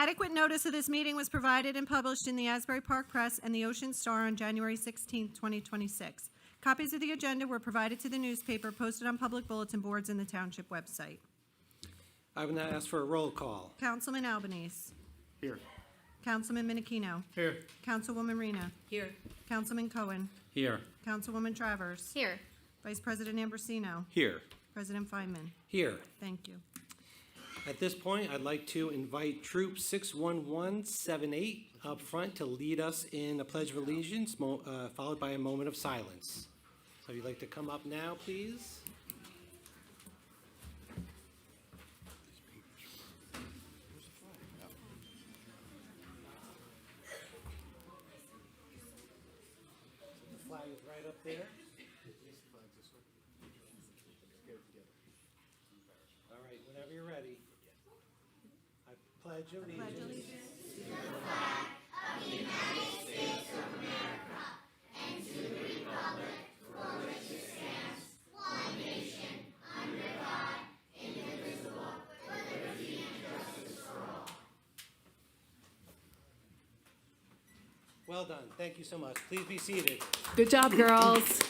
Adequate notice of this meeting was provided and published in the Asbury Park Press and the Ocean Star on January 16, 2026. Copies of the agenda were provided to the newspaper, posted on public bulletin boards and the Township website. I would now ask for a roll call. Councilman Albanese. Here. Councilman Menachino. Here. Councilwoman Rena. Here. Councilman Cohen. Here. Councilwoman Travers. Here. Vice President Ambrosino. Here. President Feynman. Here. Thank you. At this point, I'd like to invite Troop 61178 up front to lead us in a Pledge of Allegiance, followed by a moment of silence. So if you'd like to come up now, please. The flag is right up there. All right, whenever you're ready. I pledge allegiance. Well done. Thank you so much. Please be seated. Good job, girls.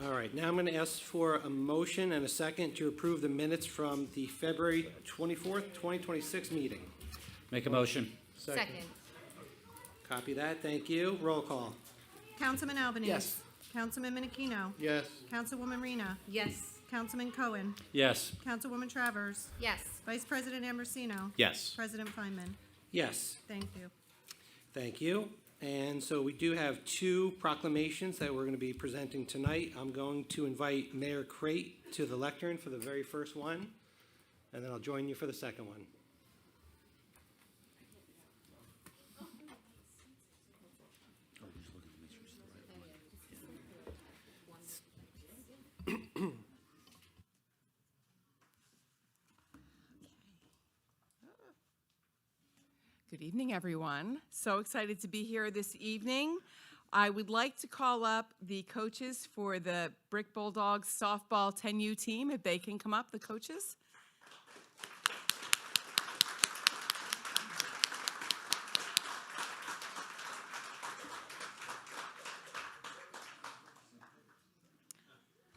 All right, now I'm going to ask for a motion and a second to approve the minutes from the February 24th, 2026 meeting. Make a motion. Second. Copy that. Thank you. Roll call. Councilman Albanese. Yes. Councilman Menachino. Yes. Councilwoman Rena. Yes. Councilman Cohen. Yes. Councilwoman Travers. Yes. Vice President Ambrosino. Yes. President Feynman. Yes. Thank you. Thank you. And so we do have two proclamations that we're going to be presenting tonight. I'm going to invite Mayor Crate to the lectern for the very first one, and then I'll join you for the second one. Good evening, everyone. So excited to be here this evening. I would like to call up the coaches for the Brick Bulldogs softball 10U team, if they can come up, the coaches.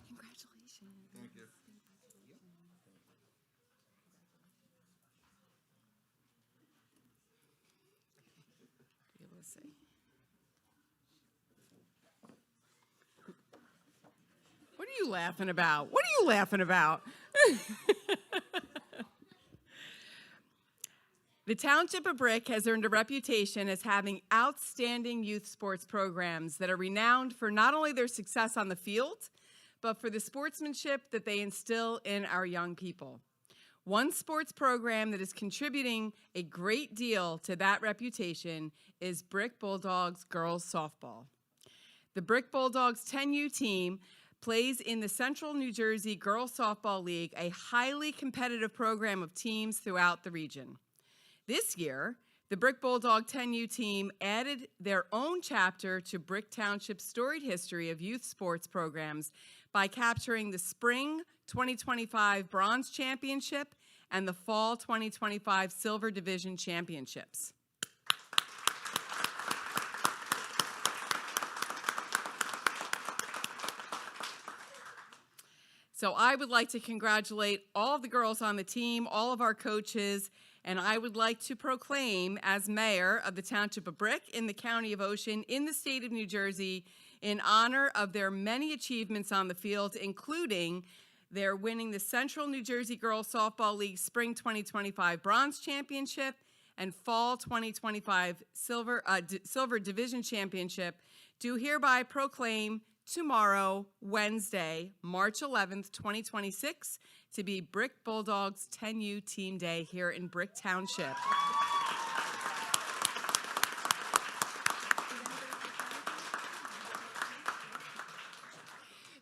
Congratulations. Thank you. Be able to see. What are you laughing about? What are you laughing about? The Township of Brick has earned a reputation as having outstanding youth sports programs that are renowned for not only their success on the field, but for the sportsmanship that they instill in our young people. One sports program that is contributing a great deal to that reputation is Brick Bulldogs girls softball. The Brick Bulldogs 10U team plays in the Central New Jersey Girls Softball League, a highly competitive program of teams throughout the region. This year, the Brick Bulldog 10U team added their own chapter to Brick Township's storied history of youth sports programs by capturing the Spring 2025 Bronze Championship and the Fall 2025 Silver Division Championships. So I would like to congratulate all of the girls on the team, all of our coaches, and I would like to proclaim as mayor of the Township of Brick in the County of Ocean in the state of New Jersey in honor of their many achievements on the field, including their winning the Central New Jersey Girls Softball League Spring 2025 Bronze Championship and Fall 2025 Silver Division Championship, do hereby proclaim tomorrow, Wednesday, March 11th, 2026, to be Brick Bulldogs 10U Team Day here in Brick Township.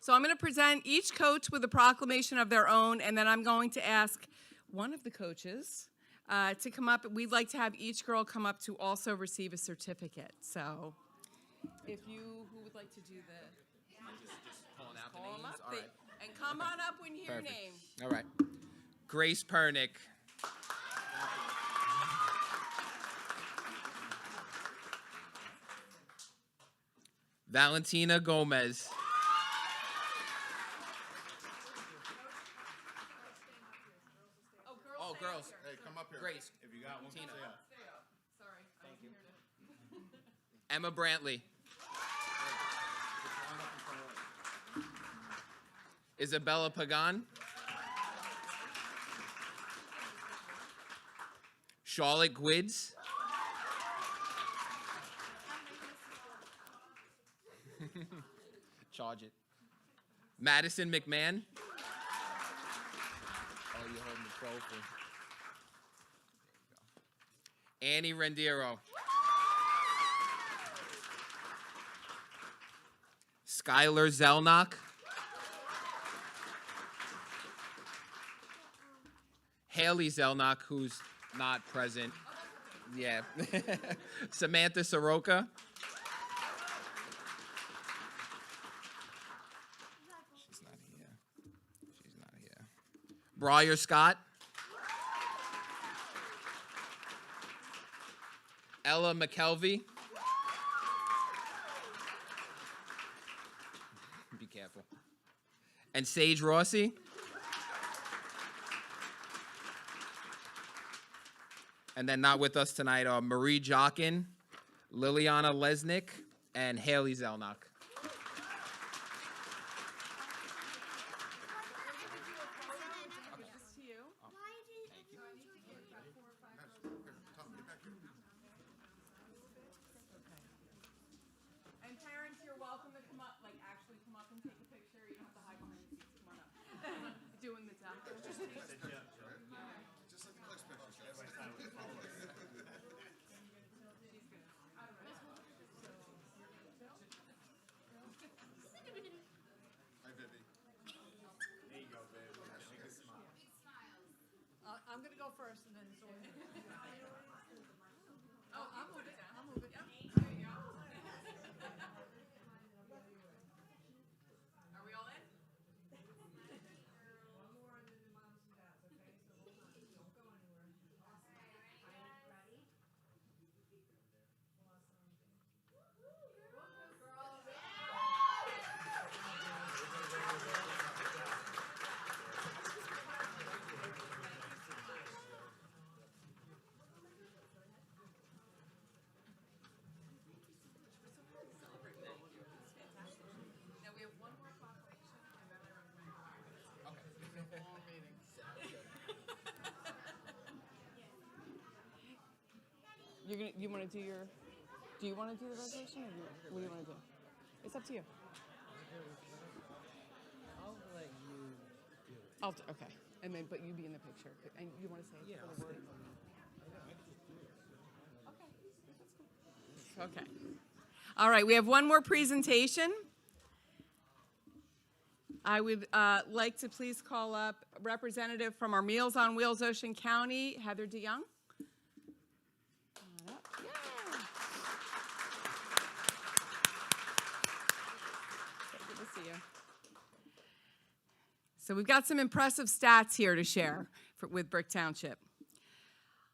So I'm going to present each coach with a proclamation of their own, and then I'm going to ask one of the coaches to come up. We'd like to have each girl come up to also receive a certificate. So if you, who would like to do the... Just calling out the Call 'em names? up. All right. And come on up when you hear your Perfect. name. All right. Grace Pernick. Valentina Gomez. Oh, girls. Hey, come up here. Grace. If you got one, Tina. stay up. Sorry. Thank you. Emma Brantley. Isabella Pagan. Charlotte Gwids. Charge it. Madison McMahon. Oh, you're holding the trophy. Annie Rendiero. Skylar Zelnock. Haley Zelnock, who's not present. Yeah. Samantha Soroka. She's not here. She's not here. Briar Scott. Ella McKelvey. Be careful. And Sage Rossi. And then not with us tonight are Marie Jockin, Liliana Lesnick, and Haley Zelnock. And parents, you're welcome to come up, like actually come up and take a picture. You don't have to hide behind the seats. Come on up. Doing the top. Hi, Vivi. There you go, babe. Make a smile. I'm gonna go first and then Zoe. Oh, I'm moving. I'll move it. There you go. Are we all in? One more and then the moms and dads, okay? So hold on, don't go anywhere. Ready? Now we have one more proclamation and then I recommend. Long meeting. You want to do your? Do you want to do the resolution, or what do you want to do? It's up to you. I'll let you do it. Okay, and then but you be in the picture, and you want to say it for the wording. Okay. All right, we have one more presentation. I would like to please call up a representative from our Meals on Wheels Ocean County, Heather DeYoung. Come on up. Yay. Good to see you. So we've got some impressive stats here to share with Brick Township.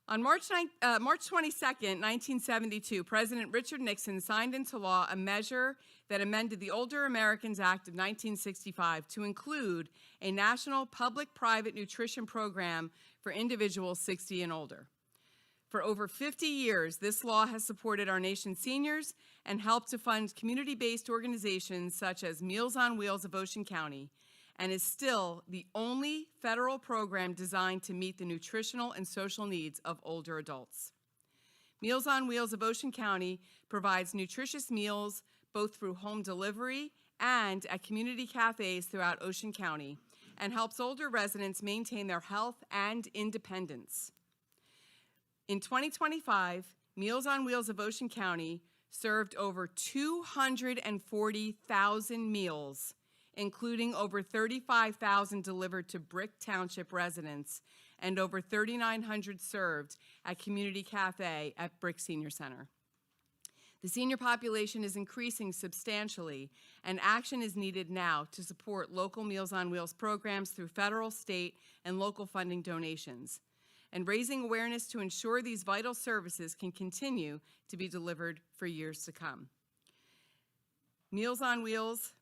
On March 22nd, 1972, President Richard Nixon signed into law a measure that amended the Older Americans Act of 1965 to include a national public-private nutrition program for individuals 60 and older. For over 50 years, this law has supported our nation's seniors and helped to fund community-based organizations such as Meals on Wheels of Ocean County, and is still the only federal program designed to meet the nutritional and social needs of older adults. Meals on Wheels of Ocean County provides nutritious meals both through home delivery and at community cafes throughout Ocean County, and helps older residents maintain their health and independence. In 2025, Meals on Wheels of Ocean County served over 240,000 meals, including over 35,000 delivered to Brick Township residents and over 3,900 served at Community Cafe at Brick Senior Center. The senior population is increasing substantially, and action is needed now to support local Meals on Wheels programs through federal, state, and local funding donations, and raising awareness to ensure these vital services can continue to be delivered for years to come. Meals on Wheels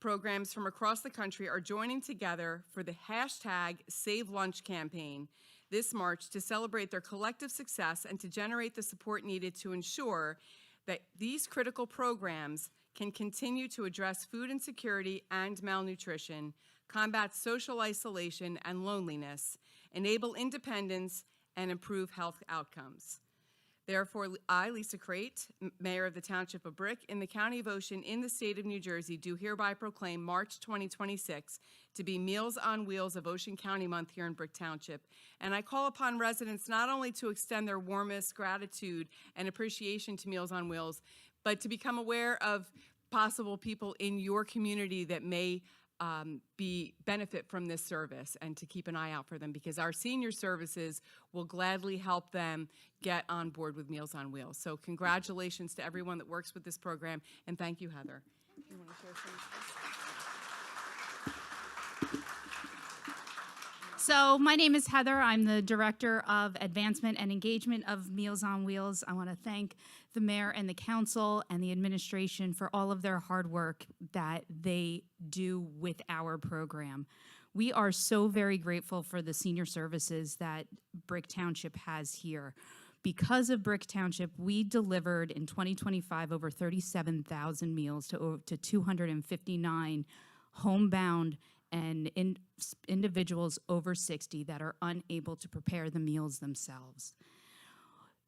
programs from across the country are joining together for the hashtag Save Lunch campaign this March to celebrate their collective success and to generate the support needed to ensure that these critical programs can continue to address food insecurity and malnutrition, combat social isolation and loneliness, enable independence, and improve health outcomes. Therefore, I, Lisa Crate, Mayor of the Township of Brick, in the County of Ocean, in the state of New Jersey, do hereby proclaim March 2026 to be Meals on Wheels of Ocean County Month here in Brick Township. And I call upon residents not only to extend their warmest gratitude and appreciation to Meals on Wheels, but to become aware of possible people in your community that may benefit from this service, and to keep an eye out for them, because our senior services will gladly help them get on board with Meals on Wheels. So congratulations to everyone that works with this program, and thank you, Heather. You want to share some? So my name is Heather. I'm the Director of Advancement and Engagement of Meals on Wheels. I want to thank the mayor and the council and the administration for all of their hard work that they do with our program. We are so very grateful for the senior services that Brick Township has here. Because of Brick Township, we delivered in 2025 over 37,000 meals to 259 homebound and individuals over 60 that are unable to prepare the meals themselves.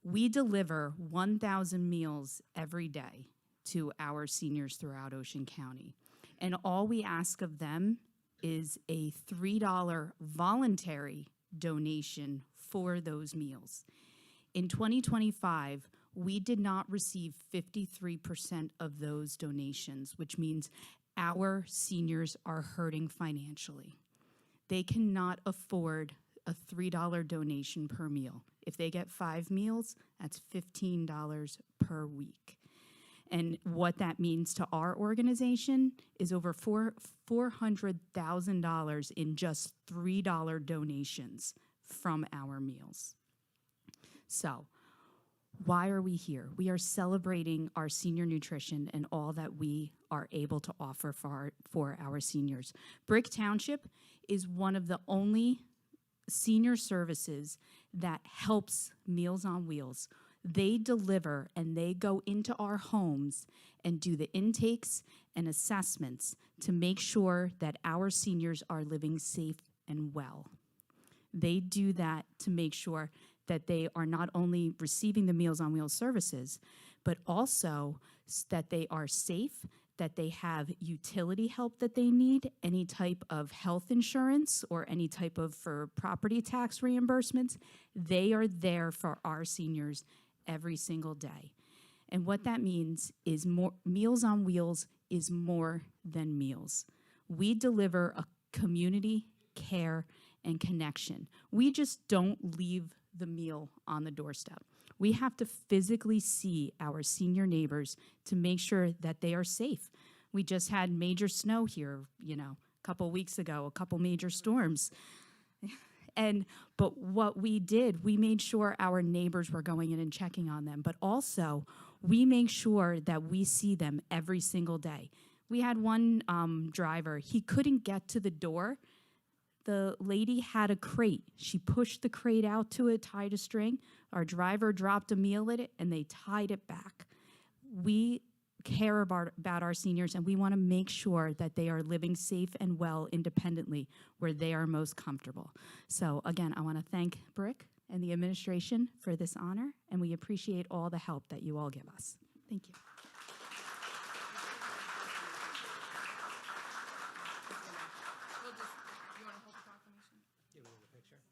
We deliver 1,000 meals every day to our seniors throughout Ocean County. And all we ask of them is a $3 voluntary donation for those meals. In 2025, we did not receive 53% of those donations, which means our seniors are hurting financially. They cannot afford a $3 donation per meal. If they get 5 meals, that's $15 per week. And what that means to our organization is over $400,000 in just $3 donations from our meals. So, why are we here? We are celebrating our senior nutrition and all that we are able to offer for our seniors. Brick Township is one of the only senior services that helps Meals on Wheels. They deliver and they go into our homes and do the intakes and assessments to make sure that our seniors are living safe and well. They do that to make sure that they are not only receiving the Meals on Wheels services, but also that they are safe, that they have utility help that they need, any type of health insurance or any type of for property tax reimbursements. They are there for our seniors every single day. And what that means is Meals on Wheels is more than meals. We deliver a community, care, and connection. We just don't leave the meal on the doorstep. We have to physically see our senior neighbors to make sure that they are safe. We just had major snow here, a couple weeks ago, a couple major storms. But what we did, we made sure our neighbors were going in and checking on them, but also we make sure that we see them every single day. We had one driver, he couldn't get to the door. The lady had a crate. She pushed the crate out to it, tied a string. Our driver dropped a meal in it, and they tied it back. We care about our seniors, and we want to make sure that they are living safe and well independently where they are most comfortable. So, again, I want to thank Brick and the administration for this honor, and we appreciate all the help that you all give us. Thank you.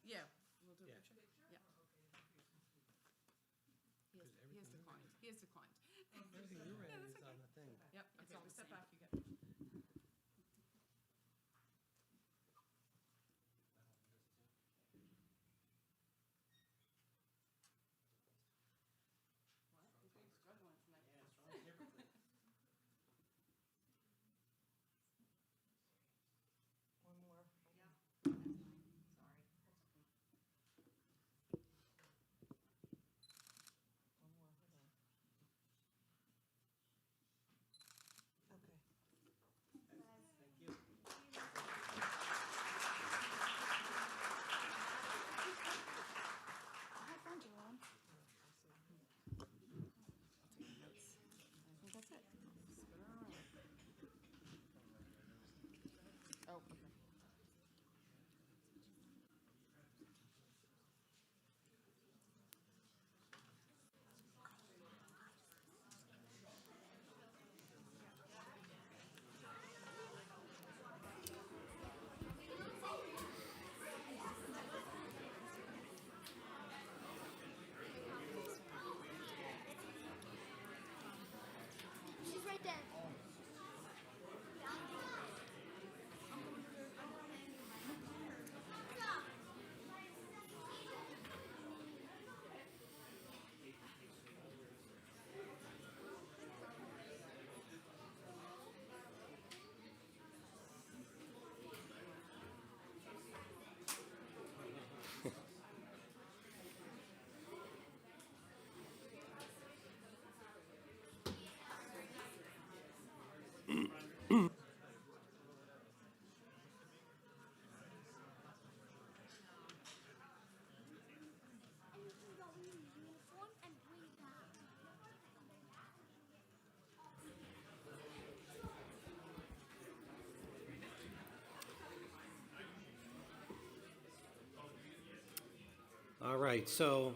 Yeah, we'll do a picture. Yeah. He has declined. He has declined. Everything you read is on the thing. Yep, okay, we step back, you get it. Struggling tonight. All right, so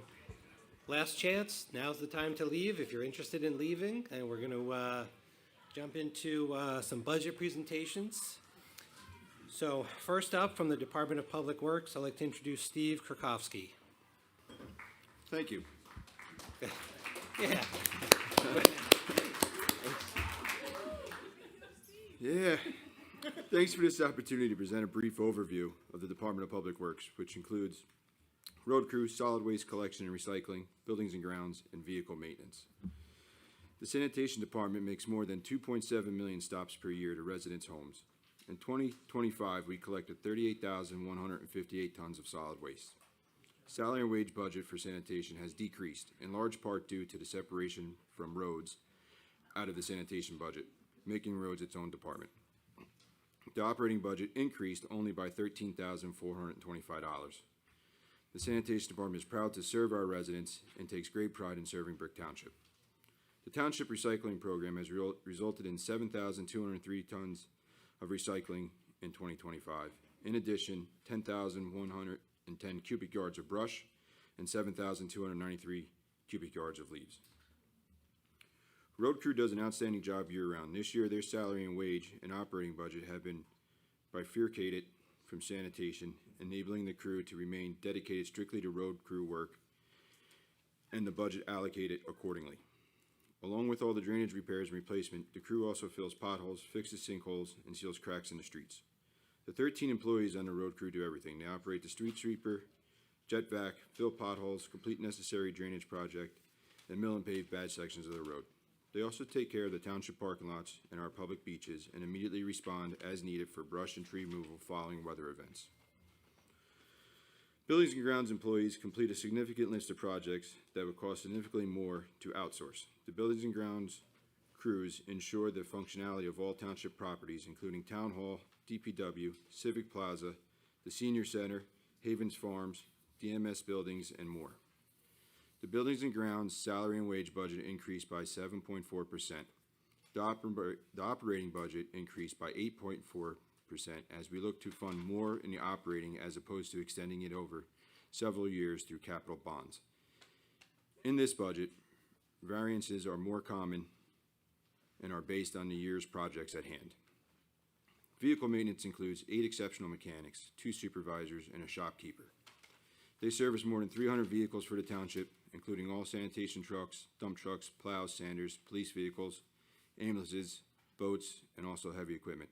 last chance. Now's the time to leave if you're interested in leaving. And we're going to jump into some budget presentations. So first up, from the Department of Public Works, I'd like to introduce Steve Krakowski. Thank you. Yeah. Yeah. Thanks for this opportunity to present a brief overview of the Department of Public Works, which includes road crew, solid waste collection and recycling, buildings and grounds, and vehicle maintenance. The sanitation department makes more than 2.7 million stops per year to residents' homes. In 2025, we collected 38,158 tons of solid waste. Salary and wage budget for sanitation has decreased, in large part due to the separation from roads out of the sanitation budget, making roads its own department. The operating budget increased only by $13,425. The sanitation department is proud to serve our residents and takes great pride in serving Brick Township. The Township recycling program has resulted in 7,203 tons of recycling in 2025. In addition, 10,110 cubic yards of brush and 7,293 cubic yards of leaves. Road crew does an outstanding job year-round. This year, their salary and wage and operating budget have been bifurcated from sanitation, enabling the crew to remain dedicated strictly to road crew work and the budget allocated accordingly. Along with all the drainage repairs and replacement, the crew also fills potholes, fixes sinkholes, and seals cracks in the streets. The 13 employees on the road crew do everything. They operate the street sweeper, jet vac, fill potholes, complete necessary drainage project, and mill and pave bad sections of the road. They also take care of the township parking lots and our public beaches and immediately respond as needed for brush and tree removal following weather events. Buildings and grounds employees complete a significant list of projects that would cost significantly more to outsource. The buildings and grounds crews ensure the functionality of all township properties, including Town Hall, DPW, Civic Plaza, the Senior Center, Havens Farms, DMS buildings, and more. The buildings and grounds salary and wage budget increased by 7.4%. The operating budget increased by 8.4% as we look to fund more in the operating as opposed to extending it over several years through capital bonds. In this budget, variances are more common and are based on the year's projects at hand. Vehicle maintenance includes 8 exceptional mechanics, 2 supervisors, and a shopkeeper. They service more than 300 vehicles for the township, including all sanitation trucks, dump trucks, plows, sanders, police vehicles, ambulances, boats, and also heavy equipment.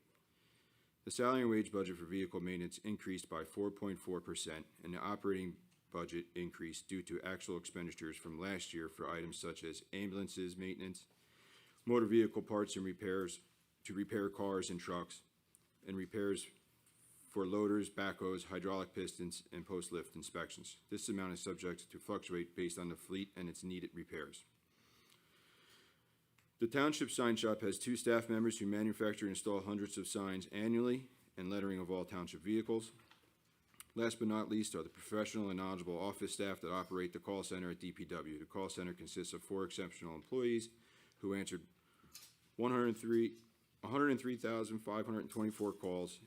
The salary and wage budget for vehicle maintenance increased by 4.4%, and the operating budget increased due to actual expenditures from last year for items such as ambulances maintenance, motor vehicle parts and repairs to repair cars and trucks, and repairs for loaders, backhoes, hydraulic pistons, and post-lift inspections. This amount is subject to fluctuate based on the fleet and its needed repairs. The Township Sign Shop has 2 staff members who manufacture and install hundreds of signs annually and lettering of all township vehicles. Last but not least are the professional and knowledgeable office staff that operate the call center at DPW. The call center consists of 4 exceptional employees who answered 103,524 calls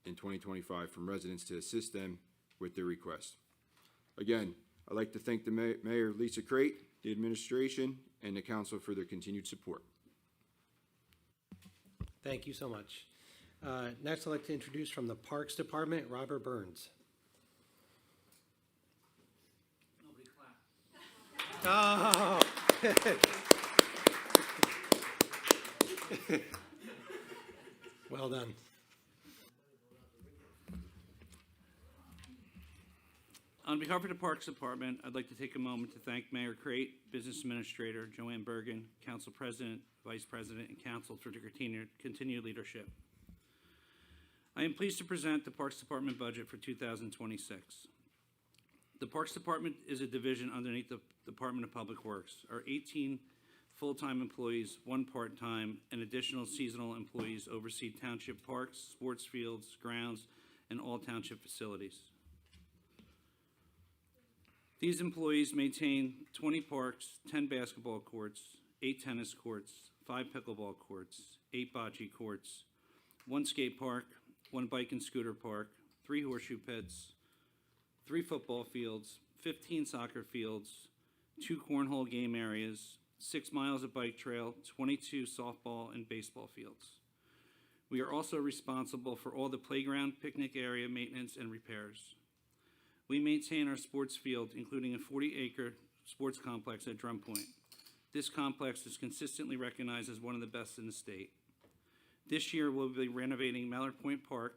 in 2025 from residents to assist them with their requests. Again, I'd like to thank the Mayor Lisa Crate, the administration, and the council for their continued support. Thank you so much. Next, I'd like to introduce from the Parks Department, Robert Burns. Nobody clapped. Oh. Well done. On behalf of the Parks Department, I'd like to take a moment to thank Mayor Crate, Business Administrator Joanne Bergen, Council President, Vice President, and Council for their continued leadership. I am pleased to present the Parks Department budget for 2026. The Parks Department is a division underneath the Department of Public Works. Our 18 full-time employees, 1 part-time, and additional seasonal employees oversee township parks, sports fields, grounds, and all township facilities. These employees maintain 20 parks, 10 basketball courts, 8 tennis courts, 5 pickleball courts, 8 bocce courts, 1 skate park, 1 bike and scooter park, 3 horseshoe pits, 3 football fields, 15 soccer fields, 2 cornhole game areas, 6 miles of bike trail, 22 softball and baseball fields. We are also responsible for all the playground, picnic area maintenance, and repairs. We maintain our sports field, including a 40-acre sports complex at Drum Point. This complex is consistently recognized as one of the best in the state. This year, we'll be renovating Mallard Point Park,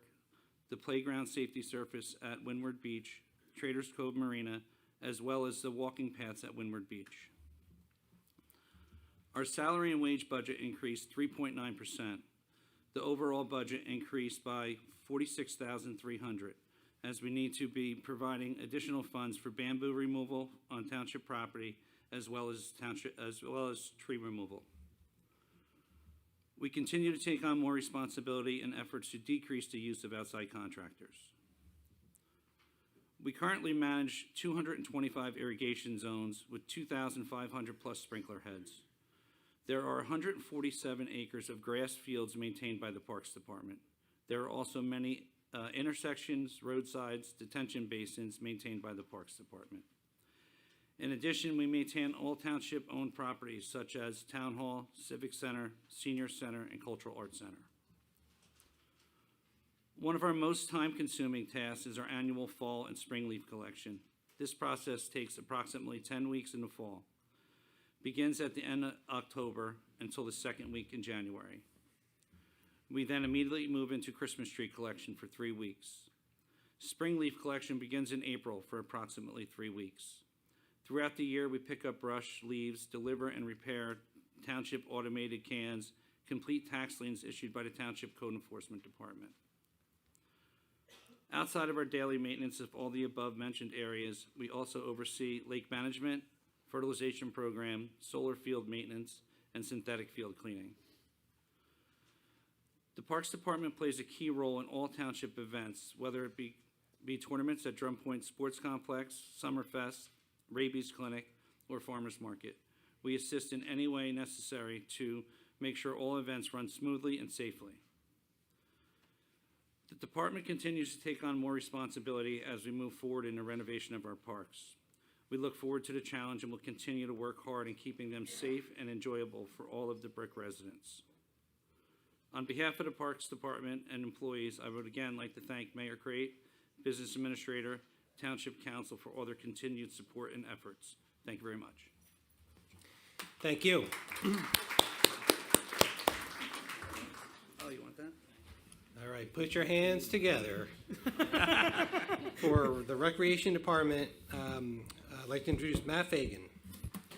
the playground safety surface at Windward Beach, Traders Cove Marina, as well as the walking paths at Windward Beach. Our salary and wage budget increased 3.9%. The overall budget increased by $46,300, as we need to be providing additional funds for bamboo removal on township property, as well as tree removal. We continue to take on more responsibility in efforts to decrease the use of outside contractors. We currently manage 225 irrigation zones with 2,500 plus sprinkler heads. There are 147 acres of grass fields maintained by the Parks Department. There are also many intersections, roadsides, detention basins maintained by the Parks Department. In addition, we maintain all township-owned properties such as Town Hall, Civic Center, Senior Center, and Cultural Arts Center. One of our most time-consuming tasks is our annual fall and spring leaf collection. This process takes approximately 10 weeks in the fall. Begins at the end of October until the second week in January. We then immediately move into Christmas tree collection for 3 weeks. Spring leaf collection begins in April for approximately 3 weeks. Throughout the year, we pick up brush, leaves, deliver and repair township automated cans, complete tax liens issued by the Township Code Enforcement Department. Outside of our daily maintenance of all the above mentioned areas, we also oversee lake management, fertilization program, solar field maintenance, and synthetic field cleaning. The Parks Department plays a key role in all township events, whether it be tournaments at Drum Point Sports Complex, Summerfest, Rabies Clinic, or Farmers Market. We assist in any way necessary to make sure all events run smoothly and safely. The department continues to take on more responsibility as we move forward in the renovation of our parks. We look forward to the challenge and will continue to work hard in keeping them safe and enjoyable for all of the Brick residents. On behalf of the Parks Department and employees, I would again like to thank Mayor Crate, Business Administrator, Township Council for all their continued support and efforts. Thank you very much. Thank you. Oh, you want that? All right, put your hands together. For the Recreation Department, I'd like to introduce Matt Fagan.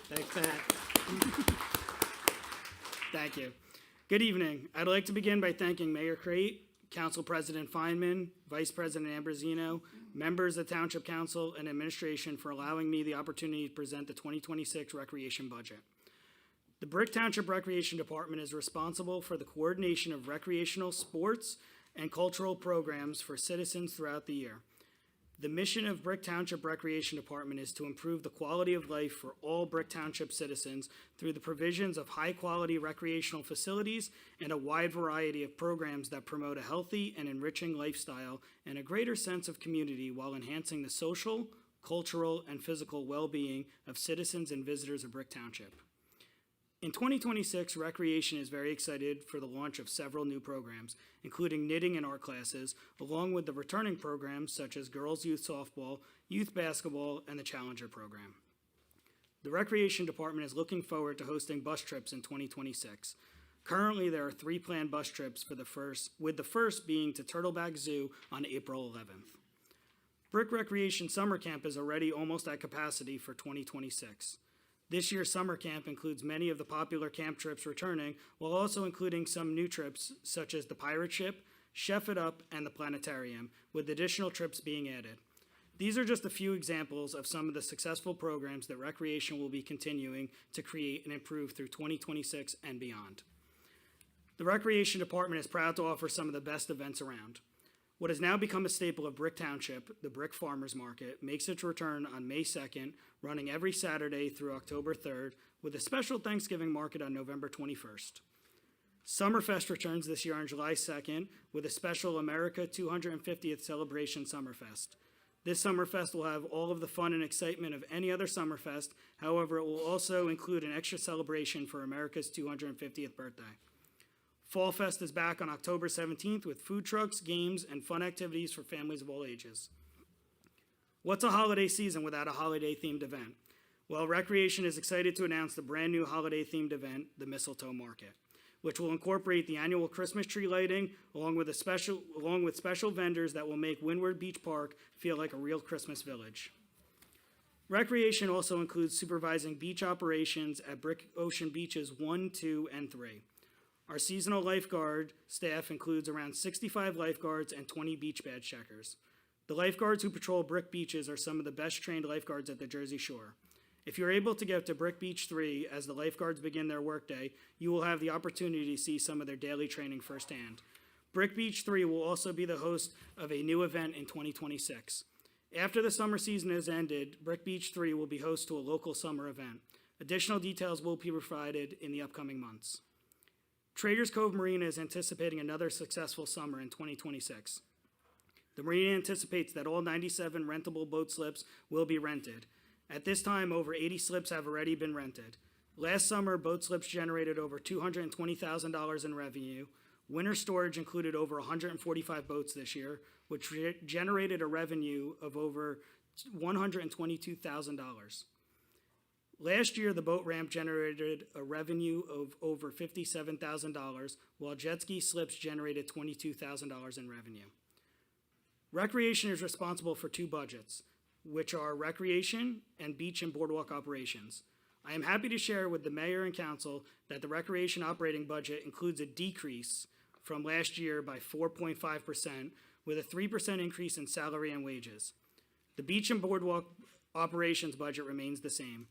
Thanks, Matt. Thank you. Good evening. I'd like to begin by thanking Mayor Crate, Council President Feynman, Vice President Ambrosino, members of Township Council, and administration for allowing me the opportunity to present the 2026 recreation budget. The Brick Township Recreation Department is responsible for the coordination of recreational sports and cultural programs for citizens throughout the year. The mission of Brick Township Recreation Department is to improve the quality of life for all Brick Township citizens through the provisions of high-quality recreational facilities and a wide variety of programs that promote a healthy and enriching lifestyle and a greater sense of community while enhancing the social, cultural, and physical well-being of citizens and visitors of Brick Township. In 2026, Recreation is very excited for the launch of several new programs, including knitting and art classes, along with the returning programs such as Girls Youth Softball, Youth Basketball, and the Challenger program. The Recreation Department is looking forward to hosting bus trips in 2026. Currently, there are 3 planned bus trips with the first being to Turtleback Zoo on April 11th. Brick Recreation Summer Camp is already almost at capacity for 2026. This year's summer camp includes many of the popular camp trips returning, while also including some new trips such as the Pirate Ship, Chef It Up, and the Planetarium, with additional trips being added. These are just a few examples of some of the successful programs that Recreation will be continuing to create and improve through 2026 and beyond. The Recreation Department is proud to offer some of the best events around. What has now become a staple of Brick Township, the Brick Farmers Market, makes its return on May 2nd, running every Saturday through October 3rd, with a special Thanksgiving market on November 21st. Summerfest returns this year on July 2nd, with a special America 250th Celebration Summerfest. This Summerfest will have all of the fun and excitement of any other Summerfest. However, it will also include an extra celebration for America's 250th birthday. Fall Fest is back on October 17th with food trucks, games, and fun activities for families of all ages. What's a holiday season without a holiday-themed event? Well, Recreation is excited to announce the brand-new holiday-themed event, the Mistletoe Market, which will incorporate the annual Christmas tree lighting along with special vendors that will make Windward Beach Park feel like a real Christmas village. Recreation also includes supervising beach operations at Brick Ocean Beaches 1, 2, and 3. Our seasonal lifeguard staff includes around 65 lifeguards and 20 beach badge checkers. The lifeguards who patrol Brick Beaches are some of the best trained lifeguards at the Jersey Shore. If you're able to get to Brick Beach 3 as the lifeguards begin their workday, you will have the opportunity to see some of their daily training firsthand. Brick Beach 3 will also be the host of a new event in 2026. After the summer season has ended, Brick Beach 3 will be host to a local summer event. Additional details will be provided in the upcoming months. Traders Cove Marina is anticipating another successful summer in 2026. The marina anticipates that all 97 rentable boat slips will be rented. At this time, over 80 slips have already been rented. Last summer, boat slips generated over $220,000 in revenue. Winter storage included over 145 boats this year, which generated a revenue of over $122,000. Last year, the boat ramp generated a revenue of over $57,000, while jet ski slips generated $22,000 in revenue. Recreation is responsible for two budgets, which are recreation and beach and boardwalk operations. I am happy to share with the mayor and council that the recreation operating budget includes a decrease from last year by 4.5%, with a 3% increase in salary and wages. The beach and boardwalk operations budget remains the same.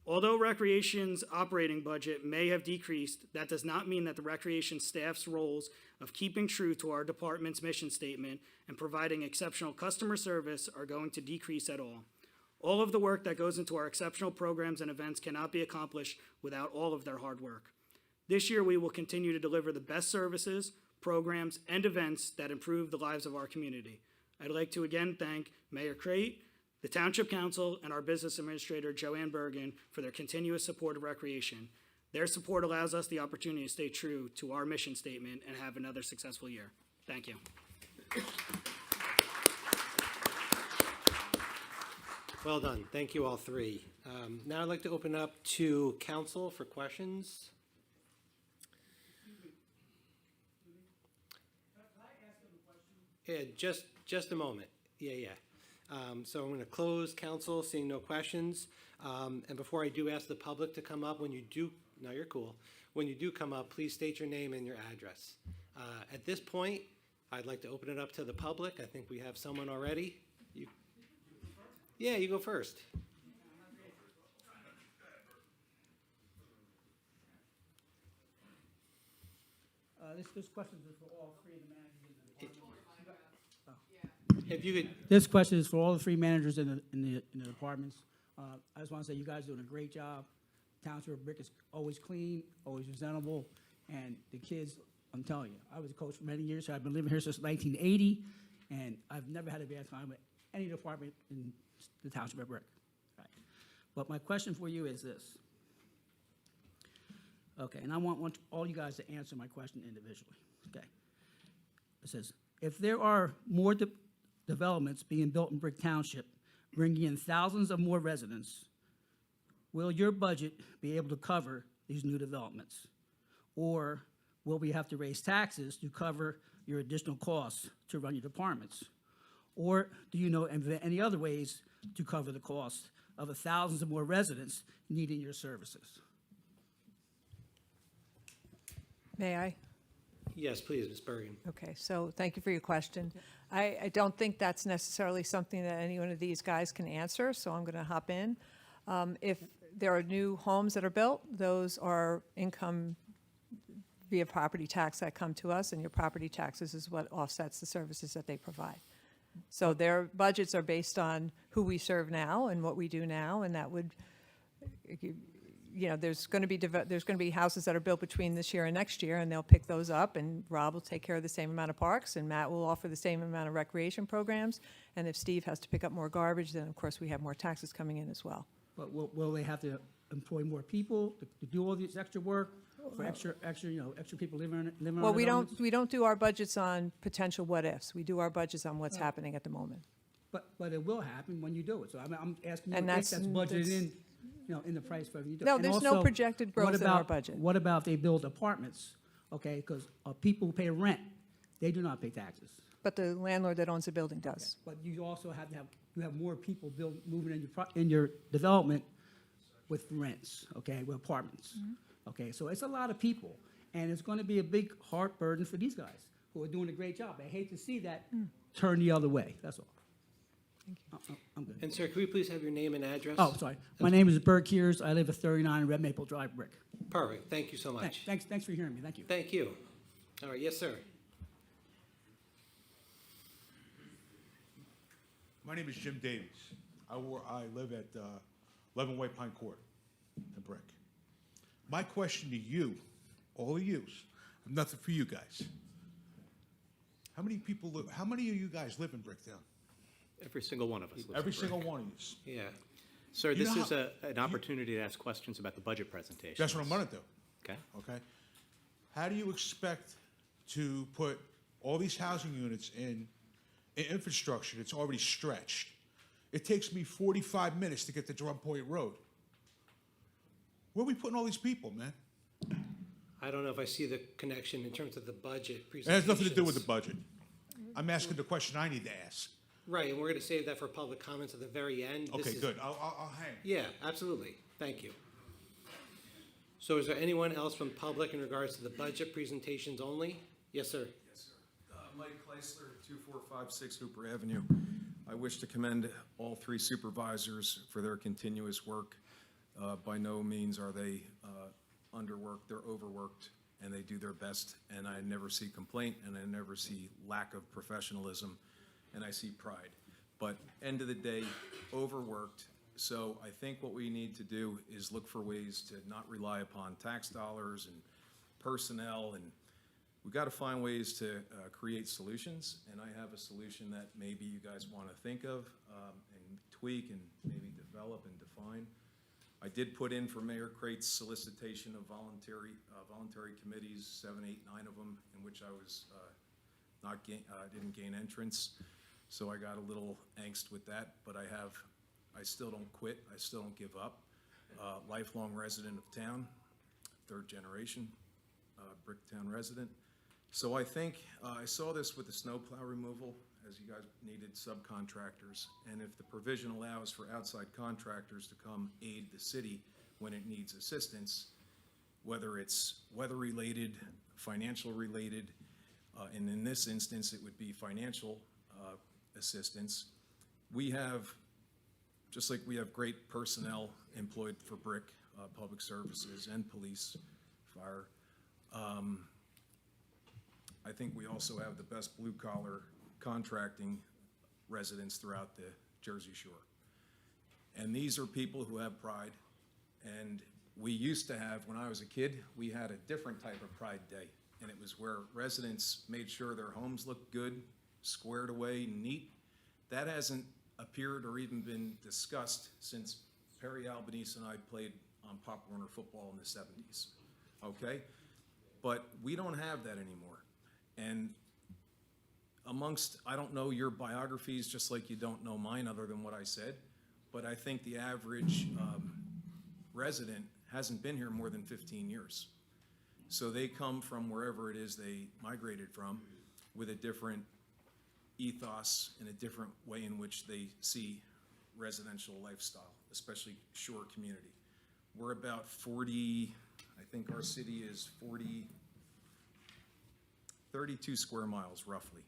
Although recreation's operating budget may have decreased, that does not mean that the recreation staff's roles of keeping true to our department's mission statement and providing exceptional customer service are going to decrease at all. All of the work that goes into our exceptional programs and events cannot be accomplished without all of their hard work. This year, we will continue to deliver the best services, programs, and events that improve the lives of our community. I'd like to again thank Mayor Crate, the Township Council, and our Business Administrator, Joanne Bergen, for their continuous support of recreation. Their support allows us the opportunity to stay true to our mission statement and have another successful year. Thank you. Well done. Thank you all three. Now I'd like to open up to council for questions. Yeah, just a moment. Yeah. So I'm going to close council, seeing no questions. And before I do ask the public to come up, when you do, no, you're cool. When you do come up, please state your name and your address. At this point, I'd like to open it up to the public. I think we have someone already. Yeah, you go first. This question is for all three of the managers in the department. If you could, This question is for all the three managers in the departments. I just want to say you guys are doing a great job. Township of Brick is always clean, always presentable, and the kids, I'm telling you, I was a coach for many years, so I've been living here since 1980, and I've never had a bad time with any department in the Township of Brick. Right. But my question for you is this. Okay, and I want all you guys to answer my question individually. Okay. It says, if there are more developments being built in Brick Township, bringing in thousands of more residents, will your budget be able to cover these new developments? Or will we have to raise taxes to cover your additional costs to run your departments? Or do you know any other ways to cover the cost of the thousands of more residents needing your services? May I? yes, please, Ms. Bergen. Okay, so thank you for your question. I don't think that's necessarily something that any one of these guys can answer, so I'm going to hop in. If there are new homes that are built, those are income via property tax that come to us, and your property taxes is what offsets the services that they provide. So their budgets are based on who we serve now and what we do now, and that would, you know, there's going to be houses that are built between this year and next year, and they'll pick those up, and Rob will take care of the same amount of parks, and Matt will offer the same amount of recreation programs. And if Steve has to pick up more garbage, then of course we have more taxes coming in as well. But will they have to employ more people to do all this extra work for extra, extra people living on Well, the we developments? don't do our budgets on potential what-ifs. We do our budgets on what's happening at the moment. But it will happen when you do it. So I'm asking you And if that's- that's budgeted that's- in, in the price for everything you do. No, And there's no also, projected growth what in our about- budget. What about if they build apartments, okay? Because people who pay rent, they do not pay taxes. But the landlord that owns the building does. But you also have to have more people moving in your development with rents, okay, with apartments. Mm-hmm. Okay, so it's a lot of people, and it's going to be a big heart burden for these guys who are doing a great job. I hate to see that turn the other way, that's all. I'm good. And sir, could we please have your name and address? Oh, sorry. My name is Bert Kears. I live at 39 Red Maple Drive, Brick. Perfect, thank you so much. Thanks for hearing me. Thank you. Thank you. All right, yes, sir. My name is Jim Davies. I live at 11 White Pine Court in Brick. My question to you, all of you, nothing for you guys. How many of you guys live in Bricktown? Every single one of us lives in Every Brick. single one of you. Yeah. Sir, You this know is an opportunity to ask questions about the budget presentation. That's what I'm gonna do, Okay? okay? How do you expect to put all these housing units in infrastructure that's already stretched? It takes me 45 minutes to get to Drum Point Road. Where are we putting all these people, man? I don't know if I see the connection in terms of the budget It presentation. has nothing to do with the budget. I'm asking the question I need to ask. Right, and we're gonna save that for public comments at the very end. This Okay, is- good. I'll hang. Yeah, absolutely. Thank you. So is there anyone else from public in regards to the budget presentations only? Yes, sir. Yes, sir. Mike Kleisler, 2456 Hooper Avenue. I wish to commend all three supervisors for their continuous work. By no means are they underworked, they're overworked, and they do their best. And I never see complaint, and I never see lack of professionalism, and I see pride. But end of the day, overworked. So I think what we need to do is look for ways to not rely upon tax dollars and personnel, and we've got to find ways to create solutions. And I have a solution that maybe you guys want to think of and tweak and maybe develop and define. I did put in for Mayor Crate's solicitation of voluntary committees, 7, 8, 9 of them, in which I was didn't gain entrance. So I got a little angst with that, but I still don't quit. I still don't give up. Lifelong resident of town, third generation, Bricktown resident. So I think, I saw this with the snowplow removal, as you guys needed subcontractors. And if the provision allows for outside contractors to come aid the city when it needs assistance, whether it's weather-related, financial-related, and in this instance, it would be financial assistance. We have, just like we have great personnel employed for Brick, Public Services and police, fire, I think we also have the best blue-collar contracting residents throughout the Jersey Shore. And these are people who have pride, and we used to have, when I was a kid, we had a different type of Pride Day, and it was where residents made sure their homes looked good, squared away, neat. That hasn't appeared or even been discussed since Perry Albanese and I played on Pop Warner football in the 70s, okay? But we don't have that anymore. And amongst, I don't know your biographies, just like you don't know mine other than what I said, but I think the average resident hasn't been here more than 15 years. So they come from wherever it is they migrated from with a different ethos and a different way in which they see residential lifestyle, especially shore community. We're about 40, I think our city is 32 square miles roughly,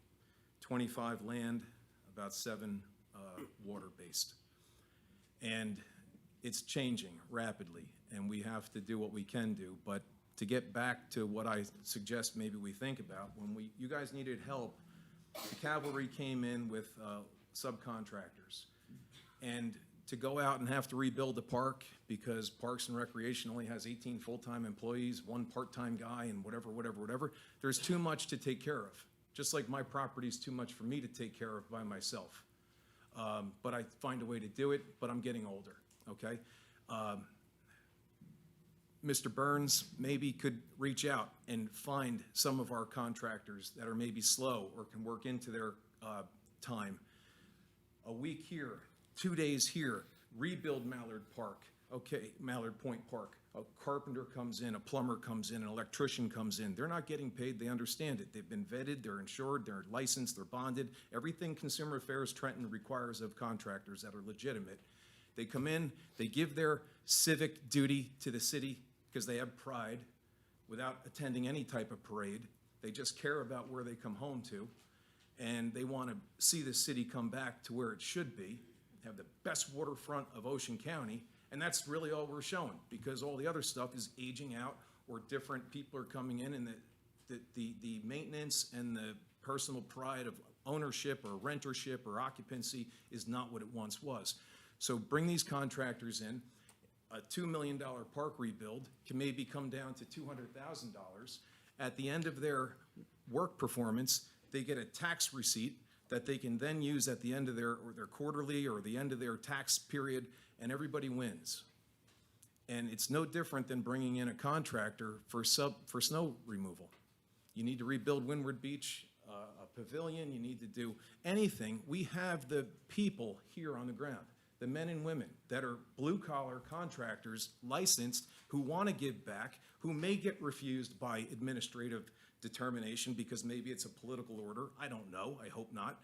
25 land, about 7 water-based. And it's changing rapidly, and we have to do what we can do. But to get back to what I suggest maybe we think about, when you guys needed help, the cavalry came in with subcontractors. And to go out and have to rebuild the park because Parks and Recreation only has 18 full-time employees, one part-time guy, and whatever. There's too much to take care of. Just like my property's too much for me to take care of by myself. But I find a way to do it, but I'm getting older, okay? Mr. Burns maybe could reach out and find some of our contractors that are maybe slow or can work into their time. A week here, 2 days here, rebuild Mallard Park, okay, Mallard Point Park. A carpenter comes in, a plumber comes in, an electrician comes in. They're not getting paid, they understand it. They've been vetted, they're insured, they're licensed, they're bonded. Everything Consumer Affairs Trenton requires of contractors that are legitimate. They come in, they give their civic duty to the city because they have pride without attending any type of parade. They just care about where they come home to, and they want to see the city come back to where it should be, have the best waterfront of Ocean County, and that's really all we're showing, because all the other stuff is aging out or different people are coming in, and the maintenance and the personal pride of ownership or rentership or occupancy is not what it once was. So bring these contractors in. A $2 million park rebuild can maybe come down to $200,000. At the end of their work performance, they get a tax receipt that they can then use at the end of their quarterly or the end of their tax period, and everybody wins. And it's no different than bringing in a contractor for snow removal. You need to rebuild Windward Beach, a pavilion, you need to do anything. We have the people here on the ground, the men and women that are blue-collar contractors, licensed, who want to give back, who may get refused by administrative determination because maybe it's a political order. I don't know. I hope not.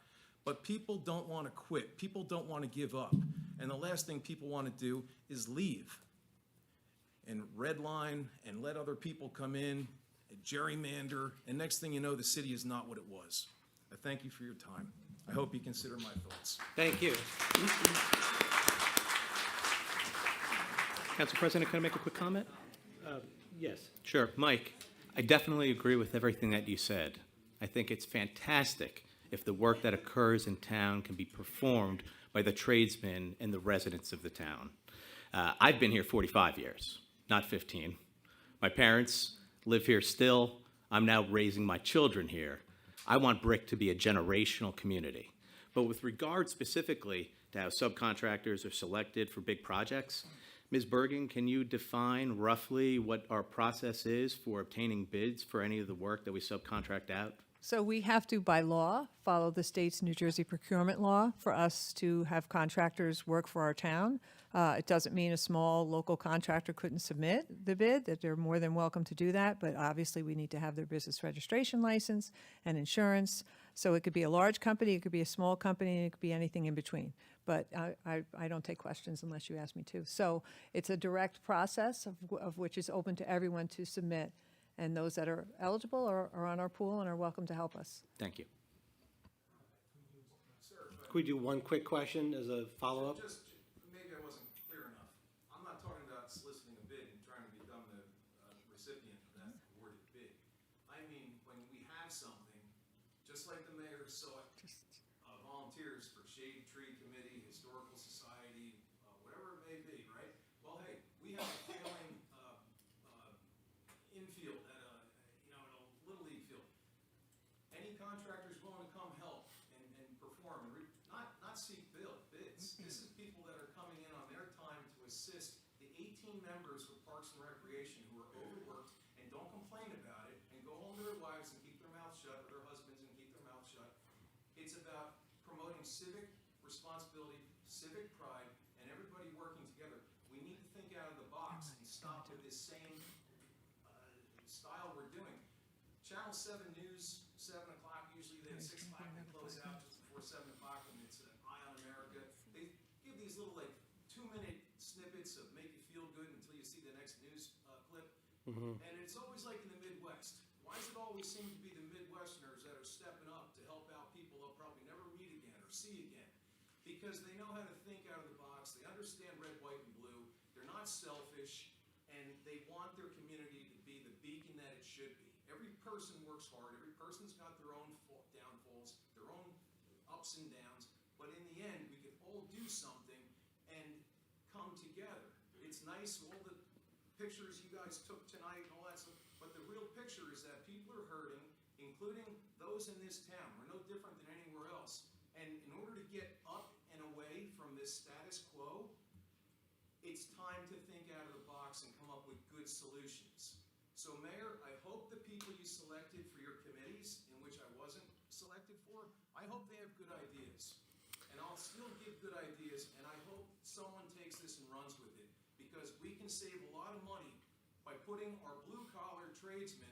But people don't want to quit. People don't want to give up. And the last thing people want to do is leave and redline and let other people come in, and gerrymander, and next thing you know, the city is not what it was. I thank you for your time. I hope you consider my thoughts. Thank you. Council President, can I make a quick comment? Yes. Sure. Mike, I definitely agree with everything that you said. I think it's fantastic if the work that occurs in town can be performed by the tradesmen and the residents of the town. I've been here 45 years, not 15. My parents live here still. I'm now raising my children here. I want Brick to be a generational community. But with regard specifically to how subcontractors are selected for big projects, Ms. Bergen, can you define roughly what our process is for obtaining bids for any of the work that we subcontract out? So we have to, by law, follow the state's New Jersey procurement law for us to have contractors work for our town. It doesn't mean a small local contractor couldn't submit the bid, that they're more than welcome to do that, but obviously we need to have their business registration license and insurance. So it could be a large company, it could be a small company, and it could be anything in between. But I don't take questions unless you ask me to. So it's a direct process of which is open to everyone to submit. And those that are eligible are on our pool and are welcome to help us. Thank you. Could we do one quick question as a follow-up? Just, maybe I wasn't clear enough. I'm not talking about soliciting a bid and trying to become the recipient of that awarded bid. I mean, when we have something, just like the mayor sought volunteers for Shade Tree Committee, Historical Society, whatever it may be, right? Well, hey, we have a failing infield at a Little League field. Any contractors willing to come help and perform, and not seek bids. This is people that are coming in on their time to assist the 18 members of Parks and Recreation who are overworked and don't complain about it and go home to their wives and keep their mouths shut, or their husbands and keep their mouths shut. It's about promoting civic responsibility, civic pride, and everybody working together. We need to think out of the box and stop with this same style we're doing. Channel 7 News, 7 o'clock, usually they at 6 o'clock, they close out just before 7 o'clock, and it's an Eye on America. They give these little 2-minute snippets of make you feel good until you see the next news clip. And it's always like in the Midwest. Why does it always seem to be the Midwesterners that are stepping up to help out people they'll probably never meet again or see again? Because they know how to think out of the box, they understand red, white, and blue, they're not selfish, and they want their community to be the beacon that it should be. Every person works hard, every person's got their own downfalls, their own ups and downs, but in the end, we can all do something, and nice, all the pictures you guys took tonight and all that stuff, but the real picture is that people are hurting, including those in this town. We're no different than anywhere else. And in order to get up and away from this status quo, it's time to think out of the box and come up with good solutions. So Mayor, I hope the people you selected for your committees, in which I wasn't selected for, I hope they have good ideas. And I'll still give good ideas, and I hope someone takes this and runs with it, because we can save a lot of money by putting our blue-collar tradesmen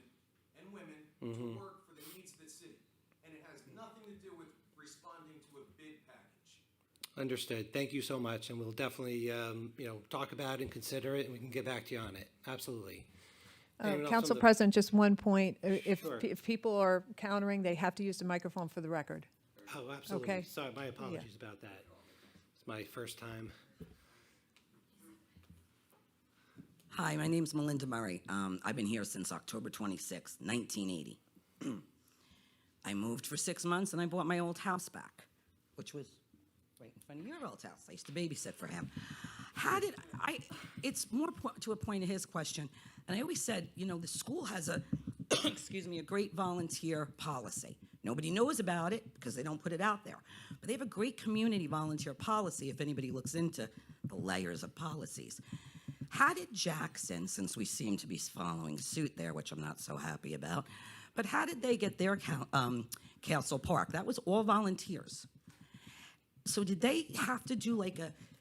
and women to work for the needs of the city. And it has nothing to do with responding to a bid package. Understood. Thank you so much, and we'll definitely, talk about it and consider it, and we can get back to you on it. Absolutely. Anyone else Council from the- President, just one point. Sure. If people are countering, they have to use the microphone for the record. Oh, absolutely. Okay. Sorry, my apologies about that. It's my first time. Hi, my name's Melinda Murray. I've been here since October 26, 1980. I moved for 6 months and I bought my old house back, which was right in front of your old house. I used to babysit for him. It's more to a point of his question. And I always said, the school has a, a great volunteer policy. Nobody knows about it because they don't put it out there. But they have a great community volunteer policy if anybody looks into the layers of policies. How did Jackson, since we seem to be following suit there, which I'm not so happy about, but how did they get their Castle Park? That was all volunteers. So did they have to do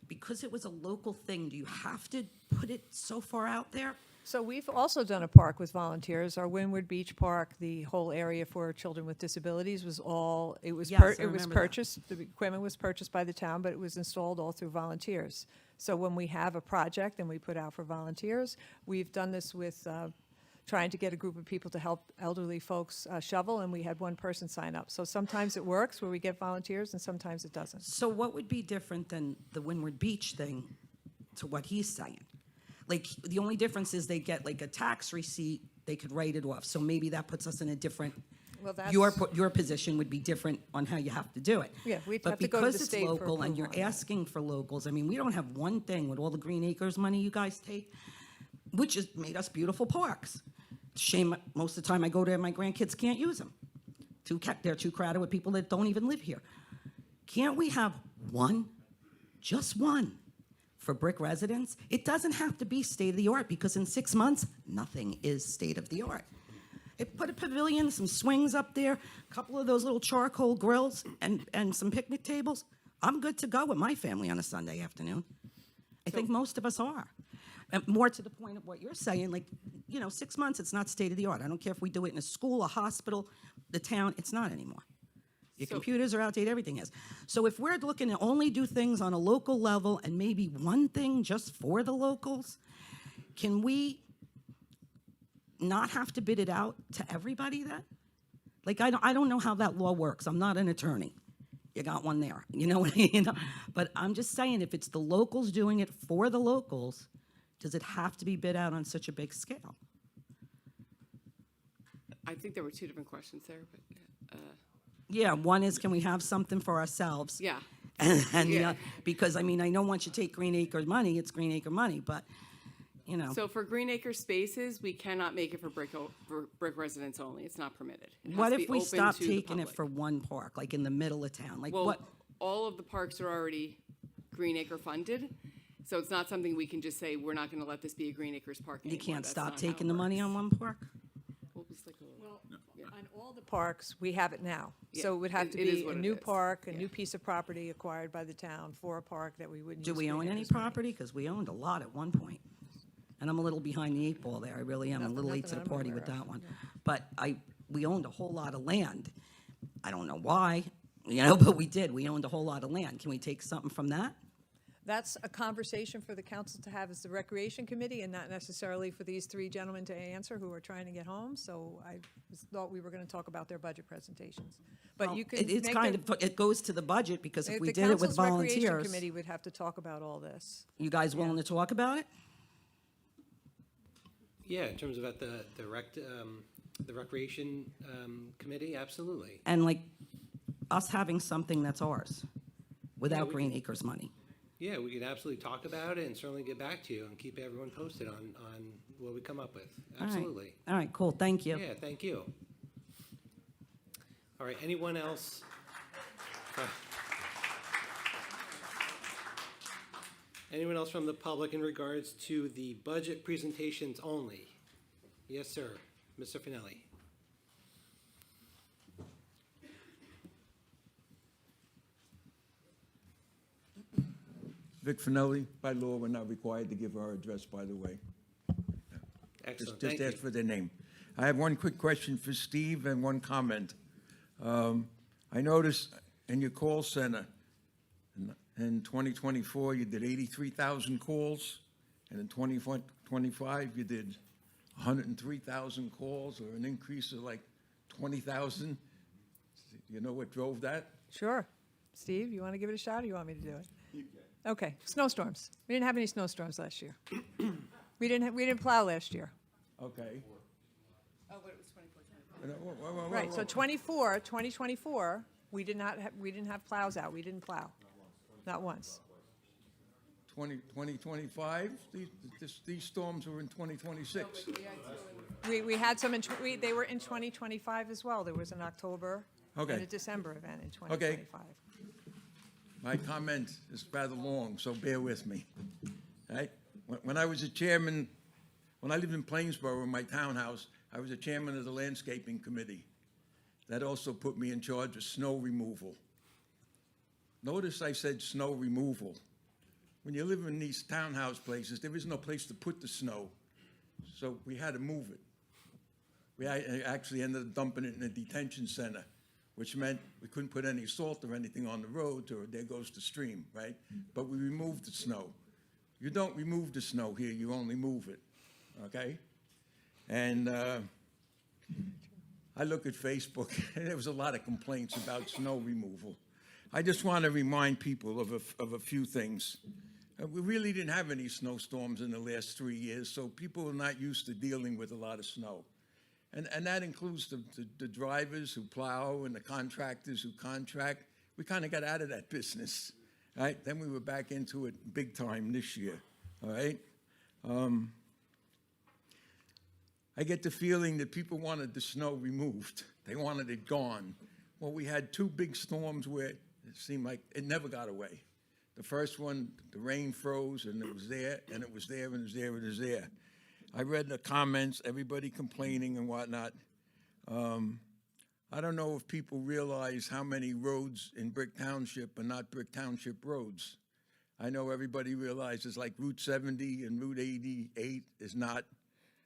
because it was a local thing, do you have to put it so far out there? So we've also done a park with volunteers. Our Windward Beach Park, the whole area for children with disabilities was all, it was Yes, I it was remember that. purchased, the equipment was purchased by the town, but it was installed all through volunteers. So when we have a project and we put out for volunteers, we've done this with trying to get a group of people to help elderly folks shovel, and we had one person sign up. So sometimes it works where we get volunteers and sometimes it doesn't. So what would be different than the Windward Beach thing to what he's saying? The only difference is they get a tax receipt, they could write it off. So maybe that puts us in a different, Well, that's. your position would be different on how you have to do it. Yeah, we'd But have to go to the because state it's for local and you're approval on that. asking for locals, we don't have one thing with all the Green Acres money you guys take, which has made us beautiful parks. Shame, most of the time I go there, my grandkids can't use them. They're too crowded with people that don't even live here. Can't we have one, just one, for Brick residents? It doesn't have to be state-of-the-art, because in 6 months, nothing is state-of-the-art. Put a pavilion, some swings up there, a couple of those little charcoal grills, and some picnic tables. I'm good to go with my family on a Sunday afternoon. I think most of us are. And more to the point of what you're saying, 6 months, it's not state-of-the-art. I don't care if we do it in a school, a hospital, the town, it's not anymore. Your computers are outdated, everything is. So if we're looking to only do things on a local level and maybe one thing just for the locals, can we not have to bid it out to everybody then? I don't know how that law works. I'm not an attorney. You got one there, you know what I mean? But I'm just saying, if it's the locals doing it for the locals, does it have to be bid out on such a big scale? I think there were two different questions there, but, Yeah, one is, can we have something for ourselves? yeah. And Yeah. because, I know once you take Green Acre money, it's Green Acre money, but, So for Green Acre spaces, we cannot make it for brick residents only. It's not permitted. It has what to if be we open stop to the taking it public. for one park, like in the middle of town? Well, all of the parks are already Green Acre funded, so it's not something we can just say, we're not gonna let this be a Green Acres park You anymore. can't That's stop not how it taking the money works. on one park? What was the goal? On all the parks, we have it now. Yeah, So it would have to it is be a what it new is. park, a Yeah. new piece of property acquired by the town for a park that we wouldn't Do use we Green own any Acres money. property? Because we owned a lot at one point. And I'm a little behind the eight ball there, I really am. I'm a little late to the Nothing I'm party with aware that of, one. But we owned a whole lot of land. I don't know why, but we did. We owned a whole lot of land. Can we take something from that? That's a conversation for the council to have as the Recreation Committee, and not necessarily for these three gentlemen to answer who are trying to get home. So I thought we were going to talk about their budget presentations. But Well, you can It's make kind the- of, it goes to the budget, because if the we did it with council's Recreation volunteers, Committee would have to talk about all this. you guys willing to talk about it? Yeah, in terms of at the recreation committee, absolutely. And us having something that's ours, without we Green can- Acres money. Yeah, we could absolutely talk about it and certainly get back to you and keep everyone posted on what we come up with. All right. Absolutely. All right, cool, thank you. Yeah, thank you. All right, anyone else? Anyone else from the public in regards to the budget presentations only? Yes, sir. Mr. Finelli. Vic Finelli, by law, we're not required to give our address, by the way. Excellent, Just thank ask you. for their name. I have one quick question for Steve and one comment. I noticed in your call center, in 2024, you did 83,000 calls, and in 2025, you did 103,000 calls, or an increase of like 20,000. You know what drove that? Sure. Steve, you want to give it a shot, or you want me to do it? Okay, snowstorms. We didn't have any snowstorms last year. We didn't plow last year. Okay. Oh, but it was 24. Right, so 2024, we didn't have plows out. We didn't plow. Not once. 2025, these storms were in 2026. We had some they were in 2025 as well. There was an October and Okay. a December event in 2025. My comment is rather long, so bear with me. Right? When I was a chairman, when I lived in Plainsboro in my townhouse, I was a chairman of the landscaping committee. That also put me in charge of snow removal. Notice I said snow removal. When you live in these townhouse places, there is no place to put the snow, so we had to move it. We actually ended up dumping it in a detention center, which meant we couldn't put any salt or anything on the roads, or there goes the stream, right? But we removed the snow. You don't remove the snow here, you only move it, okay? And I look at Facebook, and there was a lot of complaints about snow removal. I just want to remind people of a few things. We really didn't have any snowstorms in the last 3 years, so people are not used to dealing with a lot of snow. And that includes the drivers who plow and the contractors who contract. We kind of got out of that business, right? Then we were back into it big time this year, all right? I get the feeling that people wanted the snow removed. They wanted it gone. Well, we had two big storms where it seemed like it never got away. The first one, the rain froze, and it was there, and it was there, and it was there, and it was there. I read the comments, everybody complaining and whatnot. I don't know if people realize how many roads in Brick Township are not Brick Township roads. I know everybody realizes like Route 70 and Route 88 is not.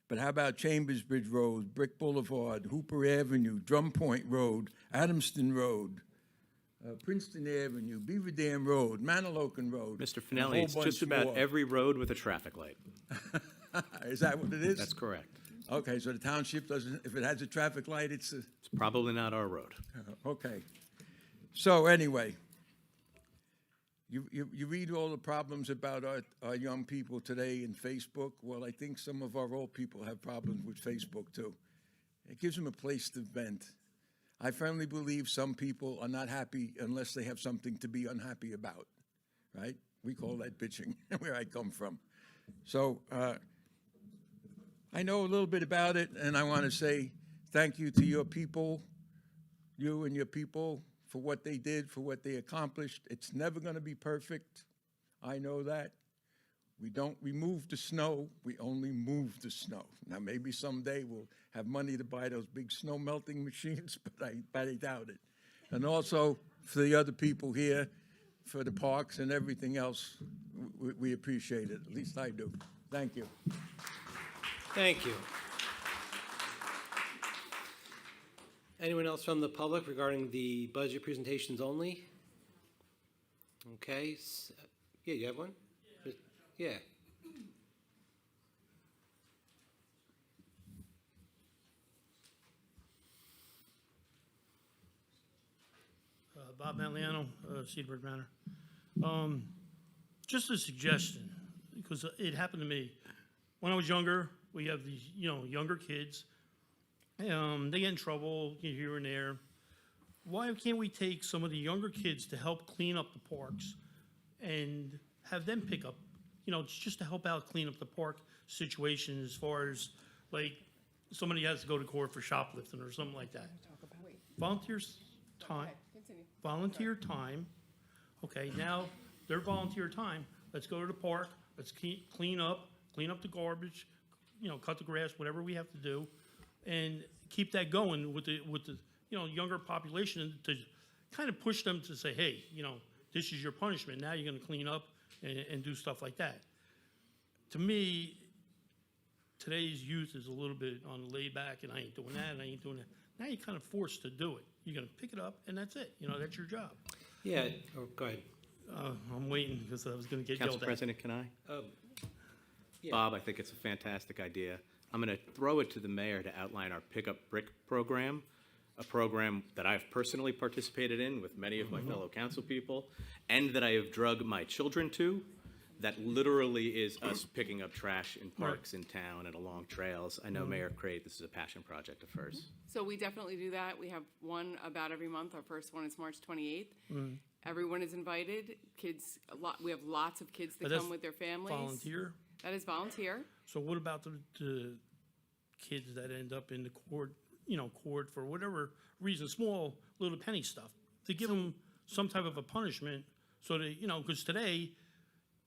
But how about Chambers Bridge Road, Brick Boulevard, Hooper Avenue, Drum Point Road, Adamston Road, Princeton Avenue, Beaver Dam Road, Manalocan Road. Mr. and a Finelli, whole it's just bunch about more. every road with a traffic light. Is that what it is? That's correct. Okay, so the township doesn't, if it has a traffic light, it's It's probably not our road. okay. So anyway, you read all the problems about our young people today in Facebook. Well, I think some of our old people have problems with Facebook too. It gives them a place to vent. I firmly believe some people are not happy unless they have something to be unhappy about, right? We call that bitching, where I come from. So I know a little bit about it, and I want to say thank you to your people, you and your people, for what they did, for what they accomplished. It's never going to be perfect. I know that. We don't remove the snow, we only move the snow. Now, maybe someday we'll have money to buy those big snow melting machines, but I doubt it. And also, for the other people here, for the parks and everything else, we appreciate it. At least I do. Thank you. Thank you. Anyone else from the public regarding the budget presentations only? Okay, yeah, you have one? Yeah. Bob Maliano, Cedarburg Manor. Just a suggestion, because it happened to me. When I was younger, we have these, younger kids. They get in trouble here and there. Why can't we take some of the younger kids to help clean up the parks and have them pick up, just to help out clean up the park situation as far as, like, somebody has to go to court for shoplifting or something like that. Volunteers time, volunteer time, okay, now, their volunteer time, let's go to the park, let's clean up the garbage, cut the grass, whatever we have to do, and keep that going with the younger population to kind of push them to say, hey, this is your punishment. Now you're going to clean up and do stuff like that. To me, today's youth is a little bit on the laid back, and I ain't doing that, and I ain't doing that. Now you're kind of forced to do it. You're going to pick it up, and that's it. That's your job. Yeah, go ahead. I'm waiting because I was going to get Council yelled at. President, can I? Yeah. Bob, I think it's a fantastic idea. I'm going to throw it to the mayor to outline our Pick Up Brick program, a program that I've personally participated in with many of my fellow council people, and that I have drug my children to, that literally is us picking up trash in parks in town and along trails. I know Mayor Crate, this is a passion project of hers. So we definitely do that. We have one about every month. Our first one is March 28th. Everyone is invited. Kids, we have lots of kids that But that's come with their families. Volunteer? That is volunteer. So what about the kids that end up in the court, court for whatever reason, small little penny stuff, to give them some type of a punishment so that, because today,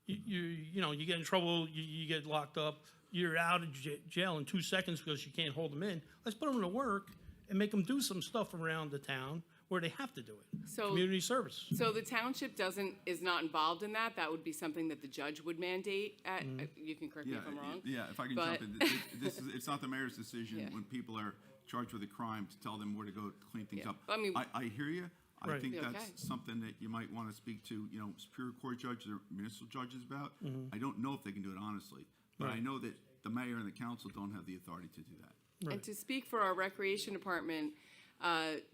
you get in trouble, you get locked up, you're out of jail in 2 seconds because you can't hold them in. Let's put them to work and make them do some stuff around the town where they have to do it. So- Community service. So the township is not involved in that. That would be something that the judge would mandate. You can correct me if I'm wrong. Yeah, if I can but- jump in, it's not the mayor's decision Yeah. when people are charged with a crime to tell them where to go to clean things Yeah. up. I mean- I hear you. I Right. think Okay. that's something that you might want to speak to, Superior Court judges or municipal judges about. I don't know if they can do it honestly, but I Right. know that the mayor and the council don't have the authority to do that. And to speak for our recreation department,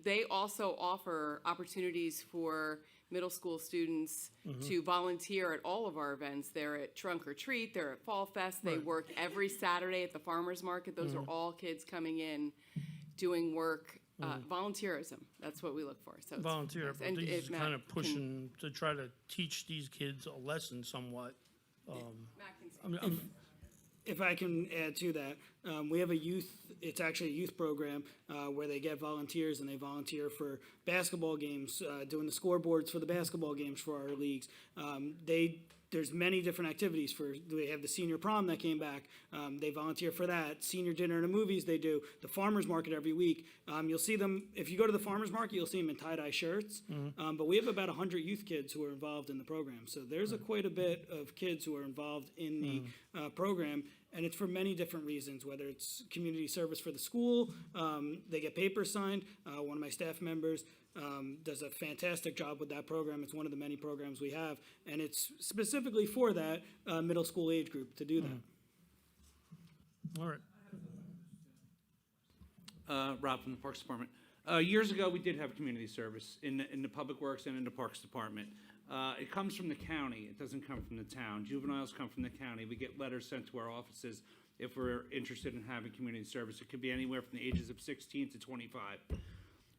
they also offer opportunities for middle school students to volunteer at all of our events. They're at Trunk or Treat, they're at Fall Fest, they work every Saturday at the farmer's market. Those are all kids coming in, doing work, volunteerism. That's what we look for. So it's Volunteer, nice. but And these if is Matt kind of can- pushing to try to teach these kids a lesson somewhat. Matt can speak. I mean, If I can add to that, we have it's actually a youth program where they get volunteers and they volunteer for basketball games, doing the scoreboards for the basketball games for our leagues. There's many different activities they have the senior prom that came back. They volunteer for that. Senior dinner and the movies they do. The farmer's market every week. You'll see them, if you go to the farmer's market, you'll see them in tie-dye shirts. But we have about 100 youth kids who are involved in the program. So there's quite a bit of kids who are involved in the program. And it's for many different reasons, whether it's community service for the school, they get papers signed. One of my staff members does a fantastic job with that program. It's one of the many programs we have, and it's specifically for that middle school age group to do that. all right. Rob from the Parks Department. Years ago, we did have community service in the Public Works and in the Parks Department. It comes from the county. It doesn't come from the town. Juveniles come from the county. We get letters sent to our offices if we're interested in having community service. It could be anywhere from the ages of 16 to 25.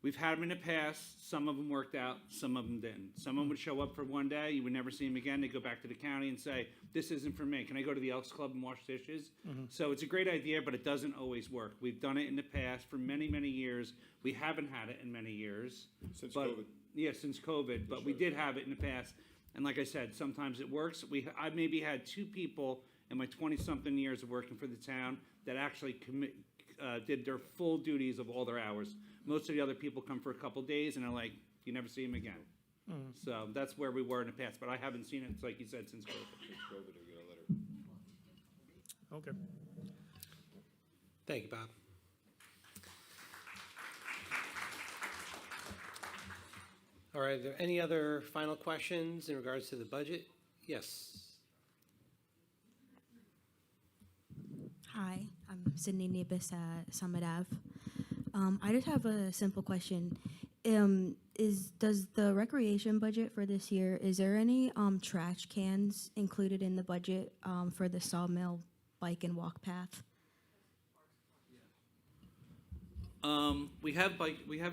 We've had them in the past. Some of them worked out, some of them didn't. Someone would show up for one day, you would never see them again. They go back to the county and say, this isn't for me. Can I go to the Elks Club and wash dishes? So it's a great idea, but it doesn't always work. We've done it in the past for many, many years. We haven't had it in many years. Since but- COVID. Yeah, since COVID, but we did have it in the past. And like I said, sometimes it works. I maybe had 2 people in my 20-something years of working for the town that actually did their full duties of all their hours. Most of the other people come for a couple days and are like, you never see them again. So that's where we were in the past, but I haven't seen it, like you said, since COVID. Okay. Thank you, Bob. All right, are there any other final questions in regards to the budget? Yes. Hi, I'm Sydney Nibis at Summit Ave. I just have a simple question. Does the recreation budget for this year, is there any trash cans included in the budget for the Sawmill bike and walk path? We have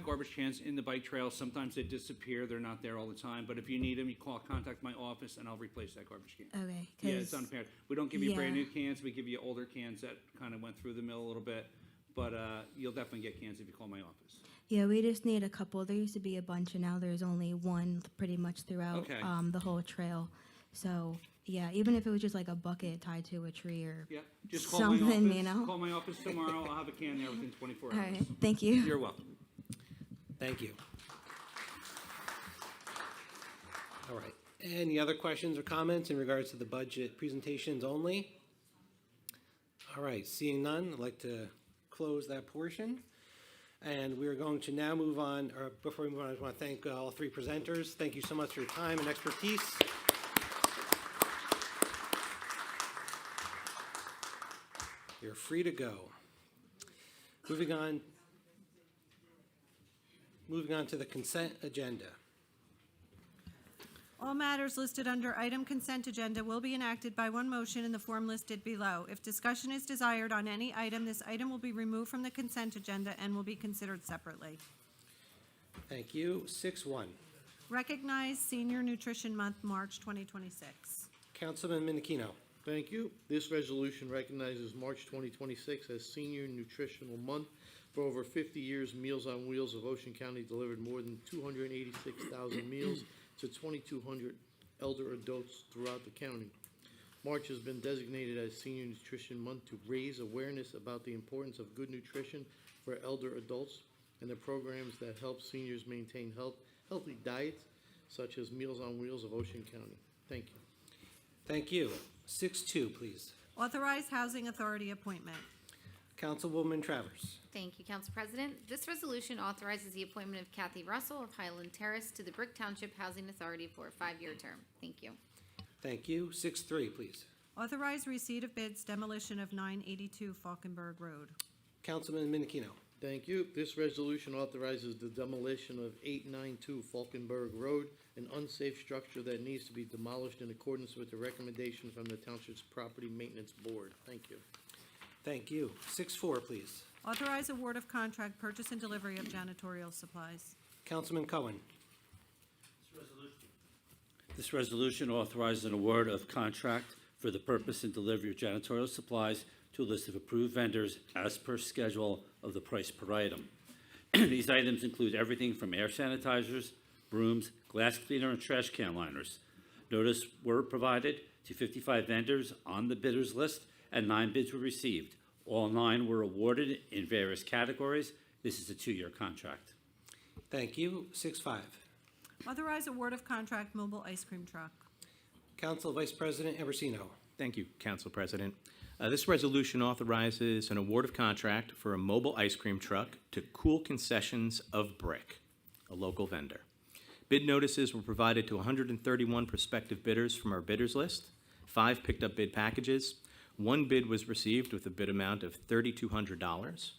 garbage cans in the bike trail. Sometimes they disappear. They're not there all the time. But if you need them, you contact my office and I'll replace that garbage can. Okay. Yeah, it's 'cause- unfair. We don't give you brand yeah. new cans. We give you older cans that kind of went through the mill a little bit. But you'll definitely get cans if you call my office. Yeah, we just need a couple. There used to be a bunch, and now there's only one pretty much throughout Okay. the whole trail. So yeah, even if it was just like a bucket tied to a tree or Yeah, just call my something, office. you know. Call my office tomorrow. I'll have a can there within 24 All hours. right, thank you. You're welcome. Thank you. All right. Any other questions or comments in regards to the budget presentations only? All right, seeing none, I'd like to close that portion. And we're going to now move on, or before we move on, I just want to thank all three presenters. Thank you so much for your time and expertise. You're free to go. Moving on to the consent agenda. All matters listed under item consent agenda will be enacted by one motion in the form listed below. If discussion is desired on any item, this item will be removed from the consent agenda and will be considered separately. Thank you. 6-1. Recognize Senior Nutrition Month, March 2026. Councilman Minichino. Thank you. This resolution recognizes March 2026 as Senior Nutritional Month. For over 50 years, Meals on Wheels of Ocean County delivered more than 286,000 meals to 2,200 elder adults throughout the county. March has been designated as Senior Nutrition Month to raise awareness about the importance of good nutrition for elder adults and the programs that help seniors maintain healthy diets, such as Meals on Wheels of Ocean County. Thank you. Thank you. 6-2, please. Authorize Housing Authority appointment. Councilwoman Travers. Thank you, Council President. This resolution authorizes the appointment of Kathy Russell of Highland Terrace to the Brick Township Housing Authority for a 5-year term. Thank you. Thank you. 6-3, please. Authorize receipt of bids demolition of 982 Falkenberg Road. Councilman Minichino. Thank you. This resolution authorizes the demolition of 892 Falkenberg Road, an unsafe structure that needs to be demolished in accordance with the recommendation from the Township's Property Maintenance Board. Thank you. Thank you. 6-4, please. Authorize award of contract purchase and delivery of janitorial supplies. Councilman Cohen. This resolution authorizes an award of contract for the purpose and delivery of janitorial supplies to a list of approved vendors as per schedule of the price per item. These items include everything from air sanitizers, brooms, glass cleaner, and trash can liners. Notice were provided to 55 vendors on the bidders list, and 9 bids were received. All 9 were awarded in various categories. This is a 2-year contract. Thank you. 6-5. Authorize award of contract mobile ice cream truck. Council Vice President Ambrosino. Thank you, Council President. This resolution authorizes an award of contract for a mobile ice cream truck to Cool Concessions of Brick, a local vendor. Bid notices were provided to 131 prospective bidders from our bidders list. 5 picked up bid packages. 1 bid was received with a bid amount of $3,200.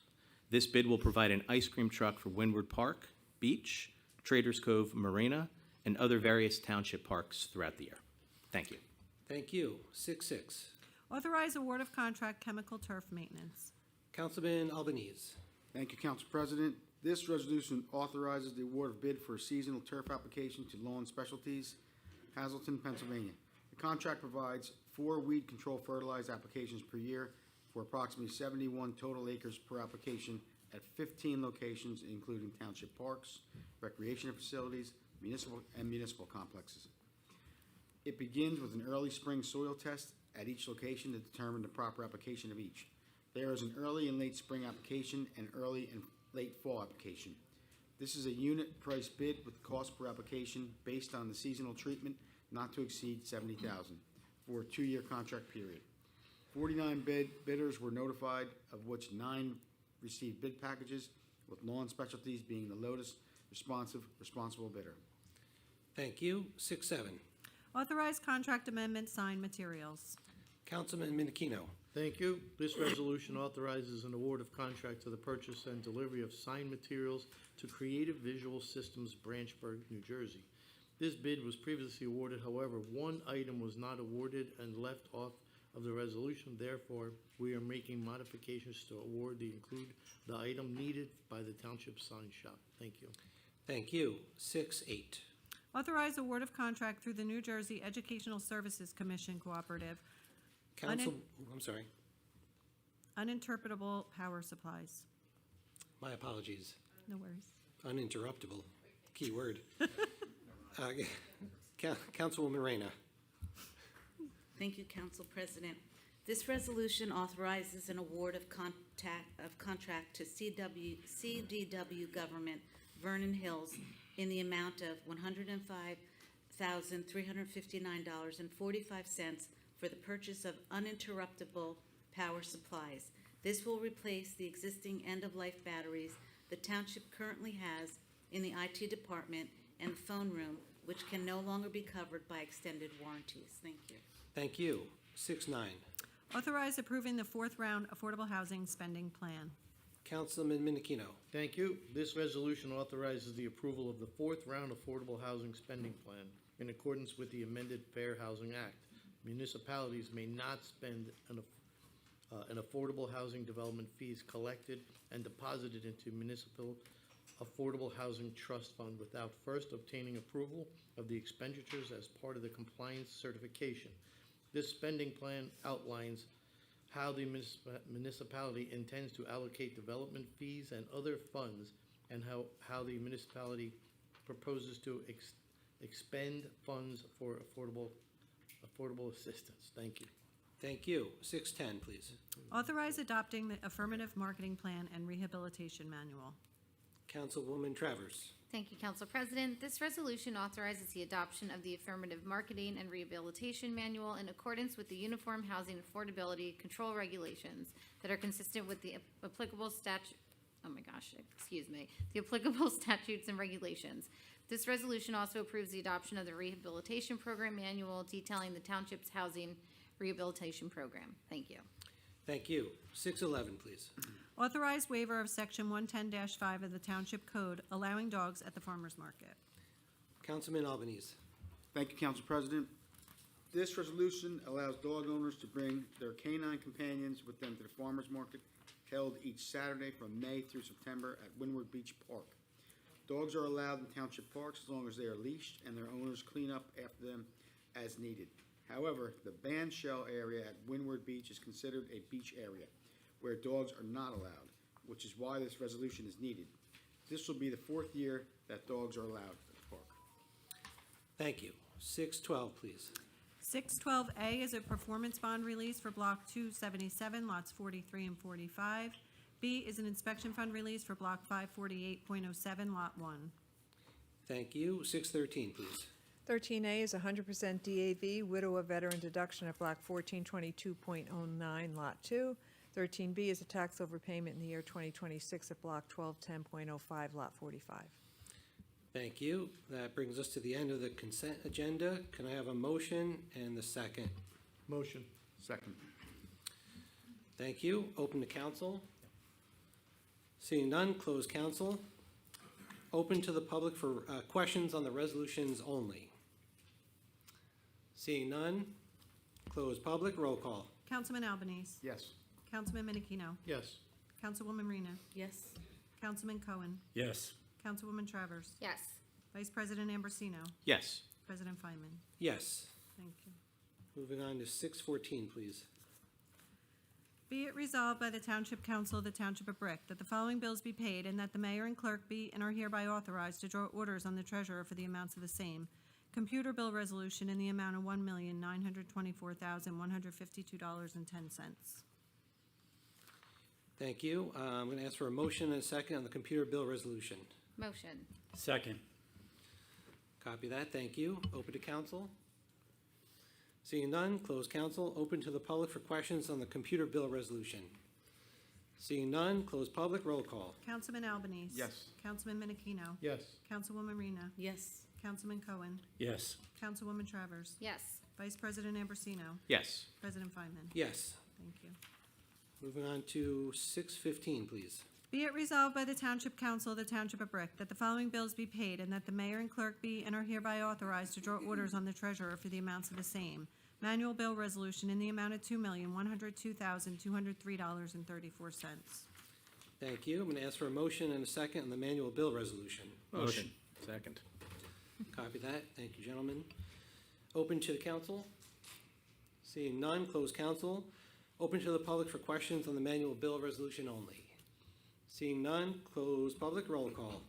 This bid will provide an ice cream truck for Windward Park, Beach, Traders Cove Marina, and other various township parks throughout the year. Thank you. Thank you. 6-6. Authorize award of contract chemical turf maintenance. Councilman Albanese. Thank you, Council President. This resolution authorizes the award of bid for a seasonal turf application to Lawn Specialties, Hazleton, Pennsylvania. The contract provides 4 weed control fertilizer applications per year for approximately 71 total acres per application at 15 locations, including township parks, recreation facilities, municipal complexes. It begins with an early spring soil test at each location to determine the proper application of each. There is an early and late spring application and early and late fall application. This is a unit price bid with cost per application based on the seasonal treatment not to exceed $70,000 for a 2-year contract period. 49 bidders were notified, of which 9 received bid packages, with Lawn Specialties being the lowest responsible bidder. Thank you. 6-7. Authorize contract amendment sign materials. Councilman Minichino. Thank you. This resolution authorizes an award of contract to the purchase and delivery of sign materials to Creative Visual Systems, Branchburg, New Jersey. This bid was previously awarded, however, 1 item was not awarded and left off of the resolution. Therefore, we are making modifications to award the item needed by the Township Sign Shop. Thank you. Thank you. 6-8. Authorize award of contract through the New Jersey Educational Services Commission Cooperative. Council, I'm sorry. Uninterpretable power supplies. My apologies. No worries. Uninterruptible, key word. Councilwoman Reyna. Thank you, Council President. This resolution authorizes an award of contract to CDW Government, Vernon Hills, in the amount of $105,359.45 for the purchase of uninterruptible power supplies. This will replace the existing end-of-life batteries the township currently has in the IT department and the phone room, which can no longer be covered by extended warranties. Thank you. Thank you. 6-9. Authorize approving the fourth round affordable housing spending plan. Councilman Minikino. Thank you. This resolution authorizes the approval of the fourth round affordable housing spending plan in accordance with the amended Fair Housing Act. Municipalities may not spend an affordable housing development fees collected and deposited into municipal affordable housing trust fund without first obtaining approval of the expenditures as part of the compliance certification. This spending plan outlines how the municipality intends to allocate development fees and other funds, and how the municipality proposes to expend funds for affordable assistance. Thank you. Thank you. 6-10, please. Authorize adopting the affirmative marketing plan and rehabilitation manual. Councilwoman Travers. Thank you, Council President. This resolution authorizes the adoption of the Affirmative Marketing and Rehabilitation Manual in accordance with the Uniform Housing Affordability Control Regulations that are consistent with the applicable the applicable statutes and regulations. This resolution also approves the adoption of the Rehabilitation Program Manual detailing the township's housing rehabilitation program. Thank you. Thank you. 6-11, please. Authorize waiver of Section 110-5 of the Township Code allowing dogs at the farmer's market. Councilman Albanese. Thank you, Council President. This resolution allows dog owners to bring their canine companions with them to the farmer's market held each Saturday from May through September at Windward Beach Park. Dogs are allowed in township parks as long as they are leashed and their owners clean up after them as needed. However, the band shell area at Windward Beach is considered a beach area where dogs are not allowed, which is why this resolution is needed. This will be the fourth year that dogs are allowed at the park. Thank you. 6-12, please. 612A is a performance bond release for Block 277, lots 43 and 45. B is an inspection fund release for Block 548.07, lot 1. Thank you. 6-13, please. 13A is 100% DAV widow veteran deduction of Block 1422.09, Lot 2. 13B is a tax overpayment in the year 2026 of Block 1210.05, Lot 45. Thank you. That brings us to the end of the consent agenda. Can I have a motion and the second? Motion. Second. Thank you. Open to council. Seeing none, close council. Open to the public for questions on the resolutions only. Seeing none, close public. Roll call. Councilman Albanese. Yes. Councilman Minikino. Yes. Councilwoman Rena. Yes. Councilman Cohen. Yes. Councilwoman Travers. Yes. Vice President Ambrosino. Yes. President Feynman. Yes. Thank you. Moving on to 6-14, please. Be it resolved by the Township Council of the Township of Brick that the following bills be paid and that the mayor and clerk be and are hereby authorized to draw orders on the treasurer for the amounts of the same. Computer bill resolution in the amount of $1,924,152.10. Thank you. I'm going to ask for a motion and a second on the computer bill resolution. Motion. Second. Copy that. Thank you. Open to council. Seeing none, close council. Open to the public for questions on the computer bill resolution. Seeing none, close public. Roll call. Councilman Albanese. Yes. Councilman Minikino. Yes. Councilwoman Rena. Yes. Councilman Cohen. Yes. Councilwoman Travers. Yes. Vice President Ambrosino. Yes. President Feynman. Yes. Thank you. Moving on to 6-15, please. Be it resolved by the Township Council of the Township of Brick that the following bills be paid and that the mayor and clerk be and are hereby authorized to draw orders on the treasurer for the amounts of the same. Manual bill resolution in the amount of $2,102,203.34. Thank you. I'm going to ask for a motion and a second on the manual bill resolution. Motion. Second. Copy that. Thank you, gentlemen. Open to the council. Seeing none, close council. Open to the public for questions on the manual bill resolution only. Seeing none, close public. Roll call.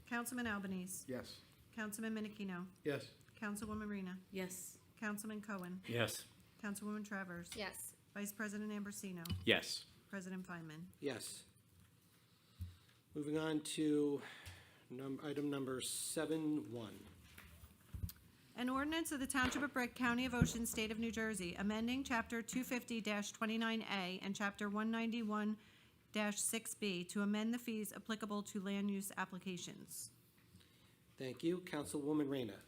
Councilman Albanese. Yes. Councilman Menachino. Yes. Councilwoman Rena. Yes. Councilman Cohen. Yes. Councilwoman Travers. Yes. Vice President Ambrosino. Yes. President Feynman. Yes. Moving on to item number 7-1. An ordinance of the Township of Brick, County of Ocean, State of New Jersey, amending Chapter 250-29A and Chapter 191-6B to amend the fees applicable to land use applications. Thank you. Councilwoman Reyna.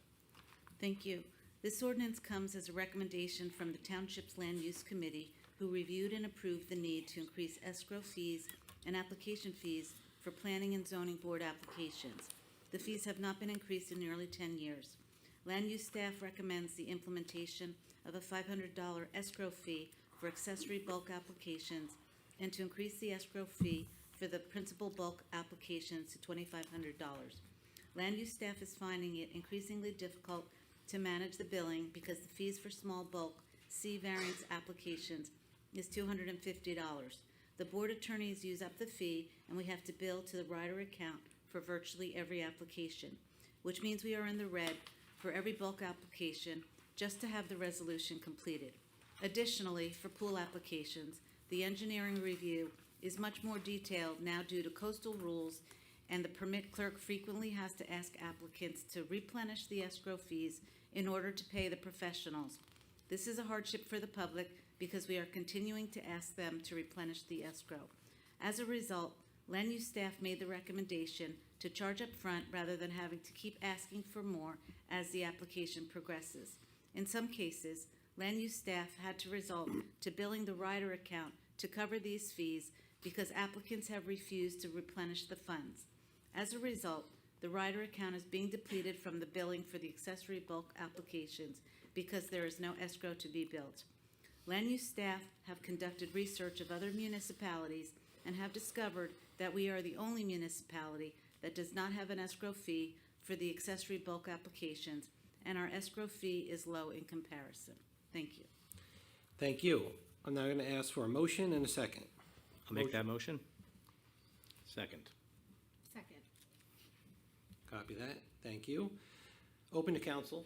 Thank you. This ordinance comes as a recommendation from the Township's Land Use Committee, who reviewed and approved the need to increase escrow fees and application fees for planning and zoning board applications. The fees have not been increased in nearly 10 years. Land use staff recommends the implementation of a $500 escrow fee for accessory bulk applications and to increase the escrow fee for the principal bulk applications to $2,500. Land use staff is finding it increasingly difficult to manage the billing because the fees for small bulk C variance applications is $250. The board attorneys use up the fee and we have to bill to the rider account for virtually every application, which means we are in the red for every bulk application just to have the resolution completed. Additionally, for pool applications, the engineering review is much more detailed now due to coastal rules, and the permit clerk frequently has to ask applicants to replenish the escrow fees in order to pay the professionals. This is a hardship for the public because we are continuing to ask them to replenish the escrow. As a result, land use staff made the recommendation to charge up front rather than having to keep asking for more as the application progresses. In some cases, land use staff had to resort to billing the rider account to cover these fees because applicants have refused to replenish the funds. As a result, the rider account is being depleted from the billing for the accessory bulk applications because there is no escrow to be billed. Land use staff have conducted research of other municipalities and have discovered that we are the only municipality that does not have an escrow fee for the accessory bulk applications, and our escrow fee is low in comparison. Thank you. Thank you. I'm now going to ask for a motion and a second. I'll make that motion. Second. Second. Copy that. Thank you. Open to council.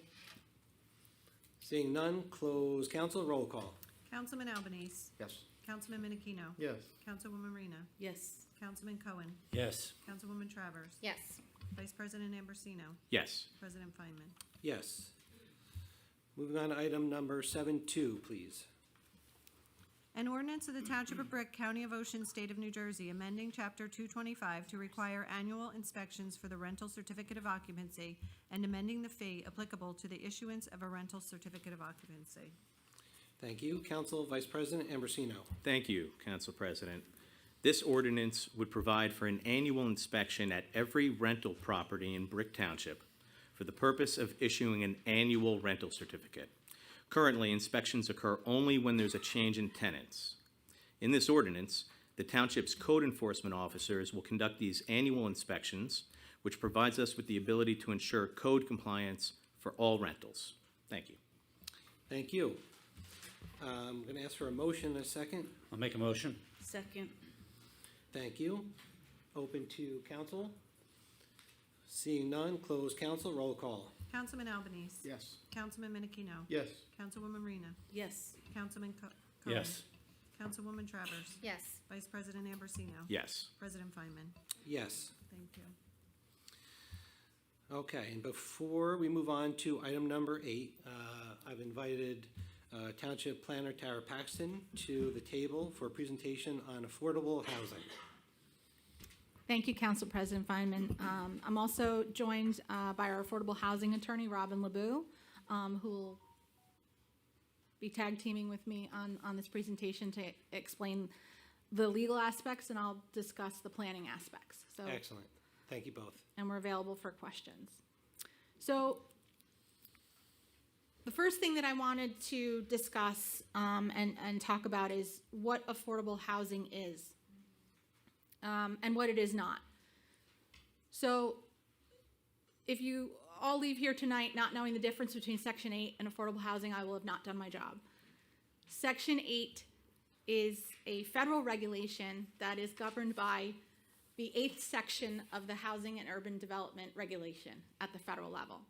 Seeing none, close council. Roll call. Councilman Albanese. Yes. Councilman Menachino. Yes. Councilwoman Rena. Yes. Councilman Cohen. Yes. Councilwoman Travers. Yes. Vice President Ambrosino. Yes. President Feynman. Yes. Moving on to item number 7-2, please. An ordinance of the Township of Brick, County of Ocean, State of New Jersey, amending Chapter 225 to require annual inspections for the rental certificate of occupancy and amending the fee applicable to the issuance of a rental certificate of occupancy. Thank you. Council Vice President Ambrosino. Thank you, Council President. This ordinance would provide for an annual inspection at every rental property in Brick Township for the purpose of issuing an annual rental certificate. Currently, inspections occur only when there's a change in tenants. In this ordinance, the Township's code enforcement officers will conduct these annual inspections, which provides us with the ability to ensure code compliance for all rentals. Thank you. Thank you. I'm going to ask for a motion and a second. I'll make a motion. Second. Thank you. Open to council. Seeing none, close council. Roll call. Councilman Albanese. Yes. Councilman Menachino. Yes. Councilwoman Rena. Yes. Councilman Cohen. Yes. Councilwoman Travers. Yes. Vice President Ambrosino. Yes. President Feynman. Yes. Thank you. Okay, and before we move on to item number 8, I've invited Township Planner Tara Paxton to the table for a presentation on affordable housing. Thank you, Council President Feynman. I'm also joined by our affordable housing attorney, Robin LeBeau, who will be tag teaming with me on this presentation to explain the legal aspects, and I'll discuss the planning aspects. So, Excellent. Thank you both. and we're available for questions. So, the first thing that I wanted to discuss and talk about is what affordable housing is and what it is not. So, if you all leave here tonight not knowing the difference between Section 8 and affordable housing, I will have not done my job. Section 8 is a federal regulation that is governed by the 8th section of the Housing and Urban Development Regulation at the federal level.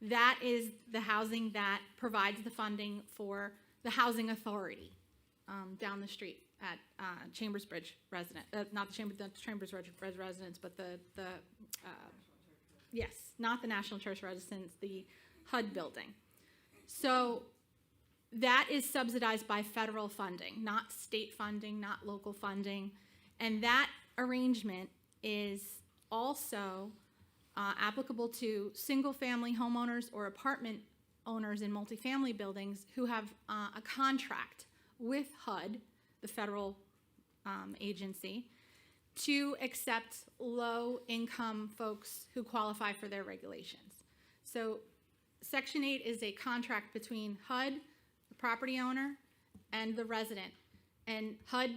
That is the housing that provides the funding for the Housing Authority down the street at Chambers Bridge resident, not the Chambers Bridge residence, but yes, not the National Church residence, the HUD building. So that is subsidized by federal funding, not state funding, not local funding. And that arrangement is also applicable to single-family homeowners or apartment owners in multifamily buildings who have a contract with HUD, the federal agency, to accept low-income folks who qualify for their regulations. So Section 8 is a contract between HUD, the property owner, and the resident. And HUD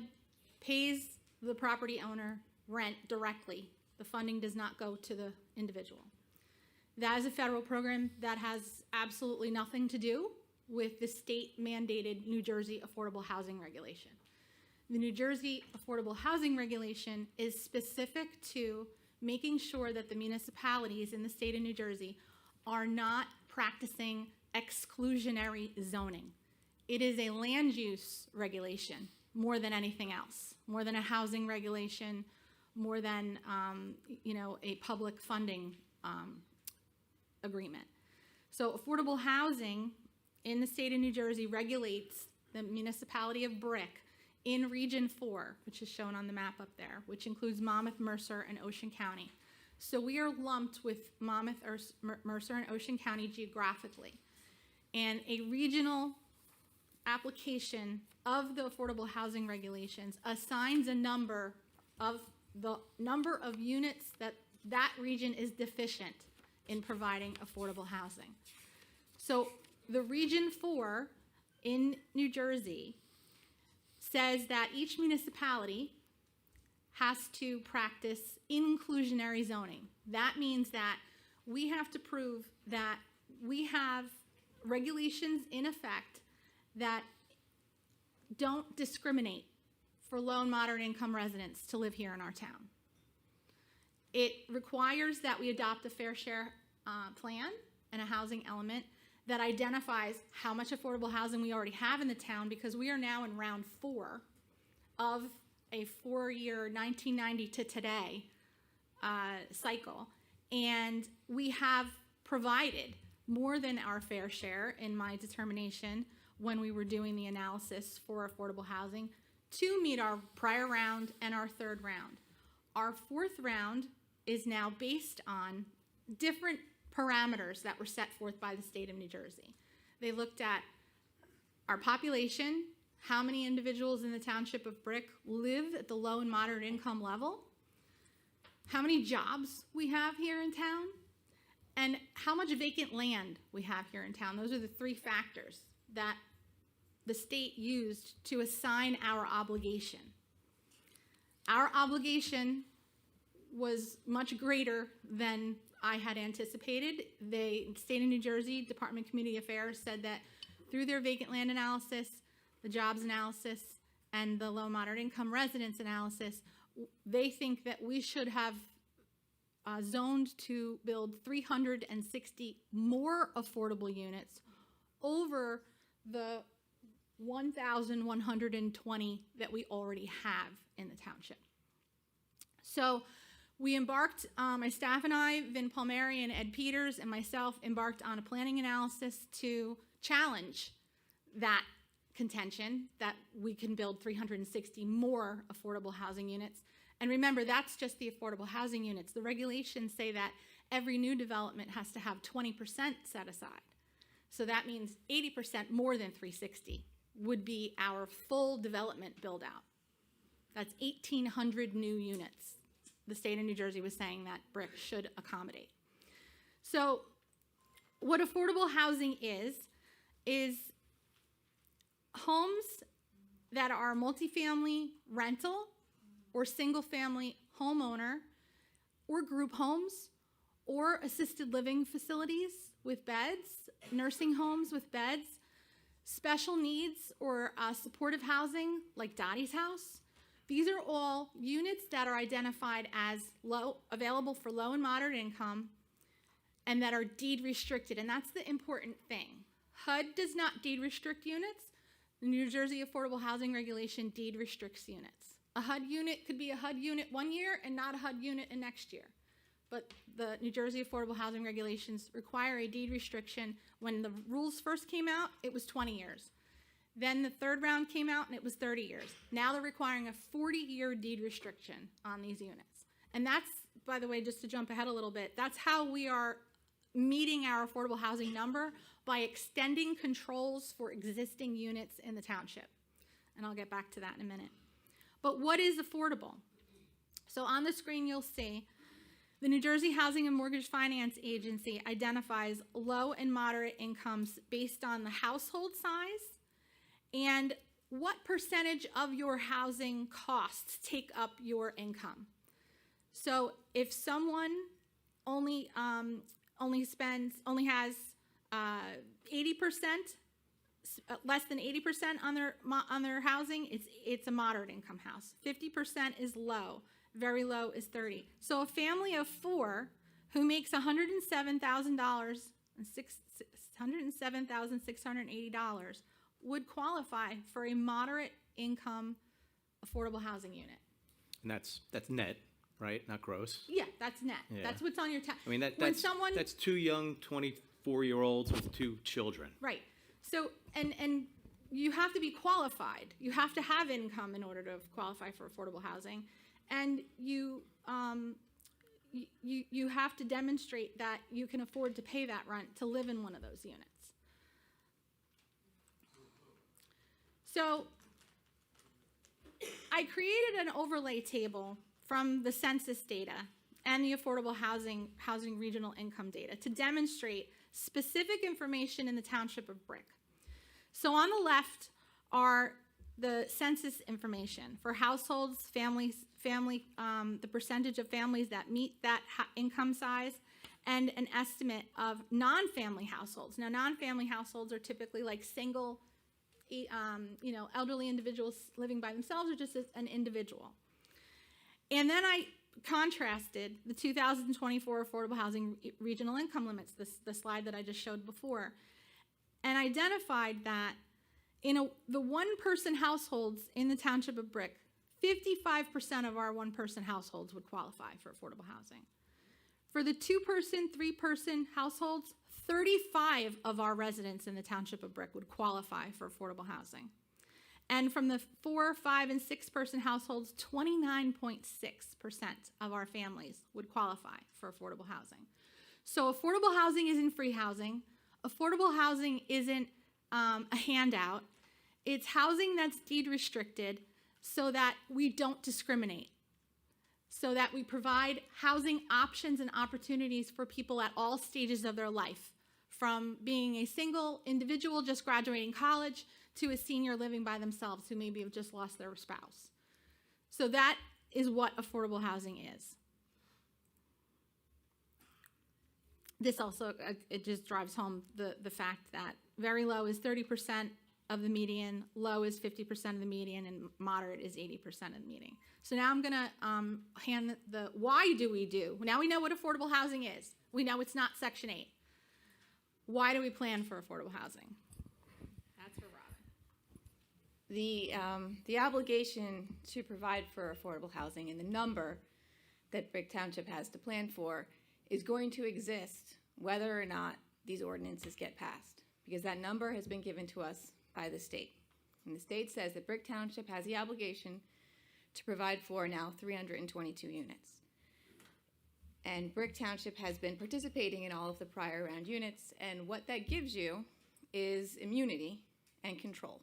pays the property owner rent directly. The funding does not go to the individual. That is a federal program that has absolutely nothing to do with the state-mandated New Jersey Affordable Housing Regulation. The New Jersey Affordable Housing Regulation is specific to making sure that the municipalities in the state of New Jersey are not practicing exclusionary zoning. It is a land use regulation more than anything else, more than a housing regulation, more than a public funding agreement. So affordable housing in the state of New Jersey regulates the municipality of Brick in Region 4, which is shown on the map up there, which includes Monmouth, Mercer, and Ocean County. So we are lumped with Monmouth, Mercer, and Ocean County geographically. And a regional application of the affordable housing regulations assigns a number of the number of units that that region is deficient in providing affordable housing. So the Region 4 in New Jersey says that each municipality has to practice inclusionary zoning. That means that we have to prove that we have regulations in effect that don't discriminate for low and moderate income residents to live here in our town. It requires that we adopt a fair share plan and a housing element that identifies how much affordable housing we already have in the town, because we are now in round 4 of a 4-year 1990 to today cycle. And we have provided more than our fair share, in my determination, when we were doing the analysis for affordable housing, to meet our prior round and our 3rd round. Our 4th round is now based on different parameters that were set forth by the state of New Jersey. They looked at our population, how many individuals in the township of Brick live at the low and moderate income level, how many jobs we have here in town, and how much vacant land we have here in town. Those are the 3 factors that the state used to assign our obligation. Our obligation was much greater than I had anticipated. The state of New Jersey Department of Community Affairs said that through their vacant land analysis, the jobs analysis, and the low and moderate income residence analysis, they think that we should have zoned to build 360 more affordable units over the 1,120 that we already have in the township. So we embarked, my staff and I, Vin Palmieri and Ed Peters and myself, embarked on a planning analysis to challenge that contention that we can build 360 more affordable housing units. And remember, that's just the affordable housing units. The regulations say that every new development has to have 20% set aside. So that means 80% more than 360 would be our full development build out. That's 1,800 new units. The state of New Jersey was saying that brick should accommodate. So what affordable housing is homes that are multifamily rental or single-family homeowner or group homes or assisted living facilities with beds, nursing homes with beds, special needs or supportive housing like Dottie's house. These are all units that are identified as available for low and moderate income and that are deed restricted, and that's the important thing. HUD does not deed restrict units. The New Jersey Affordable Housing Regulation deed restricts units. A HUD unit could be a HUD unit one year and not a HUD unit in next year. But the New Jersey Affordable Housing Regulations require a deed restriction. When the rules first came out, it was 20 years. Then the third round came out and it was 30 years. Now they're requiring a 40-year deed restriction on these units. And that's, by the way, just to jump ahead a little bit, that's how we are meeting our affordable housing number, by extending controls for existing units in the township. And I'll get back to that in a minute. But what is affordable? So on the screen you'll see the New Jersey Housing and Mortgage Finance Agency identifies low and moderate incomes based on the household size and what percentage of your housing costs take up your income. So if someone only has 80%, less than 80% on their housing, it's a moderate income house. 50% is low. Very low is 30. So a family of four who makes $107,680 would qualify for a moderate income affordable housing unit. And that's net, right? Not gross. Yeah, that's net. Yeah. That's what's on your tax. I mean, that's two young 24-year-olds with two children. Right. So, and you have to be qualified. You have to have income in order to qualify for affordable housing. And you have to demonstrate that you can afford to pay that rent to live in one of those units. So I created an overlay table from the census data and the affordable housing regional income data to demonstrate specific information in the township of Brick. So on the left are the census information for households, families, the percentage of families that meet that income size, and an estimate of non-family households. Now, non-family households are typically like single, elderly individuals living by themselves or just as an individual. And then I contrasted the 2024 affordable housing regional income limits, the slide that I just showed before, and identified that in the one-person households in the township of Brick, 55% of our one-person households would qualify for affordable housing. For the two-person, three-person households, 35 of our residents in the township of Brick would qualify for affordable housing. And from the 4, 5, and 6-person households, 29.6% of our families would qualify for affordable housing. So affordable housing isn't free housing. Affordable housing isn't a handout. It's housing that's deed restricted so that we don't discriminate, so that we provide housing options and opportunities for people at all stages of their life, from being a single individual just graduating college to a senior living by themselves who maybe have just lost their spouse. So that is what affordable housing is. This also, it just drives home the fact that very low is 30% of the median, low is 50% of the median, and moderate is 80% of the median. So now I'm gonna hand the why do we do? Now we know what affordable housing is. We know it's not Section 8. Why do we plan for affordable housing? That's for Robin. The obligation to provide for affordable housing and the number that Brick Township has to plan for is going to exist whether or not these ordinances get passed, because that number has been given to us by the state. And the state says that Brick Township has the obligation to provide for now 322 units. And Brick Township has been participating in all of the prior round units, and what that gives you is immunity and control.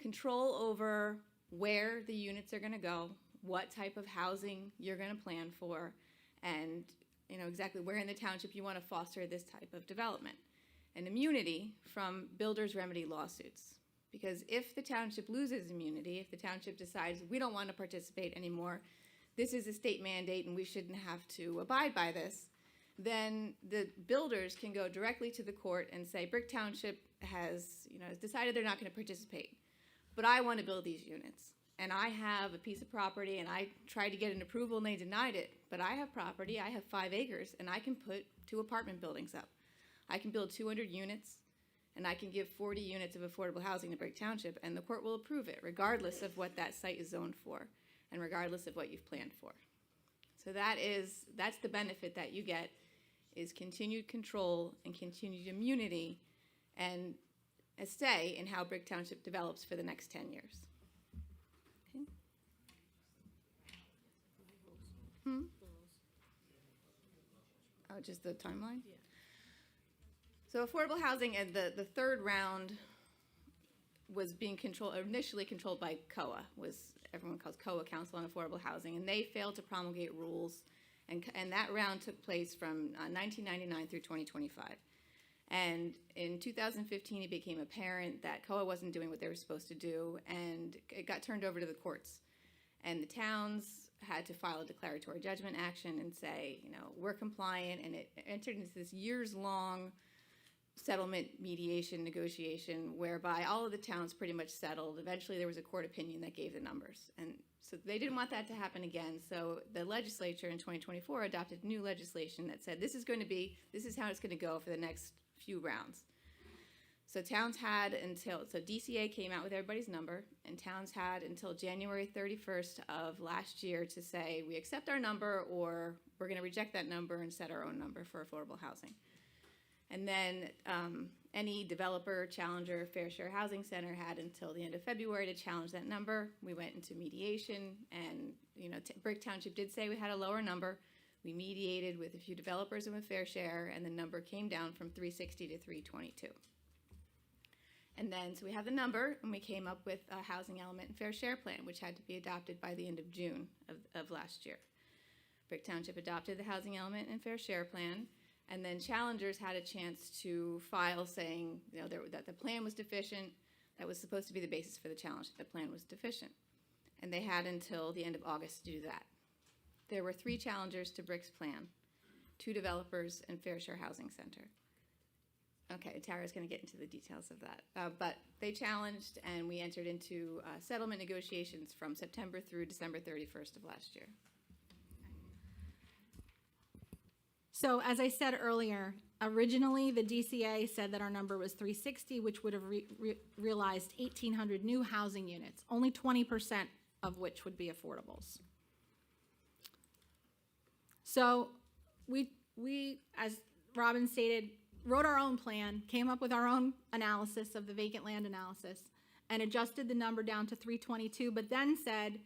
Control over where the units are gonna go, what type of housing you're gonna plan for, and exactly where in the township you wanna foster this type of development. And immunity from builder's remedy lawsuits. Because if the township loses immunity, if the township decides we don't want to participate anymore, this is a state mandate and we shouldn't have to abide by this, then the builders can go directly to the court and say, Brick Township has decided they're not going to participate, but I want to build these units. And I have a piece of property and I tried to get an approval and they denied it, but I have property, I have 5 acres, and I can put 2 apartment buildings up. I can build 200 units, and I can give 40 units of affordable housing to Brick Township, and the court will approve it, regardless of what that site is zoned for, and regardless of what you've planned for. So that's the benefit that you get, is continued control and continued immunity, and a say in how Brick Township develops for the next 10 years. Okay. Oh, just the timeline? Yeah. So affordable housing, and the third round was being initially controlled by COA, everyone calls COA, Council on Affordable Housing, and they failed to promulgate rules, and that round took place from 1999 through 2025. And in 2015, it became apparent that COA wasn't doing what they were supposed to do, and it got turned over to the courts. And the towns had to file a declaratory judgment action and say, we're compliant, and it entered into this years-long settlement, mediation, negotiation, whereby all of the towns pretty much settled. Eventually, there was a court opinion that gave the numbers. And so they didn't want that to happen again. So the legislature in 2024 adopted new legislation that said this is how it's going to go for the next few rounds. So towns had so DCA came out with everybody's number, and towns had until January 31st of last year to say, we accept our number, or we're going to reject that number and set our own number for affordable housing. And then any developer, challenger, Fair Share Housing Center had until the end of February to challenge that number. We went into mediation, and Brick Township did say we had a lower number. We mediated with a few developers and with Fair Share, and the number came down from 360 to 322. And then, so we have the number, and we came up with a housing element and Fair Share plan, which had to be adopted by the end of June of last year. Brick Township adopted the housing element and Fair Share plan. And then challengers had a chance to file saying, that the plan was deficient. That was supposed to be the basis for the challenge, that the plan was deficient. And they had until the end of August to do that. There were 3 challengers to Brick's plan, 2 developers and Fair Share Housing Center. Okay, Tara's going to get into the details of that. But they challenged, and we entered into settlement negotiations from September through December 31st of last year. So as I said earlier, originally the DCA said that our number was 360, which would have realized 1,800 new housing units, only 20% of which would be affordables. So we, as Robin stated, wrote our own plan, came up with our own analysis of the vacant land analysis, and adjusted the number down to 322, but then said,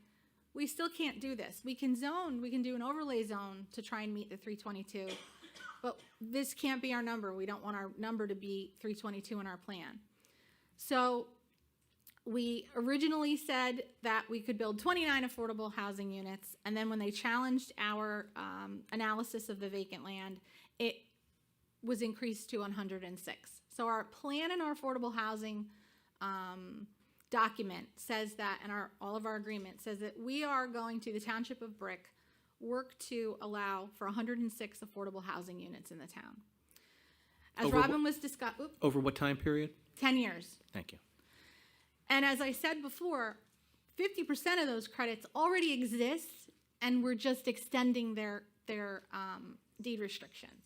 we still can't do this. We can do an overlay zone to try and meet the 322, but this can't be our number. We don't want our number to be 322 in our plan. So we originally said that we could build 29 affordable housing units, and then when they challenged our analysis of the vacant land, it was increased to 106. So our plan and our affordable housing document says that, and all of our agreement says that we are going to, the Township of Brick, work to allow for 106 affordable housing units in the town. As Robin was discussing, Over what time period? 10 years. Thank you. And as I said before, 50% of those credits already exist, and we're just extending their deed restrictions.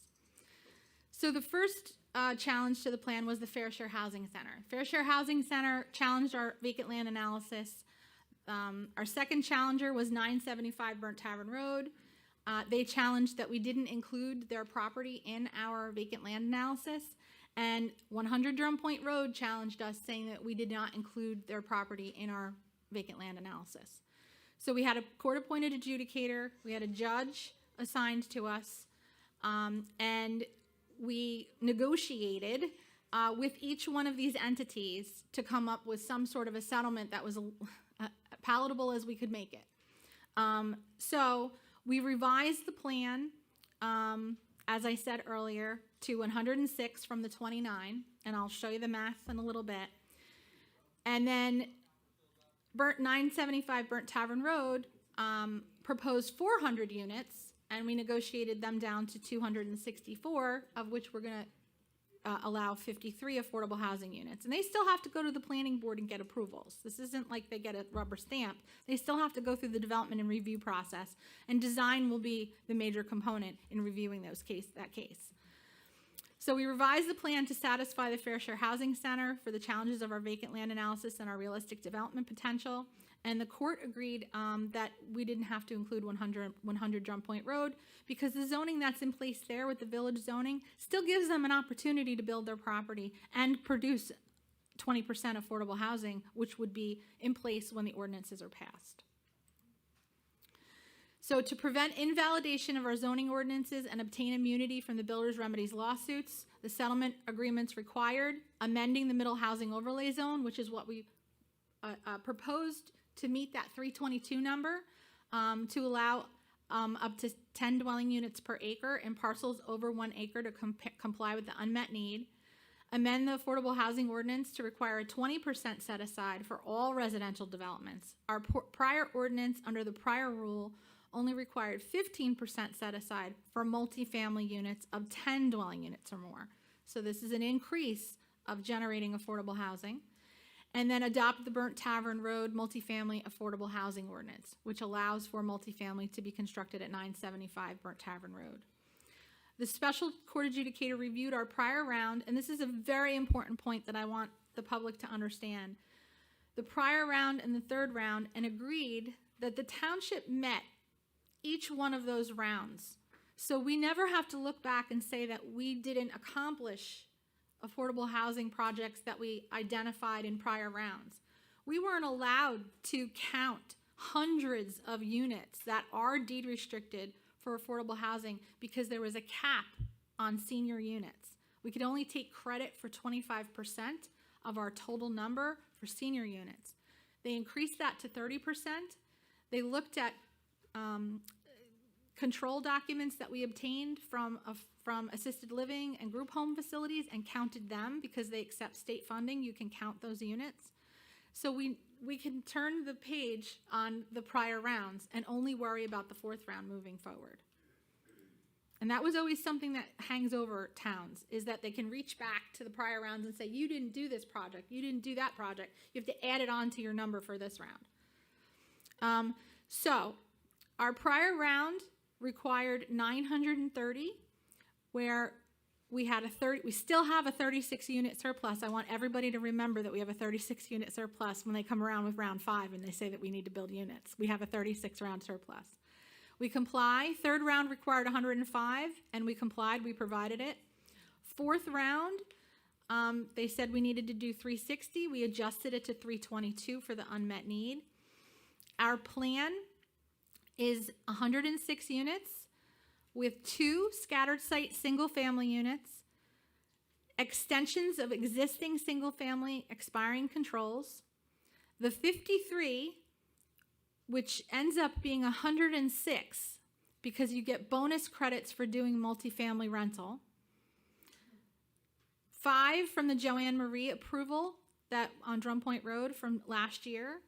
So the first challenge to the plan was the Fair Share Housing Center. Fair Share Housing Center challenged our vacant land analysis. Our second challenger was 975 Burnt Tavern Road. They challenged that we didn't include their property in our vacant land analysis. And 100 Drum Point Road challenged us, saying that we did not include their property in our vacant land analysis. So we had a court-appointed adjudicator, we had a judge assigned to us, and we negotiated with each one of these entities to come up with some sort of a settlement that was palatable as we could make it. So we revised the plan, as I said earlier, to 106 from the 29, and I'll show you the math in a little bit. And then 975 Burnt Tavern Road proposed 400 units, and we negotiated them down to 264, of which we're going to allow 53 affordable housing units. And they still have to go to the planning board and get approvals. This isn't like they get a rubber stamp. They still have to go through the development and review process, and design will be the major component in reviewing that case. So we revised the plan to satisfy the Fair Share Housing Center for the challenges of our vacant land analysis and our realistic development potential. And the court agreed that we didn't have to include 100 Drum Point Road, because the zoning that's in place there with the village zoning still gives them an opportunity to build their property and produce 20% affordable housing, which would be in place when the ordinances are passed. So to prevent invalidation of our zoning ordinances and obtain immunity from the builder's remedies lawsuits, the settlement agreements required amending the middle housing overlay zone, which is what we proposed to meet that 322 number, to allow up to 10 dwelling units per acre and parcels over 1 acre to comply with the unmet need. Amend the affordable housing ordinance to require a 20% set aside for all residential developments. Our prior ordinance under the prior rule only required 15% set aside for multifamily units of 10 dwelling units or more. So this is an increase of generating affordable housing. And then adopt the Burnt Tavern Road multifamily affordable housing ordinance, which allows for multifamily to be constructed at 975 Burnt Tavern Road. The special court adjudicator reviewed our prior round, and this is a very important point that I want the public to understand. The prior round and the third round, and agreed that the township met each one of those rounds. So we never have to look back and say that we didn't accomplish affordable housing projects that we identified in prior rounds. We weren't allowed to count hundreds of units that are deed restricted for affordable housing because there was a cap on senior units. We could only take credit for 25% of our total number for senior units. They increased that to 30%. They looked at control documents that we obtained from assisted living and group home facilities and counted them because they accept state funding. You can count those units. So we can turn the page on the prior rounds and only worry about the fourth round moving forward. And that was always something that hangs over towns, is that they can reach back to the prior rounds and say, you didn't do this project, you didn't do that project. You have to add it on to your number for this round. So our prior round required 930, where we still have a 36 unit surplus. I want everybody to remember that we have a 36 unit surplus when they come around with round 5 and they say that we need to build units. We have a 36 round surplus. We comply. Third round required 105, and we complied. We provided it. Fourth round, they said we needed to do 360. We adjusted it to 322 for the unmet need. Our plan is 106 units with 2 scattered site single family units, extensions of existing single family expiring controls, the 53, which ends up being 106 because you get bonus credits for doing multifamily rental, 5 from the Joanne Marie approval that on Drum Point Road from last year.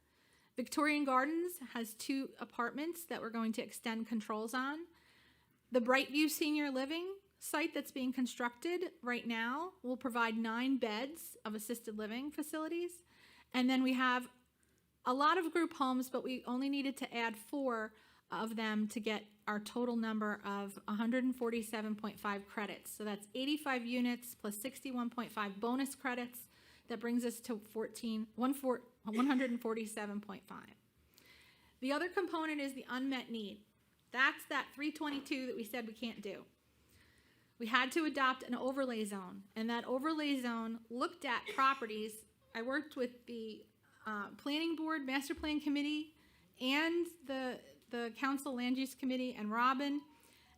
Victorian Gardens has 2 apartments that we're going to extend controls on. The Brightview Senior Living site that's being constructed right now will provide 9 beds of assisted living facilities. And then we have a lot of group homes, but we only needed to add 4 of them to get our total number of 147.5 credits. So that's 85 units plus 61.5 bonus credits. That brings us to 147.5. The other component is the unmet need. That's that 322 that we said we can't do. We had to adopt an overlay zone, and that overlay zone looked at properties. I worked with the planning board, master plan committee, and the council land use committee, and Robin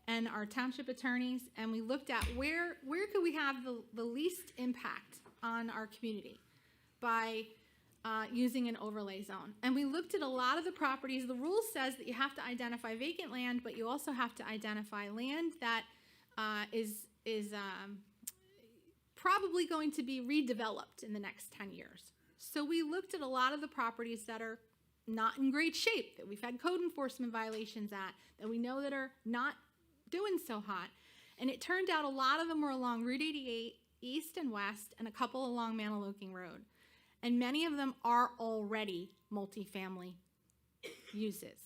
and our township attorneys, and we looked at where could we have the least impact on our community by using an overlay zone. And we looked at a lot of the properties. The rule says that you have to identify vacant land, but you also have to identify land that is probably going to be redeveloped in the next 10 years. So we looked at a lot of the properties that are not in great shape, that we've had code enforcement violations at, that we know that are not doing so hot. And it turned out a lot of them were along Route 88, east and west, and a couple along Maniloking Road. And many of them are already multifamily uses.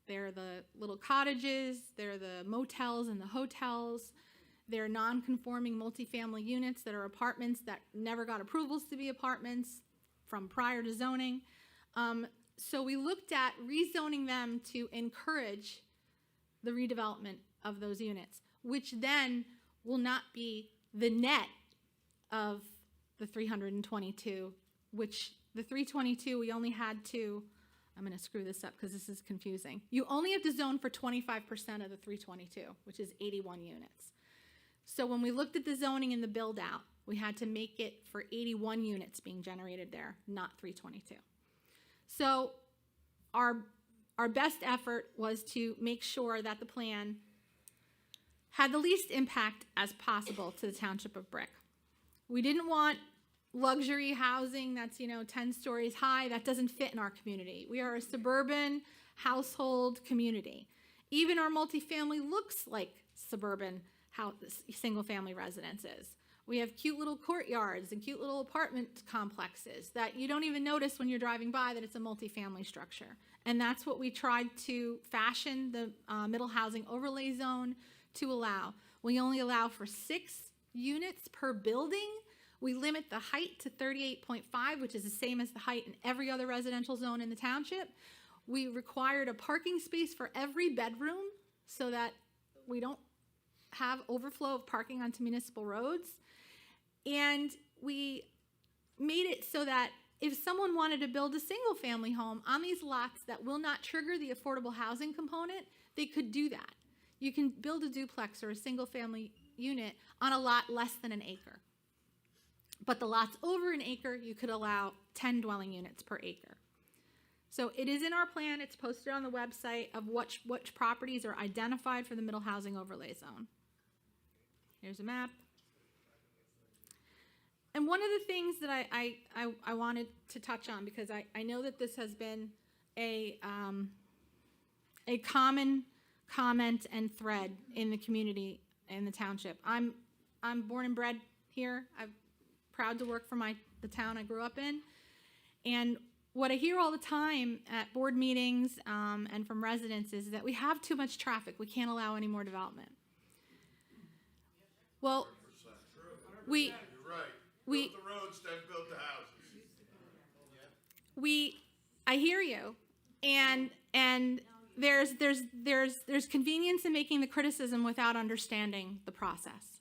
They're the little cottages, they're the motels and the hotels, they're non-conforming multifamily units that are apartments that never got approvals to be apartments from prior to zoning. So we looked at rezoning them to encourage the redevelopment of those units, which then will not be the net of the 322, which the 322 we only had to, I'm going to screw this up because this is confusing. You only have to zone for 25% of the 322, which is 81 units. So when we looked at the zoning and the build out, we had to make it for 81 units being generated there, not 322. So our best effort was to make sure that the plan had the least impact as possible to the Township of Brick. We didn't want luxury housing that's, 10 stories high. That doesn't fit in our community. We are a suburban household community. Even our multifamily looks like suburban single-family residences. We have cute little courtyards and cute little apartment complexes that you don't even notice when you're driving by that it's a multifamily structure. And that's what we tried to fashion the middle housing overlay zone to allow. We only allow for 6 units per building. We limit the height to 38.5, which is the same as the height in every other residential zone in the township. We required a parking space for every bedroom so that we don't have overflow of parking onto municipal roads. And we made it so that if someone wanted to build a single family home on these lots that will not trigger the affordable housing component, they could do that. You can build a duplex or a single family unit on a lot less than an acre. But the lots over an acre, you could allow 10 dwelling units per acre. So it is in our plan. It's posted on the website of which properties are identified for the middle housing overlay zone. Here's a map. And one of the things that I wanted to touch on, because I know that this has been a common comment and thread in the community, in the township. I'm born and bred here. I'm proud to work for the town I grew up in. And what I hear all the time at board meetings and from residents is that we have too much traffic. We can't allow any more development. Well, build the roads, then build the houses. I hear you, and there's convenience in making the criticism without understanding the process.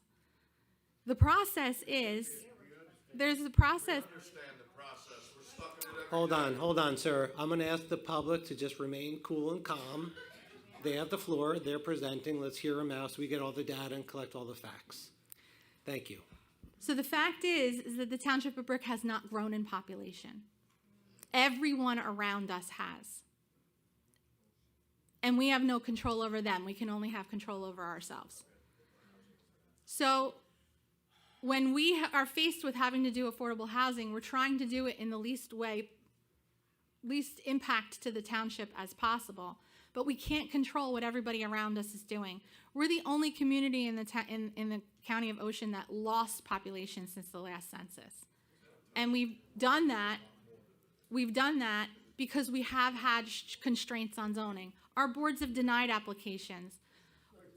The process is there's the process. Hold on, sir. I'm going to ask the public to just remain cool and calm. They have the floor. They're presenting. Let's hear them out so we get all the data and collect all the facts. Thank you. So the fact is that the Township of Brick has not grown in population. Everyone around us has. And we have no control over them. We can only have control over ourselves. So when we are faced with having to do affordable housing, we're trying to do it in the least impact to the township as possible. But we can't control what everybody around us is doing. We're the only community in the county of Ocean that lost population since the last census. And we've done that because we have had constraints on zoning. Our boards have denied applications.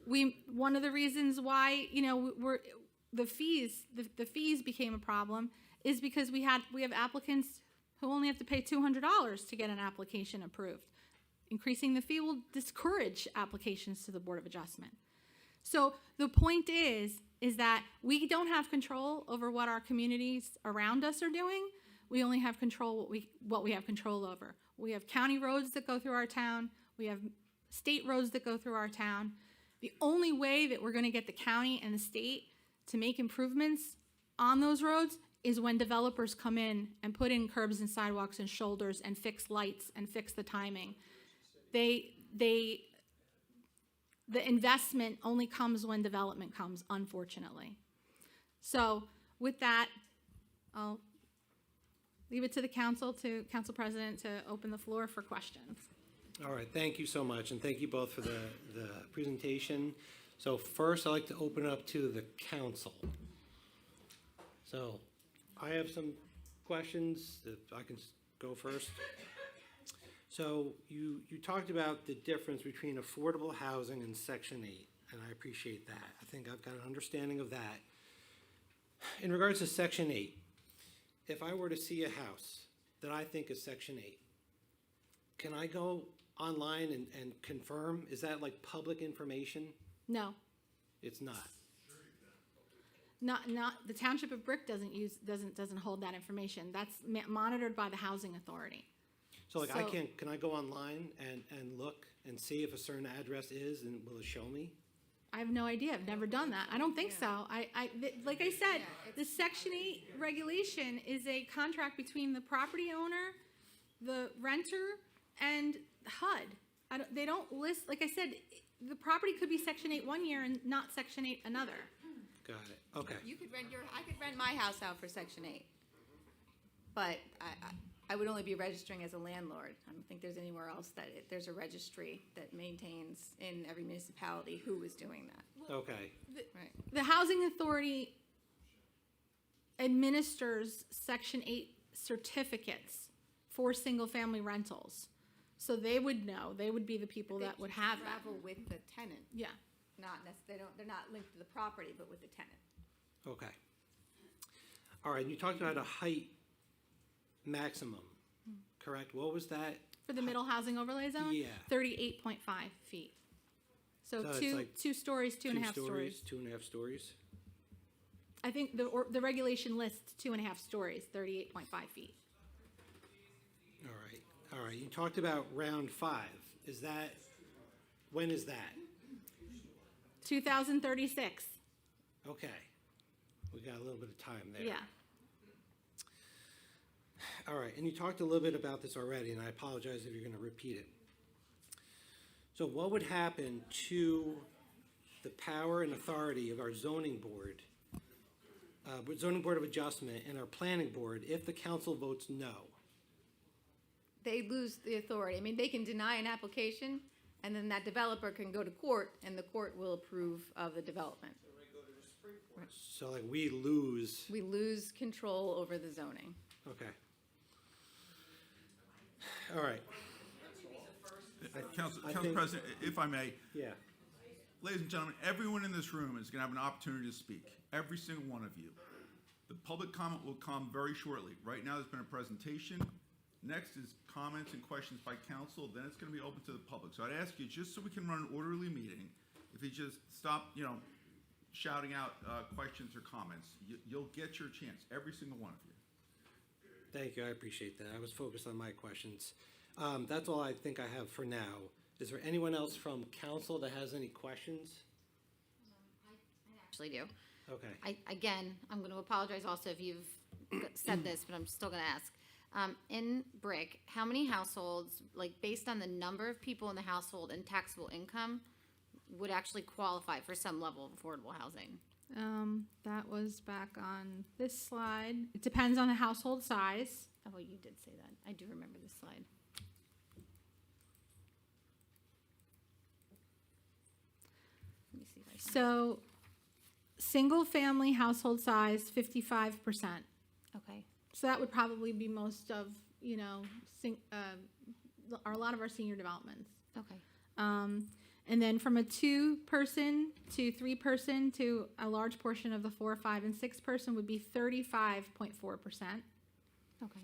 One of the reasons why, the fees became a problem is because we have applicants who only have to pay $200 to get an application approved. Increasing the fee will discourage applications to the Board of Adjustment. So the point is that we don't have control over what our communities around us are doing. We only have control what we have control over. We have county roads that go through our town. We have state roads that go through our town. The only way that we're going to get the county and the state to make improvements on those roads is when developers come in and put in curbs and sidewalks and shoulders and fix lights and fix the timing. The investment only comes when development comes, unfortunately. So with that, I'll leave it to the council president to open the floor for questions. All right, thank you so much, and thank you both for the presentation. So first, I'd like to open it up to the council. So I have some questions, if I can go first. So you talked about the difference between affordable housing and Section 8, and I appreciate that. I think I've got an understanding of that. In regards to Section 8, if I were to see a house that I think is Section 8, can I go online and confirm? Is that like public information? No, It's not. not, the Township of Brick doesn't hold that information. That's monitored by the Housing Authority. So like can I go online and look and see if a certain address is, and will it show me? I have no idea. I've never done that. I don't think so. Like I said, the Section 8 regulation is a contract between the property owner, the renter, and HUD. They don't list, like I said, the property could be Section 8 one year and not Section 8 another. Got it, okay. I could rent my house out for Section 8. But I would only be registering as a landlord. I don't think there's anywhere else that there's a registry that maintains in every municipality who is doing that. Okay, The Housing Authority administers Section 8 certificates for single-family rentals. So they would know, they would be the people that would have that. Travel with the tenant. Yeah. They're not linked to the property, but with the tenant. okay. All right, you talked about a height maximum, correct? What was that? For the middle housing overlay zone? Yeah. 38.5 feet. So So it's two, like 2 stories, 2.5 stories. 2.5 stories? I think the regulation lists 2.5 stories, 38.5 feet. All right, you talked about round 5. When is that? 2036. Okay, we got a little bit of time there. Yeah. All right, and you talked a little bit about this already, and I apologize if you're going to repeat it. So what would happen to the power and authority of our zoning board of adjustment and our planning board if the council votes no? They lose the authority. I mean, they can deny an application, and then that developer can go to court, and the court will approve of the development. So like we lose, We lose control over the zoning. okay. All right. Council I think- President, if I may, Yeah, ladies and gentlemen, everyone in this room is going to have an opportunity to speak, every single one of you. The public comment will come very shortly. Right now, there's been a presentation. Next is comments and questions by council, then it's going to be open to the public. So I'd ask you, just so we can run an orderly meeting, if you just stop, shouting out questions or comments. You'll get your chance, every single one of you. thank you, I appreciate that. I was focused on my questions. That's all I think I have for now. Is there anyone else from council that has any questions? Actually do. Okay. Again, I'm going to apologize also if you've said this, but I'm still going to ask. In Brick, how many households, like based on the number of people in the household and taxable income, would actually qualify for some level of affordable housing? That was back on this slide. It depends on the household size. Oh, you did say that. I do remember this slide. Let me see if I find it. So, single-family household size, 55%. Okay. So that would probably be most of, a lot of our senior developments. Okay. And then from a 2-person to 3-person to a large portion of the 4, 5, and 6-person would be 35.4%. Okay.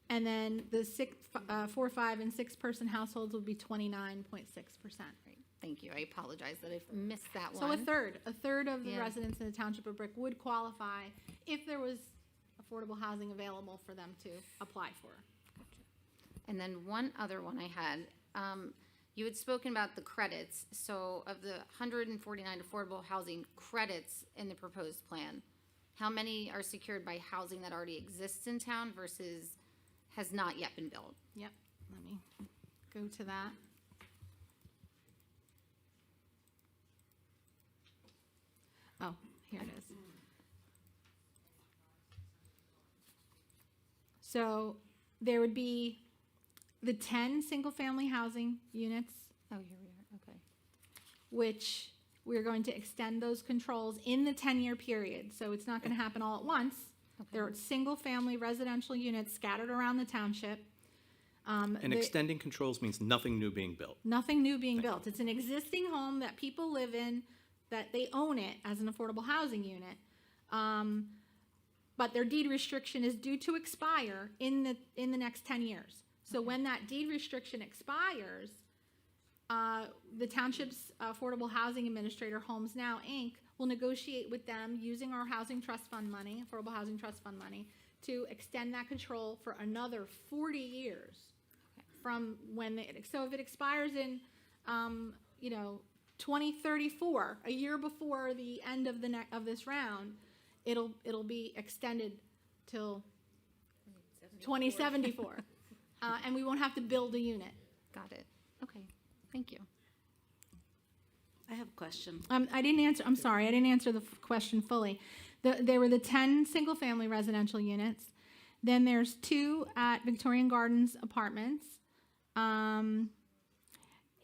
And then the 4, 5, and 6-person households would be 29.6%. Great. Thank you. I apologize that I missed that So one. a third of the Yeah. residents in the Township of Brick would qualify if there was affordable housing available for them to apply for. And then one other one I had, you had spoken about the credits. So of the 149 affordable housing credits in the proposed plan, how many are secured by housing that already exists in town versus has not yet been built? Yep, let me go to that. Oh, here it is. So there would be the 10 single-family housing units, Oh, here we are, okay. which we're going to extend those controls in the 10-year period. So it's not going to happen all at once. There are single-family residential units scattered around the township. And extending controls means nothing new being built. Nothing new being built. It's an existing home that people live in, that they own it as an affordable housing unit. But their deed restriction is due to expire in the next 10 years. So when that deed restriction expires, the township's affordable housing administrator, Homes Now, Inc., will negotiate with them using our housing trust fund money, affordable housing trust fund money, to extend that control for another 40 years from when so if it expires in 2034, a year before the end of of this round, it'll be extended till 2074. And we won't have to build a unit. Got it. Okay, thank you. I have a question. I didn't answer, I'm sorry, I didn't answer the question fully. There were the 10 single-family residential units. Then there's 2 at Victorian Gardens Apartments. And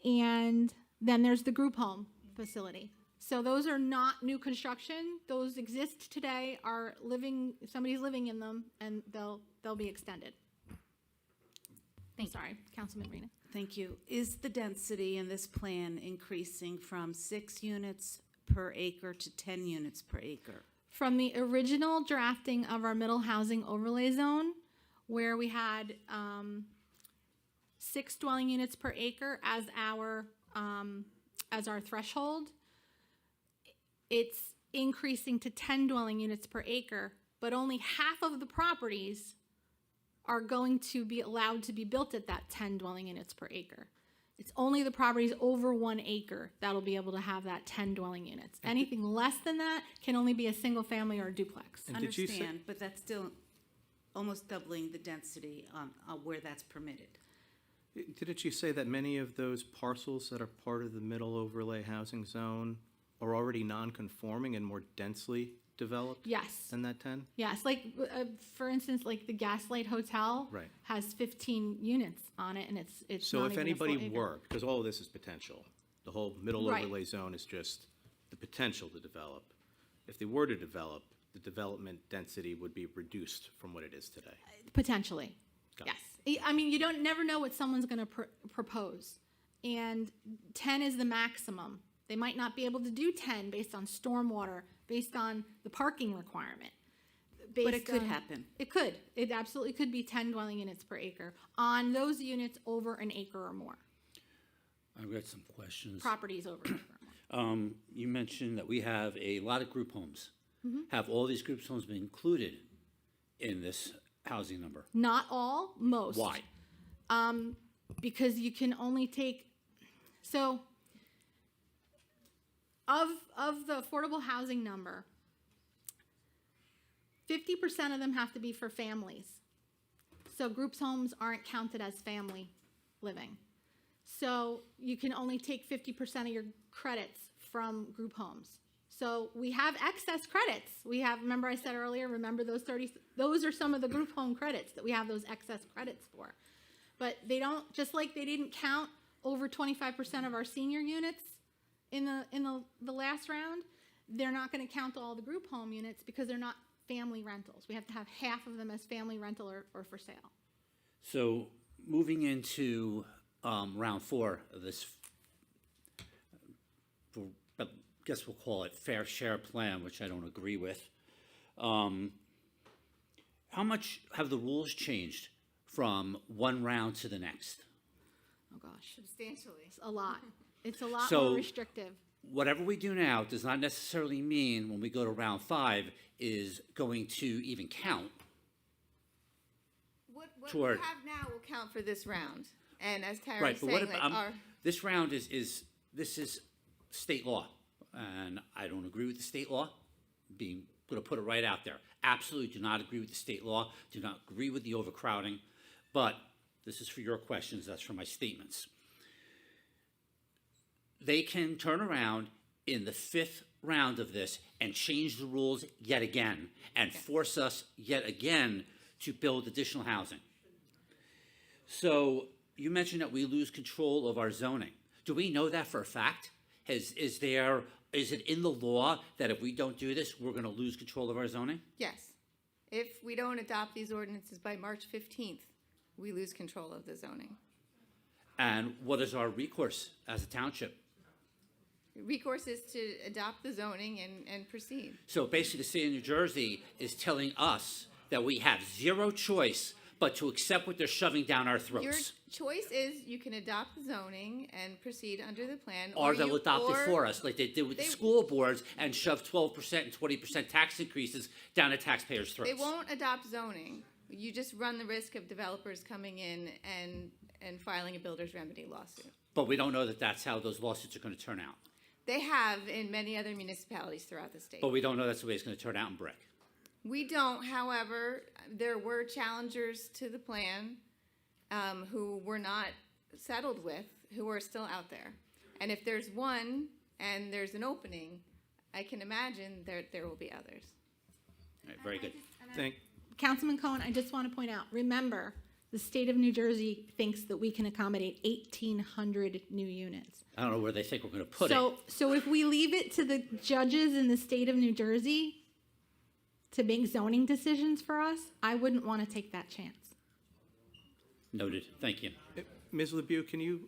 then there's the group home facility. So those are not new construction. Those exist today, are living, somebody's living in them, and they'll be extended. Sorry, Councilman Rena. Thank you. Is the density in this plan increasing from 6 units per acre to 10 units per acre? From the original drafting of our middle housing overlay zone, where we had 6 dwelling units per acre as our threshold, it's increasing to 10 dwelling units per acre, but only half of the properties are going to be allowed to be built at that 10 dwelling units per acre. It's only the properties over 1 acre that'll be able to have that 10 dwelling units. Anything less than that can only be a single family or a duplex. And did you say- Understand, but that's still almost doubling the density on where that's permitted. Didn't you say that many of those parcels that are part of the middle overlay housing zone are already non-conforming and more densely developed? Yes. Than that 10? Yes, like, for instance, like the Gaslight Hotel Right. has 15 units on it, and it's So not if even a anybody full acre. were, because all of this is potential, the whole middle Right. overlay zone is just the potential to develop. If they were to develop, the development density would be reduced from what it is today. Potentially, Got it. yes. I mean, you don't never know what someone's going to propose, and 10 is the maximum. They might not be able to do 10 based on stormwater, based on the parking requirement. But it could happen. It could. It absolutely could be 10 dwelling units per acre on those units over an acre or more. I've got some questions. Properties over an acre or more. You mentioned that we have a lot of group homes. Mhm. Have all these group homes been included in this housing number? Not all, most. Why? Because you can only take, so of the affordable housing number, 50% of them have to be for families. So groups homes aren't counted as family living. So you can only take 50% of your credits from group homes. So we have excess credits. We have, remember I said earlier, remember those 30, those are some of the group home credits that we have those excess credits for. But they don't, just like they didn't count over 25% of our senior units in the last round, they're not going to count all the group home units because they're not family rentals. We have to have half of them as family rental or for sale. So moving into round 4 of this, I guess we'll call it fair share plan, which I don't agree with. How much have the rules changed from one round to the next? Oh gosh, Substantially. it's a lot. It's a lot So- more restrictive. Whatever we do now does not necessarily mean when we go to round 5 is going to even count. What we Toward- have now will count for this round. And as Tara Right, was but saying, what if, like our, this round this is state law, and I don't agree with the state law, being going to put it right out there. Absolutely do not agree with the state law, do not agree with the overcrowding, but this is for your questions, that's for my statements. They can turn around in the 5th round of this and change the rules yet again and force us yet again to build additional housing. So you mentioned that we lose control of our zoning. Do we know that for a fact? Is it in the law that if we don't do this, we're going to lose control of our zoning? Yes. If we don't adopt these ordinances by March 15th, we lose control of the zoning. And what is our recourse as a township? Recourse is to adopt the zoning and proceed. So basically, the state of New Jersey is telling us that we have zero choice but to accept what they're shoving down our throats. Your choice is you can adopt the zoning and proceed under the plan. Or they'll adopt it for us, like they did with the school boards and shove 12% and 20% tax increases down at taxpayers' throats. They won't adopt zoning. You just run the risk of developers coming in and filing a builder's remedy lawsuit. But we don't know that that's how those lawsuits are going to turn out. They have in many other municipalities throughout the state. But we don't know that's the way it's going to turn out in Brick. We don't, however, there were challengers to the plan who were not settled with, who are still out there. And if there's one and there's an opening, I can imagine there will be others. All right, very good. Councilman Cohen, I just want to point out, remember, the state of New Jersey thinks that we can accommodate 1,800 new units. I don't know where they think we're going to put it. So if we leave it to the judges in the state of New Jersey to make zoning decisions for us, I wouldn't want to take that chance. Noted. Thank you. Ms. LeBeau, can you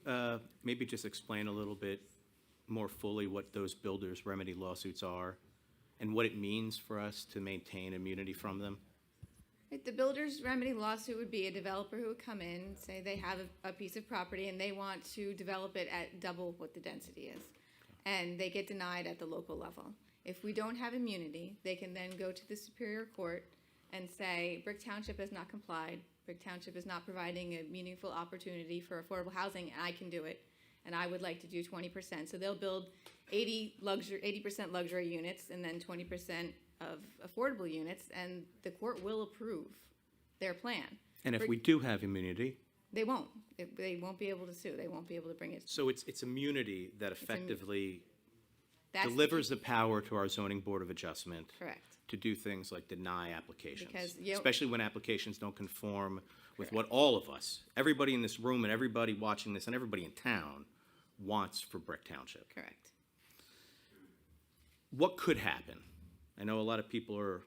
maybe just explain a little bit more fully what those builders' remedy lawsuits are and what it means for us to maintain immunity from them? The builder's remedy lawsuit would be a developer who would come in, say they have a piece of property and they want to develop it at double what the density is. And they get denied at the local level. If we don't have immunity, they can then go to the Superior Court and say, Brick Township has not complied. Brick Township is not providing a meaningful opportunity for affordable housing, and I can do it. And I would like to do 20%. So they'll build 80% luxury units and then 20% of affordable units, and the court will approve their plan. And if we do have immunity? They won't. They won't be able to sue. They won't be able to bring it. So it's immunity that effectively That's delivers the power to our zoning board of adjustment. Correct. To do things like deny applications. Because especially when applications don't conform with what all of us, everybody in this room and everybody watching this and everybody in town wants for Brick Township. Correct. What could happen? I know a lot of people are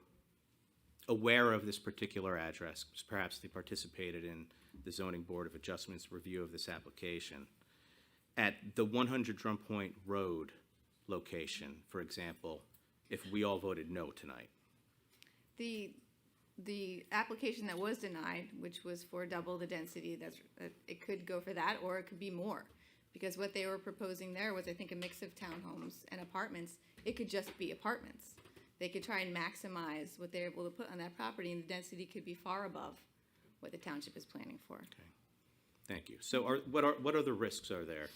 aware of this particular address. Perhaps they participated in the Zoning Board of Adjustment's review of this application. At the 100 Drum Point Road location, for example, if we all voted no tonight. The application that was denied, which was for double the density, it could go for that, or it could be more. Because what they were proposing there was, I think, a mix of townhomes and apartments. It could just be apartments. They could try and maximize what they're able to put on that property, and the density could be far above what the township is planning for. Okay. Thank you. So what other risks are there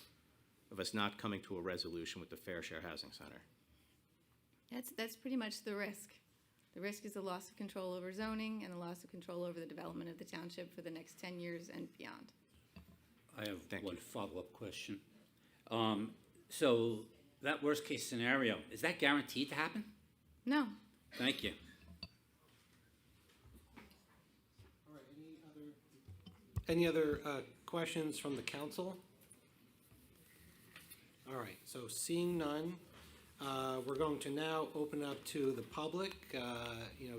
of us not coming to a resolution with the Fair Share Housing Center? That's pretty much the risk. The risk is the loss of control over zoning and the loss of control over the development of the township for the next 10 years and beyond. I have one follow-up question. So that worst-case scenario, is that guaranteed to happen? No. Thank you. Any other questions from the council? All right, so seeing none, we're going to now open up to the public.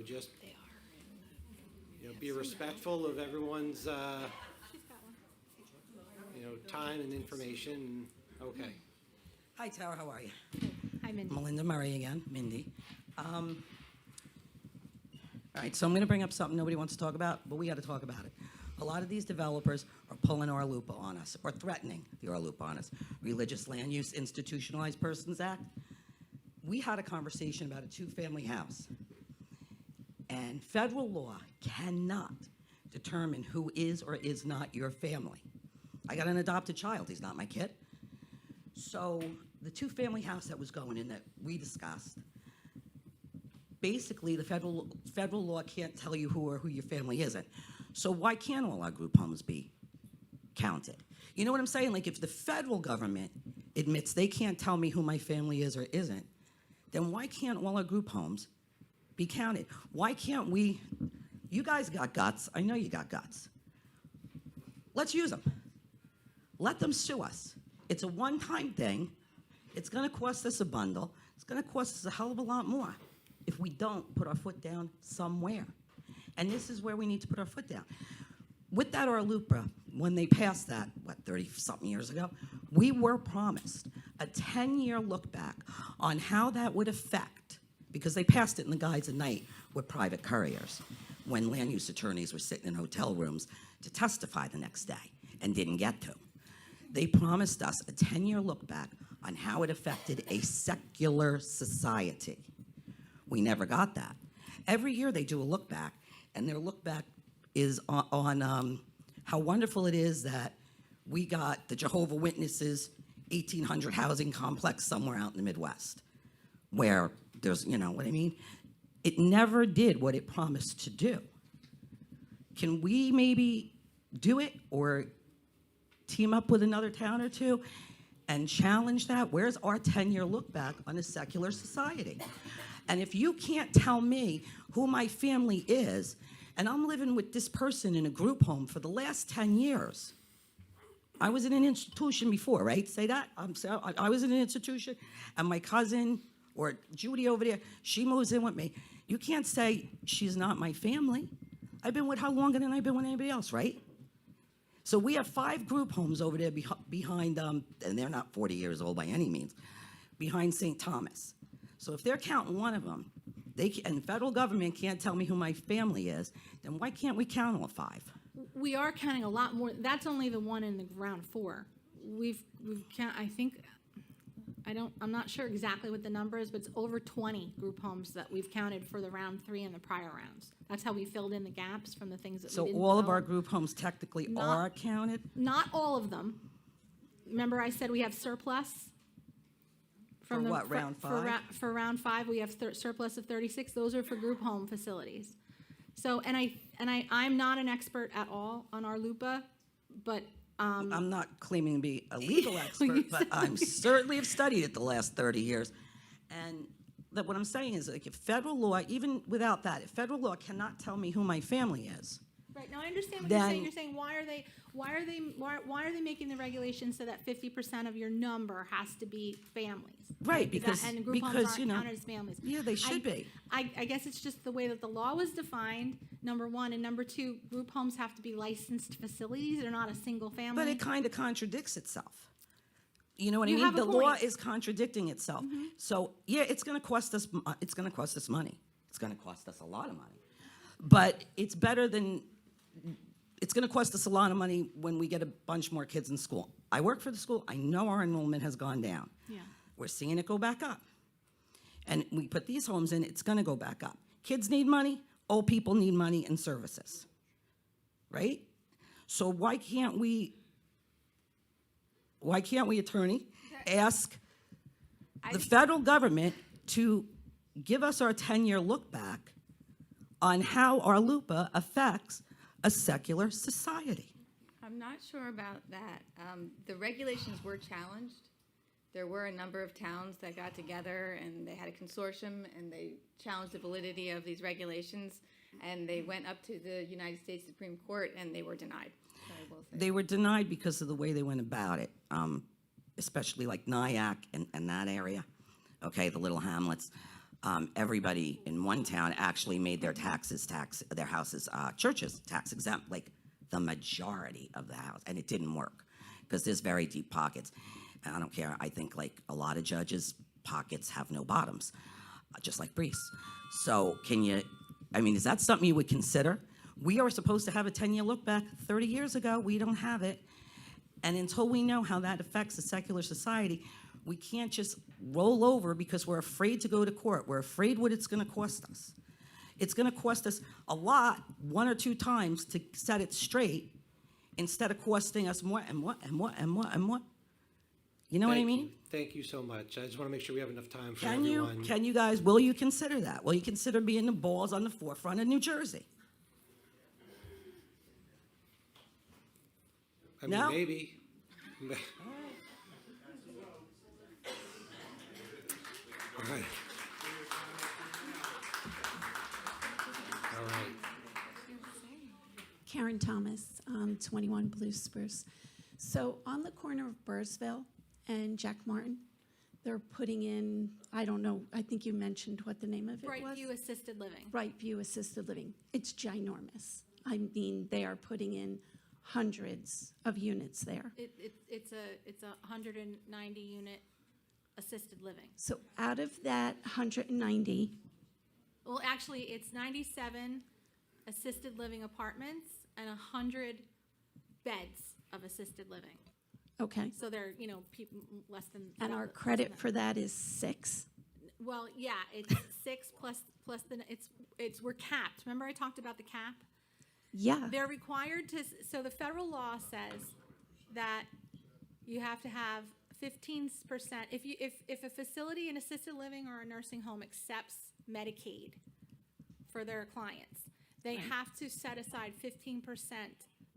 Just be respectful of everyone's time and information. Okay. Hi, Tara, how are you? Hi, Mindy. Melinda Murray again, Mindy. All right, so I'm going to bring up something nobody wants to talk about, but we got to talk about it. A lot of these developers are pulling ORLUPA on us, or threatening the ORLUPA on us. Religious Land Use Institutionalized Persons Act. We had a conversation about a two-family house. And federal law cannot determine who is or is not your family. I got an adopted child. He's not my kid. So the two-family house that was going in that we discussed, basically, the federal law can't tell you who your family isn't. So why can't all our group homes be counted? You know what I'm saying? Like, if the federal government admits they can't tell me who my family is or isn't, then why can't all our group homes be counted? Why can't we? You guys got guts. I know you got guts. Let's use them. Let them sue us. It's a one-time thing. It's going to cost us a bundle. It's going to cost us a hell of a lot more if we don't put our foot down somewhere. And this is where we need to put our foot down. With that RLUPA, when they passed that, 30-something years ago, we were promised a 10-year look back on how that would affect, because they passed it in the guise of night with private couriers, when land use attorneys were sitting in hotel rooms to testify the next day and didn't get to. They promised us a 10-year look back on how it affected a secular society. We never got that. Every year they do a look back, and their look back is on how wonderful it is that we got the Jehovah Witnesses 1800 housing complex somewhere out in the Midwest, where there's, you know what I mean? It never did what it promised to do. Can we maybe do it, or team up with another town or two and challenge that? Where's our 10-year look back on a secular society? And if you can't tell me who my family is, and I'm living with this person in a group home for the last 10 years. I was in an institution before, right? Say that? I was in an institution, and my cousin, or Judy over there, she moves in with me. You can't say she's not my family. I've been with her longer than I've been with anybody else, right? So we have 5 group homes over there behind, and they're not 40 years old by any means, behind St. Thomas. So if they're counting one of them, and the federal government can't tell me who my family is, then why can't we count all 5? We are counting a lot more. That's only the one in the round 4. We've I think, I'm not sure exactly what the number is, but it's over 20 group homes that we've counted for the round 3 and the prior rounds. That's how we filled in the gaps from the things that we didn't So all of know. our group homes technically are counted? Not all of them. Remember I said we have surplus? For what, round 5? For round 5, we have surplus of 36. Those are for group home facilities. So, I'm not an expert at all on our LUPA, but I'm not claiming to be a legal expert, but I certainly have studied it the last 30 years. And what I'm saying is, like, if federal law, even without that, if federal law cannot tell me who my family is, right, now I understand what then, you're saying. You're saying why are they making the regulations so that 50% of your number has to be families? right? Because and group homes aren't you know, counted as families. yeah, they should be. I guess it's just the way that the law was defined, number one, and number two, group homes have to be licensed facilities. They're not a single family. But it kind of contradicts itself. You know what I You mean? have a The law point. is contradicting itself. So yeah, it's going to cost us. It's going to cost us money. It's going to cost us a lot of money. But it's better than. It's going to cost us a lot of money when we get a bunch more kids in school. I work for the school. I know our enrollment has gone down. Yeah. We're seeing it go back up. And we put these homes in, it's going to go back up. Kids need money. Old people need money and services. Right? So why can't we, attorney, ask the federal government to give us our 10-year look back on how our LUPA affects a secular society? I'm not sure about that. The regulations were challenged. There were a number of towns that got together and they had a consortium and they challenged the validity of these regulations, and they went up to the United States Supreme Court and they were denied. So I will say. They were denied because of the way they went about it, especially like Nyack and that area, okay, the little hamlets. Everybody in one town actually made their their houses, churches tax exempt, like the majority of the house, and it didn't work because there's very deep pockets. And I don't care. I think like a lot of judges' pockets have no bottoms, just like priests. So is that something you would consider? We are supposed to have a 10-year look back. 30 years ago, we don't have it. And until we know how that affects a secular society, we can't just roll over because we're afraid to go to court. We're afraid what it's going to cost us. It's going to cost us a lot, 1 or 2 times, to set it straight, instead of costing us more and more and more and more and more. You know what I Thank mean? you. Thank you so much. I just want to make sure we have enough time for Can you, everyone. can you guys, will you consider that? Will you consider being the balls on the forefront of New Jersey? I mean, No? maybe. All right. All right. Karen Thomas, 21 Blue Spruce. So on the corner of Burrsville and Jack Martin, they're putting in, I don't know, I think you mentioned what the name of it was? Brightview Assisted Living. Brightview Assisted Living. It's ginormous. I mean, they are putting in hundreds of units there. It's a 190 unit assisted living. So out of that 190, Well, actually, it's 97 assisted living apartments and 100 beds of assisted living. okay, So they're, people less than. and our credit for that is 6. Well, yeah, it's 6 plus we're capped. Remember I talked about the cap? Yeah, They're required to, so the federal law says that you have to have 15%, if a facility, an assisted living or a nursing home accepts Medicaid for their clients, they have to set aside 15%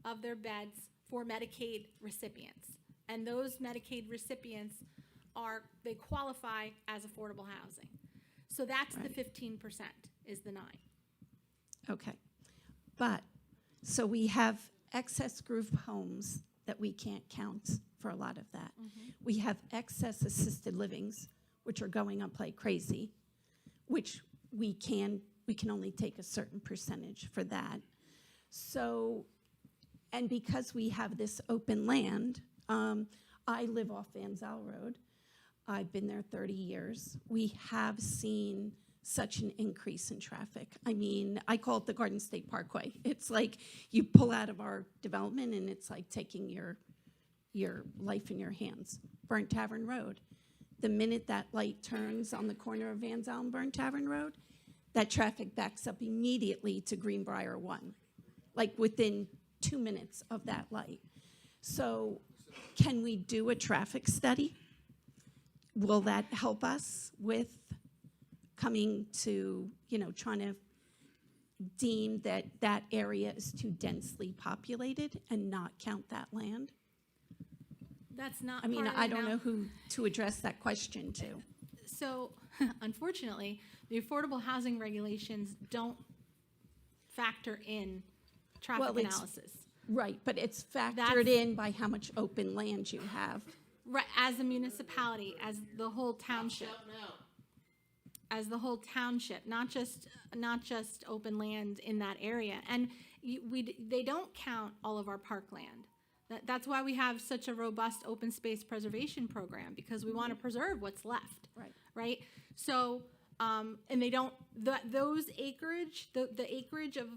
of their beds for Medicaid recipients. And those Medicaid recipients they qualify as affordable housing. So that's the 15% is the 9. okay. But, so we have excess group homes that we can't count for a lot of that. We have excess assisted livings, which are going up like crazy, which we can only take a certain percentage for that. So, and because we have this open land, I live off Van Zyl Road. I've been there 30 years. We have seen such an increase in traffic. I mean, I call it the Garden State Parkway. It's like you pull out of our development and it's like taking your life in your hands. Burnt Tavern Road. The minute that light turns on the corner of Van Zyl and Burnt Tavern Road, that traffic backs up immediately to Greenbrier 1, like within 2 minutes of that light. So can we do a traffic study? Will that help us with coming to, trying to deem that that area is too densely populated and not count that land? That's not I mean, part of I the don't know anal- who to address that question to. So, unfortunately, the affordable housing regulations don't factor in traffic Well, it's- analysis. Right, but it's factored That's- in by how much open land you have. Right, as a municipality, as the whole township. As the whole township, not just open land in that area. And they don't count all of our parkland. That's why we have such a robust open space preservation program, because we want to preserve what's left. Right. Right? So, and they don't, those acreage, the acreage of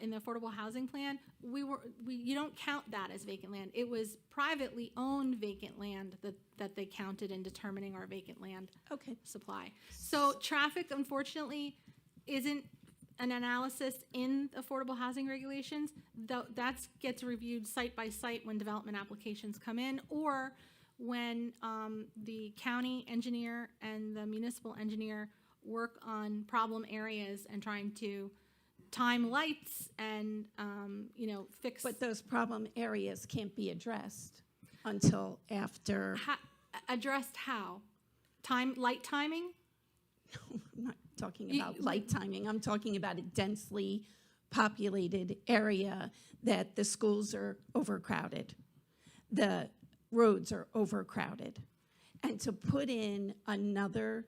in the affordable housing plan, you don't count that as vacant land. It was privately owned vacant land that they counted in determining our vacant land supply. So traffic, unfortunately, isn't an analysis in affordable housing regulations. That gets reviewed site by site when development applications come in, or when the county engineer and the municipal engineer work on problem areas and trying to time lights and, fix. But those problem areas can't be addressed until after. Addressed how? Light timing? I'm not talking about light timing. I'm talking about a densely populated area that the schools are overcrowded. The roads are overcrowded. And to put in another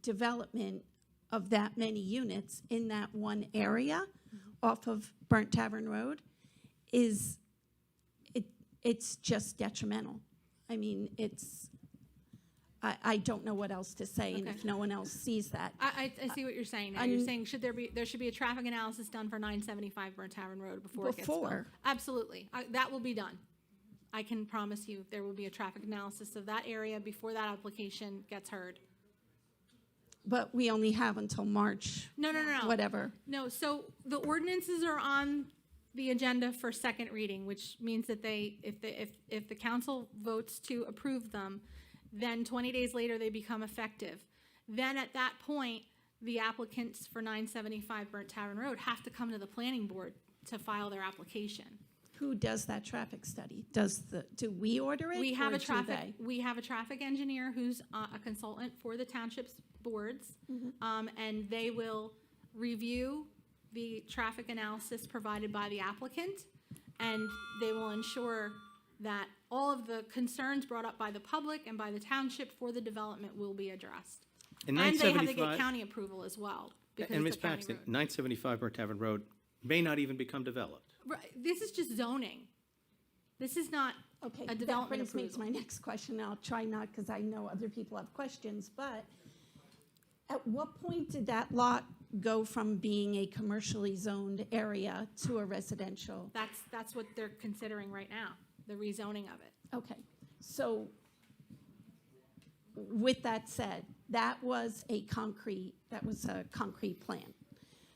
development of that many units in that one area off of Burnt Tavern Road it's just detrimental. I mean, I don't know what else to say, and if no one else sees that. I see what you're saying now. You're saying there should be a traffic analysis done for 975 Burnt Tavern Road before it gets built. Absolutely. That will be done. I can promise you there will be a traffic analysis of that area before that application gets heard. But we only have until March. No. Whatever. No, so the ordinances are on the agenda for second reading, which means that if the council votes to approve them, then 20 days later they become effective. Then at that point, the applicants for 975 Burnt Tavern Road have to come to the planning board to file their application. Who does that traffic study? Do we order it? We have or a do traffic, they? we have a traffic engineer who's a consultant for the township's boards, and they will review the traffic analysis provided by the applicant, and they will ensure that all of the concerns brought up by the public and by the township for the development will be addressed. And And they have to get 975 county approval as well, because And Ms. it's a county Paxton, road. 975 Burnt Tavern Road may not even become developed. Right, this is just zoning. This is not Okay, a that development brings me to approval. my next question. I'll try not, because I know other people have questions, but at what point did that lot go from being a commercially zoned area to a residential? That's what they're considering right now, the rezoning of it. Okay, so with that said, that was a concrete plan.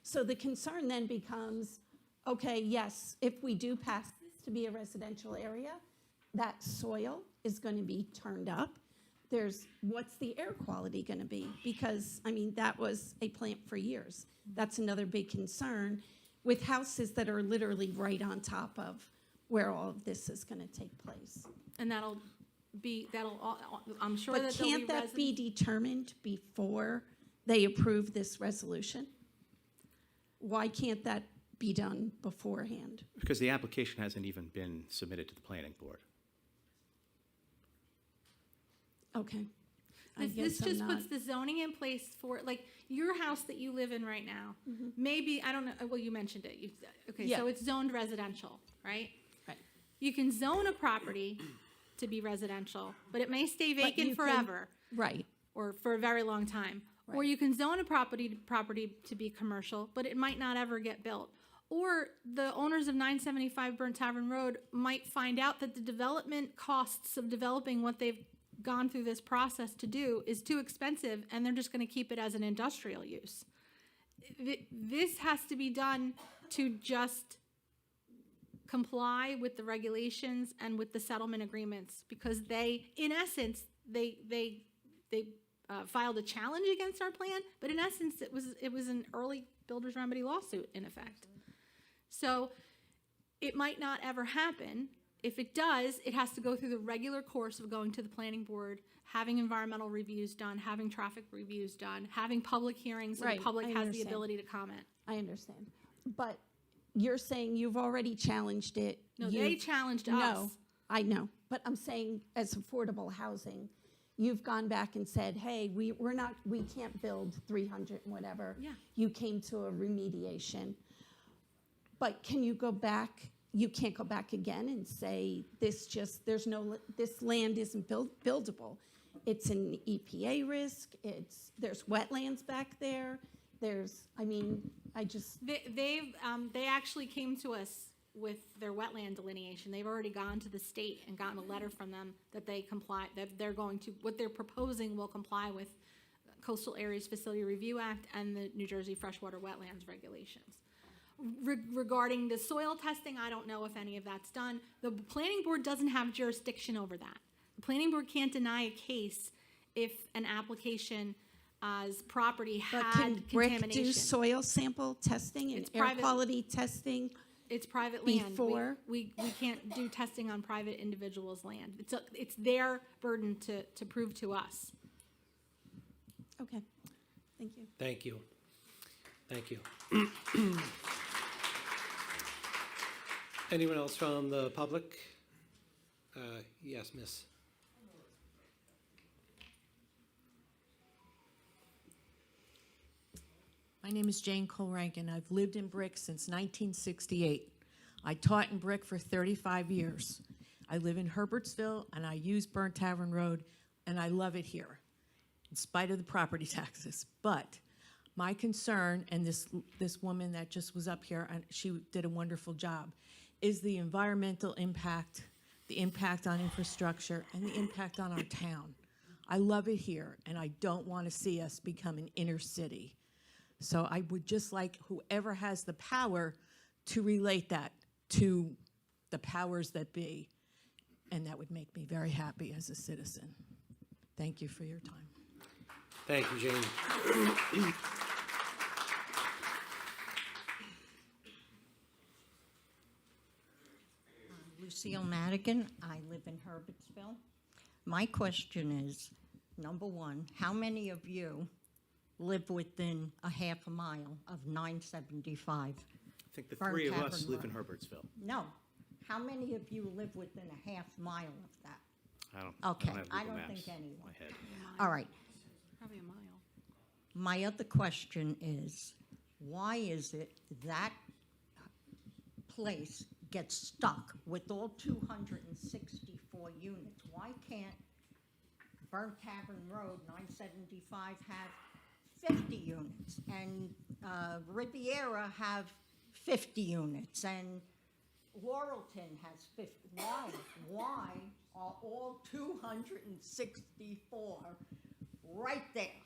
So the concern then becomes, okay, yes, if we do pass this to be a residential area, that soil is going to be turned up. What's the air quality going to be? Because, I mean, that was a plant for years. That's another big concern with houses that are literally right on top of where all of this is going to take place. And I'm sure But that there'll can't that be residents. determined before they approve this resolution? Why can't that be done beforehand? Because the application hasn't even been submitted to the planning board. Okay. I This guess I'm just puts not- the zoning in place for, like, your house that you live in right now. Maybe, I don't know, well, you mentioned it. Okay, Yeah. so it's zoned residential, right? Right. You can zone a property to be residential, but it may stay But you vacant can- forever. Right. Or for a very long time. Or Right. you can zone a property to be commercial, but it might not ever get built. Or the owners of 975 Burnt Tavern Road might find out that the development costs of developing what they've gone through this process to do is too expensive, and they're just gonna keep it as an industrial use. This has to be done to just comply with the regulations and with the settlement agreements, because in essence, they filed a challenge against our plan, but in essence, it was an early builder's remedy lawsuit in effect. So it might not ever happen. If it does, it has to go through the regular course of going to the planning board, having environmental reviews done, having traffic reviews done, having public hearings, so the Right, public I has the understand. ability to comment. I understand. But you're saying you've already challenged it. No, they challenged us. No, I know. But I'm saying as affordable housing, you've gone back and said, hey, we can't build 300 and whatever. Yeah. You came to a remediation. But can you go back? You can't go back again and say this land isn't buildable. It's an EPA risk. There's wetlands back there. They actually came to us with their wetland delineation. They've already gone to the state and gotten a letter from them that they comply, that what they're proposing will comply with Coastal Areas Facility Review Act and the New Jersey Freshwater Wetlands Regulations. Regarding the soil testing, I don't know if any of that's done. The planning board doesn't have jurisdiction over that. The planning board can't deny a case if an application's property But had can BRIC contamination. do soil sample testing and It's air private- quality testing? It's private land. Before? We can't do testing on private individuals' land. It's their burden to prove to us. Okay, thank you. Thank you. Thank you. Anyone else from the public? Yes, miss. My name is Jane Colrankin. I've lived in Brick since 1968. I taught in Brick for 35 years. I live in Herbertsville, and I use Burnt Tavern Road, and I love it here, in spite of the property taxes. But my concern, and this woman that just was up here, and she did a wonderful job, is the environmental impact, the impact on infrastructure, and the impact on our town. I love it here, and I don't want to see us become an inner city. So I would just like whoever has the power to relate that to the powers that be, and that would make me very happy as a citizen. Thank you for your time. Thank you, Jane. Lucille Madigan, I live in Herbertsville. My question is, number one, how many of you live within a half a mile of 975? I think the Burn three of Tavern us live in Road? Herbertsville. No. How many of you live within a half mile of that? Okay, Okay, have I Google don't Maps think in anyone. my head. All right. Probably a mile. My other question is, why is it that place gets stuck with all 264 units? Why can't Burnt Tavern Road, 975, have 50 units, and Riviera have 50 units, and Laurelton has 50? Why are all 264 right there?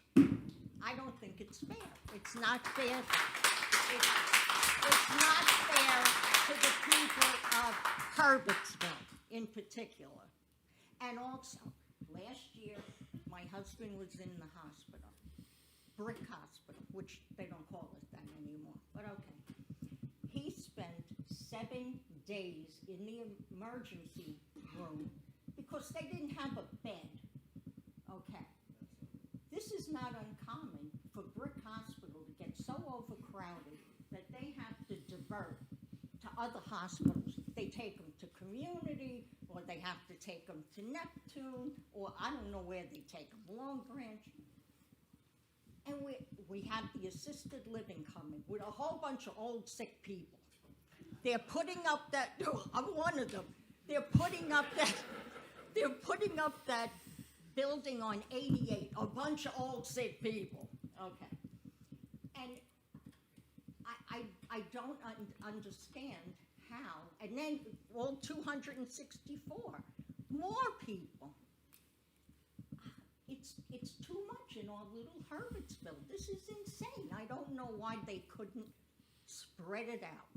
I don't think it's fair. It's not fair. It's not fair to the people of Herbertsville in particular. And also, last year, my husband was in the hospital, Brick Hospital, which they don't call it that anymore, but okay. He spent 7 days in the emergency room because they didn't have a bed, okay? This is not uncommon for Brick Hospital to get so overcrowded that they have to divert to other hospitals. They take them to Community, or they have to take them to Neptune, or I don't know where they take them, Long Branch. And we have the assisted living coming with a whole bunch of old sick people. They're putting up that, I'm one of them. They're putting up that building on 88, a bunch of old sick people, okay. And I don't understand how, and then all 264, more people. It's too much in our little Herbertsville. This is insane. I don't know why they couldn't spread it out.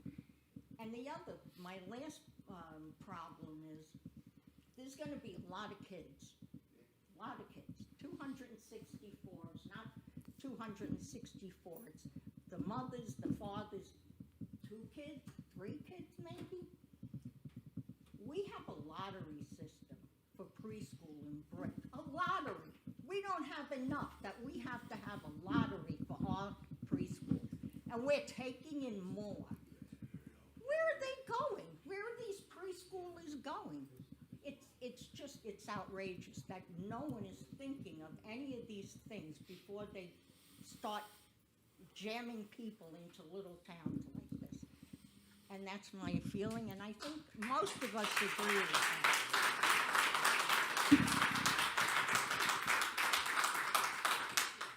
And my last problem is, there's gonna be a lot of kids. 264, it's not 264, it's the mothers, the fathers, 2 kids, 3 kids maybe. We have a lottery system for preschool in Brick, a lottery. We don't have enough that we have to have a lottery for our preschool, and we're taking in more. Where are they going? Where are these preschoolers going? It's outrageous that no one is thinking of any of these things before they start jamming people into little towns like this. And that's my feeling, and I think most of us agree with that.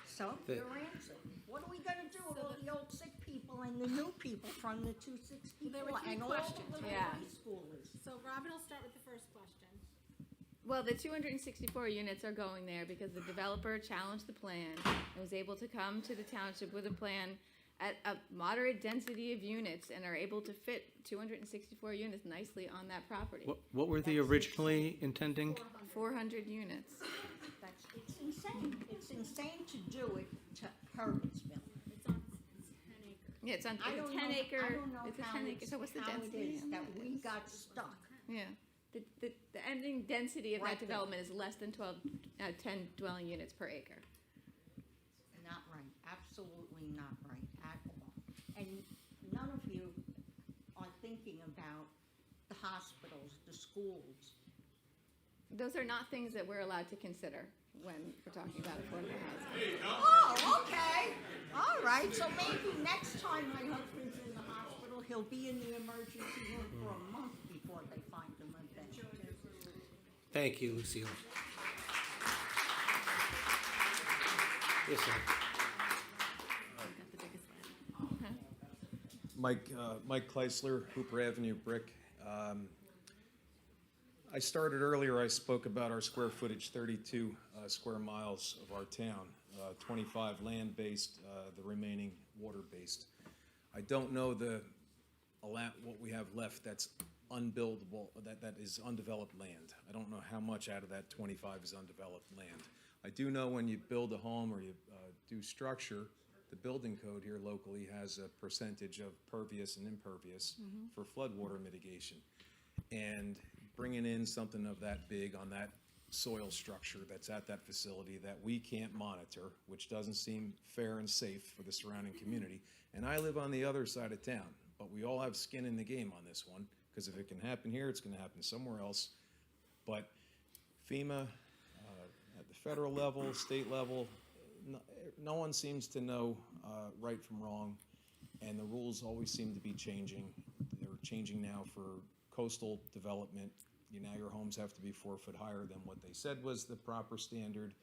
So, your answer. What are we gonna do with all the old sick people and the new people from the 264 There were 3 and all the questions, little Yeah. preschoolers? So Robin will start with the first question. Well, the 264 units are going there because the developer challenged the plan and was able to come to the township with a plan at a moderate density of units and are able to fit 264 units nicely on that property. What were they originally intending? 400 units. It's insane. It's insane to do it to Herbertsville. It's on 10 acres. Yeah, it's on I it's don't a 10 know- acre. I don't know It's a how 10 acre. it's- So what's the how it density? is on that we got stuck. Yeah. The ending density of Right that there. development is less than 10 dwelling units per acre. Not right, absolutely not right at all. And none of you are thinking about the hospitals, the schools. Those are not things that we're allowed to consider when we're talking about affordable housing. Oh, okay. All right, so maybe next time my husband's in the hospital, he'll be in the emergency room for a month before they find him a bed. Thank you, Lucille. Yes, sir. Mike Kleisler, Hooper Avenue, Brick. I started earlier, I spoke about our square footage, 32 square miles of our town, 25 land-based, the remaining water-based. I don't know the what we have left that's unbuildable, that is undeveloped land. I don't know how much out of that 25 is undeveloped land. I do know when you build a home or you do structure, the building code here locally has a percentage of pervious and impervious for floodwater mitigation. And bringing in something of that big on that soil structure that's at that facility that we can't monitor, which doesn't seem fair and safe for the surrounding community. And I live on the other side of town, but we all have skin in the game on this one, because if it can happen here, it's going to happen somewhere else. But FEMA, at the federal level, state level, no one seems to know right from wrong, and the rules always seem to be changing. They're changing now for coastal development. Now your homes have to be 4 foot higher than what they said was the proper standard.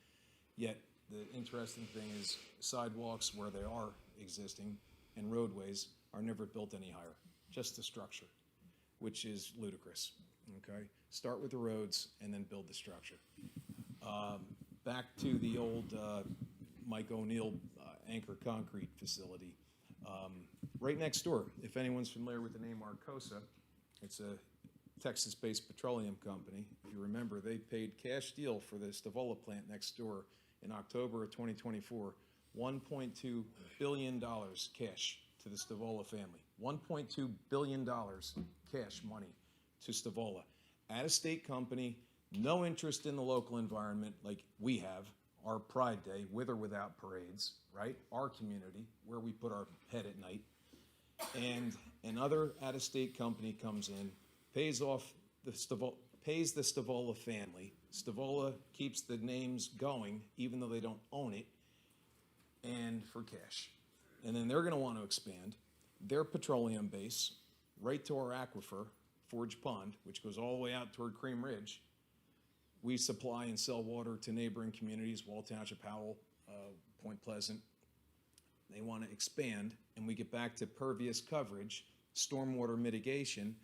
Yet the interesting thing is sidewalks where they are existing and roadways are never built any higher, just the structure, which is ludicrous, okay? Start with the roads and then build the structure. Back to the old Mike O'Neill Anchor Concrete facility. Right next door, if anyone's familiar with the name Arcosa, it's a Texas-based petroleum company. If you remember, they paid cash deal for the Stavola plant next door in October of 2024, $1.2 billion cash to the Stavola family. $1.2 billion cash money to Stavola. Out-of-state company, no interest in the local environment like we have, our Pride Day, with or without parades, right? Our community, where we put our head at night. And another out-of-state company comes in, pays off the Stavola family. Stavola keeps the names going, even though they don't own it, and for cash. And then they're going to want to expand their petroleum base right to our aquifer, Forge Pond, which goes all the way out toward Cream Ridge. We supply and sell water to neighboring communities, Wall Township, Howell, Point Pleasant. They want to expand, and we get back to pervious coverage, stormwater mitigation,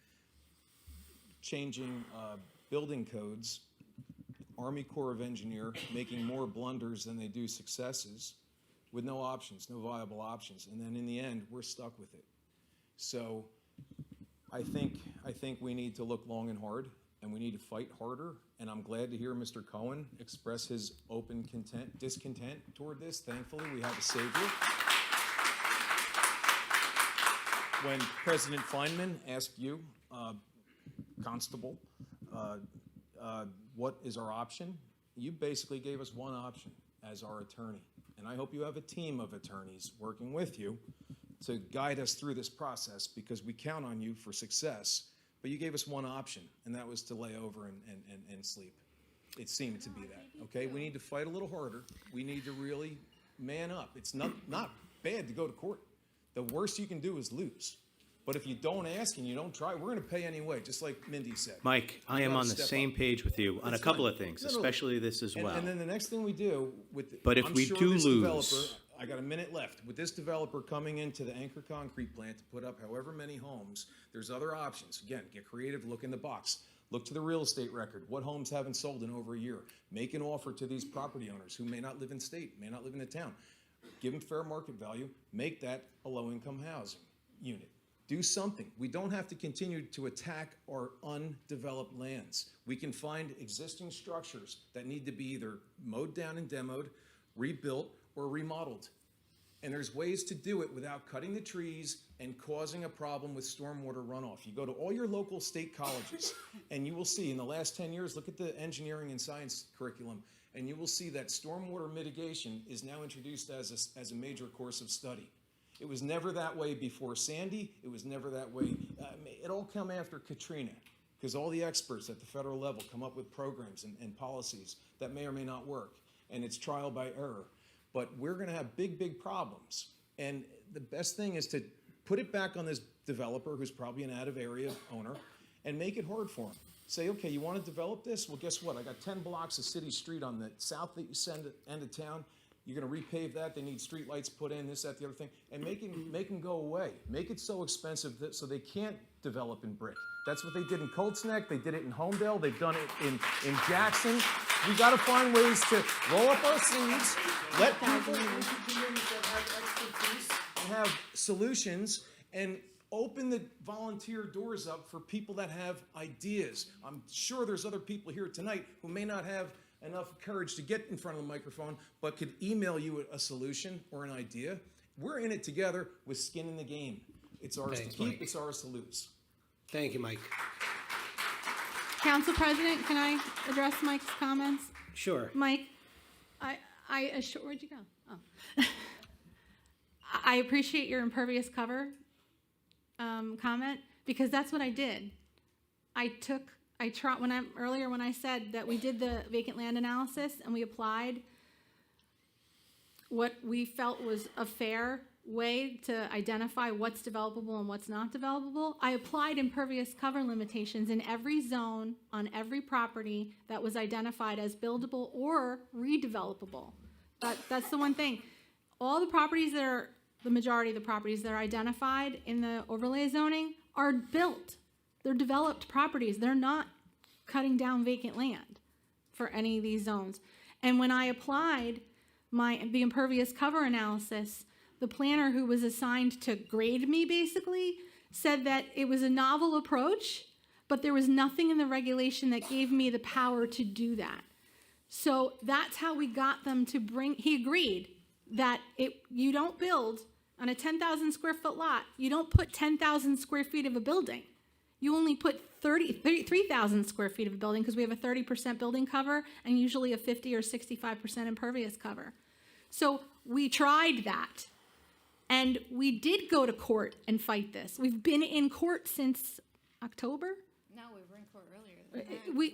changing building codes, Army Corps of Engineer making more blunders than they do successes, with no options, no viable options, and then in the end, we're stuck with it. So I think we need to look long and hard, and we need to fight harder, and I'm glad to hear Mr. Cohen express his open discontent toward this. Thankfully, we have a savior. When President Feynman asked you, Constable, what is our option? You basically gave us one option as our attorney. And I hope you have a team of attorneys working with you to guide us through this process, because we count on you for success. But you gave us one option, and that was to lay over and sleep. It seemed to be that, okay? We need to fight a little harder. We need to really man up. It's not bad to go to court. The worst you can do is lose. But if you don't ask and you don't try, we're going to pay anyway, just like Mindy said. Mike, I am on the same page with you on a couple of things, No. especially this as well. And then the next thing we do with, But if I'm we sure do this lose- developer, I got a minute left. With this developer coming into the Anchor Concrete plant to put up however many homes, there's other options. Again, get creative, look in the box. Look to the real estate record. What homes haven't sold in over a year? Make an offer to these property owners who may not live in state, may not live in the town. Give them fair market value. Make that a low-income housing unit. Do something. We don't have to continue to attack our undeveloped lands. We can find existing structures that need to be either mowed down and demoed, rebuilt, or remodeled. And there's ways to do it without cutting the trees and causing a problem with stormwater runoff. You go to all your local state colleges, and you will see in the last 10 years, look at the engineering and science curriculum, and you will see that stormwater mitigation is now introduced as a major course of study. It was never that way before Sandy. It was never that way. It all came after Katrina, because all the experts at the federal level come up with programs and policies that may or may not work, and it's trial by error. But we're going to have big, big problems. And the best thing is to put it back on this developer, who's probably an out-of-area owner, and make it hard for him. Say, okay, you want to develop this? Well, guess what? I got 10 blocks of city street on the south end of town. You're going to repave that. They need street lights put in, this, that, the other thing. And make them go away. Make it so expensive that so they can't develop in brick. That's what they did in Colts Neck. They did it in Homedale. They've done it in Jackson. We got to find ways to roll up our sleeves, let people into communities that have expertise and have solutions, and Open the volunteer doors up for people that have ideas. I'm sure there's other people here tonight who may not have enough courage to get in front of the microphone, but could email you a solution or an idea. We're in it together with skin in the game. It's ours Thanks, to keep, Mike. it's ours to lose. Thank you, Mike. Council President, can I address Mike's comments? Sure. Mike, where'd you go? Oh. I appreciate your impervious cover comment, because that's what I did. Earlier when I said that we did the vacant land analysis and we applied what we felt was a fair way to identify what's developable and what's not developable, I applied impervious cover limitations in every zone on every property that was identified as buildable or redevelopable. That's the one thing. All the properties that are, the majority of the properties that are identified in the overlay zoning are built. They're developed properties. They're not cutting down vacant land for any of these zones. And when I applied the impervious cover analysis, the planner who was assigned to grade me basically said that it was a novel approach, but there was nothing in the regulation that gave me the power to do that. So that's how we got them to he agreed that you don't build on a 10,000 square foot lot, you don't put 10,000 square feet of a building. You only put 3,000 square feet of a building because we have a 30% building cover and usually a 50 or 65% impervious cover. So we tried that. And we did go to court and fight this. We've been in court since October. No, we were in court earlier.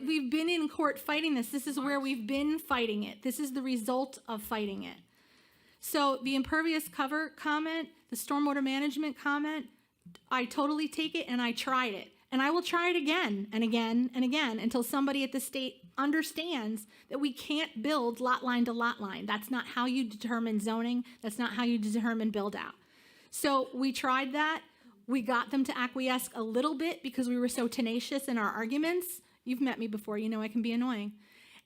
We've been in court fighting this. This is where we've been fighting it. This is the result of fighting it. So the impervious cover comment, the stormwater management comment, I totally take it and I tried it. And I will try it again and again and again until somebody at the state understands that we can't build lot line to lot line. That's not how you determine zoning. That's not how you determine build out. So we tried that. We got them to acquiesce a little bit because we were so tenacious in our arguments. You've met me before, you know I can be annoying.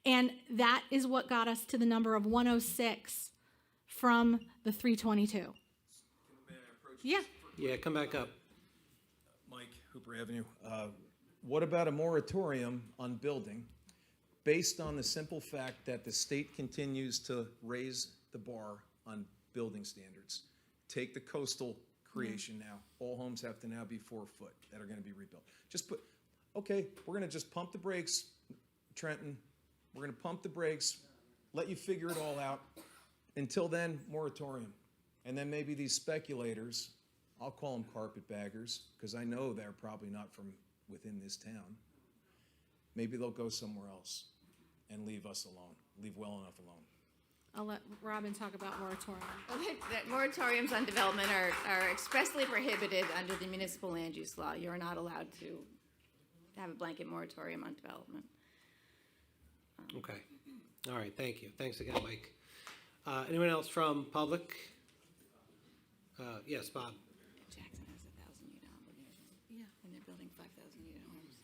And that is what got us to the number of 106 from the 322. Yeah. Yeah, come back up. Mike, Hooper Avenue. What about a moratorium on building based on the simple fact that the state continues to raise the bar on building standards? Take the coastal creation now. All homes have to now be 4 foot that are going to be rebuilt. Okay, we're going to just pump the brakes, Trenton. We're going to pump the brakes, let you figure it all out. Until then, moratorium. And then maybe these speculators, I'll call them carpetbaggers, because I know they're probably not from within this town. Maybe they'll go somewhere else and leave us alone, leave well enough alone. I'll let Robin talk about moratorium. Well, that moratoriums on development are expressly prohibited under the municipal land use law. You're not allowed to have a blanket moratorium on development. Okay. All right, thank you. Thanks again, Mike. Anyone else from public? Yes, Bob. Jackson has a 1,000-unit obligation. Yeah. And they're building 5,000-unit homes.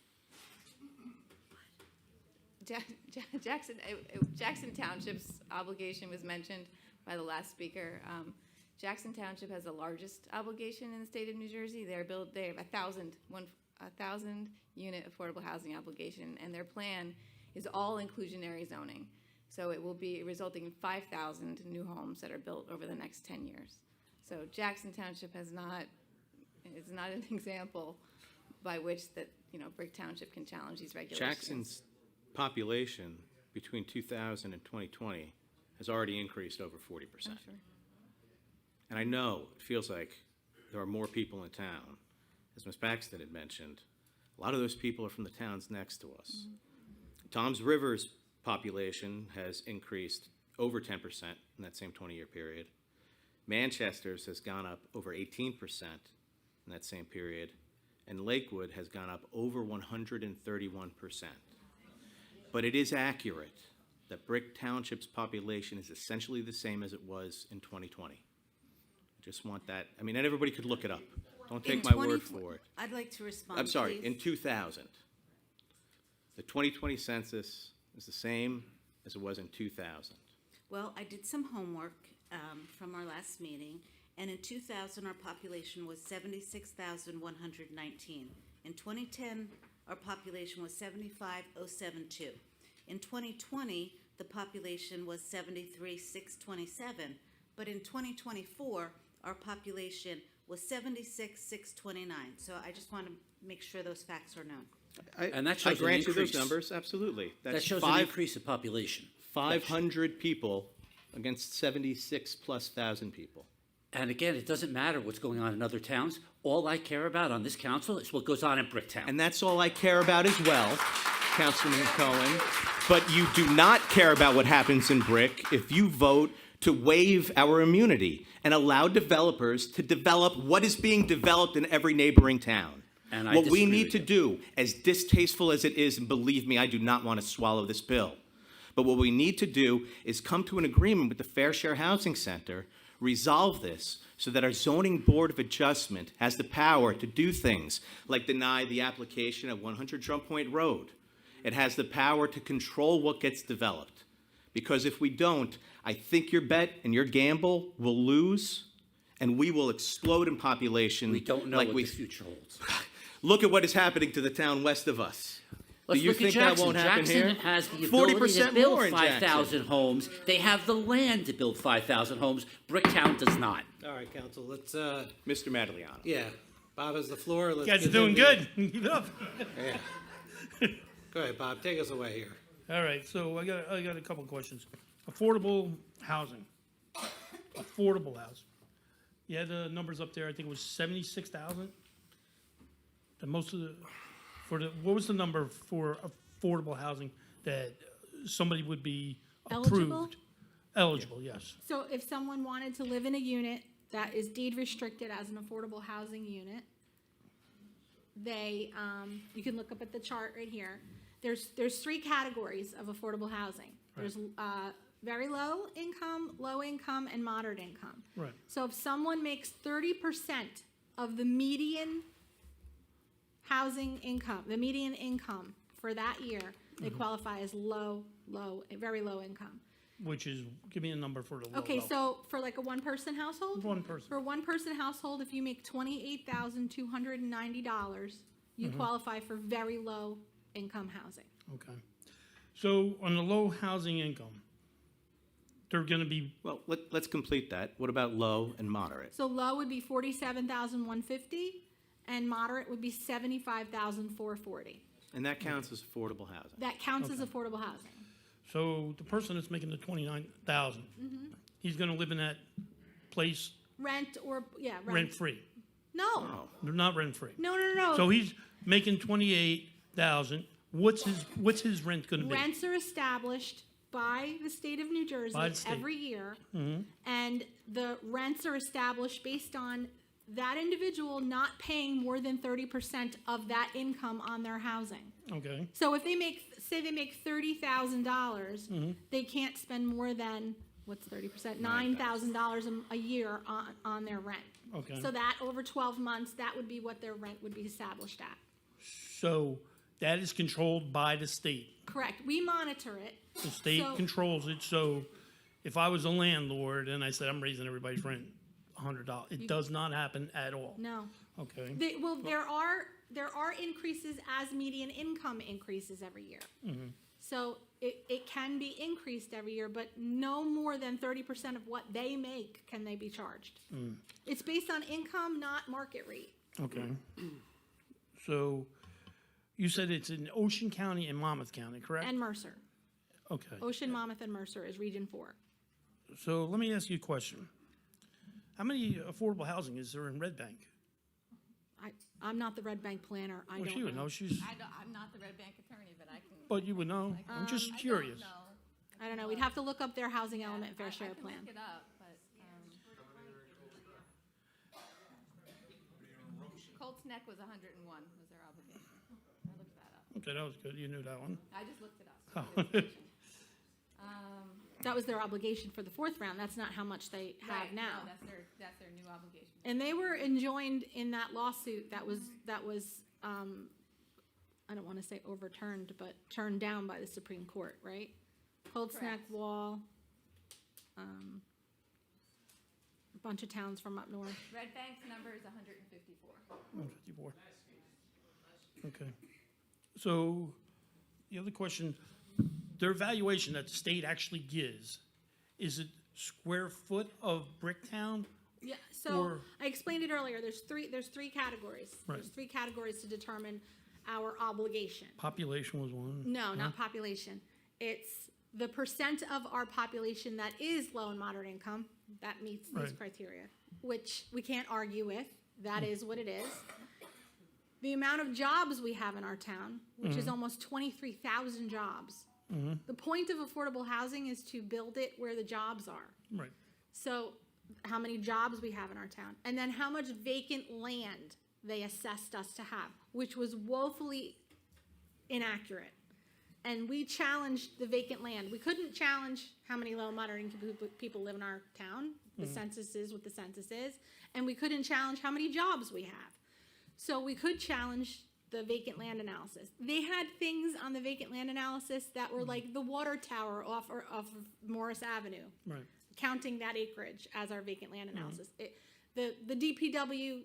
Jackson Township's obligation was mentioned by the last speaker. Jackson Township has the largest obligation in the state of New Jersey. They have a 1,000-unit affordable housing obligation, and their plan is all inclusionary zoning. So it will be resulting in 5,000 new homes that are built over the next 10 years. So Jackson Township is not an example by which Brick Township can challenge these regulations. Jackson's population between 2000 and 2020 has already increased over 40%. Oh, sure. And I know it feels like there are more people in town. As Ms. Paxton had mentioned, a lot of those people are from the towns next to us. Mm-hmm. Toms River's population has increased over 10% in that same 20-year period. Manchester's has gone up over 18% in that same period, and Lakewood has gone up over 131%. But it is accurate that Brick Township's population is essentially the same as it was in 2020. I just want that, and everybody could look it up. Don't take my word for it. I'd like to respond, I'm sorry, please. in 2000. The 2020 census is the same as it was in 2000. Well, I did some homework from our last meeting, and in 2000, our population was 76,119. In 2010, our population was 75,072. In 2020, the population was 73,627, but in 2024, our population was 76,629. So I just want to make sure those facts are known. And that I shows an grant you those increase. numbers, absolutely. That That's shows an increase in population. 500 people against 76+ thousand people. And again, it doesn't matter what's going on in other towns. All I care about on this council is what goes on in Bricktown. And that's all I care about as well, Councilman Cohen. But you do not care about what happens in Brick if you vote to waive our immunity and allow developers to develop what is being developed in every neighboring town. And I What we disagree need with to you. do, as distasteful as it is, and believe me, I do not want to swallow this bill, but what we need to do is come to an agreement with the Fair Share Housing Center, resolve this, so that our zoning board of adjustment has the power to do things like deny the application of 100 Drum Point Road. It has the power to control what gets developed. Because if we don't, I think your bet and your gamble will lose, and we will explode in population. We don't know like what we the future holds. Look at what is happening to the town west of us. Let's Do you look think at that Jackson. won't happen Jackson here? has the ability to 40% build more in 5,000 homes. They have the land to build 5,000 homes. Bricktown does not. All right, council, let's, Mr. Magliano. yeah, Bob has the floor. Let's You guys are give doing him good. Keep it up. Yeah. Go ahead, Bob, take us away here. All right, so I got a couple questions. Affordable housing. Affordable housing. You had the numbers up there, I think it was 76,000? The most of the, what was the number for affordable housing that somebody would be approved? Eligible? Eligible, yes. So if someone wanted to live in a unit that is deed restricted as an affordable housing unit, they, you can look up at the chart right here. There's three categories of affordable housing. There's very low income, and moderate income. Right. So if someone makes 30% of the median housing income, the median income for that year, they qualify as very low income. Which is, give me a number for the low. Okay, low. so for like a one-person household? One person. For a one-person household, if you make $28,290, you qualify for very low income housing. Okay. So on the low housing income, they're gonna be, Well, let's complete that. What about low and moderate? So low would be $47,150, and moderate would be $75,440. And that counts as affordable housing. That counts as affordable housing. so the person that's making the 29,000, he's gonna live in that place Rent or, yeah, rent-free. No, They're not rent-free. no. So he's making 28,000. What's his rent gonna be? Rents are established by the state of New Jersey By the state. every year. And the rents are established based on that individual not paying more than 30% of that income on their housing. Okay, So if they make, say they make $30,000, they can't spend more than, what's 30%? $9,000 a year on their rent. Okay. So that over 12 months, that would be what their rent would be established at. so that is controlled by the state. Correct. We monitor it. The state So- controls it, so if I was a landlord and I said, I'm raising everybody's rent $100, it does not happen at all. No. Okay, There are increases as median income increases every year. So it can be increased every year, but no more than 30% of what they make can they be charged. It's based on income, not market rate. okay. So you said it's in Ocean County and Monmouth County, correct? And Mercer. Okay, Ocean, Monmouth, and Mercer is Region 4. so let me ask you a question. How many affordable housing is there in Red Bank? I'm not the Red Bank planner. I Well, don't she would know, she's, I'm not the Red Bank attorney, but I can. but you would know. I'm just curious. I don't know. We'd have to look up their housing element fair share plan. Look it up, but, Colts Neck was 101 was their obligation. I looked that up. Okay, that was good, you knew that one. I just looked it up. Oh. That was their obligation for the fourth round. That's not how much they have Right, now. no, that's their new obligation. And they were enjoined in that lawsuit that was I don't want to say overturned, but turned down by the Supreme Court, right? Cold Snack Correct. Wall. I'm bunch of towns from up north. Red Bank's number is 154. 154. Okay. So, the other question, their valuation that the state actually gives, is it square foot of Bricktown? Yeah, so Or- I explained it earlier, there's three categories. Right. There's three categories to determine our obligation. Population was one. No, not population. It's the percent of our population that is low and moderate income that meets these Right. criteria, which we can't argue with. That is what it is. The amount of jobs we have in our town, which is almost 23,000 jobs. The point of affordable housing is to build it where the jobs are. Right. So how many jobs we have in our town, and then how much vacant land they assessed us to have, which was woefully inaccurate. And we challenged the vacant land. We couldn't challenge how many low and moderate income people live in our town. The census is what the census is. And we couldn't challenge how many jobs we have. So we could challenge the vacant land analysis. They had things on the vacant land analysis that were like the water tower off of Morris Avenue, Right. counting that acreage as our vacant land analysis. The DPW,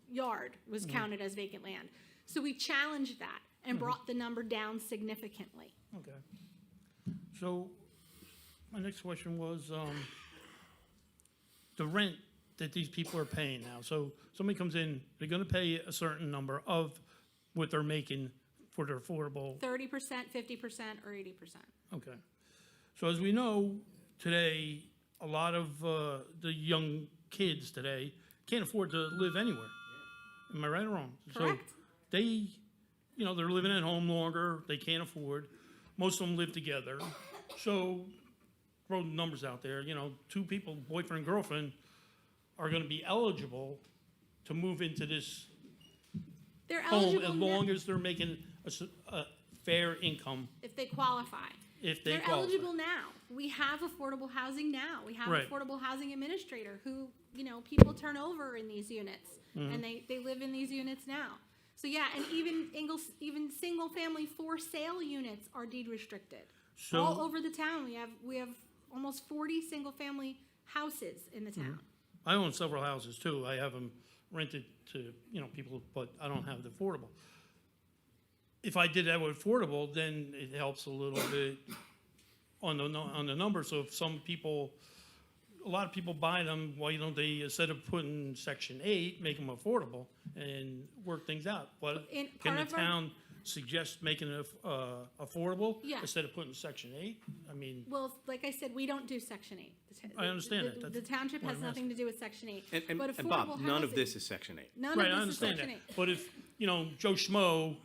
yard was counted as vacant land. So we challenged that and brought the number down significantly. Okay. So, my next question was, the rent that these people are paying now. So, somebody comes in, they're gonna pay a certain number of what they're making for their affordable. 30%, 50%, or 80%. Okay. So as we know, today, a lot of the young kids today can't afford to live anywhere. Am I right or wrong? Correct. So they, they're living at home longer, they can't afford. Most of them live together. So, throw the numbers out there, two people, boyfriend and girlfriend, are gonna be eligible to move into this They're home eligible as long as they're making a fair income. if they qualify. If they They're qualify. eligible now. We have affordable housing now. We have Right. affordable housing administrator who, people turn over in these units Mm-hmm. and they live in these units now. So yeah, and even single family for sale units are deed restricted. So- All over the town, we have almost 40 single family houses in the town. I own several houses too. I have them rented to, people, but I don't have the affordable. If I did that with affordable, then it helps a little bit on the number. So if a lot of people buy them, why don't they, instead of putting Section 8, make them affordable and work things out? But In can part the of our- town suggest making it affordable Yeah. instead of putting Section 8? I mean, Well, like I said, we don't do Section 8. I understand that. The That's township what has I'm nothing to do with Section 8. And But Bob, affordable none of housing- this is Section 8. None right, of I this is understand Section that. 8. But if, Joe Schmo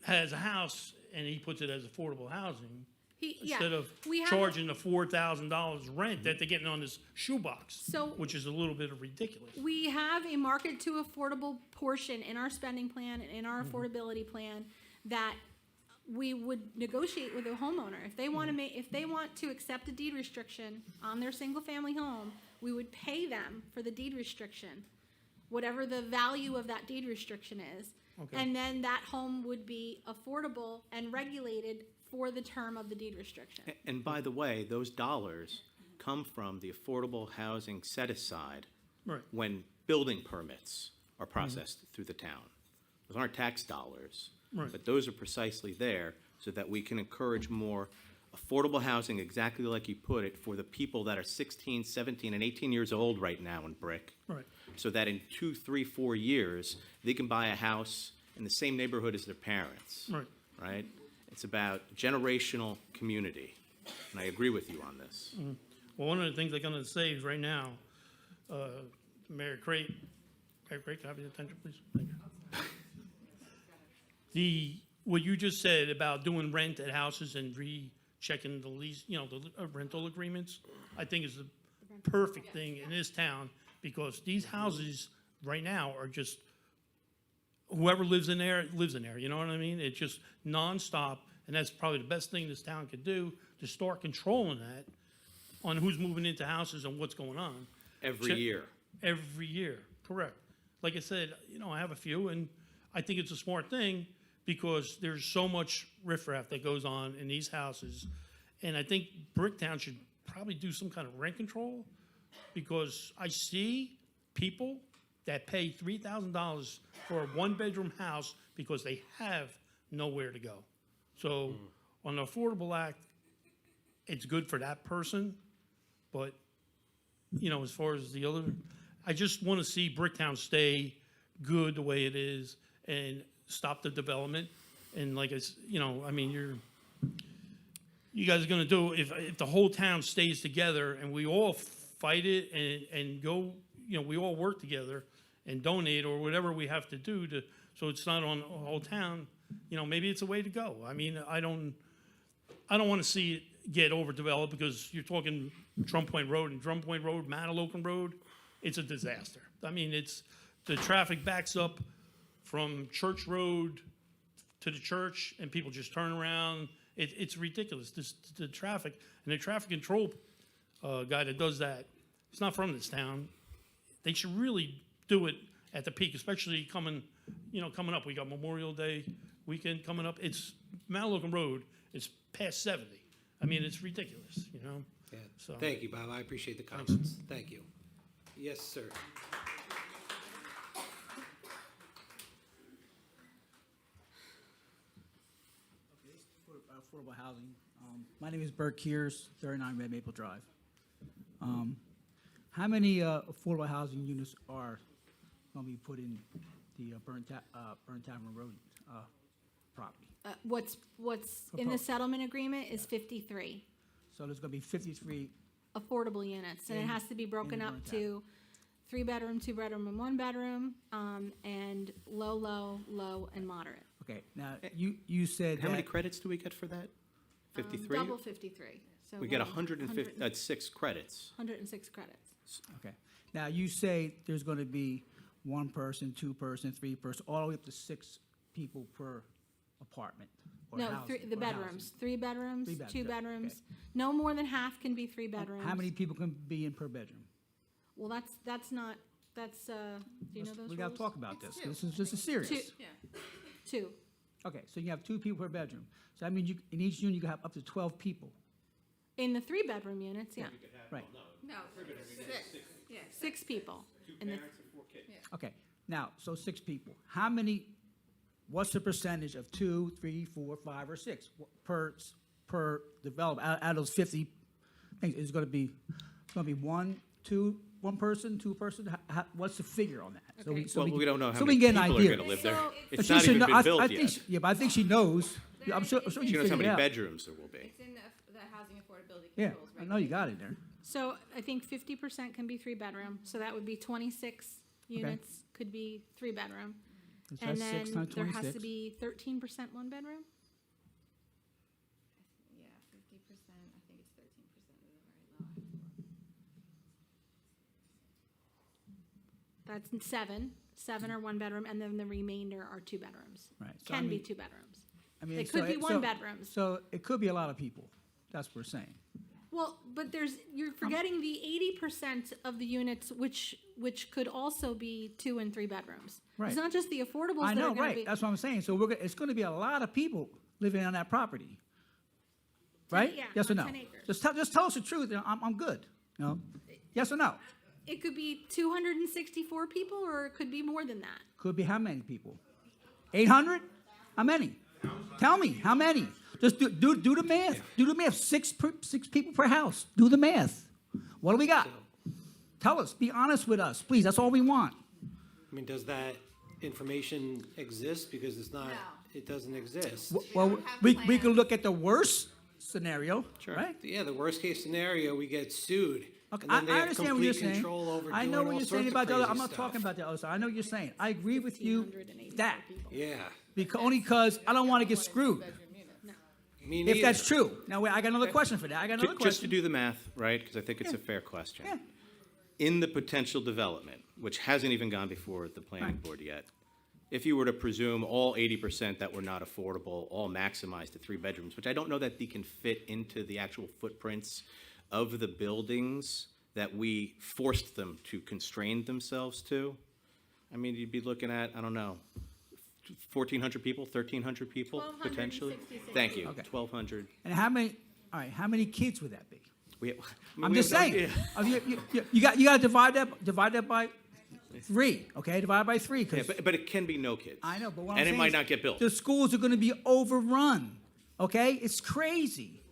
has a house and he puts it as affordable housing, instead of We have- charging the $4,000 rent that they're getting on this shoebox, So- which is a little bit of ridiculous. We have a market to affordable portion in our spending plan and in our affordability plan that we would negotiate with a homeowner. If they want to if they want to accept a deed restriction on their single family home, we would pay them for the deed restriction, whatever the value of that deed restriction is. Okay. And then that home would be affordable and regulated for the term of the deed restriction. And by the way, those dollars come from the affordable housing set-aside Right. when building permits are processed through the town. Those aren't tax dollars. Right. But those are precisely there so that we can encourage more affordable housing, exactly like you put it, for the people that are 16, 17, and 18 years old right now in Brick. Right. So that in 2, 3, 4 years, they can buy a house in the same neighborhood as their parents. Right. Right? It's about generational community. And I agree with you on this. Well, one of the things I'm going to say is right now, Mayor Crate, can I have your attention, please? Thank you. What you just said about doing rent at houses and rechecking the lease, the rental agreements, I think is the perfect thing in this town, because these houses right now are just, whoever lives in there, you know what I mean? It's just nonstop, and that's probably the best thing this town could do, to start controlling that on who's moving into houses and what's going on. Every year. Every year, correct. Like I said, I have a few, and I think it's a smart thing, because there's so much riffraff that goes on in these houses. And I think Bricktown should probably do some kind of rent control because I see people that pay $3,000 for a one-bedroom house because they have nowhere to go. So on the Affordable Act, it's good for that person, but, you know, as far as the other, I just want to see Bricktown stay good the way it is and stop the development. And like you know, I mean, you guys are gonna do, if the whole town stays together and we all fight it and go, you know, we all work together and donate or whatever we have to do to, so it's not on the whole town, you know, maybe it's a way to go. I mean, I don't want to see it get overdeveloped because you're talking Drum Point Road and Drum Point Road, Manalocan Road, it's a disaster. I mean, the traffic backs up from Church Road to the church and people just turn around. It's ridiculous. The traffic, and the traffic control guy that does that, he's not from this town. They should really do it at the peak, especially coming up. We got Memorial Day weekend coming up. It's Manalocan Road. It's past 70. I mean, it's ridiculous, you know? Yeah. So, Thank you, Bob. I appreciate the comments. Thank you. Yes, sir. For affordable housing. My name is Bert Kears, 39 Red Maple Drive. How many affordable housing units are going to be put in the Burn Tavern Road property? What's in the Proposed. settlement agreement is 53 So there's going to be 53. affordable units, and it In- has to be broken in the up Burn to 3-bedroom, 2-bedroom, and 1-bedroom, and low, and moderate. Okay, now you said How many that- credits do we get for that? 53? Double 53. So We get what, 150, that's 6 credits. 106 credits. Okay. Now, you say there's going to be 1 person, 2 person, 3 person, all the way up to 6 people per apartment or No, housing, the or bedrooms, housing. 3 bedrooms, 3 bedrooms, 2 okay. bedrooms. No more than half can be 3 bedrooms. How many people can be in per bedroom? Well, that's not, do you know those We got to rules? talk about this. This is serious. 2. Okay, so you have 2 people per bedroom. So that means in each unit you can have up to 12 people. In the 3-bedroom units, yeah. Right. No, 6. Yeah. 6 people. In the- Okay, now, so 6 people. What's the percentage of 2, 3, 4, 5, or 6 per develop out of those 50 things? It's going to be 1 person, 2 person? What's the figure on that? So Okay. Well, we don't know how so many we get an people are idea. going to live there. So- It's She not should even know- been built I think yet. she- but I think she knows. I'm sure She she knows how figured many it out. bedrooms there will be. It's in the housing affordability Yeah, controls. I know you got it there. So I think 50% can be 3-bedroom, so that would be 26 units could be 3-bedroom. So And that's 6 then times there has 26. to be 13% 1-bedroom? Yeah, 50%, I think it's 13% of the very low. That's 7 are 1-bedroom, and then the remainder are 2-bedrooms. Right. So, I Can be mean- 2-bedrooms. I mean, They so could be it- 1-bedrooms. So it could be a lot of people. That's what we're saying. Well, but you're forgetting the 80% of the units, which could also be 2 and 3 bedrooms. Right. It's not just the affordables I that know, are going to be. right? That's what I'm saying. So it's going to be a lot of people living on that property, right? yeah, Yes or on no? 10 acres. Just tell us the truth. And I'm good. You know? Yes or no? It could be 264 people, or it could be more than that. Could be how many people? 800? How many? Tell me how many. Just do the math. Do the math. 6 people per house. Do the math. What do we got? Tell us. Be honest with us, please. That's all we want. I mean, does that information exist? Because it's not, it doesn't exist. Well, we can look at the worst scenario, right? Yeah, the worst case scenario, we get sued. Okay, And then they I have understand what you're complete saying. control over I doing know what all you're sorts saying of about the other. crazy I'm not stuff. talking about the other side. I know what you're saying. I agree with you that. Yeah. Only because I don't want to get screwed. Me If neither. that's true. Now, wait, I got another question for that. I got another Just to question. do the math, right, because I think it's a fair question. Yeah. In the potential development, which hasn't even gone before the planning Right. board yet, if you were to presume all 80% that were not affordable, all maximized to 3 bedrooms, which I don't know that they can fit into the actual footprints of the buildings that we forced them to constrain themselves to, I mean, you'd be looking at, I don't know, 1,400 people, 1,300 people, potentially? 1,266 Thank you, Okay. 1,200. And how many kids would that be? I'm just saying. You got to divide that by 3, okay? Divide by 3. Yeah, but it can be no kids. I know, but what I'm And saying it might is not get built. the schools are going to be overrun, okay? It's crazy.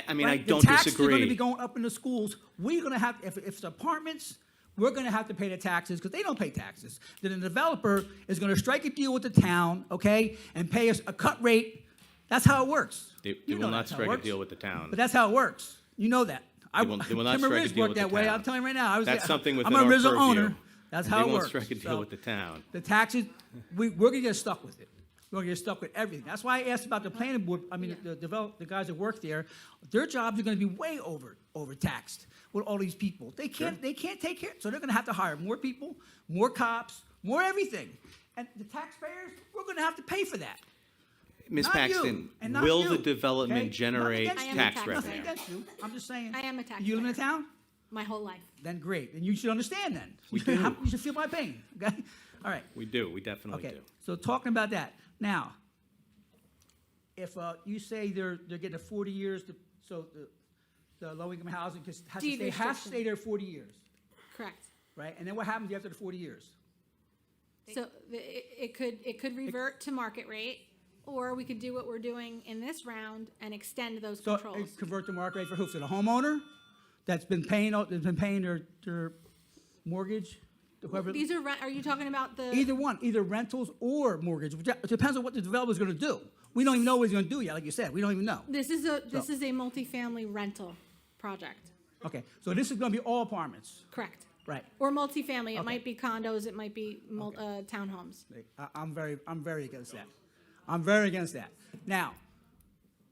I mean, I right? don't The taxes are going to disagree. be going up in the schools. We're going to have, if it's apartments, we're going to have to pay the taxes because they don't pay taxes. Then the developer is going to strike a deal with the town, okay, and pay us a cut rate. That's how it works. They You know will not that's how it strike a works. deal with the town. But that's how it works. You know that. They will not Tim and strike a Riz deal work with the that way. town. I'm telling you right now. That's something I'm within a our RZA purview. owner. That's how They it won't works. strike a deal So, with the town. the taxes, we're going to get stuck with it. We're going to get stuck with everything. That's why I asked about the planning board. I mean, the guys that work there, their jobs are going to be way overtaxed with all these people. They can't take care. So they're going to have to hire more people, more cops, more everything. And the taxpayers, we're going to have to pay for that. Ms. Not you, Paxton, and not will you, the development okay? generate Nothing against you. tax Nothing revenue? against you. I'm just saying. I am a taxpayer. You live in the town? My whole life. Then great. Then you should understand then. We You should do. You should feel my pain. Okay? All right. We do. We definitely Okay. do. So talking about that. Now, if you say they're getting a 40 years, so the low-income housing has to Deed stay, has to restriction. stay there 40 years, Correct. right? And then what happens after the 40 years? So it could revert to market rate, or we could do what we're doing in this round and extend those So controls. convert the market rate for who? For the homeowner that's been paying their mortgage? Whoever, These are you talking about the? either one, either rentals or mortgage. It depends on what the developer's going to do. We don't even know what he's going to do yet. Like you said, we don't even know. This is a multifamily rental project. Okay, so this is going to be all apartments, Correct. right? Or multifamily. It Okay. might be condos. It might be townhomes. I'm very against that. I'm very against that. Now,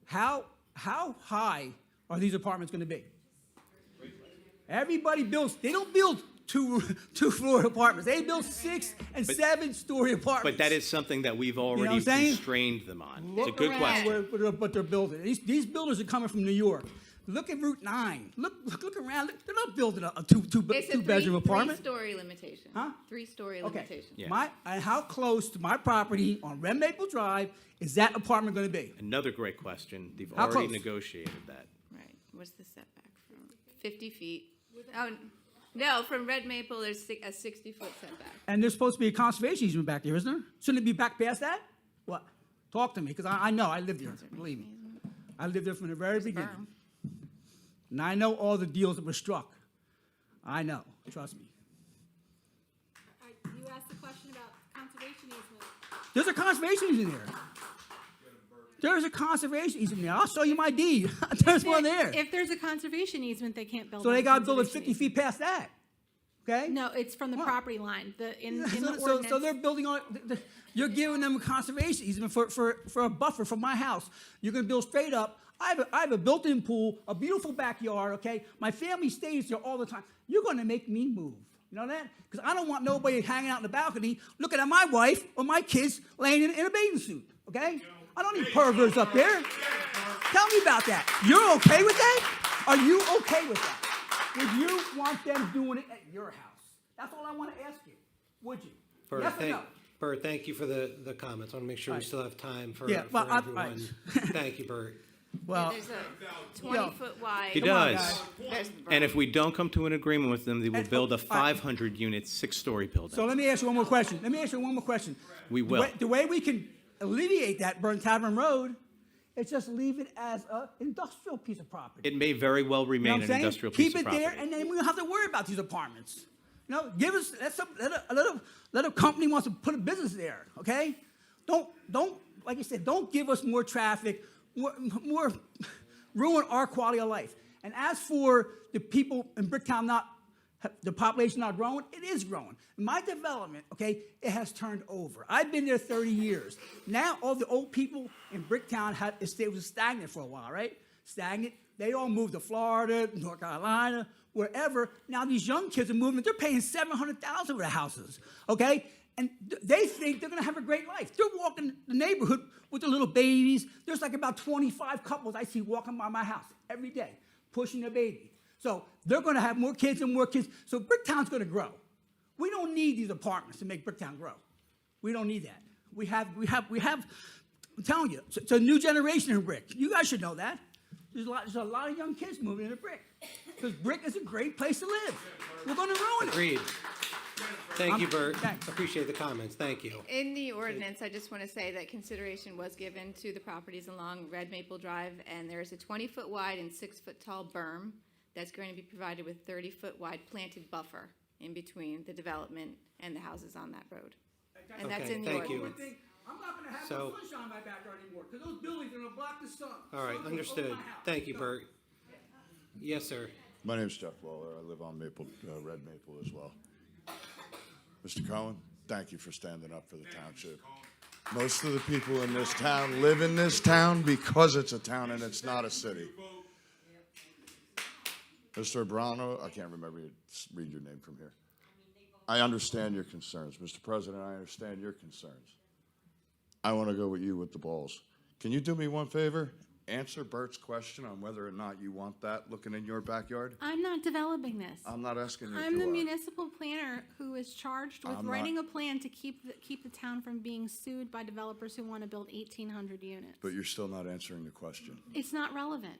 how high are these apartments going to be? Everybody builds. They don't build two-floor apartments. They build 6- and 7-story apartments. But that is something that we've what already I'm saying? constrained them on. Look It's a good around question. what they're building. These builders are coming from New York. Look at Route 9. Look around. Look, they're not building a two-bedroom apartment. Three-story limitation. Huh? Three-story Okay. limitation. Yeah. And how close to my property on Red Maple Drive is that apartment going to be? Another great question. They've How already close? negotiated that. Right. What's the setback from? 50 feet. Oh, no, from Red Maple, there's a 60-foot setback. And there's supposed to be a conservation easement back there, isn't there? Shouldn't it be back past that? What? Talk to me, because I know. I lived there. Believe me. I lived there from the very beginning. And I know all the deals that were struck. I know. Trust me. You asked a question about conservation easement. There's a conservation easement there. There's a conservation easement there. I'll show you my deed. There's one there. If there's a conservation easement, they can't build. So on they the got to build it conservation 50 feet past that. Okay? easement. No, it's from the What? property line. In the So ordinance. they're building on, you're giving them a conservation easement for a buffer from my house. You're gonna build straight up. I have a built-in pool, a beautiful backyard, okay? My family stays there all the time. You're gonna make me move. You know that? Because I don't want nobody hanging out in the balcony looking at my wife or my kids laying in a bathing suit, okay? I don't need perverts up there. Tell me about that. You're okay with that? Are you okay with that? Would you want them doing it at your house? That's all I want to ask you. Would you? Bert, Yes or no? Bert, thank you for the comments. I want to make sure we Right. still have time for, Yeah, for well, everyone. Thank you, Bert. Well, There's a 20-foot wide. He Come on, does. guys. There's the And if we don't come to an agreement with them, they will And- build a all right. 500-unit, 6-story building. so let me ask you one more question. We will. The way we can alleviate that Burn Tavern Road is just leave it as an industrial piece of property. It may very well You know remain what I'm an saying? industrial piece Keep of it property. there, and then we don't have to worry about these apartments. You know, give us let a company wants to put a business there. Okay, don't like you said, don't give us more traffic, more ruin our quality of life. And as for the people in Bricktown the population not growing, it is growing. My development, okay, it has turned over. I've been there 30 years. Now all the old people in Bricktown was stagnant for a while, right? Stagnant. They all moved to Florida, North Carolina, wherever. Now these young kids are moving. They're paying $700,000 for their houses, okay? And they think they're gonna have a great life. They're walking the neighborhood with their little babies. There's like about 25 couples I see walking by my house every day, pushing their baby. So they're gonna have more kids and more kids. So Bricktown's gonna grow. We don't need these apartments to make Bricktown grow. We don't need that. We have, I'm telling you, it's a new generation in Brick. You guys should know that. There's a lot of young kids moving into Brick. because brick is a great place to live. We're gonna ruin it. Agreed. Thank you, Bert. Thanks. Appreciate the comments. Thank you. In the ordinance, I just want to say that consideration was given to the properties along Red Maple Drive, and there is a 20-foot wide and 6-foot tall berm that's going to be provided with 30-foot wide planted buffer in between the development and the houses on that road. And that's Okay, in the thank you. ordinance. I'm not gonna have So- no sunshine in my backyard anymore, because those buildings are gonna block the sun. All right, Sun's gonna understood. over my house. Thank you, Bert. Yes, sir. My name's Jeff Waller. I live on Red Maple as well. Mr. Cohen, thank you for standing up for the township. Most of the people in this town live in this town because it's a town and it's not a city. Mr. Abrano, I can't remember, read your name from here. I understand your concerns. Mr. President, I understand your concerns. I want to go with you with the balls. Can you do me one favor? Answer Bert's question on whether or not you want that looking in your backyard. I'm not developing this. I'm not asking you I'm to. the municipal planner who is charged with I'm not- writing a plan to keep the town from being sued by developers who want to build 1,800 units. But you're still not answering the question. It's not relevant.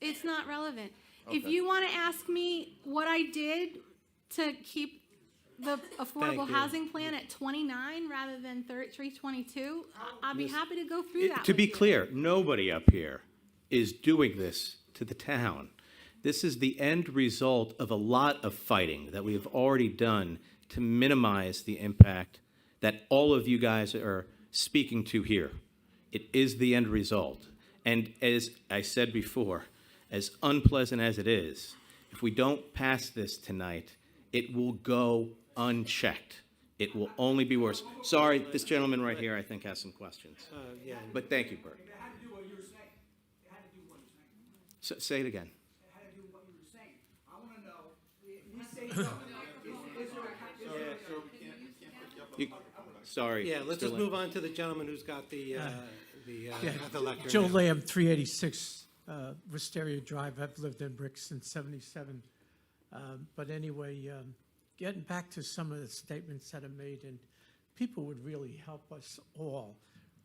It's not relevant. If Okay. you want to ask me what I did to keep the affordable Thank you. housing plan at 29 rather than 322, I'll be happy to go through that To with be you. clear, nobody up here is doing this to the town. This is the end result of a lot of fighting that we have already done to minimize the impact that all of you guys are speaking to here. It is the end result. And as I said before, as unpleasant as it is, if we don't pass this tonight, it will go unchecked. It will only be worse. Sorry, this gentleman right here, I think, has some questions. Yeah. But thank you, Bert. It had to do what you were saying. It had to do what you were saying. Say it again. It had to do what you were saying. I want to know, we say no. Sorry. Yeah, let's Mr. just Lynn. move on to the gentleman who's got the lectern. Joe now. Lamb, 386 Wisteria Drive. I've lived in Brick since '77. But anyway, getting back to some of the statements that are made, and people would really help us all,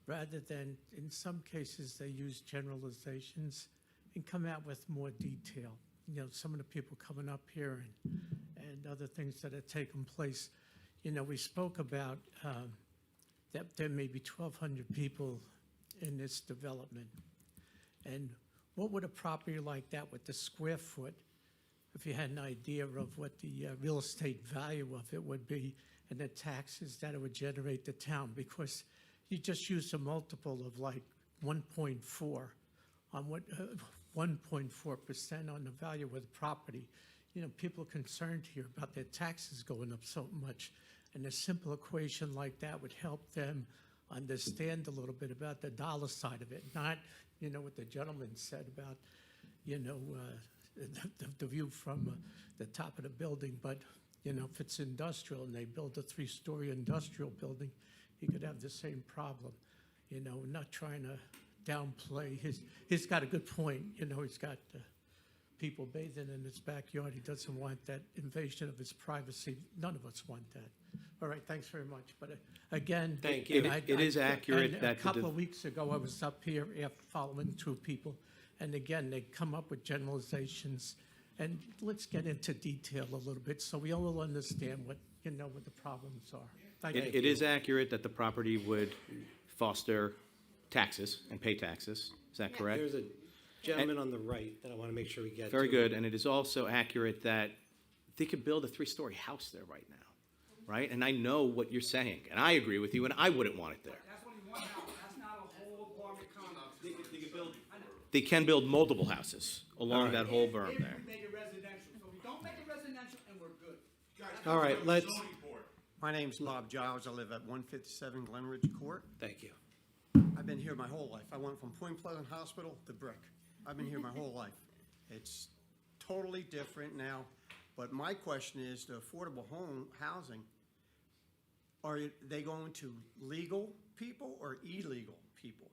rather than, in some cases, they use generalizations and come out with more detail. You know, some of the people coming up here and other things that have taken place. You know, we spoke about that there may be 1,200 people in this development. And what would a property like that with the square foot, if you had an idea of what the real estate value of it would be and the taxes that it would generate the town? Because you just used a multiple of like 1.4 on what 1.4% on the value of the property. You know, people are concerned here about their taxes going up so much, and a simple equation like that would help them understand a little bit about the dollar side of it, not, you know, what the gentleman said about, you know, the view from the top of the building. But, you know, if it's industrial and they build a 3-story industrial building, you could have the same problem. You know, not trying to downplay he's got a good point. You know, he's got people bathing in his backyard. He doesn't want that invasion of his privacy. None of us want that. All right, thanks very much. But again, Thank you. It is accurate and that a the couple of weeks ago, I was up here after following through people, and again, they come up with generalizations. And let's get into detail a little bit so we all understand what, you know, what the problems are. Thank you. It is accurate that the property would foster taxes and pay taxes. Is that correct? There's a gentleman on the right that I want to make sure we get to. Very good. And it is also accurate that they could build a 3-story house there right now, right? And I know what you're saying, and I agree with you, and I wouldn't want it there. That's only one house. That's not a whole apartment complex. They could build. They can build multiple houses along All right. that whole berm If there. we make it residential. So we don't make it residential and we're good. All right, let's, My name's Bob Giles. I live at 157 Glenridge Court. thank you. I've been here my whole life. I went from Point Pleasant Hospital to Brick. I've been here my whole life. It's totally different now. But my question is, the affordable home housing, are they going to legal people or illegal people?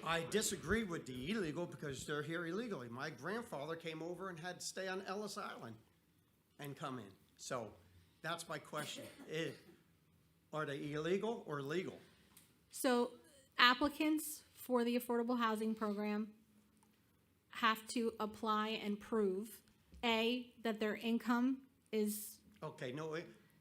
I disagree with the illegal because they're here illegally. My grandfather came over and had to stay on Ellis Island and come in. So that's my question. Are they illegal or legal? So applicants for the affordable housing program have to apply and prove, A, that their income is, Okay, no,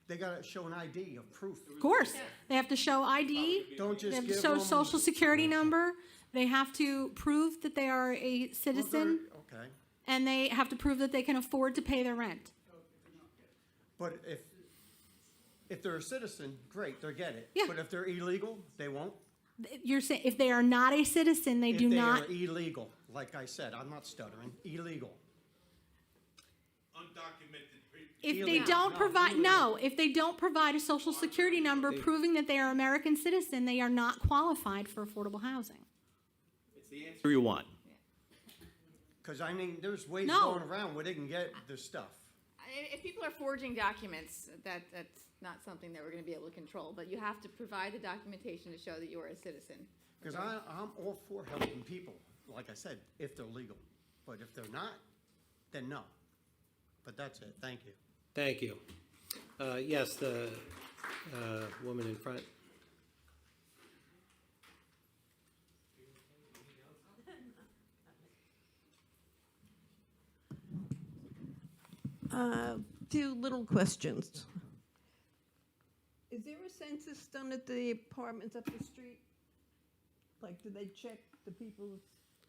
they gotta show an ID of proof. of course, they have to show ID. Don't They just have to give show them. social security number. They have to prove that they are a citizen, Okay, and they have to prove that they can afford to pay their rent. but if they're a citizen, great, they get it. Yeah. But if they're illegal, they won't? You're saying, if they are not a citizen, they do not. If they are illegal, like I said, I'm not stuttering, illegal. If they Illegal. don't No, provide, illegal. no, if they don't provide a social security number proving that they are American citizen, they are not qualified for affordable housing. It's the answer you want. Because I mean, there's ways No. going around where they can get this stuff. If people are forging documents, that's not something that we're gonna be able to control, but you have to provide the documentation to show that you are a citizen. Because I'm all for helping people, like I said, if they're legal. But if they're not, then no. But that's it, thank you. Thank you. Yes, the woman in front. Few little questions. Is there a census done at the apartments up the street? Like, do they check the people's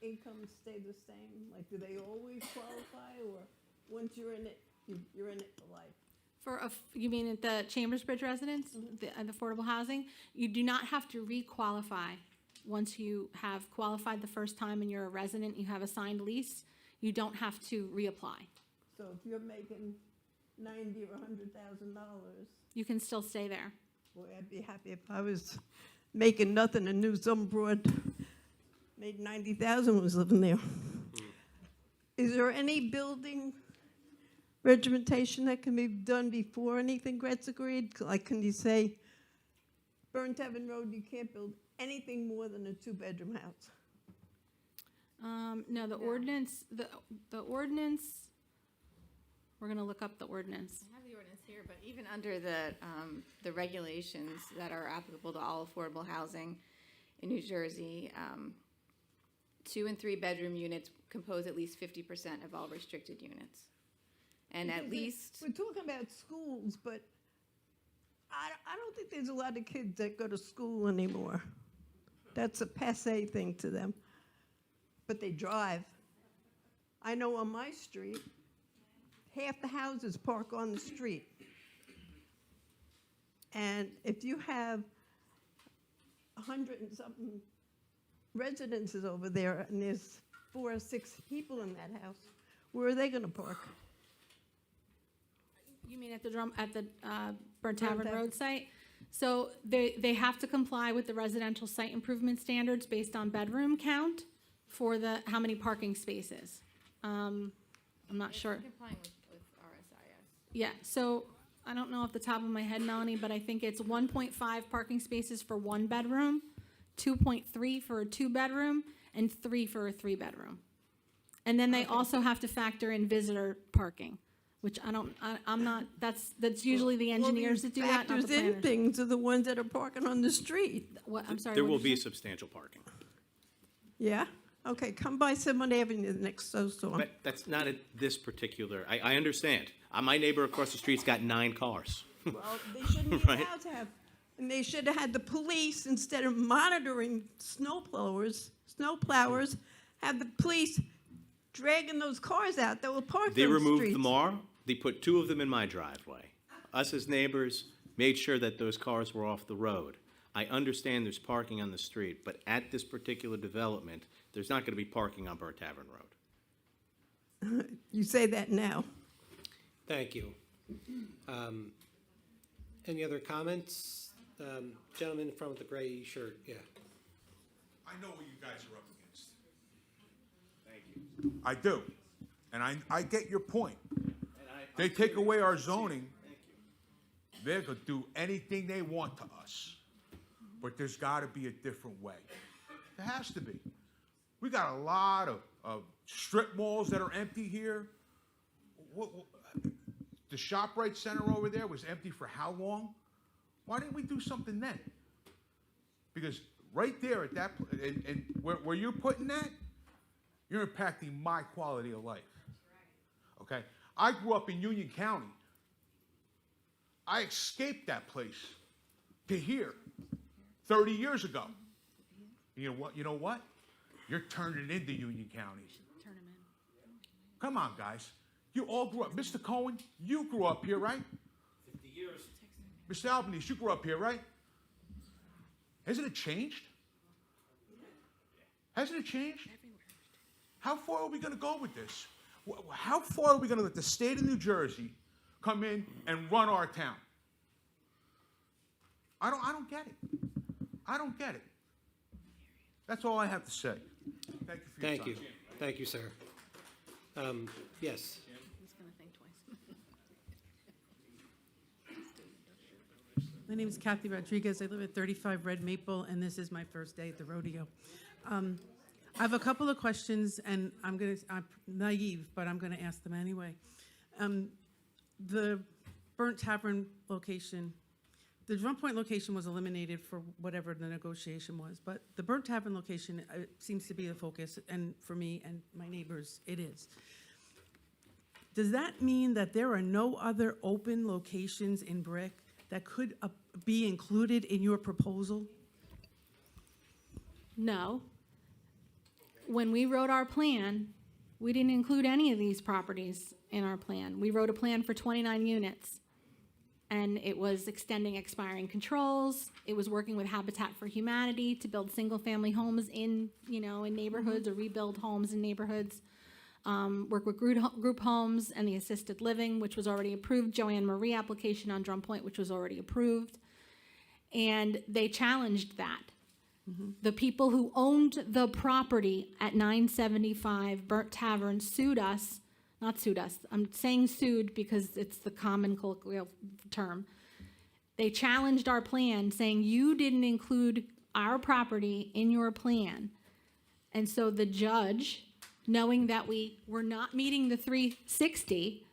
incomes stay the same? Like, do they always qualify, or once you're in it, you're in it for life? You mean at the Chambers Bridge residence, the affordable housing? You do not have to re-qualify. Once you have qualified the first time and you're a resident, you have a signed lease, you don't have to reapply. So if you're making $90,000 or $100,000, You can still stay there. boy, I'd be happy if I was making nothing and knew some broad made 90,000 was living there. Is there any building regimentation that can be done before anything gets agreed? Like, can you say, Burnt Heaven Road, you can't build anything more than a two-bedroom house? No, the ordinance, the ordinance, we're gonna look up the ordinance. I have the ordinance here, but even under the regulations that are applicable to all affordable housing in New Jersey, 2 and 3 bedroom units compose at least 50% of all restricted units. And at Because least, we're talking about schools, but I don't think there's a lot of kids that go to school anymore. That's a passe thing to them. But they drive. I know on my street, half the houses park on the street. And if you have 100 and something residences over there, and there's 4 or 6 people in that house, where are they gonna park? You mean at the Burnt Burnt Tavern Tavern. Road site? So they have to comply with the residential site improvement standards based on bedroom count for how many parking spaces. I'm not sure. complying with RSIS. Yeah, so I don't know off the top of my head, Melanie, but I think it's 1.5 parking spaces for 1 bedroom, 2.3 for a 2-bedroom, and 3 for a 3-bedroom. And then they also have to factor in visitor parking, which I'm not, that's usually the engineers that do that, not the Factors in planners. things are the ones that are parking on the street. What, I'm sorry, There what will did you be say? substantial parking. Yeah? Okay, come by 7th Avenue the next snowstorm. But that's not at this particular, I understand. My neighbor across the street's got 9 cars. Well, they shouldn't be Right. allowed to have, and they should have had the police, instead of monitoring snowplowers, have the police dragging those cars out that were parked on the They streets. removed the more, they put 2 of them in my driveway. Us as neighbors made sure that those cars were off the road. I understand there's parking on the street, but at this particular development, there's not gonna be parking on Burnt Tavern Road. You say that now. Thank you. Any other comments? Gentleman in front with the gray shirt, yeah. I know what you guys are up against. Thank you. I do. And I get your point. They take away our zoning, they're gonna do anything they want to us. But there's gotta be a different way. There has to be. We got a lot of strip malls that are empty here. The ShopRite Center over there was empty for how long? Why didn't we do something then? Because right there at that, and where you're putting that, You're impacting my quality of life. Okay? I grew up in Union County. I escaped that place to here 30 years ago. You know what? You're turning it into Union County. Come on, guys. You all grew up. Mr. Cohen, you grew up here, right? 50 years. Mr. Albanese, you grew up here, right? Hasn't it changed? Hasn't it changed? How far are we going to go with this? How far are we going to let the state of New Jersey come in and run our town? I don't get it. I don't get it. That's all I have to say. Thank you for your time. Thank you. Thank you, sir. Yes. My name is Kathy Rodriguez. I live at 35 Red Maple, and this is my first day at the rodeo. I have a couple of questions, and I'm naive, but I'm gonna ask them anyway. The Burnt Tavern location, the Drum Point location was eliminated for whatever the negotiation was, but the Burnt Tavern location seems to be the focus, and for me and my neighbors, it is. Does that mean that there are no other open locations in Brick that could be included in your proposal? No. When we wrote our plan, we didn't include any of these properties in our plan. We wrote a plan for 29 units, and it was extending expiring controls. It was working with Habitat for Humanity to build single-family homes in neighborhoods, or rebuild homes in neighborhoods. Work with group homes and the assisted living, which was already approved. Joanne Marie application on Drum Point, which was already approved. And they challenged that. The people who owned the property at 975 Burnt Tavern sued us, not sued us, I'm saying sued because it's the common colloquial term. They challenged our plan, saying you didn't include our property in your plan. And so the judge, knowing that we were not meeting the 360,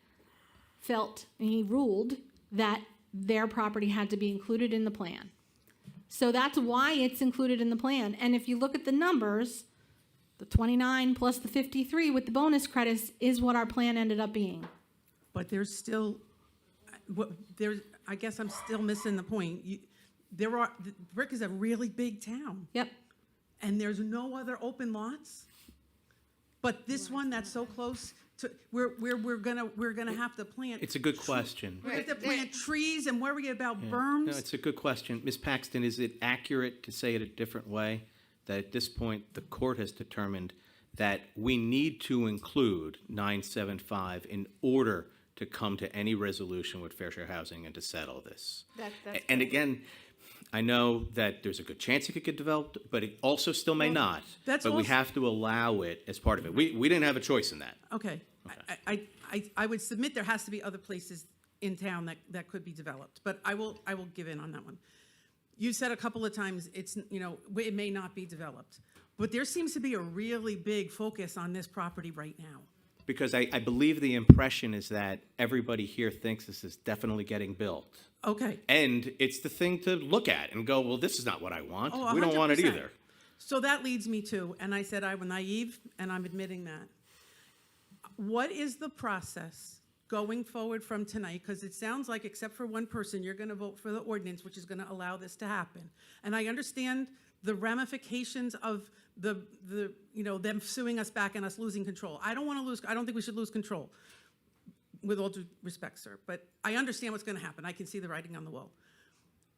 felt, and he ruled that their property had to be included in the plan. So that's why it's included in the plan. And if you look at the numbers, the 29 plus the 53 with the bonus credits is what our plan ended up being. But there's still, I guess I'm still missing the point. Brick is a really big town. Yep. And there's no other open lots? But this one that's so close to, we're gonna have to plant. It's a good question. We have to plant trees and worry about berms. No, it's a good question. Ms. Paxton, is it accurate to say it a different way? That at this point, the court has determined that we need to include 975 in order to come to any resolution with Fair Share Housing and to settle this? And again, I know that there's a good chance it could get developed, but it also still may not. But we have to allow it as part of it. We didn't have a choice in that. Okay. I would submit there has to be other places in town that could be developed, but I will give in on that one. You said a couple of times it may not be developed, but there seems to be a really big focus on this property right now. Because I believe the impression is that everybody here thinks this is definitely getting built. Okay. And it's the thing to look at and go, well, this is not what I want. Oh, we don't want it 100%. either. So that leads me to, and I said I was naive, and I'm admitting that. What is the process going forward from tonight? Because it sounds like, except for one person, you're going to vote for the ordinance, which is going to allow this to happen. And I understand the ramifications of them suing us back and us losing control. I don't think we should lose control, with all due respect, sir. But I understand what's going to happen. I can see the writing on the wall.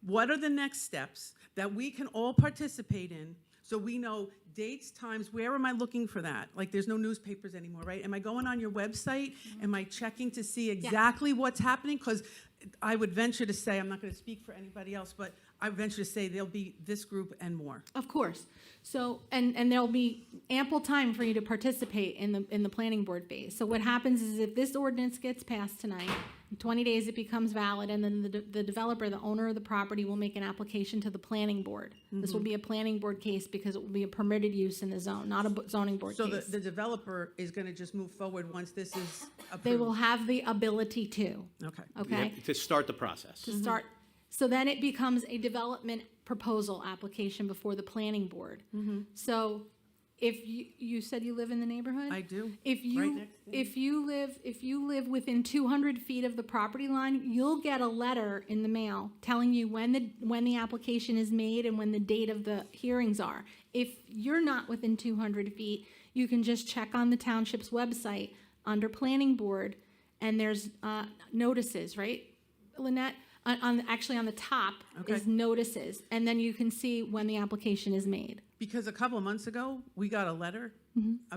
What are the next steps that we can all participate in so we know dates, times? Where am I looking for that? Like, there's no newspapers anymore, right? Am I going on your website? Am I checking to see exactly what's happening? Because I would venture to say, I'm not going to speak for anybody else, but I would venture to say there'll be this group and more. Of course. So, and there'll be ample time for you to participate in the planning board phase. So what happens is, if this ordinance gets passed tonight, in 20 days it becomes valid, and then the developer, the owner of the property, will make an application to the planning board. This will be a planning board case because it will be a permitted use in the zone, not a zoning board So case. the developer is going to just move forward once this is approved? They will have the ability to. Okay. Okay? To start the process. To start. So then it becomes a development proposal application before the planning board. So if you said you live in the neighborhood? I do. If you, Right next to me. if you live within 200 feet of the property line, you'll get a letter in the mail telling you when the application is made and when the date of the hearings are. If you're not within 200 feet, you can just check on the township's website under planning board, and there's notices, right, Lynette? Actually on the top is notices, and then you can see when the application is made. Because a couple of months ago, we got a letter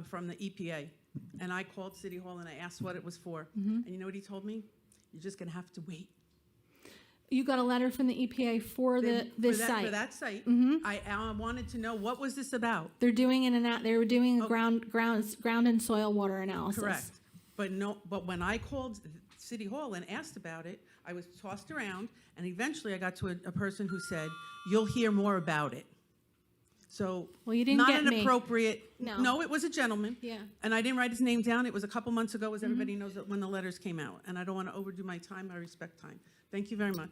from the EPA, and I called City Hall and I asked what it was for. And you know what he told me? You're just gonna have to wait. You got a letter from the EPA for this site. For that site. I wanted to know, what was this about? They were doing a ground and soil water analysis. Correct. But when I called City Hall and asked about it, I was tossed around, and eventually I got to a person who said, "You'll hear more about it." So, well, you didn't not get an me. appropriate. No. It was a gentleman. Yeah. And I didn't write his name down. It was a couple months ago, as everybody knows, that when the letters came out. And I don't want to overdo my time. I respect time. Thank you very much.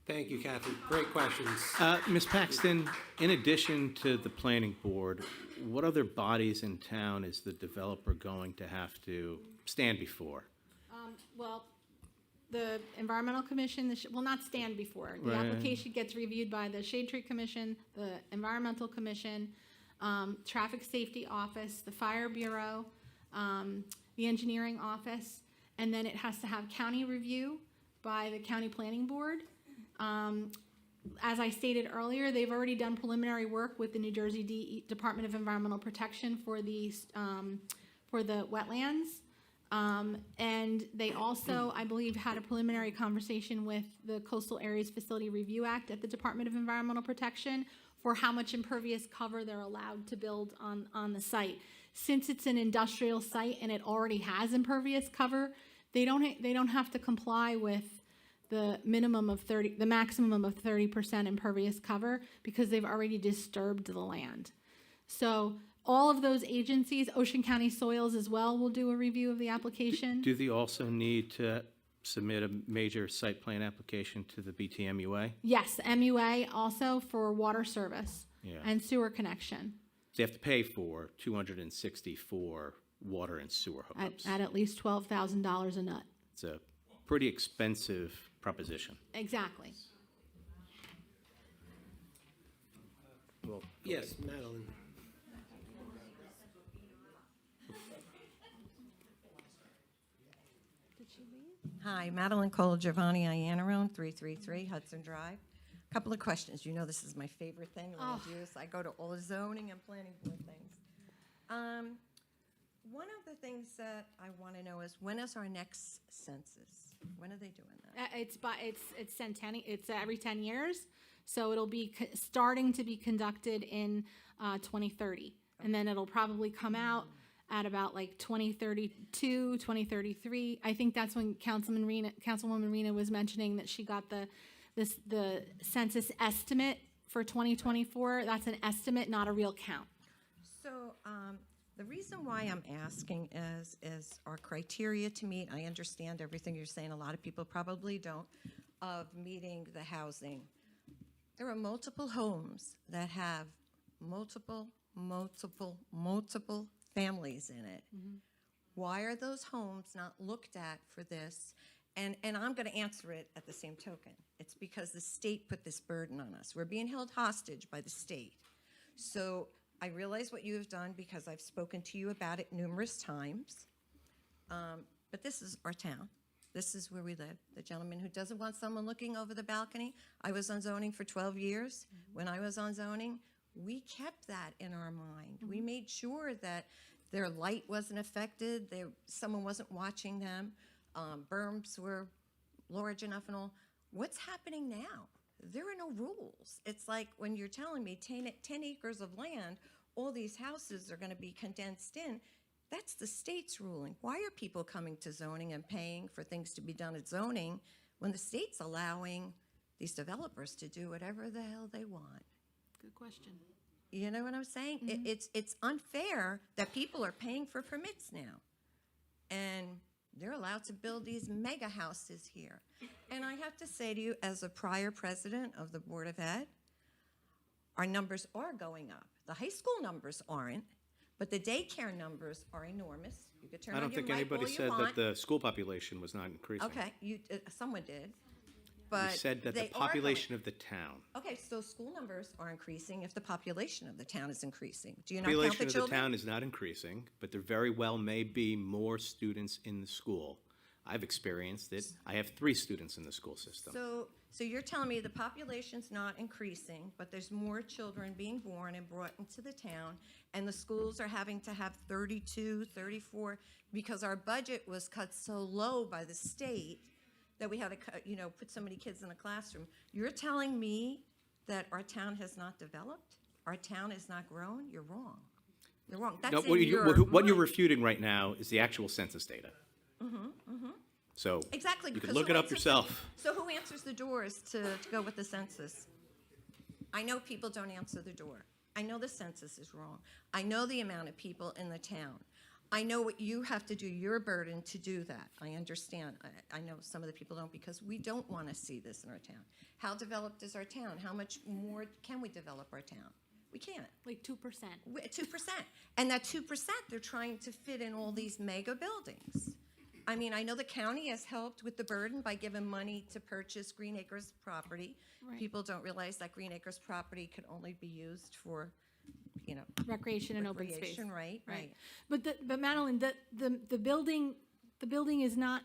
Thank you, Kathy. Great questions. Ms. Paxton, in addition to the planning board, what other bodies in town is the developer going to have to stand before? Well, the Environmental Commission will not stand before. The Right. application gets reviewed by the Shade Tree Commission, the Environmental Commission, Traffic Safety Office, the Fire Bureau, the Engineering Office, and then it has to have county review by the County Planning Board. As I stated earlier, they've already done preliminary work with the New Jersey Department of Environmental Protection for the wetlands. And they also, I believe, had a preliminary conversation with the Coastal Areas Facility Review Act at the Department of Environmental Protection for how much impervious cover they're allowed to build on the site. Since it's an industrial site and it already has impervious cover, they don't have to comply with the maximum of 30% impervious cover because they've already disturbed the land. So all of those agencies, Ocean County Soils as well, will do a review of the application. Do they also need to submit a major site plan application to the BTMUA? Yes, MUA also for water service Yeah. and sewer connection They have to pay for 264 water and sewer hookups. at least $12,000 a nut. It's a pretty expensive proposition. Exactly. Yes, Madeline. Hi, Madeline Cole Giovanni, Iannarone, 333 Hudson Drive. Couple of questions. You know this is my favorite thing land use. I go to all the zoning and planning board things. One of the things that I want to know is, when is our next census? When are they doing that? It's every 10 years, so it'll be starting to be conducted in 2030, and then it'll probably come out at about like 2032, 2033. I think that's when Councilwoman Rena was mentioning that she got the census estimate for 2024. That's an estimate, not a real count. So the reason why I'm asking is our criteria to meet, I understand everything you're saying, a lot of people probably don't, of meeting the housing. There are multiple homes that have multiple families in it. Why are those homes not looked at for this? And I'm going to answer it at the same token. It's because the state put this burden on us. We're being held hostage by the state. So I realize what you have done because I've spoken to you about it numerous times. But this is our town. This is where we live. The gentleman who doesn't want someone looking over the balcony. I was on zoning for 12 years. When I was on zoning, we kept that in our mind. We made sure that their light wasn't affected, someone wasn't watching them, berms were large enough and all. What's happening now? There are no rules. It's like when you're telling me 10 acres of land, all these houses are going to be condensed in. That's the state's ruling. Why are people coming to zoning and paying for things to be done at zoning when the state's allowing these developers to do whatever the hell they want? Good question. You know what I'm saying? It's unfair that people are paying for permits now. And they're allowed to build these mega houses here. And I have to say to you, as a prior president of the Board of Ed, our numbers are going up. The high school numbers aren't, But the daycare numbers are enormous. You could turn I on don't your think mic anybody all you said that want. the school population was not increasing. Okay, someone did, You but said that the they are population of the town. going. Okay, so school numbers are increasing if the population of the town is increasing. Do you not count the Population of the children? town is not increasing, but there very well may be more students in the school. I've experienced it. I have 3 students in the school system. So you're telling me the population's not increasing, but there's more children being born and brought into the town, and the schools are having to have 32, 34, because our budget was cut so low by the state that we had to, put so many kids in a classroom. You're telling me that our town has not developed? Our town has not grown? You're wrong. You're wrong. That's No, in what your you're mind. refuting right now is the actual census data. So Exactly. you can because look who it up answers- yourself. So who answers the doors to go with the census? I know people don't answer the door. I know the census is wrong. I know the amount of people in the town. I know what you have to do, your burden to do that. I understand. I know some of the people don't because we don't want to see this in our town. How developed is our town? How much more can we develop our town? We can't. Like 2%. 2%. And that 2%, they're trying to fit in all these mega buildings. I mean, I know the county has helped with the burden by giving money to purchase Green Acres property. Right. People don't realize that Green Acres property could only be used for, Recreation and open space. recreation, right? But Madeline, the building is not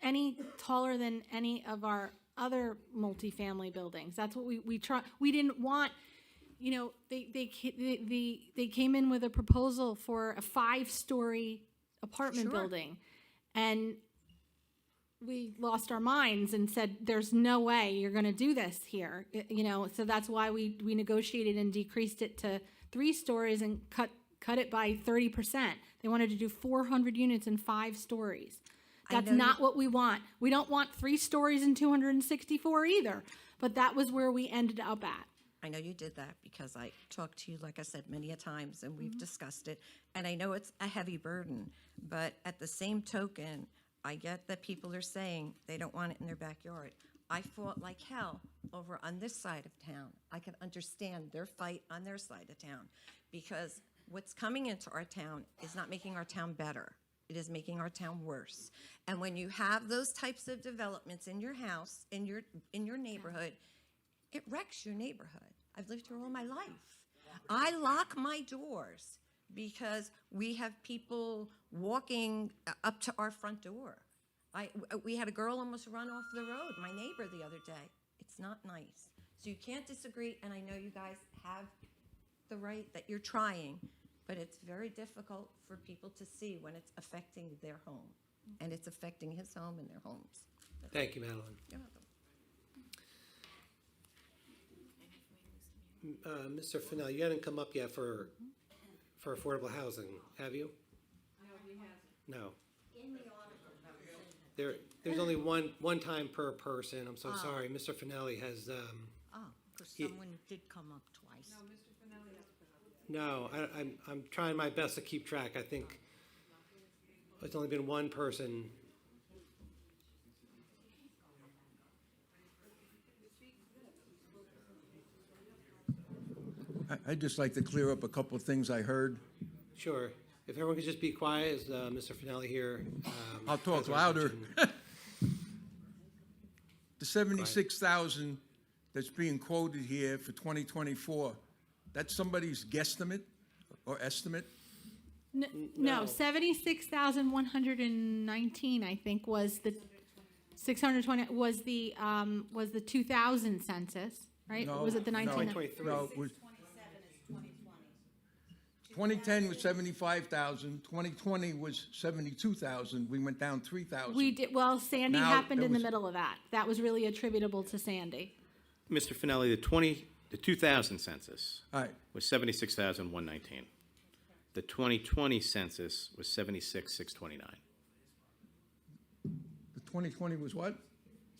any taller than any of our other multifamily buildings. That's what we try. We didn't want, they came in with a proposal for a 5-story apartment Sure. building, and we lost our minds and said, "There's no way you're going to do this here." So that's why we negotiated and decreased it to 3 stories and cut it by 30%. They wanted to do 400 units in 5 stories. That's know not what we want. We don't want 3 stories and 264 either. But that was where we ended up at. I know you did that because I talked to you, like I said, many a times, and we've discussed it. And I know it's a heavy burden, but at the same token, I get that people are saying they don't want it in their backyard. I fought like hell over on this side of town. I can understand their fight on their side of town because what's coming into our town is not making our town better. It is making our town worse. And when you have those types of developments in your house, in your neighborhood, it wrecks your neighborhood. I've lived here all my life. I lock my doors because we have people walking up to our front door. We had a girl almost run off the road, my neighbor the other day. It's not nice. So you can't disagree, and I know you guys have the right that you're trying, but it's very difficult for people to see when it's affecting their home, and it's affecting his home and their homes. Thank you, Madeline. You're welcome. Mr. Fennell, you hadn't come up yet for affordable housing, have you? No, we haven't. No. In the article that was in There's only one time per person. I'm so sorry. Mr. Finelli has, because He- someone did come up twice. no, I'm trying my best to keep track. I think it's only been one person. I'd just like to clear up a couple of things I heard. Sure. If everyone could just be quiet, as Mr. Finelli here. I'll talk has our louder. attention. The 76,000 that's being quoted here for 2024, that's somebody's guesstimate or estimate? No, No. 76,119, I think, was the 620 was the 2000 census, right? No, Was it the no, 19? No, it was. 2010 was 75,000, 2020 was 72,000, we went down 3,000. We did, well, Sandy Now, happened there in the was- middle of that. That was really attributable to Sandy. Mr. Finelli, the 2000 census All right, was 76,119. The 2020 census was 76,629. the 2020 was what?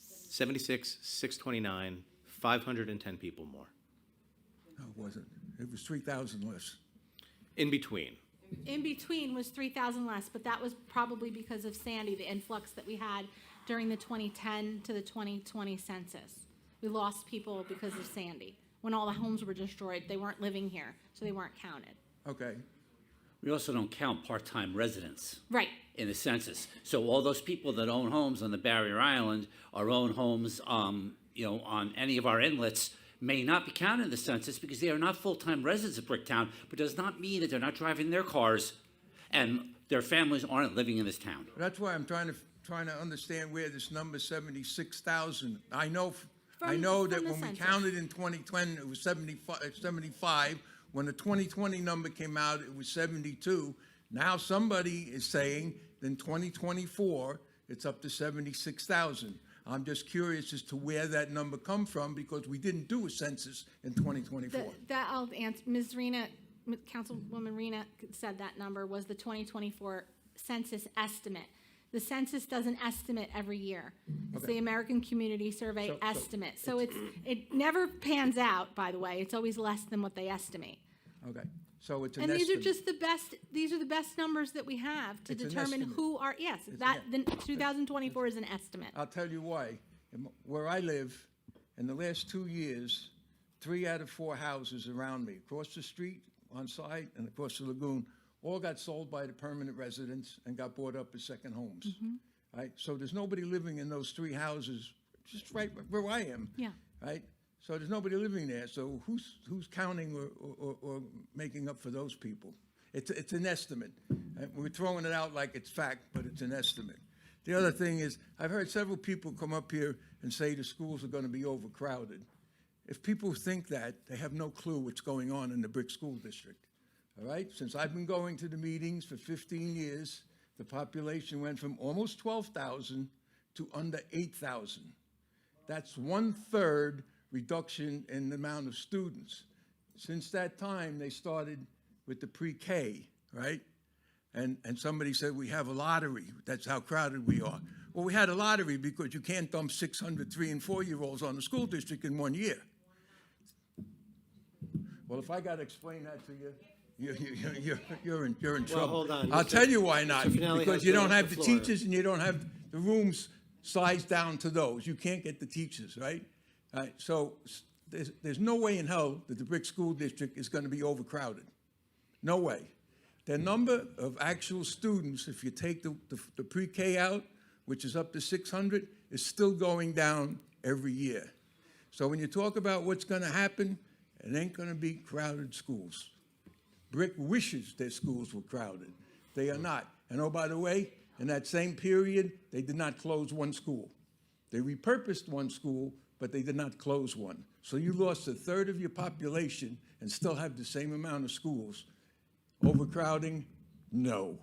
76,629, 510 people more. No, it wasn't, it was 3,000 less. In between. In between was 3,000 less, but that was probably because of Sandy, the influx that we had during the 2010 to the 2020 census. We lost people because of Sandy. When all the homes were destroyed, they weren't living here, so they weren't counted. Okay. We also don't count part-time residents Right. in the census. So all those people that own homes on the Barrier Island or own homes, on any of our inlets may not be counted in the census because they are not full-time residents of Bricktown, but does not mean that they're not driving their cars and their families aren't living in this town. That's why I'm trying to understand where this number 76,000. I know that from the when we census. counted in 2020, it was 75. When the 2020 number came out, it was 72. Now somebody is saying in 2024, it's up to 76,000. I'm just curious as to where that number come from because we didn't do a census in 2024. That I'll answer. Ms. Rena, Councilwoman Rena said that number was the 2024 census estimate. The census does an estimate every year. It's the American Community Survey estimate. So it never pans out, by the way. It's always less than what they estimate. Okay, so it's an And these estimate. are just the best, these are the best numbers that we have to It's an determine estimate. who are, yes, the 2024 is an estimate. I'll tell you why. Where I live, in the last 2 years, 3 out of 4 houses around me, across the street, on site, and across the lagoon, all got sold by the permanent residents and got bought up as second homes. Right? So there's nobody living in those 3 houses, just right where I am. Yeah. Right? So there's nobody living there. So who's counting or making up for those people? It's an estimate. We're throwing it out like it's fact, but it's an estimate. The other thing is, I've heard several people come up here and say the schools are going to be overcrowded. If people think that, they have no clue what's going on in the Brick School District. All right? Since I've been going to the meetings for 15 years, the population went from almost 12,000 to under 8,000. That's 1/3 reduction in the amount of students. Since that time, they started with the pre-K, right? And somebody said, we have a lottery. That's how crowded we are. Well, we had a lottery because you can't dump 600 3- and 4-year-olds on the school district in 1 year. Well, if I got to explain that to you, you're in trouble. Well, hold on. I'll Mr. tell you why not. Mr. Finelli Because has you don't the have the floor. teachers and you don't have the rooms sized down to those. You can't get the teachers, right? So there's no way in hell that the Brick School District is going to be overcrowded. No way. The number of actual students, if you take the pre-K out, which is up to 600, is still going down every year. So when you talk about what's going to happen, it ain't going to be crowded schools. Brick wishes their schools were crowded. They are not. And oh, by the way, in that same period, they did not close one school. They repurposed one school, but they did not close one. So you lost 1/3 of your population and still have the same amount of schools. Overcrowding? No.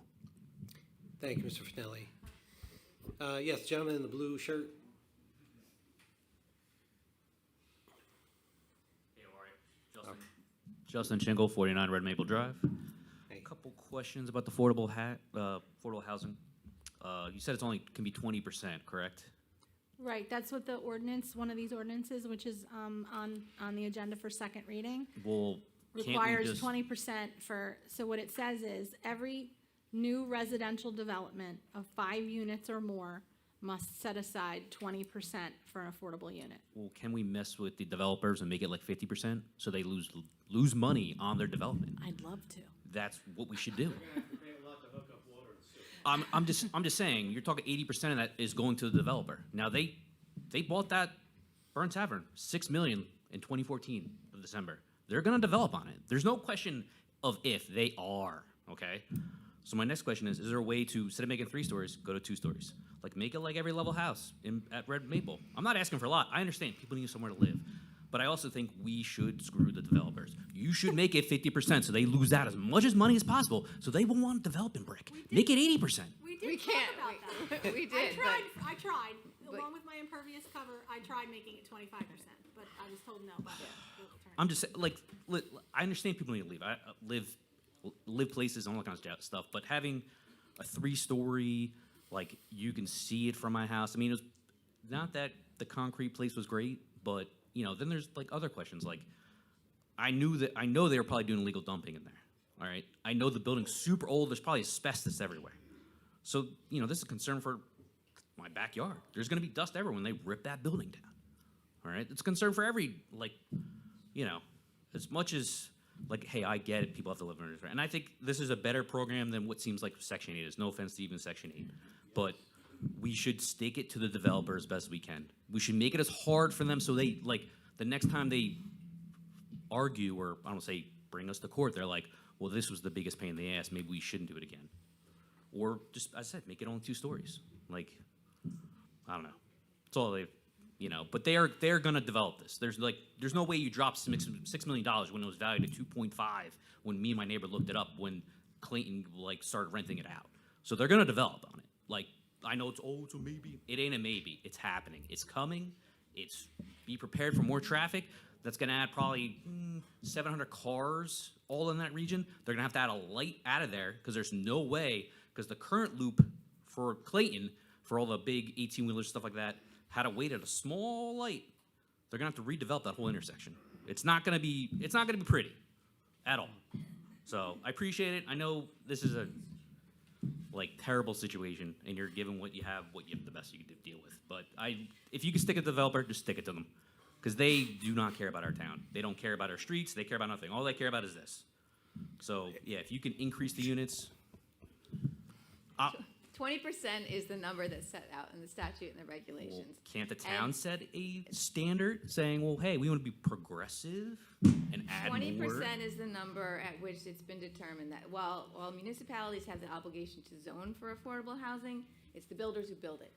Thank you, Mr. Finelli. Yes, gentleman in the blue shirt. Justin Chingle, 49 Red Maple Drive. A couple questions about the affordable housing. You said it's only can be 20%, correct? Right, that's what the ordinance, one of these ordinances, which is on the agenda for second reading, Well, can't we requires just 20% for, so what it says is, every new residential development of 5 units or more must set aside 20% for an affordable unit. Well, can we mess with the developers and make it like 50% so they lose money on their development? I'd love to. That's what we should do. I'm just saying, you're talking 80% of that is going to the developer. Now they bought that Burn Tavern, $6 million in 2014 of December. They're gonna develop on it. There's no question of if, they are, okay? So my next question is there a way to, instead of making 3 stories, go to 2 stories? Like make it like every level house at Red Maple. I'm not asking for a lot. I understand people need somewhere to live. But I also think we should screw the developers. You should make it 50% so they lose out as much as money as possible so they won't want to develop in brick. Make it 80%. We did We talk can't. about that. We did, I tried, but- along with my impervious cover, I tried making it 25%, but I was told no by the attorney. I'm just saying, like, I understand people need to leave. I live places and all that kind of stuff, but having a 3-story, like, you can see it from my house. I mean, it was not that the concrete place was great, but, you know, then there's, like, other questions. Like, I know they were probably doing illegal dumping in there, all right? I know the building's super old. There's probably asbestos everywhere. So, you know, this is a concern for my backyard. There's going to be dust everywhere when they rip that building down, all right? It's a concern for every, like, you know, as much as like, hey, I get it, people have to live under, and I think this is a better program than what seems like Section 8 is. No offense to even Section 8, but we should stake it to the developer as best we can. We should make it as hard for them so they, like, the next time they argue, or I don't say bring us to court, they're like, well, this was the biggest pain in the ass, maybe we shouldn't do it again. Or just, as I said, make it only 2 stories. Like, I don't know. That's all they, you know, but they're gonna develop this. There's no way you drop $6 million when it was valued at 2.5 when me and my neighbor looked it up when Clayton, like, started renting it out. So they're gonna develop on it. Like, I know it's a maybe. It ain't a maybe. It's happening. It's coming. Be prepared for more traffic. That's gonna add probably 700 cars all in that region. They're gonna have to add a light out of there because there's no way, because the current loop for Clayton, for all the big 18-wheelers, stuff like that, had to wait at a small light. They're gonna have to redevelop that whole intersection. It's not gonna be pretty at all. So I appreciate it. I know this is a terrible situation, and you're given what you have the best you can deal with. But if you can stick a developer, just stick it to them, because they do not care about our town. They don't care about our streets. They care about nothing. All they care about is this. So yeah, if you can increase the units. 20% is the number that's set out in the statute and the regulations. Can't the town set a standard saying, well, hey, we want to be progressive and add 20% more? is the number at which it's been determined that while municipalities have the obligation to zone for affordable housing, it's the builders who build it.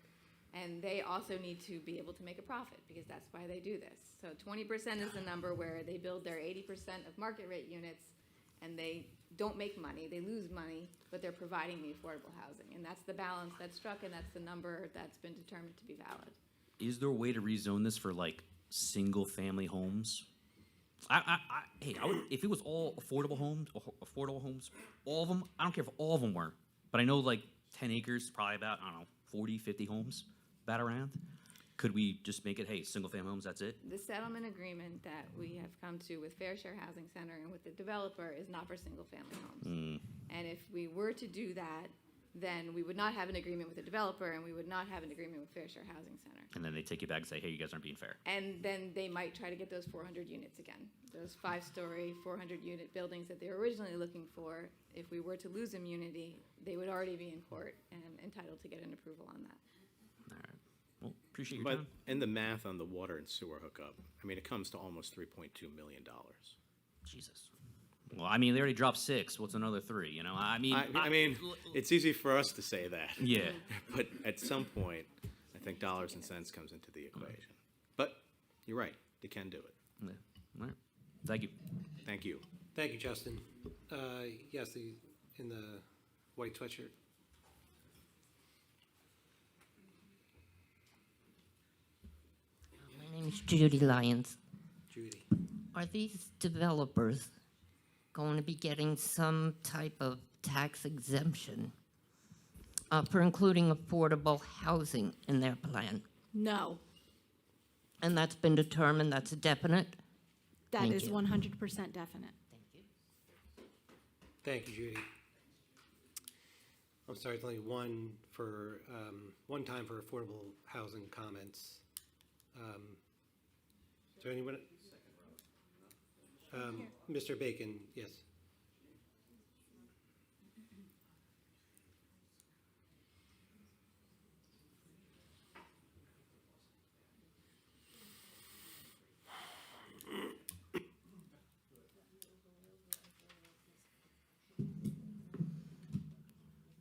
And they also need to be able to make a profit, because that's why they do this. So 20% is the number where they build their 80% of market rate units, and they don't make money, they lose money, but they're providing the affordable housing. And that's the balance that's struck, and that's the number that's been determined to be valid. Is there a way to rezone this for single-family homes? Hey, I would, if it was all affordable homes, all of them. I don't care if all of them were, but I know 10 acres, probably about 40, 50 homes, about around. Could we just make it, hey, single-family homes, that's it? The settlement agreement that we have come to with Fair Share Housing Center and with the developer is not for single-family homes. And if we were to do that, then we would not have an agreement with the developer, and we would not have an agreement with Fair Share Housing Center. And then they take you back and say, hey, you guys aren't being fair. And then they might try to get those 400 units again. Those 5-story, 400-unit buildings that they were originally looking for. If we were to lose immunity, they would already be in court and entitled to get an approval on that. All right. Well, appreciate your But time. in the math on the water and sewer hookup, I mean, it comes to almost $3.2 million. Jesus. Well, I mean, they already dropped 6. What's another 3? You know, I mean, it's easy for us to say that. Yeah. But at some point, I think dollars and cents comes into the equation. But you're right, they can do it. Yeah. All right. Thank you. Thank you. Thank you, Justin. Yes, in the white sweatshirt. My name's Judy Lyons. Judy. Are these developers going to be getting some type of tax exemption for including affordable housing in their plan? No, And that's been determined, that's a definite? that Thank is you. 100% definite. Thank you, Judy. I'm sorry, it's only one time for affordable housing comments. Is there anyone? Mr. Bacon, yes.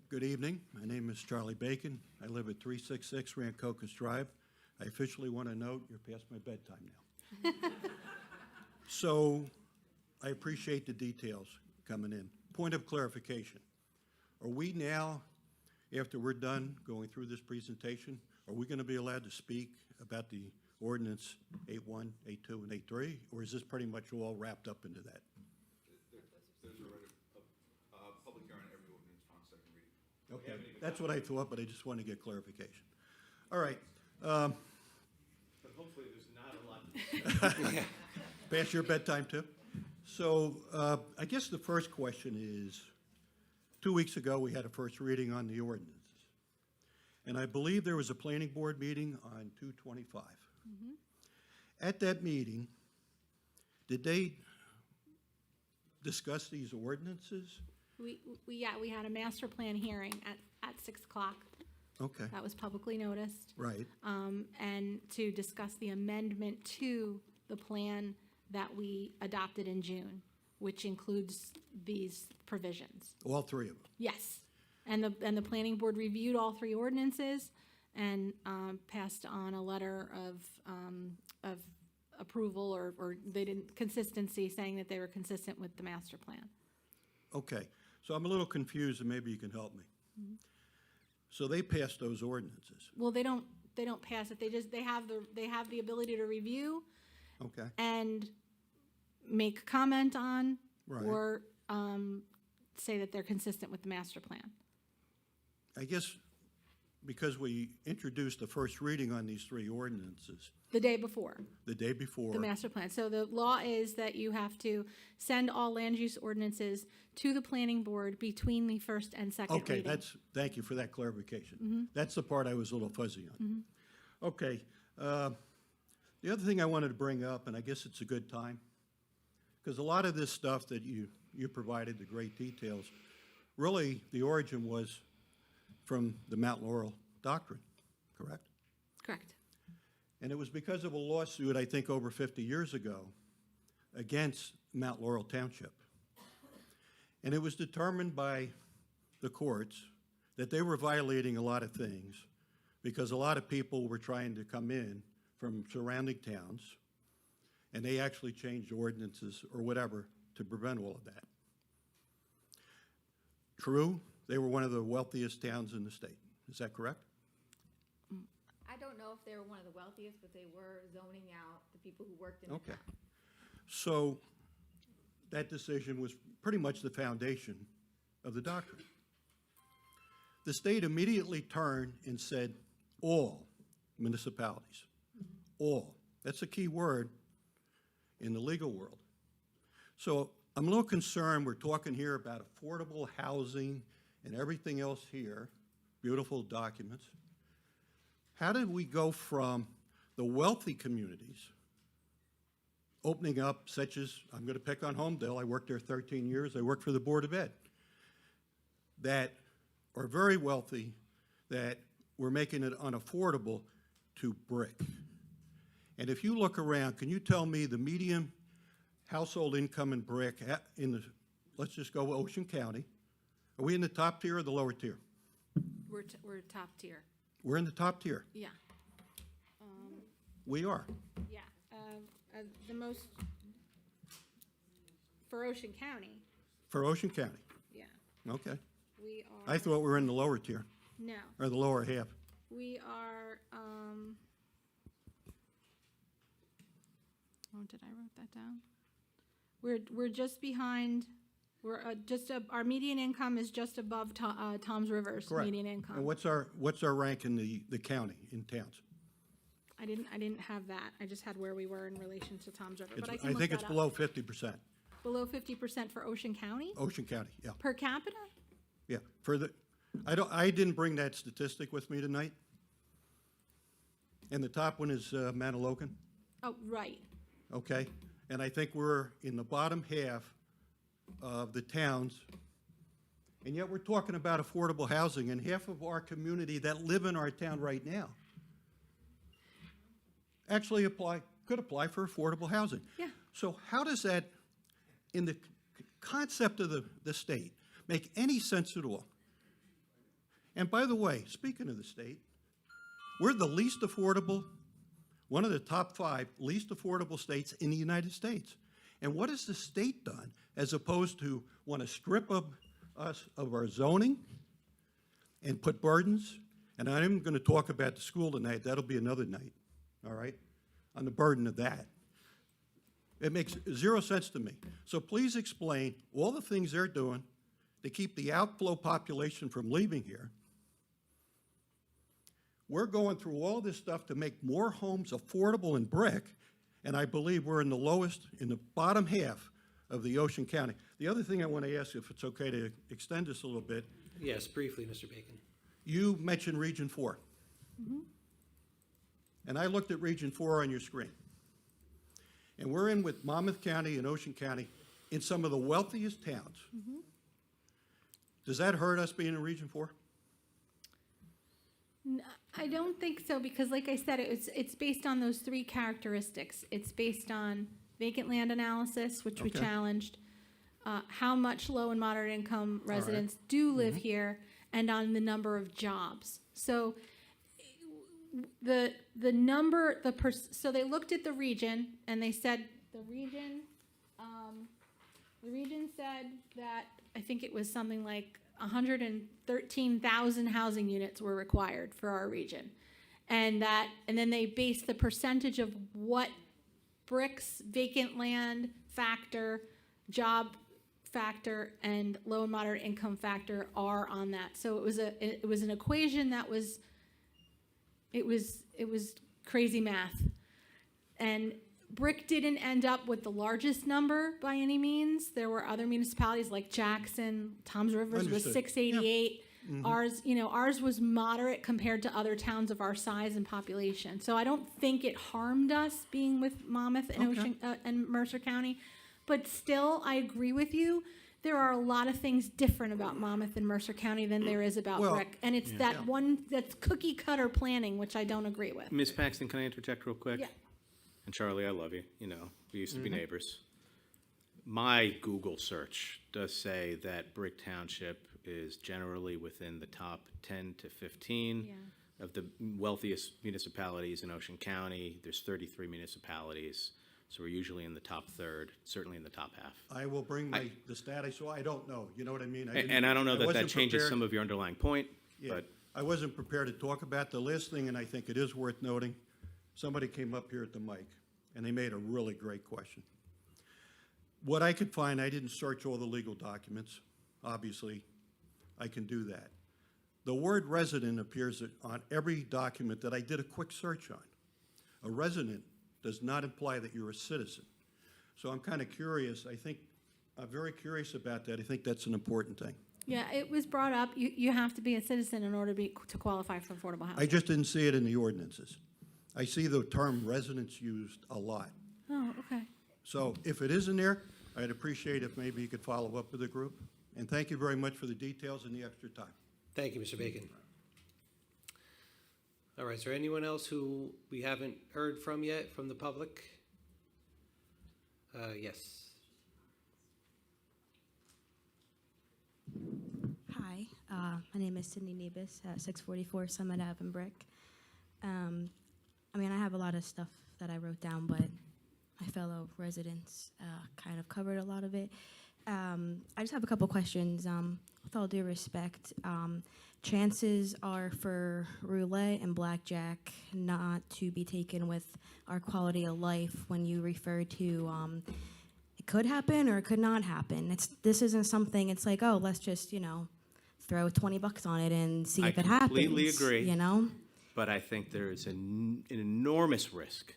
Good evening. My name is Charlie Bacon. I live at 366 Rancocas Drive. I officially want to note you're past my bedtime now. So I appreciate the details coming in. Point of clarification. Are we now, after we're done going through this presentation, are we going to be allowed to speak about the ordinance 8.1, 8.2, and 8.3? Or is this pretty much all wrapped up into that? There's already a public hearing on every ordinance on second reading. Okay, that's what I thought, but I just want to get clarification. All right. But hopefully there's not a lot. Past your bedtime, too? So I guess the first question is, 2 weeks ago, we had a first reading on the ordinances. And I believe there was a planning board meeting on 2/25. At that meeting, did they discuss these ordinances? Yeah, we had a master plan hearing at 6 o'clock. Okay, That was publicly noticed. right. And to discuss the amendment to the plan that we adopted in June, which includes these provisions. All three of them. Yes. And the planning board reviewed all three ordinances and passed on a letter of approval or they didn't, consistency, saying that they were consistent with the master plan. Okay, so I'm a little confused, and maybe you can help me. So they passed those ordinances, Well, they don't pass it. They have the ability to review okay? and make comment on Right. or say that they're consistent with the master plan. I guess because we introduced the first reading on these three ordinances The day before the day before. the master plan. So the law is that you have to send all land use ordinances to the planning board between the first and second Okay, reading. thank you for that clarification. Mhm. That's the part I was a little fuzzy on. Mhm. Okay, the other thing I wanted to bring up, and I guess it's a good time, because a lot of this stuff that you provided, the great details, really, the origin was from the Mount Laurel Doctrine, correct? Correct. And it was because of a lawsuit, I think, over 50 years ago against Mount Laurel Township. And it was determined by the courts that they were violating a lot of things because a lot of people were trying to come in from surrounding towns, and they actually changed ordinances or whatever to prevent all of that. True, they were one of the wealthiest towns in the state. Is that correct? I don't know if they were one of the wealthiest, but they were zoning out the people who worked in the Okay. town. So that decision was pretty much the foundation of the doctrine. The state immediately turned and said, all municipalities, all. That's a key word in the legal world. So I'm a little concerned, we're talking here about affordable housing and everything else here, beautiful documents. How did we go from the wealthy communities opening up, such as, I'm going to pick on Homedale, I worked there 13 years, I worked for the Board of Ed, that are very wealthy, that we're making it unaffordable to brick. And if you look around, can you tell me the median household income in brick in the, let's just go Ocean County, are we in the top tier or the lower tier? We're top tier. We're in the top tier. Yeah. We are. Yeah. The most for Ocean County. For Ocean County. Yeah. Okay. We are. I thought we were in the lower tier, No. or the lower half. We are. Oh, did I wrote that down? We're just behind. We're our median income is just above Tom's River's Correct. median income. And what's our rank in the county, in towns? I didn't have that. I just had where we were in relation to Tom's River. But I can I look think that it's up. below 50%. Below 50% for Ocean County Ocean County, yeah. per capita. Yeah, I didn't bring that statistic with me tonight. And the top one is Manalogan, Oh, right. okay? And I think we're in the bottom half of the towns, and yet we're talking about affordable housing, and half of our community that live in our town right now actually could apply for affordable housing. Yeah. So how does that, in the concept of the state, make any sense at all? And by the way, speaking of the state, we're the least affordable, one of the top 5 least affordable states in the United States. And what has the state done as opposed to want to strip us of our zoning and put burdens? And I'm going to talk about the school tonight. That'll be another night, all right, on the burden of that. It makes 0 sense to me. So please explain all the things they're doing to keep the outflow population from leaving here. We're going through all this stuff to make more homes affordable in brick, and I believe we're in the bottom half of the Ocean County. The other thing I want to ask, if it's okay to extend this a little bit, Yes, briefly, Mr. Bacon. you mentioned Region 4. Mm-hmm. And I looked at Region 4 on your screen. And we're in with Monmouth County and Ocean County in some of the wealthiest towns. Does that hurt us being in Region 4? I don't think so, because like I said, it's based on those three characteristics. It's based on vacant land analysis, which we Okay. challenged, how much low and moderate income residents do live here, and on the number of jobs. So the number, so they looked at the region, and they said the region said that, I think it was something like 113,000 housing units were required for our region. And then they based the percentage of what bricks, vacant land factor, job factor, and low and moderate income factor are on that. So it was an equation that was crazy math. And Brick didn't end up with the largest number by any means. There were other municipalities like Jackson, Toms Rivers was Understood. 688. Ours was moderate compared to other towns of our size and population. So I don't think it harmed us being with Monmouth and Ocean and Mercer County. But still, I agree with you. There are a lot of things different about Monmouth and Mercer County than there is about Well, Brick. And it's that's cookie cutter planning, which I don't agree with. Ms. Paxton, can I interject real quick? Yeah. And Charlie, I love you. You know, we used to be neighbors. My Google search does say that Brick Township is generally within the top 10 to 15 of the wealthiest municipalities in Ocean County. There's 33 municipalities, so we're usually in the top third, certainly in the top half. I will bring the status, so I don't know, you know what I mean? And I don't know that wasn't changes prepared- some of your underlying point, Yeah, but I wasn't prepared to talk about the list thing, and I think it is worth noting. Somebody came up here at the mic, and they made a really great question. What I could find, I didn't search all the legal documents. Obviously, I can do that. The word resident appears on every document that I did a quick search on. A resident does not imply that you're a citizen. So I'm kind of curious. I'm very curious about that. I think that's an important thing. Yeah, it was brought up. You have to be a citizen in order to qualify for affordable housing. I just didn't see it in the ordinances. I see the term residents used a lot. Oh, okay. So if it is in there, I'd appreciate if maybe you could follow up with the group. And thank you very much for the details and the extra time. Thank you, Mr. Bacon. All right, is there anyone else who we haven't heard from yet from the public? Yes. Hi, my name is Sydney Nebus at 644 Summit Ave in Brick. I have a lot of stuff that I wrote down, but my fellow residents kind of covered a lot of it. I just have a couple questions. With all due respect, chances are for roulette and blackjack not to be taken with our quality of life when you refer to it could happen or it could not happen. This isn't something, it's like, oh, let's just, throw $20 on it and see if it happens. I completely agree. know? But I think there is an enormous risk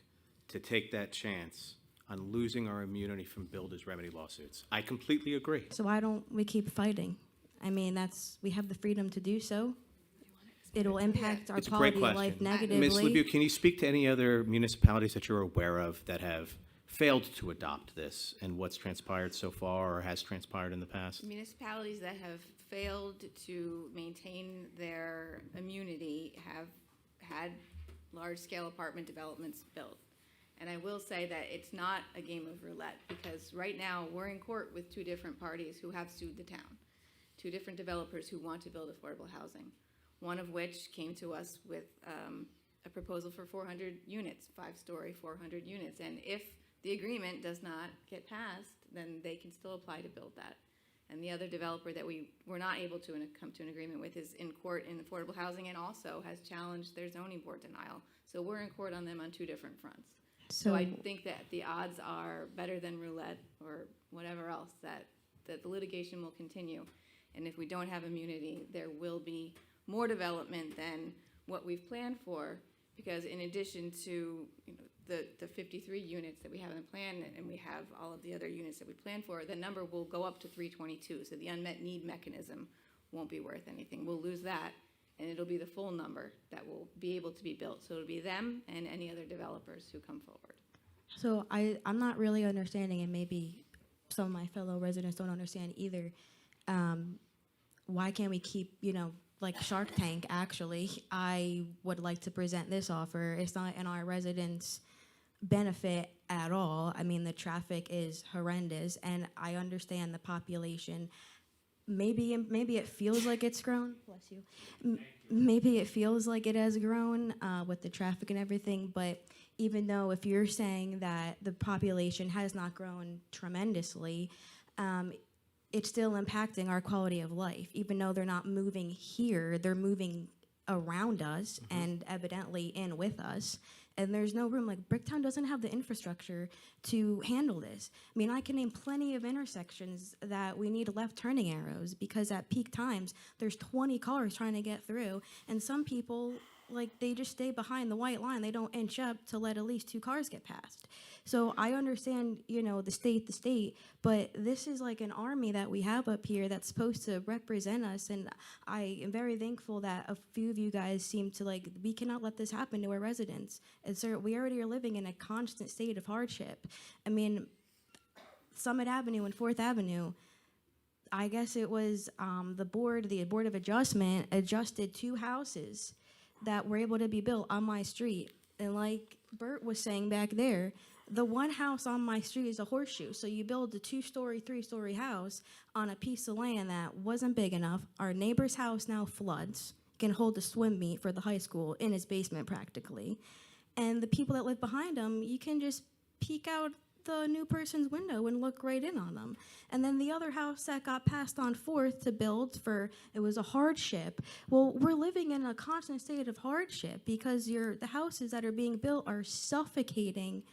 to take that chance on losing our immunity from builders' remedy lawsuits. I completely agree. So why don't we keep fighting? We have the freedom to do so. It'll impact our It's a great quality of life question. negatively. Ms. Lebuc, can you speak to any other municipalities that you're aware of that have failed to adopt this and what's transpired so far or has transpired in the past? Municipalities that have failed to maintain their immunity have had large-scale apartment developments built. And I will say that it's not a game of roulette, because right now we're in court with two different parties who have sued the town, two different developers who want to build affordable housing, one of which came to us with a proposal for 400 units, 5-story, 400 units. And if the agreement does not get passed, then they can still apply to build that. And the other developer that we were not able to come to an agreement with is in court in affordable housing and also has challenged their zoning board denial. So we're in court on them on two different fronts. So I think that the odds are better than roulette or whatever else, that the litigation will continue. And if we don't have immunity, there will be more development than what we've planned for, because in addition to the 53 units that we have in the plan, and we have all of the other units that we plan for, the number will go up to 322. So the unmet need mechanism won't be worth anything. We'll lose that, and it'll be the full number that will be able to be built. So it'll be them and any other developers who come forward. So I'm not really understanding, and maybe some of my fellow residents don't understand either. Why can't we keep, like Shark Tank, actually, I would like to present this offer. It's not in our residents' benefit at all. I mean, the traffic is horrendous, and I understand the population. Maybe it feels like it's grown. Bless you. Maybe it feels like it has grown with the traffic and everything, but even though if you're saying that the population has not grown tremendously, it's still impacting our quality of life. Even though they're not moving here, they're moving around us and evidently in with us. And there's no room. Like, Bricktown doesn't have the infrastructure to handle this. I mean, I can name plenty of intersections that we need left turning arrows because at peak times, there's 20 cars trying to get through. And some people, like, they just stay behind the white line. They don't inch up to let at least 2 cars get past. So I understand, the state, but this is like an army that we have up here that's supposed to represent us. And I am very thankful that a few of you guys seem to we cannot let this happen to our residents. And sir, we already are living in a constant state of hardship. I mean, Summit Avenue and 4th Avenue, I guess it was the Board of Adjustment adjusted 2 houses that were able to be built on my street. And like Bert was saying back there, the one house on my street is a horseshoe. So you build a 2-story, 3-story house on a piece of land that wasn't big enough. Our neighbor's house now floods, can hold a swim meet for the high school in his basement practically. And the people that live behind him, you can just peek out the new person's window and look right in on them. And then the other house that got passed on 4th to build it was a hardship. Well, we're living in a constant state of hardship because the houses that are being built are suffocating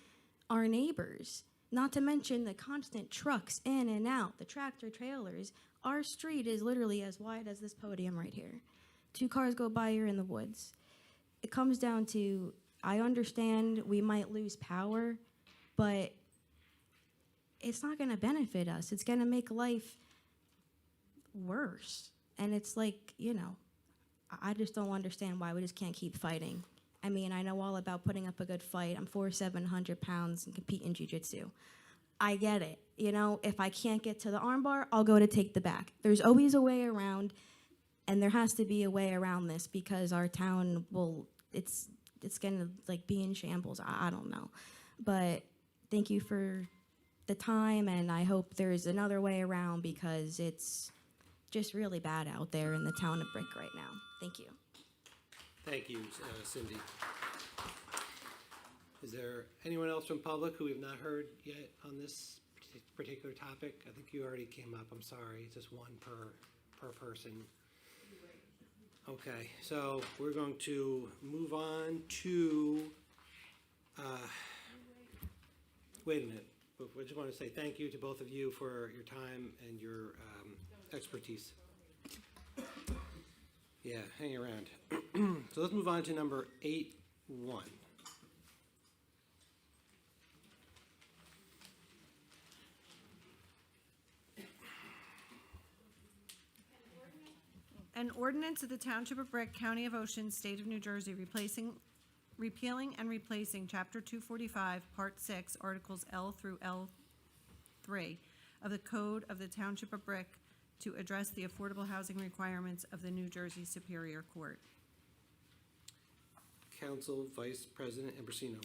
our neighbors. Not to mention the constant trucks in and out, the tractor trailers. Our street is literally as wide as this podium right here. 2 cars go by, you're in the woods. It comes down to, I understand we might lose power, but it's not going to benefit us. It's going to make life worse. And it's like, I just don't understand why we just can't keep fighting. I mean, I know all about putting up a good fight. I'm 4'7", 100 pounds and compete in jiu-jitsu. I get it. If I can't get to the armbar, I'll go to take the back. There's always a way around, and there has to be a way around this because our town it's going to be in shambles. I don't know. But thank you for the time, and I hope there's another way around because it's just really bad out there in the town of Brick right now. Thank you. Thank you, Cindy. Is there anyone else from public who we have not heard yet on this particular topic? I think you already came up. I'm sorry. Just one per person. Okay, so we're going to move on to, wait a minute. I just want to say thank you to both of you for your time and your expertise. Yeah, hang around. So let's move on to number 8.1. An ordinance of the Township of Brick, County of Ocean, State of New Jersey, repealing and replacing Chapter 245, Part 6, Articles L through L3 of the Code of the Township of Brick to address the affordable housing requirements of the New Jersey Superior Court. Council Vice President Ambrosino.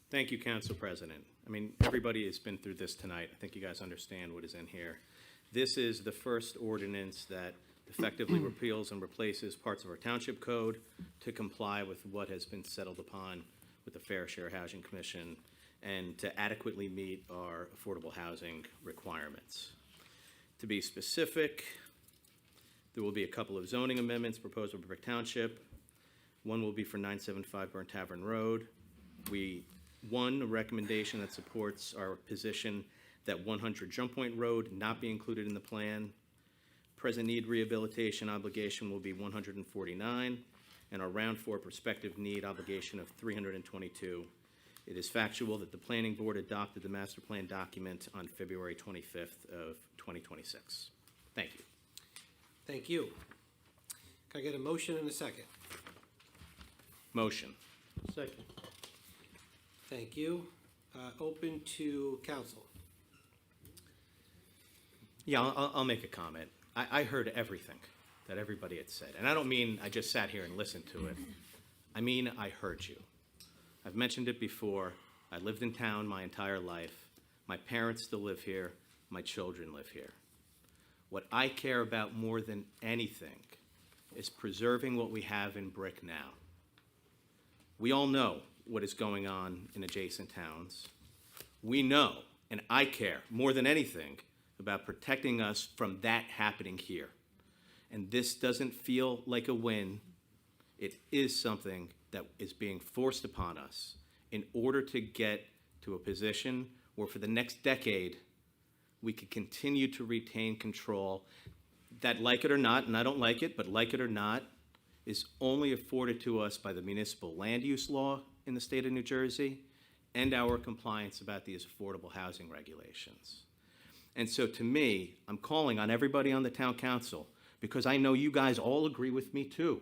Thank you, Council President. I mean, everybody has been through this tonight. I think you guys understand what is in here. This is the first ordinance that effectively repeals and replaces parts of our township code to comply with what has been settled upon with the Fair Share Housing Commission and to adequately meet our affordable housing requirements. To be specific, there will be a couple of zoning amendments proposed by Brick Township. One will be for 975 Burnt Tavern Road. A recommendation that supports our position that 100 Jump Point Road not be included in the plan. Present need rehabilitation obligation will be 149, and our round 4 prospective need obligation of 322. It is factual that the planning board adopted the master plan document on February 25th of 2026. Thank you. Thank you. Can I get a motion and a second? Motion. Second. Thank you. Open to council. Yeah, I'll make a comment. I heard everything that everybody had said. And I don't mean I just sat here and listened to it. I mean, I heard you. I've mentioned it before. I lived in town my entire life. My parents still live here. My children live here. What I care about more than anything is preserving what we have in Brick now. We all know what is going on in adjacent towns. We know, and I care more than anything, about protecting us from that happening here. And this doesn't feel like a win. It is something that is being forced upon us in order to get to a position where for the next decade, we could continue to retain control that, like it or not, and I don't like it, but like it or not, is only afforded to us by the municipal land use law in the state of New Jersey and our compliance about these affordable housing regulations. And so to me, I'm calling on everybody on the town council because I know you guys all agree with me too.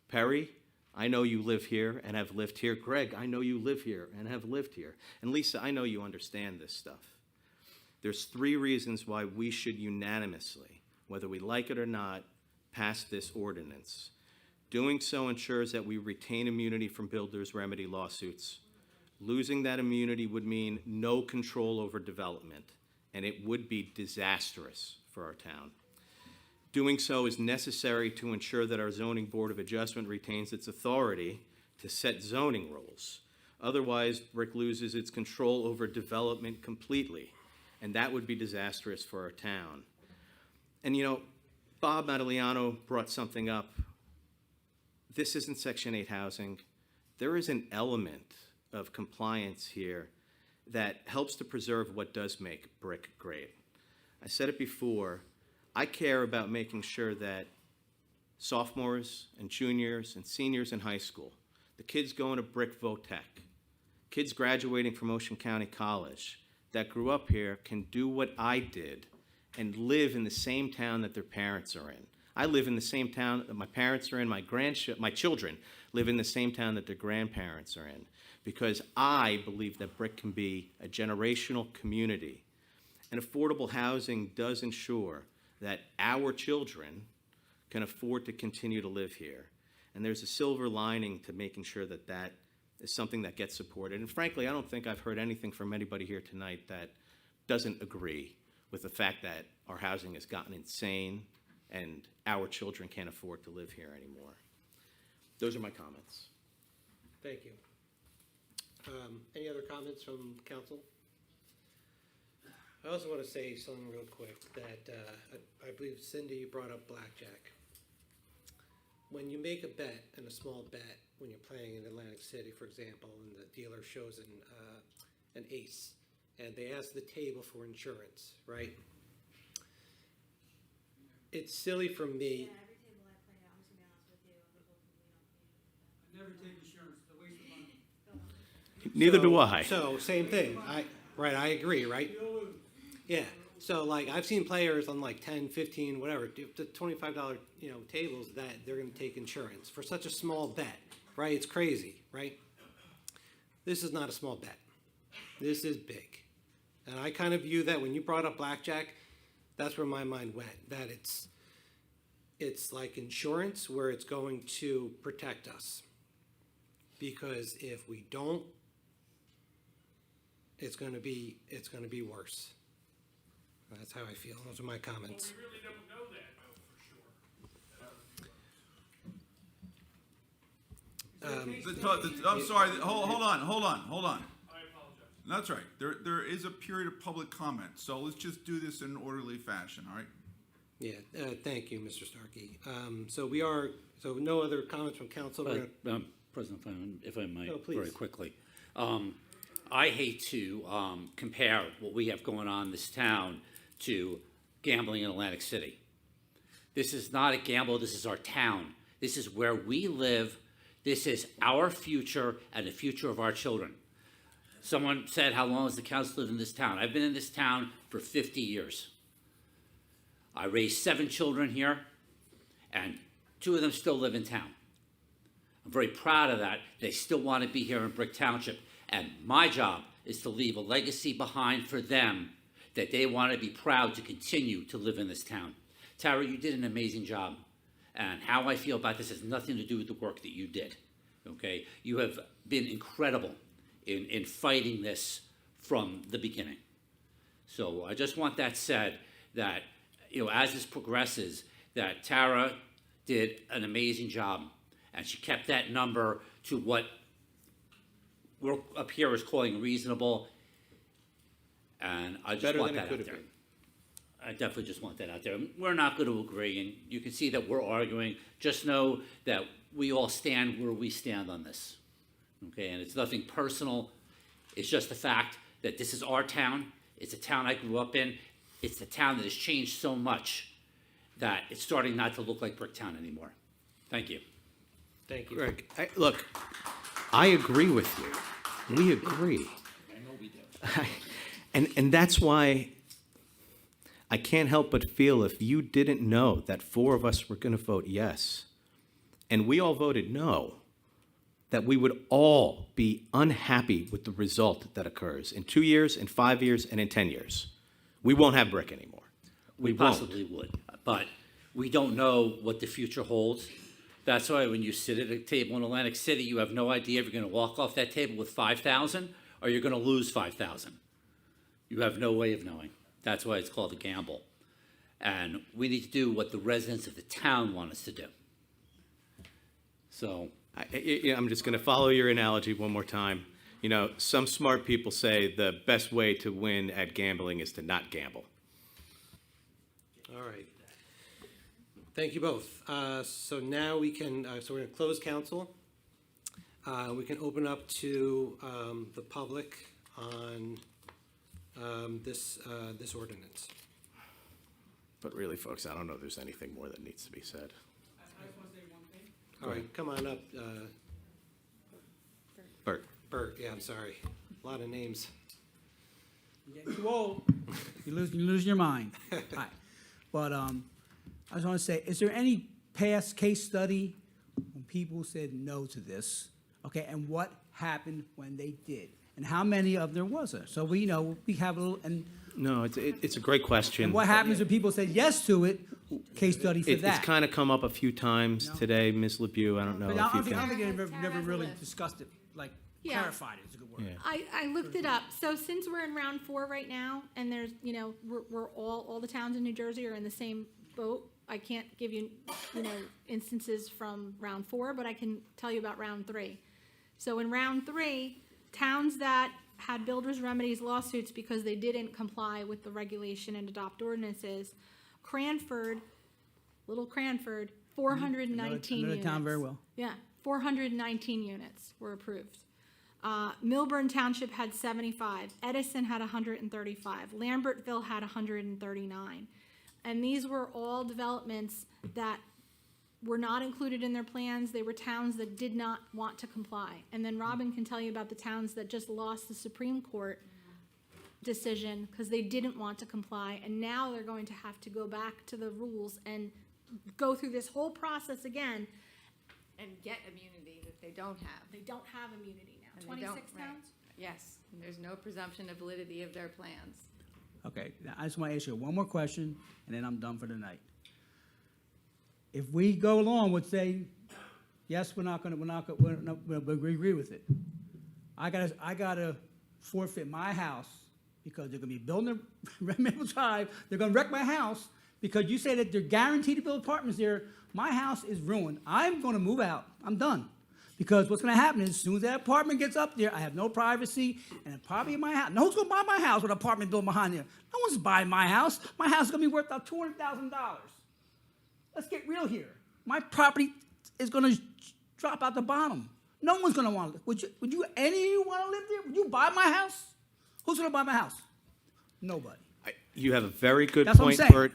Perry, I know you live here and have lived here. Greg, I know you live here and have lived here. And Lisa, I know you understand this stuff. There's 3 reasons why we should unanimously, whether we like it or not, pass this ordinance. Doing so ensures that we retain immunity from builders' remedy lawsuits. Losing that immunity would mean no control over development, and it would be disastrous for our town. Doing so is necessary to ensure that our Zoning Board of Adjustment retains its authority to set zoning rules. Otherwise, Brick loses its control over development completely, and that would be disastrous for our town. And you know, Bob Madaliano brought something up. This isn't Section 8 housing. There is an element of compliance here that helps to preserve what does make Brick great. I said it before, I care about making sure that sophomores and juniors and seniors in high school, the kids going to Brick Votech, kids graduating from Ocean County College that grew up here can do what I did and live in the same town that their parents are in. I live in the same town that my parents are in, my children live in the same town that their grandparents are in, because I believe that Brick can be a generational community. And affordable housing does ensure that our children can afford to continue to live here. And there's a silver lining to making sure that that is something that gets supported. And frankly, I don't think I've heard anything from anybody here tonight that doesn't agree with the fact that our housing has gotten insane and our children can't afford to live here anymore. Those are my comments. Thank you. Any other comments from council? I also want to say something real quick that I believe Cindy brought up blackjack. When you make a bet, and a small bet, when you're playing in Atlantic City, for example, and the dealer shows an ace, and they ask the table for insurance, right? It's silly for me. Never take insurance, it's a waste of money. Neither do I. So same thing. I agree, right? Yeah. So like I've seen players on like 10, 15, whatever, the $25, tables that they're going to take insurance for such a small bet, right? It's crazy, right? This is not a small bet. This is big. And I kind of view that when you brought up blackjack, that's where my mind went, that it's like insurance where it's going to protect us. Because if we don't, it's going to be worse. That's how I feel. Those are my comments. We really don't know that, though, for sure. I'm sorry, hold on. I apologize. That's right. There is a period of public comment, so let's just do this in an orderly fashion, all right? Yeah, thank you, Mr. Starkey. So no other comments from council? President, if I might, Oh, please. very quickly. I hate to compare what we have going on in this town to gambling in Atlantic City. This is not a gamble, this is our town. This is where we live. This is our future and the future of our children. Someone said, how long has the council lived in this town? I've been in this town for 50 years. I raised 7 children here, and 2 of them still live in town. I'm very proud of that. They still want to be here in Brick Township. And my job is to leave a legacy behind for them that they want to be proud to continue to live in this town. Tara, you did an amazing job. And how I feel about this has nothing to do with the work that you did, okay? You have been incredible in fighting this from the beginning. So I just want that said, that, as this progresses, that Tara did an amazing job, and she kept that number to what we're up here is calling reasonable, and I just Better want than it that could out have there. been. I definitely just want that out there. We're not going to agree, and you can see that we're arguing. Just know that we all stand where we stand on this, okay? And it's nothing personal. It's just the fact that this is our town. It's a town I grew up in. It's a town that has changed so much that it's starting not to look like Bricktown anymore. Thank you. Thank you. Greg, look, I agree with you. We agree. I know we do. And that's why I can't help but feel if you didn't know that 4 of us were going to vote yes, and we all voted no, that we would all be unhappy with the result that occurs in 2 years, in 5 years, and in 10 years. We won't have brick anymore. We won't. possibly would, but we don't know what the future holds. That's why when you sit at a table in Atlantic City, you have no idea if you're going to walk off that table with 5,000 or you're going to lose 5,000. You have no way of knowing. That's why it's called a gamble. And we need to do what the residents of the town want us to do. So I'm just going to follow your analogy one more time. Some smart people say the best way to win at gambling is to not gamble. All right. Thank you both. So now we can, so we're going to close council. We can open up to the public on this ordinance. But really, folks, I don't know if there's anything more that needs to be said. I just want to say one thing. All right, come on up. Bert. Bert, yeah, I'm sorry. A lot of names. You're getting too old. You lose your mind. All right. But I just want to say, is there any past case study when people said no to this? Okay, and what happened when they did? And how many of there was there? So we know, we have a little, and No, it's a great question. and what happens when people said yes to it? Case study for It's that. kind of come up a few times today, Ms. LeBew. I don't know But if I you don't think can. they've never really discussed it, like Yeah. clarified it is a good word. Yeah. I looked it up. So since we're in round 4 right now, and there's, we're all the towns in New Jersey are in the same boat. I can't give you, instances from round 4, but I can tell you about round 3. So in round 3, towns that had builders remedies lawsuits because they didn't comply with the regulation and adopt ordinances, Cranford, little Cranford, 419 Another units. town very well. Yeah, 419 units were approved. Milburn Township had 75. Edison had 135. Lambertville had 139. And these were all developments that were not included in their plans. They were towns that did not want to comply. And then Robin can tell you about the towns that just lost the Supreme Court decision because they didn't want to comply. And now they're going to have to go back to the rules and go through this whole process again. And get immunity that they don't have. They don't have immunity now. And they don't- 26 right. towns? Yes, and there's no presumption of validity of their plans. Okay, now I just want to ask you one more question, and then I'm done for the night. If we go along with saying, yes, we agree with it. I gotta forfeit my house because they're gonna be building a Red Maple Drive. They're gonna wreck my house because you say that they're guaranteed to build apartments there. My house is ruined. I'm gonna move out. I'm done. Because what's gonna happen is as soon as that apartment gets up there, I have no privacy and it's probably in my house. No one's gonna buy my house with an apartment built behind there. No one's buying my house. My house is gonna be worth about $200,000. Let's get real here. My property is gonna drop out the bottom. No one's gonna want to live. Would you any of you want to live there? Would you buy my house? Who's gonna buy my house? Nobody. You have a very good That's what I'm point, saying. Bert.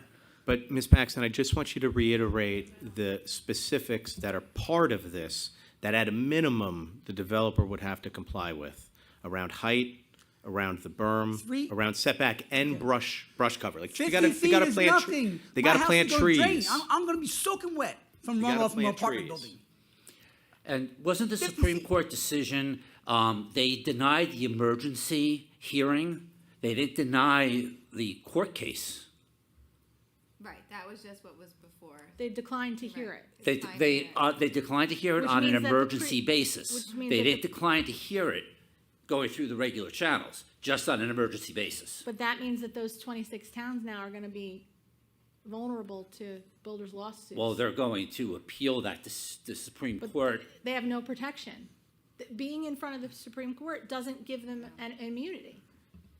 But Ms. Paxton, I just want you to reiterate the specifics that are part of this, that at a minimum, the developer would have to comply with around height, around the berm, around setback, and brush cover. Like, 50 they gotta feet plant is nothing. they My gotta house plant is gonna drain. trees. I'm gonna be soaking wet from You gotta runoff from an plant apartment trees. building. And wasn't the Supreme Court decision, they denied the emergency hearing? They didn't deny the court case. Right, that was just what was before. They declined to hear it. They declined to hear it Which on an means that the emergency basis. which means They that didn't decline to hear it going through the regular channels, just on an emergency basis. But that means that those 26 towns now are going to be vulnerable to builders' lawsuits. Well, they're going to appeal that to the Supreme But Court. they have no protection. Being in front of the Supreme Court doesn't give them an immunity.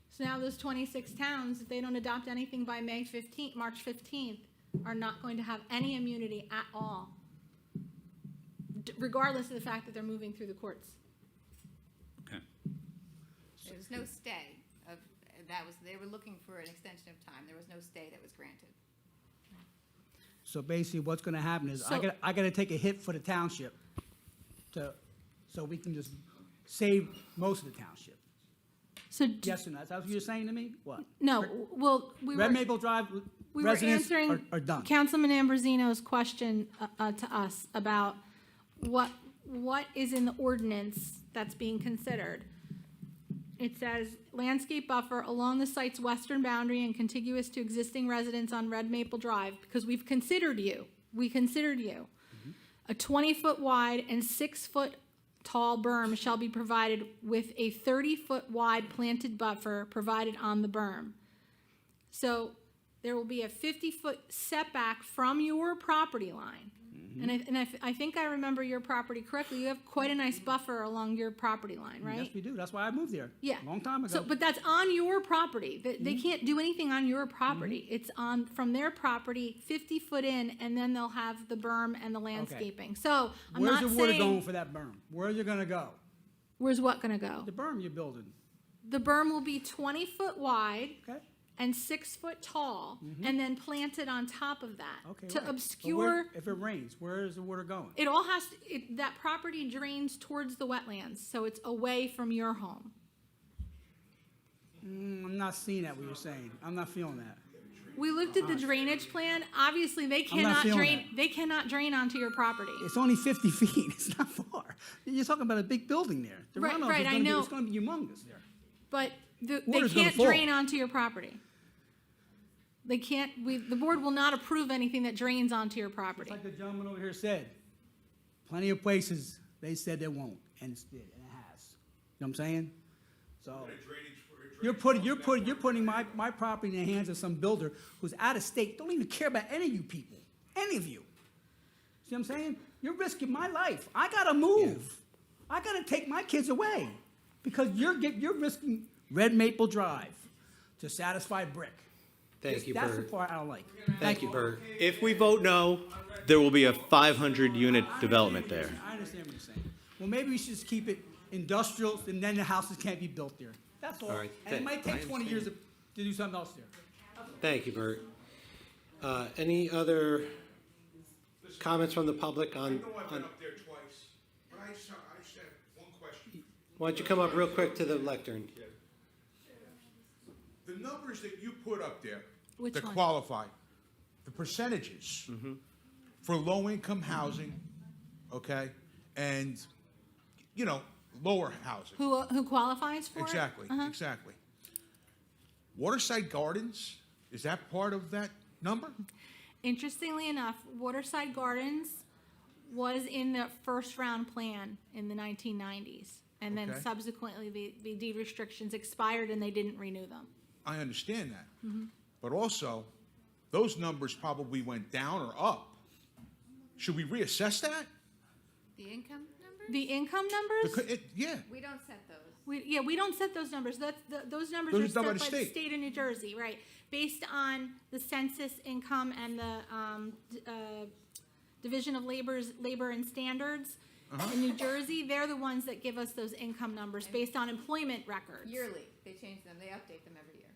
So now those 26 towns, if they don't adopt anything by March 15th, are not going to have any immunity at all, regardless of the fact that they're moving through the courts. Okay. There was no stay of, they were looking for an extension of time. There was no stay that was granted. So basically, what's gonna happen is, So- I gotta take a hit for the township so we can just save most of the township. So Yes or no? Is that what you're saying to me? What? no, well, Red Maple Drive we were residents answering are done. Councilman Ambrosino's question to us about what is in the ordinance that's being considered. It says landscape buffer along the site's western boundary and contiguous to existing residents on Red Maple Drive, because we've considered you. We considered you. A 20-foot wide and 6-foot tall berm shall be provided with a 30-foot wide planted buffer provided on the berm. So there will be a 50-foot setback from your property line. And I think I remember your property correctly. You have quite a nice buffer along your property line, right? Yes, we do. That's why I moved there. Yeah. A long time ago. So, but that's on your property. They can't do anything on your property. It's from their property, 50 foot in, and then they'll have the berm and the landscaping. So I'm Where's not the water saying. going for that berm? Where's it gonna go? Where's what gonna go? The berm you're building. The berm will be 20 foot wide. Okay. And 6 foot tall, and then planted on top of that Okay. to right. But obscure. if it rains, where is the water going? It all has to, that property drains towards the wetlands, so it's away from your home. I'm not seeing that, what you're saying. I'm not feeling that. We looked at the drainage plan. Obviously, they I'm not cannot feeling drain. that. They cannot drain onto your property. It's only 50 feet. It's not far. You're talking about a big building there. The Right, runoff right, is I gonna know. It's gonna be humongous there. But they Water's gonna can't fall. drain onto your property. They can't. The board will not approve anything that drains onto your property. Like the gentleman over here said, plenty of places, they said they won't, and it did, and it has. You know what I'm saying? So, you're putting my property in the hands of some builder who's out of state, don't even care about any of you people, any of you. See what I'm saying? You're risking my life. I gotta move. I gotta take my kids away, because you're risking Red Maple Drive to satisfy Brick. Thank you, That's the Bert. part I don't like. Thank you, Bert. If we vote no, there will be a 500-unit development there. I understand what you're saying. Well, maybe we should just keep it industrial, and then the houses can't be built there. That's all. All right, And it might I take 20 years understand. to do something else there. Thank you, Bert. Any other comments from the public I on, know I've been up there twice, but I just have one question. why don't you come up real quick to the lectern? The numbers that you put up there Which that one? qualify, the percentages for low-income housing, okay, and, lower housing. Who qualifies for it? Exactly, Uh-huh. exactly. Waterside Gardens, is that part of that number? Interestingly enough, Waterside Gardens was in the first round plan in the 1990s. And then Okay. subsequently, the deed restrictions expired and they didn't renew them. I understand that. But also, those numbers probably went down or up. Should we reassess that? The income numbers? The income numbers? Yeah. We don't set those. We don't set those numbers. Those numbers Those are are set done by by the the state. state of New Jersey, right? Based on the census income and the Division of Labor and Standards. In New Jersey, they're the ones that give us those income numbers based on employment records. Yearly, they change them, they update them every year.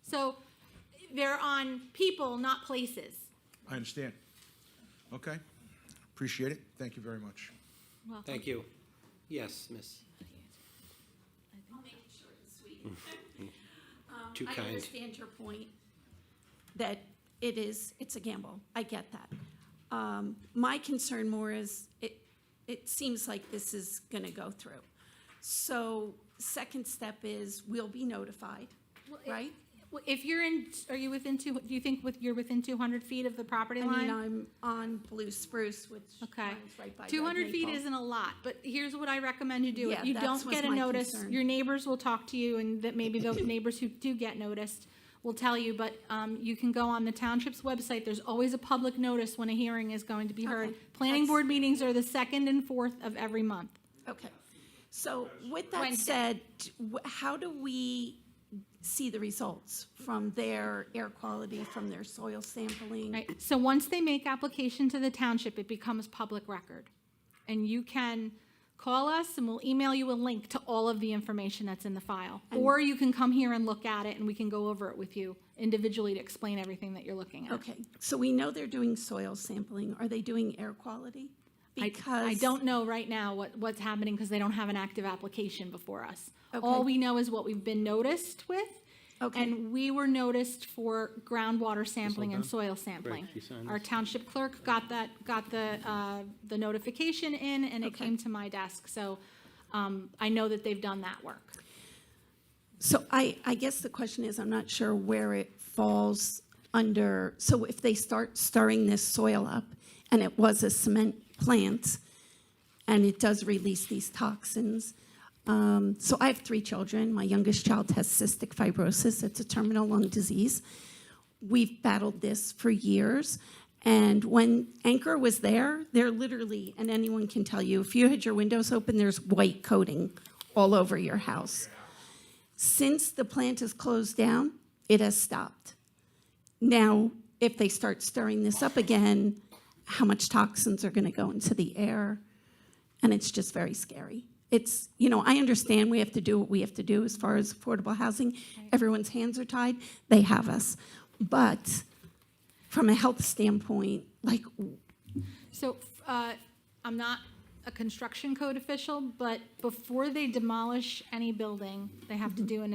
So they're on people, not places. I understand. Okay. Appreciate it. Thank you very much. Welcome. Thank you. Yes, miss. I'll make it short and sweet. Too I kind. understand your point that it's a gamble. I get that. My concern more is it seems like this is going to go through. So second step is we'll be notified, Well, right? If you're in, are you within do you think you're within 200 feet of the property I line? mean, I'm on Blue Spruce, which Okay. runs right by Red 200 feet Maple. isn't a lot, but here's what I recommend you do. Yeah, If you that's don't was get a my notice, concern. your neighbors will talk to you, and that maybe the neighbors who do get noticed will tell you, but you can go on the township's website. There's always a public notice when a hearing is going to be heard. Okay. Planning board meetings are the 2nd and 4th of every month. Okay. So with that said, how do we see the results from their air quality, from their soil sampling? Right, so once they make application to the township, it becomes public record. And you can call us and we'll email you a link to all of the information that's in the file. Or you can come here and look at it and we can go over it with you individually to explain everything that you're looking at. Okay, so we know they're doing soil sampling. Are they doing air quality? Because I don't know right now what's happening because they don't have an active application before us. Okay. All we know is what we've been noticed with. Okay. And we were noticed for groundwater sampling and soil sampling. Great, she signed Our this. township clerk got the notification in and it came to my desk. So I know that they've done that work. So I guess the question is, I'm not sure where it falls under, so if they start stirring this soil up, and it was a cement plant, and it does release these toxins. So I have 3 children. My youngest child has cystic fibrosis. It's a terminal lung disease. We've battled this for years. And when Anchor was there, they're literally, and anyone can tell you, if you had your windows open, there's white coating all over your house. Since the plant is closed down, it has stopped. Now, if they start stirring this up again, how much toxins are going to go into the air? And it's just very scary. It's, I understand we have to do what we have to do as far as affordable housing. Everyone's hands are tied. They have us. But from a health standpoint, So I'm not a construction code official, but before they demolish any building, they have to do an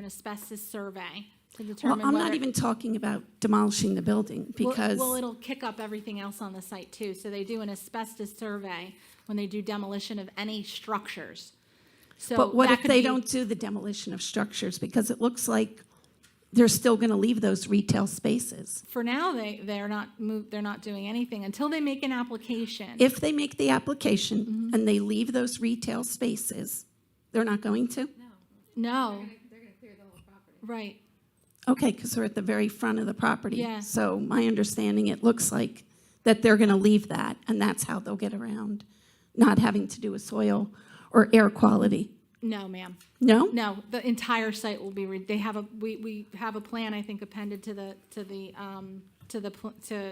asbestos survey to well, determine I'm whether. not even talking about demolishing the building because. Well, it'll kick up everything else on the site too. So they do an asbestos survey when they do demolition of any structures. So But what that if could they be- don't do the demolition of structures? Because it looks like they're still going to leave those retail spaces. For now, they're not doing anything until they make an application. If they make the application and they leave those retail spaces, they're not going to? No. They're gonna clear the whole property. Right. Okay, because they're at the very front of the property. Yeah. So my understanding, it looks like that they're going to leave that, and that's how they'll get around not having to do with soil or air quality. No, ma'am. No? No, the entire site will be, they have we have a plan, I think, appended to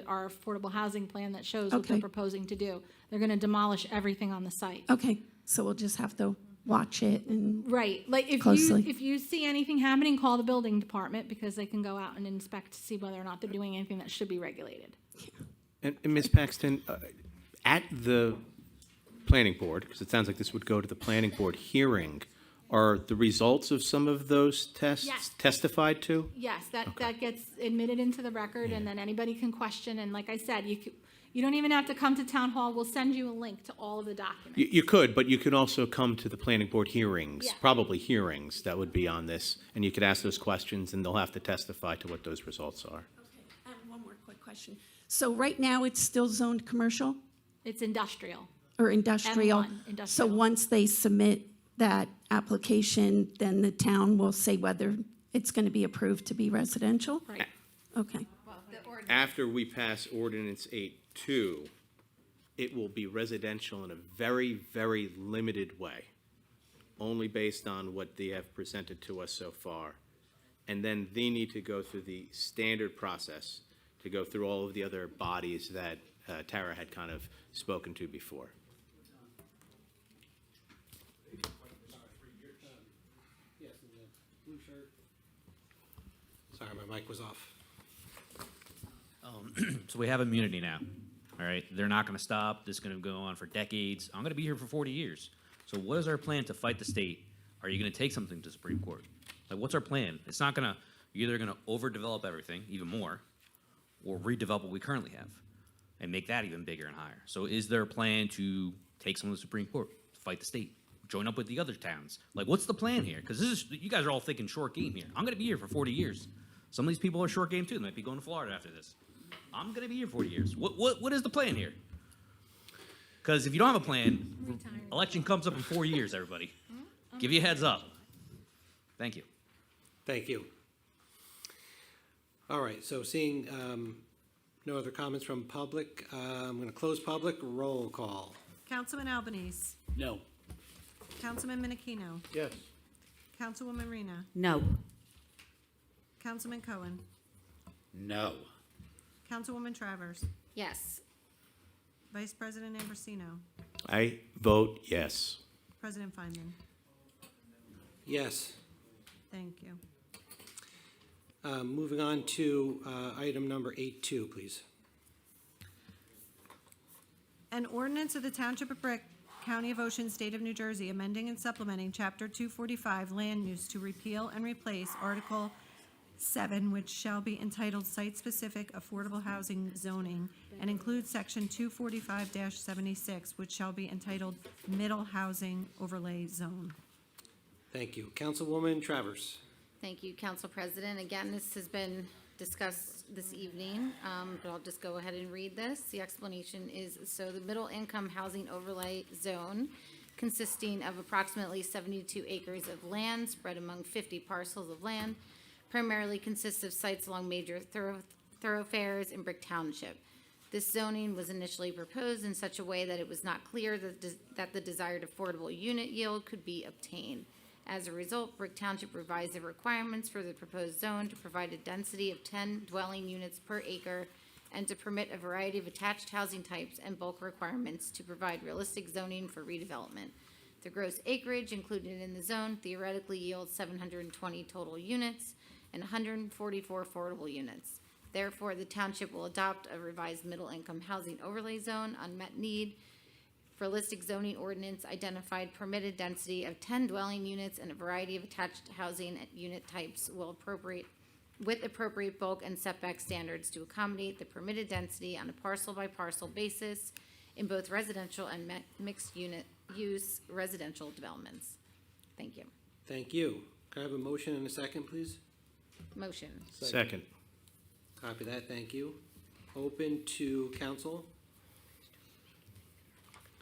our affordable housing plan that shows what they're Okay. proposing to do. They're gonna demolish everything on the site. Okay, so we'll just have to watch it and. Right, like Closely. if you see anything happening, call the building department because they can go out and inspect to see whether or not they're doing anything that should be regulated. And Ms. Paxton, at the planning board, because it sounds like this would go to the planning board hearing, are the results of some of those tests Yes. testified to? Yes, that gets admitted into the record and then anybody can question, and like I said, you don't even have to come to town hall, we'll send you a link to all of the documents. You could, but you could also come to the planning board hearings, Yeah. probably hearings that would be on this, and you could ask those questions, and they'll have to testify to what those results are. I have one more quick question. So right now, it's still zoned commercial It's industrial. or industrial? M1, So industrial. once they submit that application, then the town will say whether it's going to be approved to be residential? Right. Okay. After we pass ordinance 8-2, it will be residential in a very, very limited way, only based on what they have presented to us so far. And then they need to go through the standard process to go through all of the other bodies that Tara had kind of spoken to before. Sorry, my mic was off. So we have immunity now, all right? They're not going to stop. This is going to go on for decades. I'm going to be here for 40 years. So what is our plan to fight the state? Are you going to take something to Supreme Court? Like, what's our plan? It's not going to, you're either going to overdevelop everything even more or redevelop what we currently have and make that even bigger and higher. So is there a plan to take someone to the Supreme Court, to fight the state? join up with the other towns. Like, what's the plan here? Because you guys are all thinking short game here. I'm gonna be here for 40 years. Some of these people are short game too. They might be going to Florida after this. I'm gonna be here 40 years. What is the plan here? Because if you don't have a plan, election comes up in 4 years, everybody. Give you a heads up. Thank you. Thank you. All right, so seeing no other comments from public, I'm going to close public. Roll call. Councilman Albanese. No. Councilman Menachino. Yes. Councilwoman Rena. No. Councilman Cohen. No. Councilwoman Travers. Yes. Vice President Ambrosino. I vote yes. President Feynman. Yes. Thank you. Moving on to item number 8.2, please. An ordinance of the Township of Brick, County of Ocean, State of New Jersey, amending and supplementing Chapter 245 Land Use to repeal and replace Article 7, which shall be entitled Site-Specific Affordable Housing Zoning, and include Section 245-76, which shall be entitled Middle Housing Overlay Zone. Thank you. Councilwoman Travers. Thank you, Council President. Again, this has been discussed this evening, but I'll just go ahead and read this. The explanation is, so the Middle Income Housing Overlay Zone, consisting of approximately 72 acres of land spread among 50 parcels of land, primarily consists of sites along major thoroughfares in Brick Township. This zoning was initially proposed in such a way that it was not clear that the desired affordable unit yield could be obtained. As a result, Brick Township revised the requirements for the proposed zone to provide a density of 10 dwelling units per acre and to permit a variety of attached housing types and bulk requirements to provide realistic zoning for redevelopment. The gross acreage included in the zone theoretically yields 720 total units and 144 affordable units. Therefore, the township will adopt a revised middle-income housing overlay zone, unmet need, realistic zoning ordinance identified permitted density of 10 dwelling units and a variety of attached housing unit types with appropriate bulk and setback standards to accommodate the permitted density on a parcel-by-parcel basis in both residential and mixed unit use residential developments. Thank you. Thank you. Can I have a motion and a second, please? Motion. Second. Copy that. Thank you. Open to council.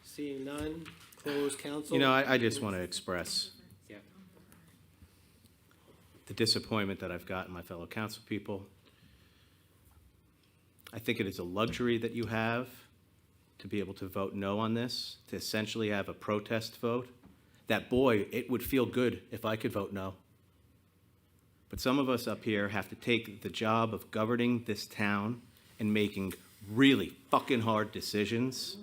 Seeing none, close council. You know, I just want to express Yeah. the disappointment that I've got in my fellow council people. I think it is a luxury that you have to be able to vote no on this, to essentially have a protest vote. That, boy, it would feel good if I could vote no. But some of us up here have to take the job of governing this town and making really fucking hard decisions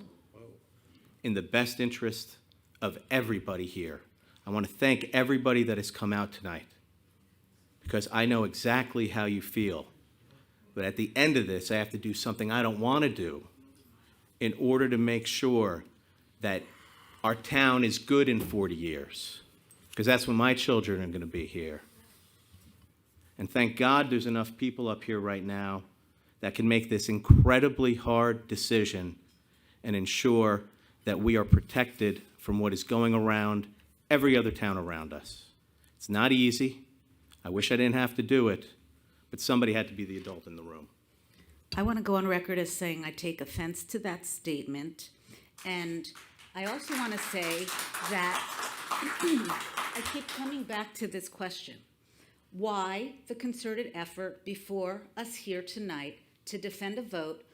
in the best interest of everybody here. I want to thank everybody that has come out tonight because I know exactly how you feel. But at the end of this, I have to do something I don't want to do in order to make sure that our town is good in 40 years, because that's when my children are going to be here. And thank God there's enough people up here right now that can make this incredibly hard decision and ensure that we are protected from what is going around every other town around us. It's not easy. I wish I didn't have to do it, but somebody had to be the adult in the room. I want to go on record as saying I take offense to that statement. And I also want to say that I keep coming back to this question. Why the concerted effort before us here tonight to defend a vote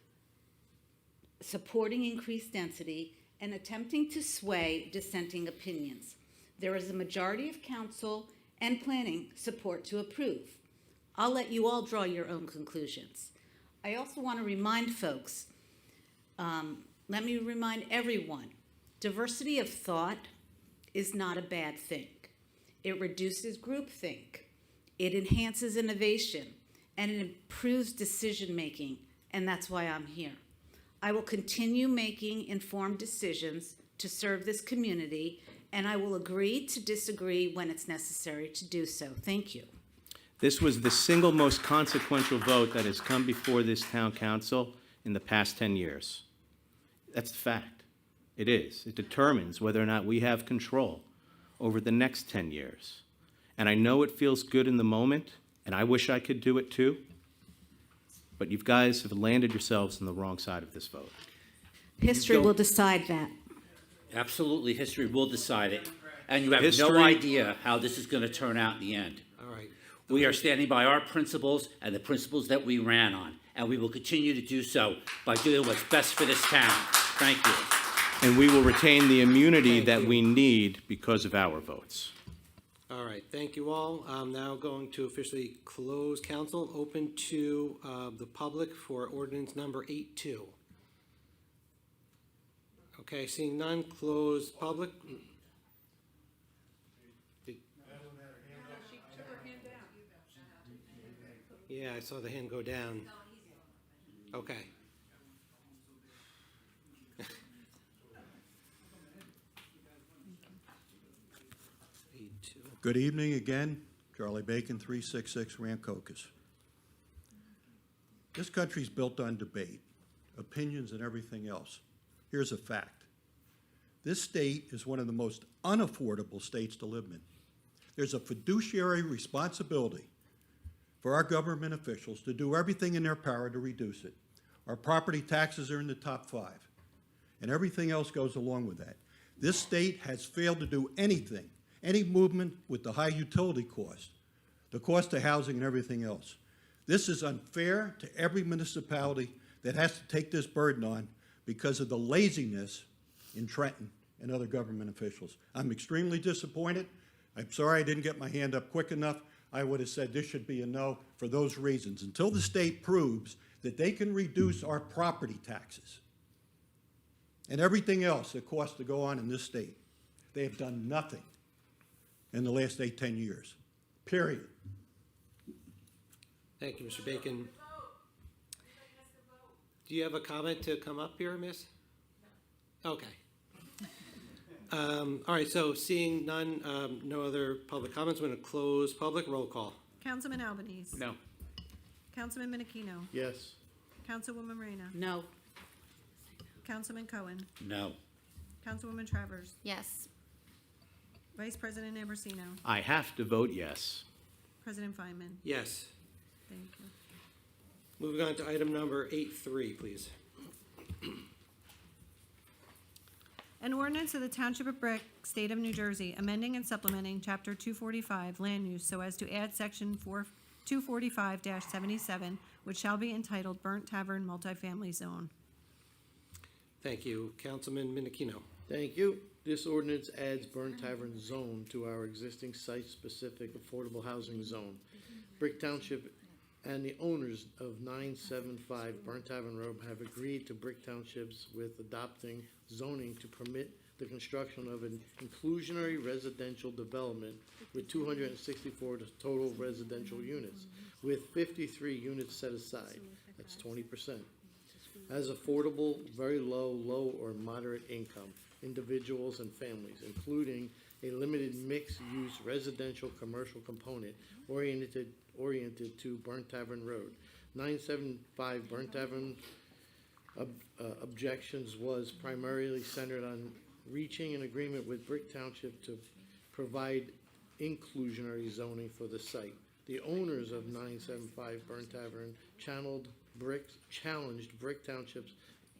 supporting increased density and attempting to sway dissenting opinions? There is a majority of council and planning support to approve. I'll let you all draw your own conclusions. I also want to remind folks, let me remind everyone, diversity of thought is not a bad thing. It reduces groupthink, it enhances innovation, and it improves decision-making, and that's why I'm here. I will continue making informed decisions to serve this community, and I will agree to disagree when it's necessary to do so. Thank you. This was the single most consequential vote that has come before this town council in the past 10 years. That's the fact. It is. It determines whether or not we have control over the next 10 years. And I know it feels good in the moment, and I wish I could do it too, but you guys have landed yourselves on the wrong side of this vote. History will decide that. Absolutely, history will decide it. And you have no History- idea how this is going to turn out in the end. All right. We are standing by our principles and the principles that we ran on, and we will continue to do so by doing what's best for this town. Thank you. And we will retain the immunity that we need because of our votes. All right, thank you all. I'm now going to officially close council, open to the public for ordinance number 82. Okay, seeing none, close public. Yeah, I saw the hand go down. Okay. Good evening again. Charlie Bacon, 366 Rancocas. This country's built on debate, opinions, and everything else. Here's a fact. This state is one of the most unaffordable states to live in. There's a fiduciary responsibility for our government officials to do everything in their power to reduce it. Our property taxes are in the top 5, and everything else goes along with that. This state has failed to do anything, any movement with the high utility cost, the cost of housing and everything else. This is unfair to every municipality that has to take this burden on because of the laziness in Trenton and other government officials. I'm extremely disappointed. I'm sorry I didn't get my hand up quick enough. I would have said this should be a no for those reasons. Until the state proves that they can reduce our property taxes and everything else that costs to go on in this state, they have done nothing in the last 10 years, period. Thank you, Mr. Bacon. Do you have a comment to come up here, miss? Okay. All right, so seeing none, no other public comments, I'm going to close public. Roll call. Councilman Albanese. No. Councilman Menachino. Yes. Councilwoman Reyna. No. Councilman Cohen. No. Councilwoman Travers. Yes. Vice President Ambrosino. I have to vote yes. President Feynman. Yes. Thank you. Moving on to item number 8.3, please. An ordinance of the Township of Brick, State of New Jersey, amending and supplementing Chapter 245 Land Use so as to add Section 245-77, which shall be entitled Burnt Tavern Multifamily Zone. Thank you. Councilman Menachino. Thank you. This ordinance adds Burnt Tavern Zone to our existing site-specific affordable housing zone. Brick Township and the owners of 975 Burnt Tavern Road have agreed to Brick Townships with adopting zoning to permit the construction of an inclusionary residential development with 264 total residential units, with 53 units set aside. That's 20%. As affordable, very low, low or moderate income individuals and families, including a limited mixed-use residential commercial component oriented to Burnt Tavern Road. 975 Burnt Tavern objections was primarily centered on reaching an agreement with Brick Township to provide inclusionary zoning for the site. The owners of 975 Burnt Tavern challenged Brick Township's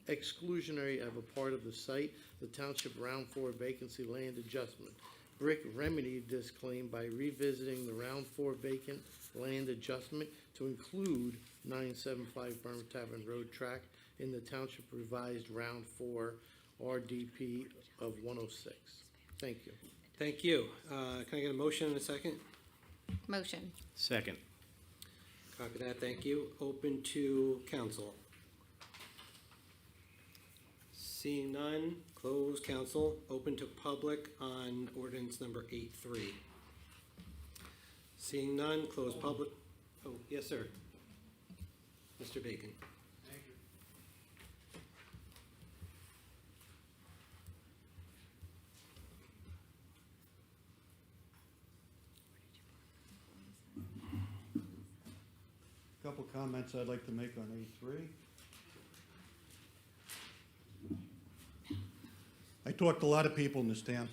exclusionary of a part of the site, the Township Round 4 vacancy land adjustment. Brick remedied this claim by revisiting the Round 4 vacant land adjustment to include 975 Burnt Tavern Road tract in the Township revised Round 4 RDP of 106. Thank you. Thank you. Can I get a motion in a second? Motion. Second. Copy that. Thank you. Open to council. Seeing none, close council. Open to public on ordinance number 8.3. Seeing none, close public. Oh, yes, sir. Mr. Bacon. Thank you. Couple comments I'd like to make on 8.3. I talked to a lot of people in this town.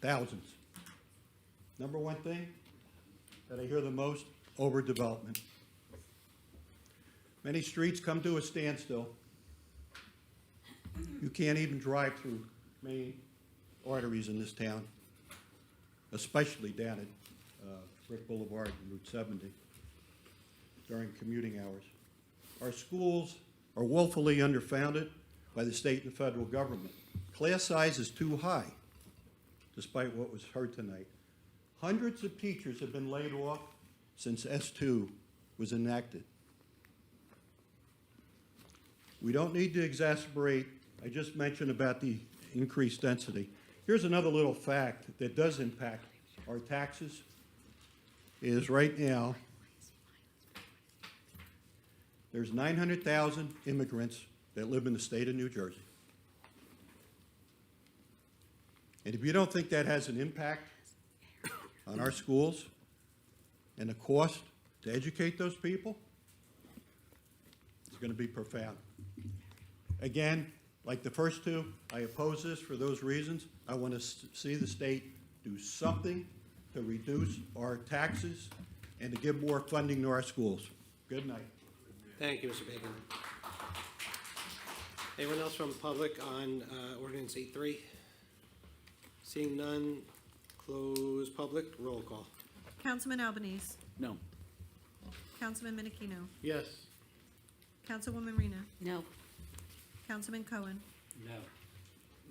thousands. Number one thing that I hear the most, overdevelopment. Many streets come to a standstill. You can't even drive through main arteries in this town, especially down at Brick Boulevard and Route 70 during commuting hours. Our schools are woefully underfunded by the state and federal government. Class size is too high, despite what was heard tonight. Hundreds of teachers have been laid off since S2 was enacted. We don't need to exacerbate, I just mentioned about the increased density. Here's another little fact that does impact our taxes, is right now, there's 900,000 immigrants that live in the state of New Jersey. And if you don't think that has an impact on our schools and the cost to educate those people, it's going to be profound. Again, like the first two, I oppose this for those reasons. I want to see the state do something to reduce our taxes and to give more funding to our schools. Good night. Thank you, Mr. Bacon. Anyone else from public on ordinance 8.3? Seeing none, close public, roll call. Councilman Albanese. No. Councilman Menachino. Yes. Councilwoman Rena. No. Councilman Cohen. No.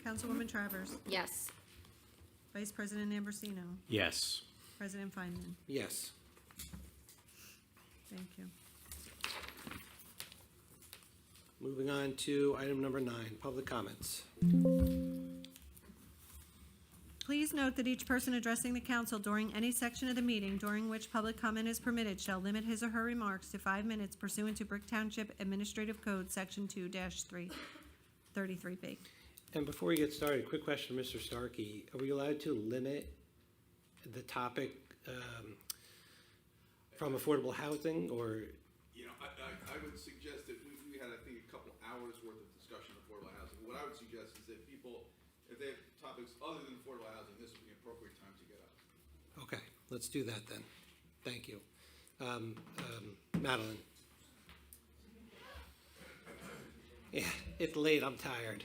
Councilwoman Travers. Yes. Vice President Ambrosino. Yes. President Feynman. Yes. Thank you. Moving on to item number 9, public comments. Please note that each person addressing the council during any section of the meeting during which public comment is permitted shall limit his or her remarks to 5 minutes pursuant to Brick Township Administrative Code, Section 2-33B. And before we get started, quick question, Mr. Starkey. Are we allowed to limit the topic from affordable housing, or? You know, I would suggest that we had, I think, a couple hours worth of discussion of affordable housing. What I would suggest is that people, if they have topics other than affordable housing, this would be an appropriate time to get up. Okay, let's do that then. Thank you. Madeline? Yeah, it's late, I'm tired.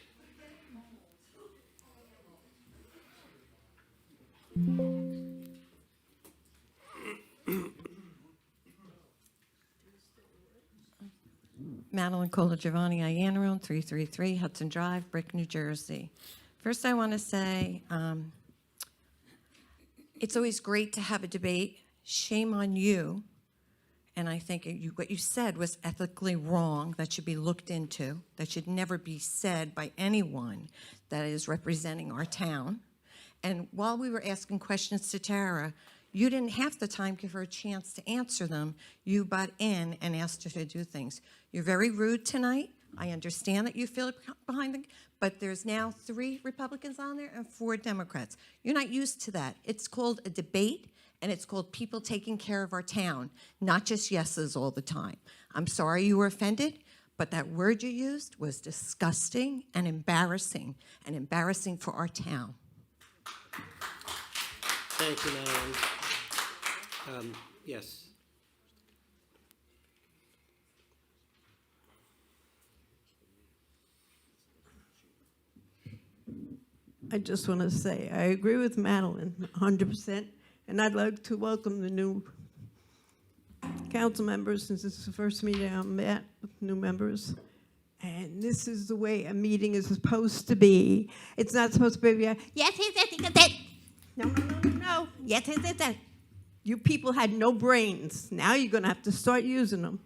Madeline Colagiovanni, Iannarone, 333 Hudson Drive, Brick, New Jersey. First, I want to say it's always great to have a debate. Shame on you. And I think what you said was ethically wrong. That should be looked into. That should never be said by anyone that is representing our town. And while we were asking questions to Tara, you didn't have the time to give her a chance to answer them. You butt in and asked her to do things. You're very rude tonight. I understand that you feel behind them, but there's now 3 Republicans on there and 4 Democrats. You're not used to that. It's called a debate, and it's called people taking care of our town, not just yeses all the time. I'm sorry you were offended, but that word you used was disgusting and embarrassing for our town. Thank you, Madeline. Yes. I just want to say, I agree with Madeline 100%, and I'd like to welcome the new council members, since this is the first meeting I met with new members. And this is the way a meeting is supposed to be. It's not supposed to be, yes, no. Yes, you people had no brains. Now you're going to have to start using them.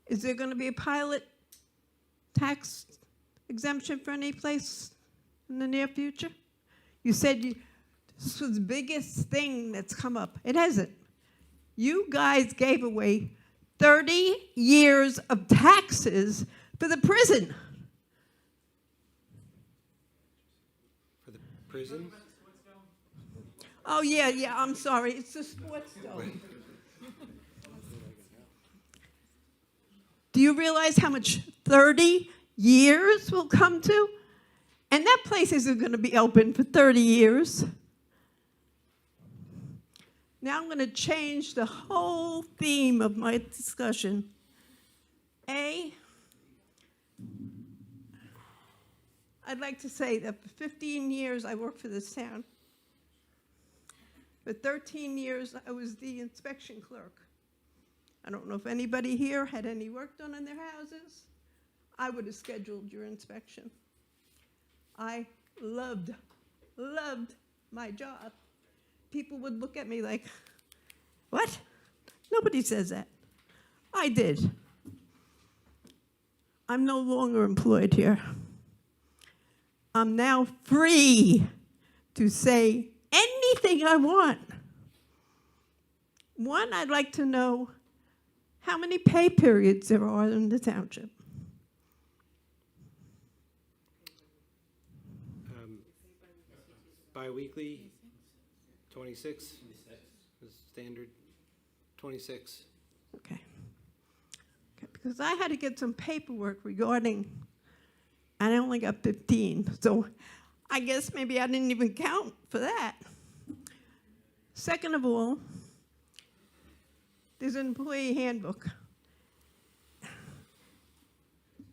Is there going to be a pilot tax exemption for any place in the near future? You said this was the biggest thing that's come up. It hasn't. You guys gave away 30 years of taxes for the prison. For the prison? Oh, yeah, I'm sorry. It's the sports dome. Do you realize how much 30 years will come to? And that place isn't going to be open for 30 years. Now I'm going to change the whole theme of my discussion. I'd like to say that for 15 years I worked for this town. For 13 years I was the inspection clerk. I don't know if anybody here had any work done on their houses. I would have scheduled your inspection. I loved my job. People would look at me like, what? Nobody says that. I did. I'm no longer employed here. I'm now free to say anything I want. One, I'd like to know how many pay periods there are in the township. Bi-weekly, 26, is standard, 26. Okay, because I had to get some paperwork regarding, and I only got 15, so I guess maybe I didn't even count for that. Second of all, there's an employee handbook.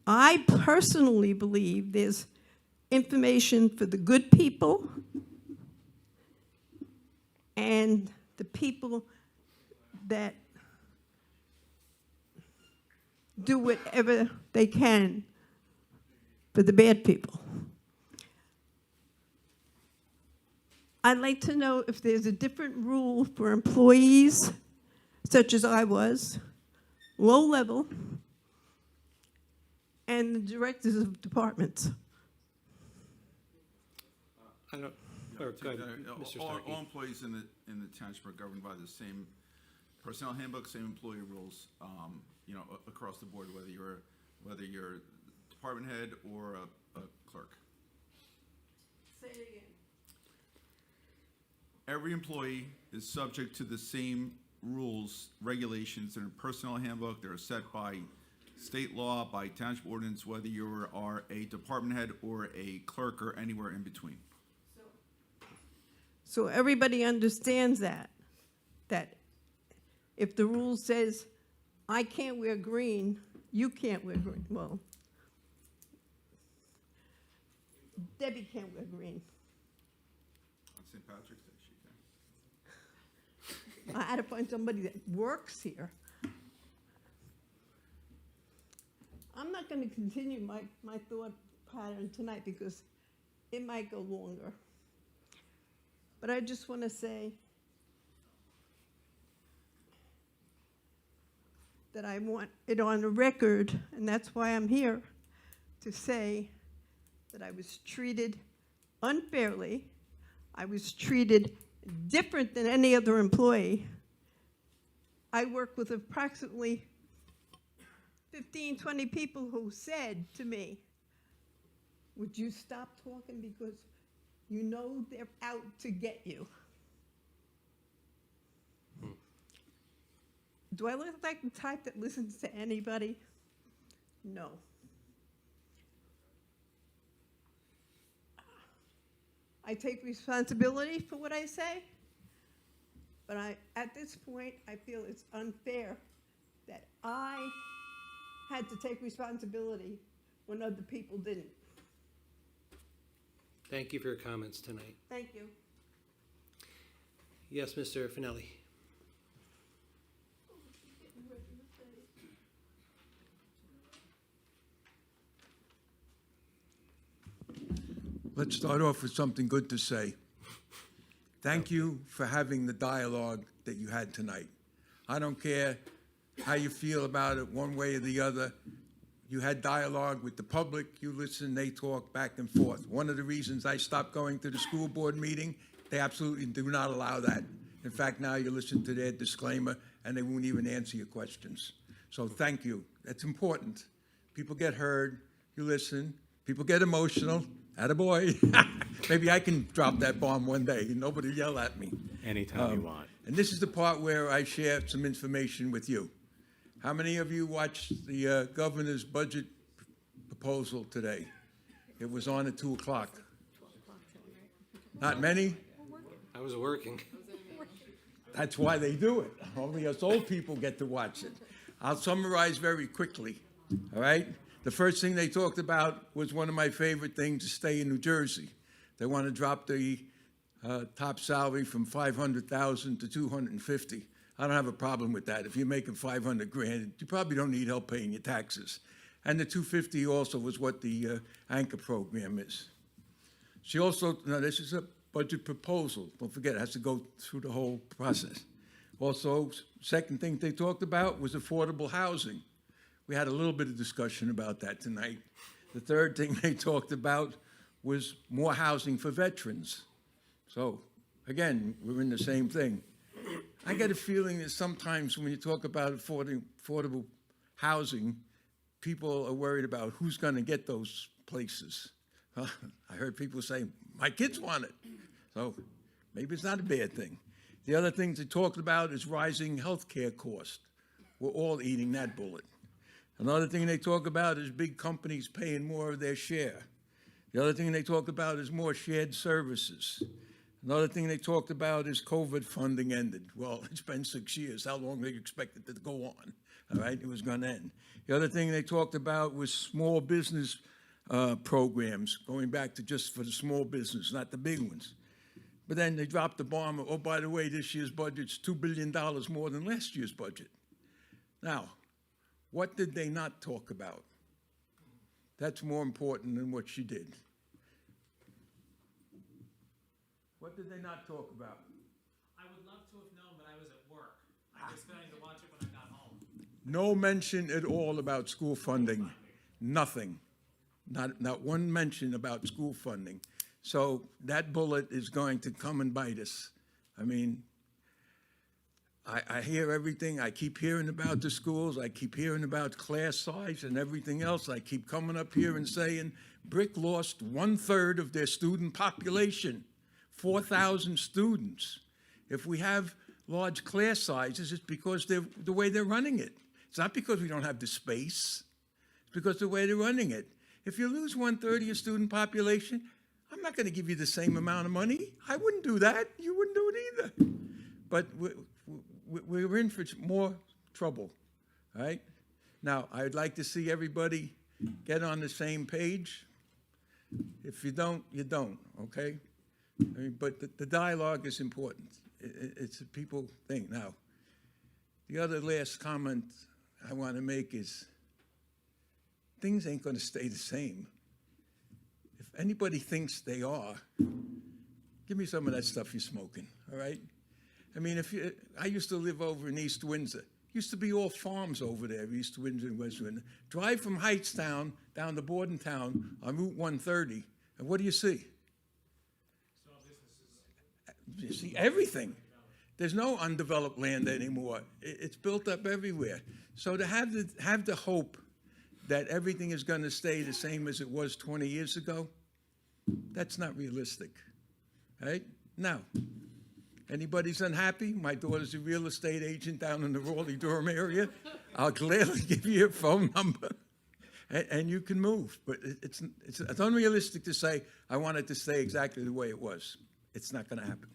I personally believe there's information for the good people and the people that do whatever they can for the bad people. I'd like to know if there's a different rule for employees, such as I was, low level, and the directors of departments. I don't, or go ahead, Mr. Starkey. All employees in the township are governed by the same personnel handbook, same employee rules, across the board, whether you're a department head or a clerk. Say it again. Every employee is subject to the same rules, regulations in a personnel handbook. They're set by state law, by township ordinance, whether you are a department head or a clerk or anywhere in between. So everybody understands that if the rule says, I can't wear green, you can't wear green. Well, Debbie can't wear green. On St. Patrick's Day, she can. I had to find somebody that works here. I'm not going to continue my thought pattern tonight because it might go longer. But I just want to say that I want it on the record, and that's why I'm here, to say that I was treated unfairly. I was treated different than any other employee. I work with approximately 15, 20 people who said to me, would you stop talking because you know they're out to get you? Do I look like the type that listens to anybody? No. I take responsibility for what I say, but at this point, I feel it's unfair that I had to take responsibility when other people didn't. Thank you for your comments tonight. Thank you. Yes, Mr. Finelli. Let's start off with something good to say. Thank you for having the dialogue that you had tonight. I don't care how you feel about it one way or the other. You had dialogue with the public, you listen, they talk back and forth. One of the reasons I stopped going to the school board meeting, they absolutely do not allow that. In fact, now you listen to their disclaimer and they won't even answer your questions. So thank you. That's important. People get heard, you listen, people get emotional. Attaboy. Maybe I can drop that bomb one day and nobody yell at me. Anytime you want. And this is the part where I share some information with you. How many of you watched the governor's budget proposal today? It was on at 2 o'clock. Not many? I was working. That's why they do it. Only us old people get to watch it. I'll summarize very quickly, all right? The first thing they talked about was one of my favorite things, to stay in New Jersey. They want to drop the top salary from $500,000 to $250,000. I don't have a problem with that. If you're making $500,000, you probably don't need help paying your taxes. And the $250,000 also was what the anchor program is. She also, now this is a budget proposal. Don't forget, it has to go through the whole process. Also, second thing they talked about was affordable housing. We had a little bit of discussion about that tonight. The third thing they talked about was more housing for veterans. So, again, we're in the same thing. I get a feeling that sometimes when you talk about affordable housing, people are worried about who's going to get those places. I heard people say, my kids want it. So maybe it's not a bad thing. The other thing they talked about is rising health care costs. We're all eating that bullet. Another thing they talk about is big companies paying more of their share. The other thing they talk about is more shared services. Another thing they talked about is COVID funding ended. Well, it's been 6 years. How long do you expect it to go on? All right, it was going to end. The other thing they talked about was small business programs, going back to just for the small business, not the big ones. But then they dropped the bomb. Oh, by the way, this year's budget's $2 billion more than last year's budget. Now, what did they not talk about? That's more important than what she did. What did they not talk about? I would love to have known, but I was at work. I was going to watch it when I got home. No mention at all about school funding. Nothing. Not one mention about school funding. So that bullet is going to come and bite us. I mean, I hear everything. I keep hearing about the schools. I keep hearing about class size and everything else. I keep coming up here and saying Brick lost 1/3 of their student population, 4,000 students. If we have large class sizes, it's because they're the way they're running it. It's not because we don't have the space. It's because the way they're running it. If you lose 1/3 of your student population, I'm not going to give you the same amount of money. I wouldn't do that. You wouldn't do it either. But we're in for more trouble, all right? Now, I'd like to see everybody get on the same page. If you don't, you don't, okay? I mean, but the dialogue is important. It's a people thing. Now, the other last comment I want to make is things ain't going to stay the same. If anybody thinks they are, give me some of that stuff you're smoking, all right? I mean, I used to live over in East Windsor. Used to be all farms over there, East Windsor and West Windsor. Drive from Hightstown down to Bordentown on Route 130, and what do you see? You see everything. There's no undeveloped land anymore. It's built up everywhere. So to have the hope that everything is going to stay the same as it was 20 years ago, that's not realistic, right? Now, anybody's unhappy? My daughter's a real estate agent down in the Raleigh-Durham area. I'll gladly give you a phone number, and you can move. But it's unrealistic to say, I want it to stay exactly the way it was. It's not going to happen.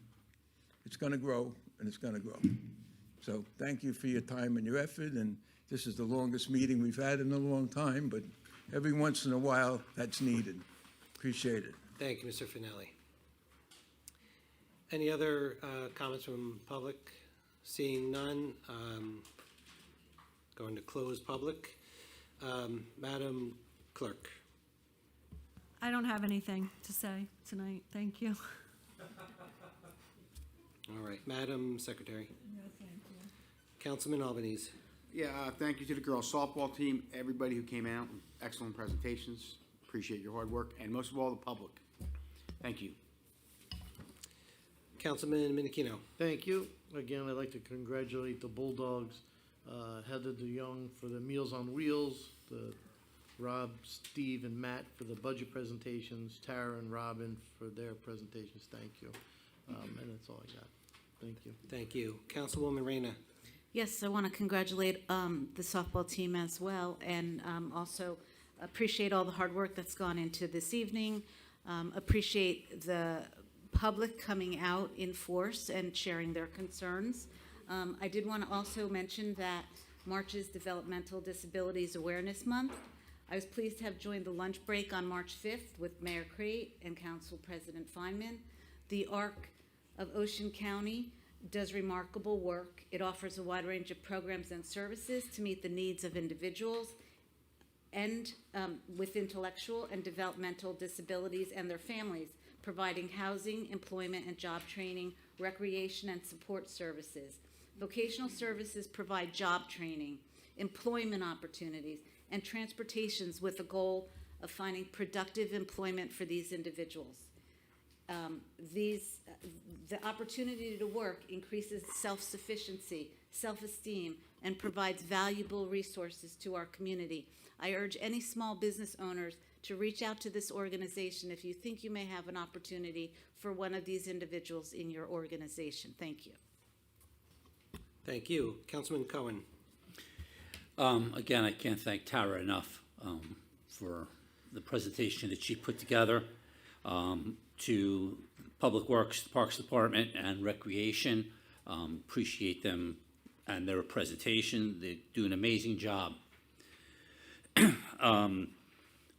It's going to grow, and it's going to grow. So thank you for your time and your effort, and this is the longest meeting we've had in a long time, but every once in a while, that's needed. Appreciate it. Thank you, Mr. Finelli. Any other comments from public? Seeing none, going to close public. Madam Clerk. I don't have anything to say tonight. Thank you. All right, Madam Secretary. No, thank you. Councilman Albanese. Yeah, thank you to the girls softball team, everybody who came out, excellent presentations. Appreciate your hard work, and most of all, the public. Thank you. Councilman Minichino. Thank you. Again, I'd like to congratulate the Bulldogs, Heather DeYoung for the Meals on Wheels, the Rob, Steve, and Matt for the budget presentations, Tara and Robin for their presentations. Thank you. And that's all I got. Thank you. Thank you. Councilwoman Reyna. Yes, I want to congratulate the softball team as well, and also appreciate all the hard work that's gone into this evening. Appreciate the public coming out in force and sharing their concerns. I did want to also mention that March is Developmental Disabilities Awareness Month. I was pleased to have joined the lunch break on March 5th with Mayor Crate and Council President Feynman. The ARC of Ocean County does remarkable work. It offers a wide range of programs and services to meet the needs of individuals and with intellectual and developmental disabilities and their families, providing housing, employment and job training, recreation and support services. Vocational services provide job training, employment opportunities, and transportations with the goal of finding productive employment for these individuals. The opportunity to work increases self-sufficiency, self-esteem, and provides valuable resources to our community. I urge any small business owners to reach out to this organization if you think you may have an opportunity for one of these individuals in your organization. Thank you. Thank you. Councilman Cohen. Again, I can't thank Tara enough for the presentation that she put together to Public Works, Parks Department, and Recreation. Appreciate them and their presentation. They do an amazing job.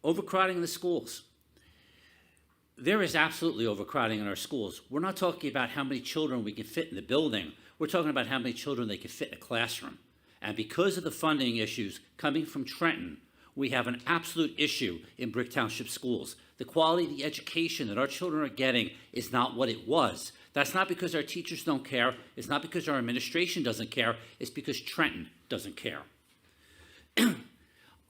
Overcrowding in the schools. There is absolutely overcrowding in our schools. We're not talking about how many children we can fit in the building. We're talking about how many children they can fit in a classroom. And because of the funding issues coming from Trenton, we have an absolute issue in Brick Township schools. The quality of the education that our children are getting is not what it was. That's not because our teachers don't care. It's not because our administration doesn't care. It's because Trenton doesn't care.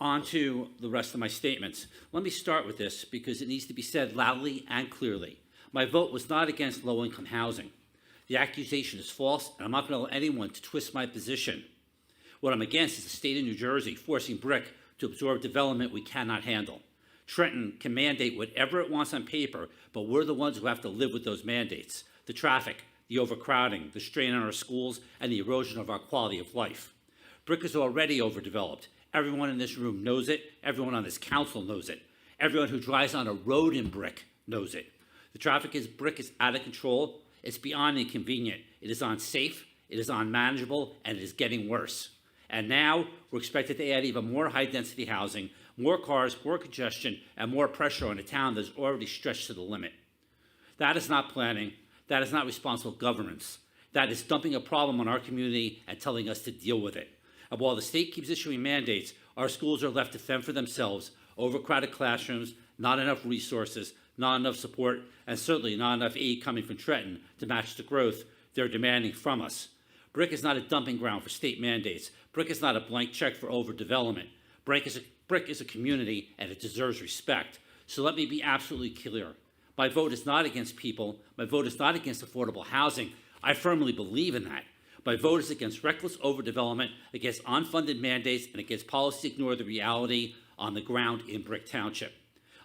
On to the rest of my statements. Let me start with this because it needs to be said loudly and clearly. My vote was not against low-income housing. The accusation is false, and I'm not going to allow anyone to twist my position. What I'm against is the state of New Jersey forcing Brick to absorb development we cannot handle. Trenton can mandate whatever it wants on paper, but we're the ones who have to live with those mandates. The traffic, the overcrowding, the strain on our schools, and the erosion of our quality of life. Brick is already overdeveloped. Everyone in this room knows it. Everyone on this council knows it. Everyone who drives on a road in Brick knows it. The traffic in Brick is out of control. It's beyond inconvenient. It is unsafe, it is unmanageable, and it is getting worse. And now we're expected to add even more high-density housing, more cars, more congestion, and more pressure on a town that's already stretched to the limit. That is not planning. That is not responsible governance. That is dumping a problem on our community and telling us to deal with it. And while the state keeps issuing mandates, our schools are left to fend for themselves, overcrowded classrooms, not enough resources, not enough support, and certainly not enough aid coming from Trenton to match the growth they're demanding from us. Brick is not a dumping ground for state mandates. Brick is not a blank check for overdevelopment. Brick is a community, and it deserves respect. So let me be absolutely clear. My vote is not against people. My vote is not against affordable housing. I firmly believe in that. My vote is against reckless overdevelopment, against unfunded mandates, and against policy to ignore the reality on the ground in Brick Township.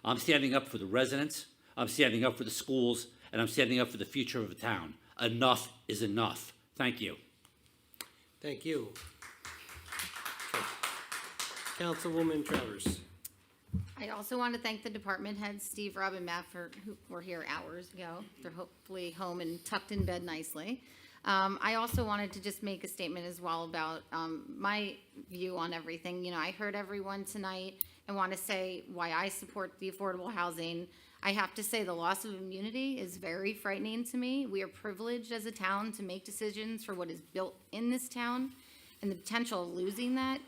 I'm standing up for the residents, I'm standing up for the schools, and I'm standing up for the future of the town. Enough is enough. Thank you. Thank you. Councilwoman Travers. I also want to thank the department heads, Steve, Rob, and Matt, who were here hours ago. They're hopefully home and tucked in bed nicely. I also wanted to just make a statement as well about my view on everything. You know, I heard everyone tonight and want to say why I support the affordable housing. I have to say the loss of immunity is very frightening to me. We are privileged as a town to make decisions for what is built in this town, and the potential of losing that,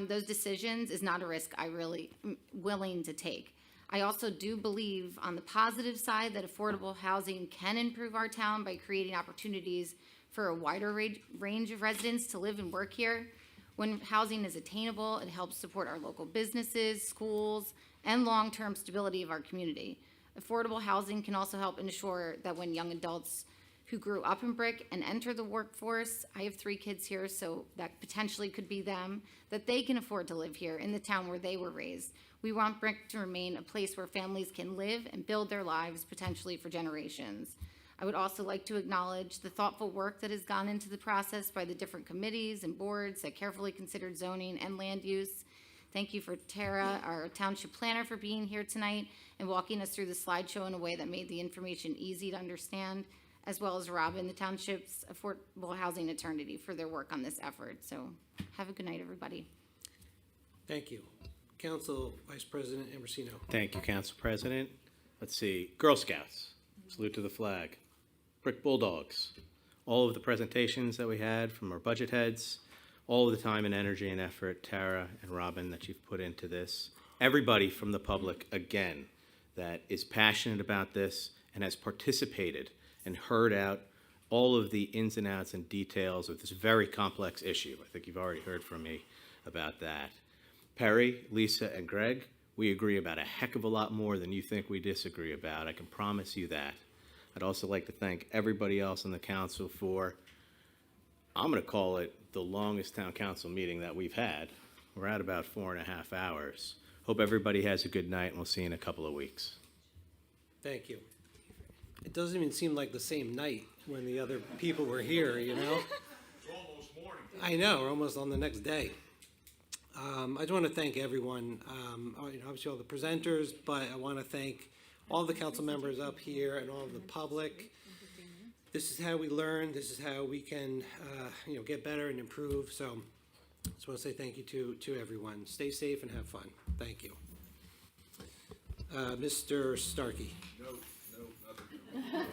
those decisions is not a risk I really am willing to take. I also do believe on the positive side that affordable housing can improve our town by creating opportunities for a wider range of residents to live and work here. When housing is attainable, it helps support our local businesses, schools, and long-term stability of our community. Affordable housing can also help ensure that when young adults who grew up in Brick and enter the workforce, I have 3 kids here, so that potentially could be them, that they can afford to live here in the town where they were raised. We want Brick to remain a place where families can live and build their lives potentially for generations. I would also like to acknowledge the thoughtful work that has gone into the process by the different committees and boards that carefully considered zoning and land use. Thank you for Tara, our township planner, for being here tonight and walking us through the slideshow in a way that made the information easy to understand, as well as Robin, the township's affordable housing attorney, for their work on this effort. So have a good night, everybody. Thank you. Council Vice President Ambrosino. Thank you, Council President. Let's see, Girl Scouts, salute to the flag. Brick Bulldogs, all of the presentations that we had from our budget heads, all of the time and energy and effort, Tara and Robin, that you've put into this. Everybody from the public, again, that is passionate about this and has participated and heard out all of the ins and outs and details of this very complex issue. I think you've already heard from me about that. Perry, Lisa, and Greg, we agree about a heck of a lot more than you think we disagree about. I can promise you that. I'd also like to thank everybody else on the council for, I'm going to call it the longest town council meeting that we've had. We're at about 4.5 hours. Hope everybody has a good night, and we'll see you in a couple of weeks. Thank you. It doesn't even seem like the same night when the other people were here, you know? It's almost morning. I know, we're almost on the next day. I just want to thank everyone, obviously all the presenters, but I want to thank all the council members up here and all of the public. This is how we learn. This is how we can, get better and improve. So I just want to say thank you to everyone. Stay safe and have fun. Thank you. Mr. Starkey. No, nothing.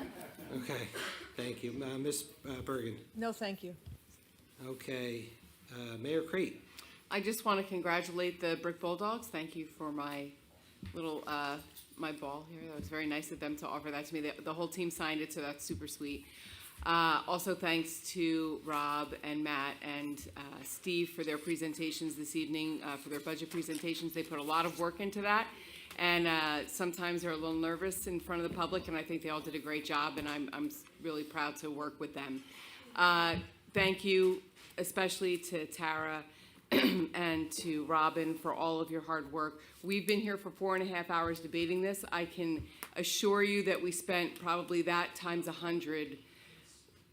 Okay, thank you. Ms. Bergen. No, thank you. Okay, Mayor Crate. I just want to congratulate the Brick Bulldogs. Thank you for my little, my ball here. That was very nice of them to offer that to me. The whole team signed it, so that's super sweet. Also, thanks to Rob and Matt and Steve for their presentations this evening, for their budget presentations. They put a lot of work into that. And sometimes they're a little nervous in front of the public, and I think they all did a great job, and I'm really proud to work with them. Thank you especially to Tara and to Robin for all of your hard work. We've been here for 4.5 hours debating this. I can assure you that we spent probably that times 100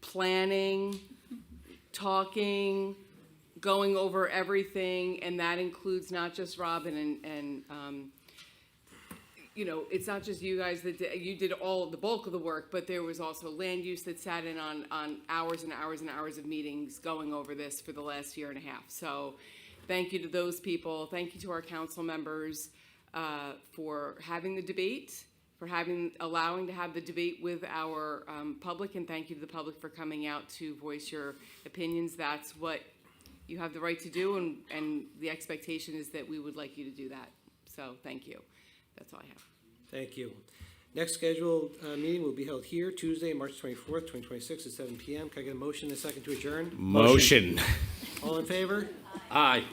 planning, talking, going over everything, and that includes not just Robin and it's not just you guys that you did all the bulk of the work, but there was also land use that sat in on hours and hours and hours of meetings going over this for the last 1.5 years. So thank you to those people. Thank you to our council members for having the debate, for allowing to have the debate with our public, and thank you to the public for coming out to voice your opinions. That's what you have the right to do, and the expectation is that we would like you to do that. So thank you. That's all I have. Thank you. Next scheduled meeting will be held here Tuesday, March 24th, 2026 at 7 p.m. Can I get a motion and a second to adjourn? Motion. All in favor? Aye.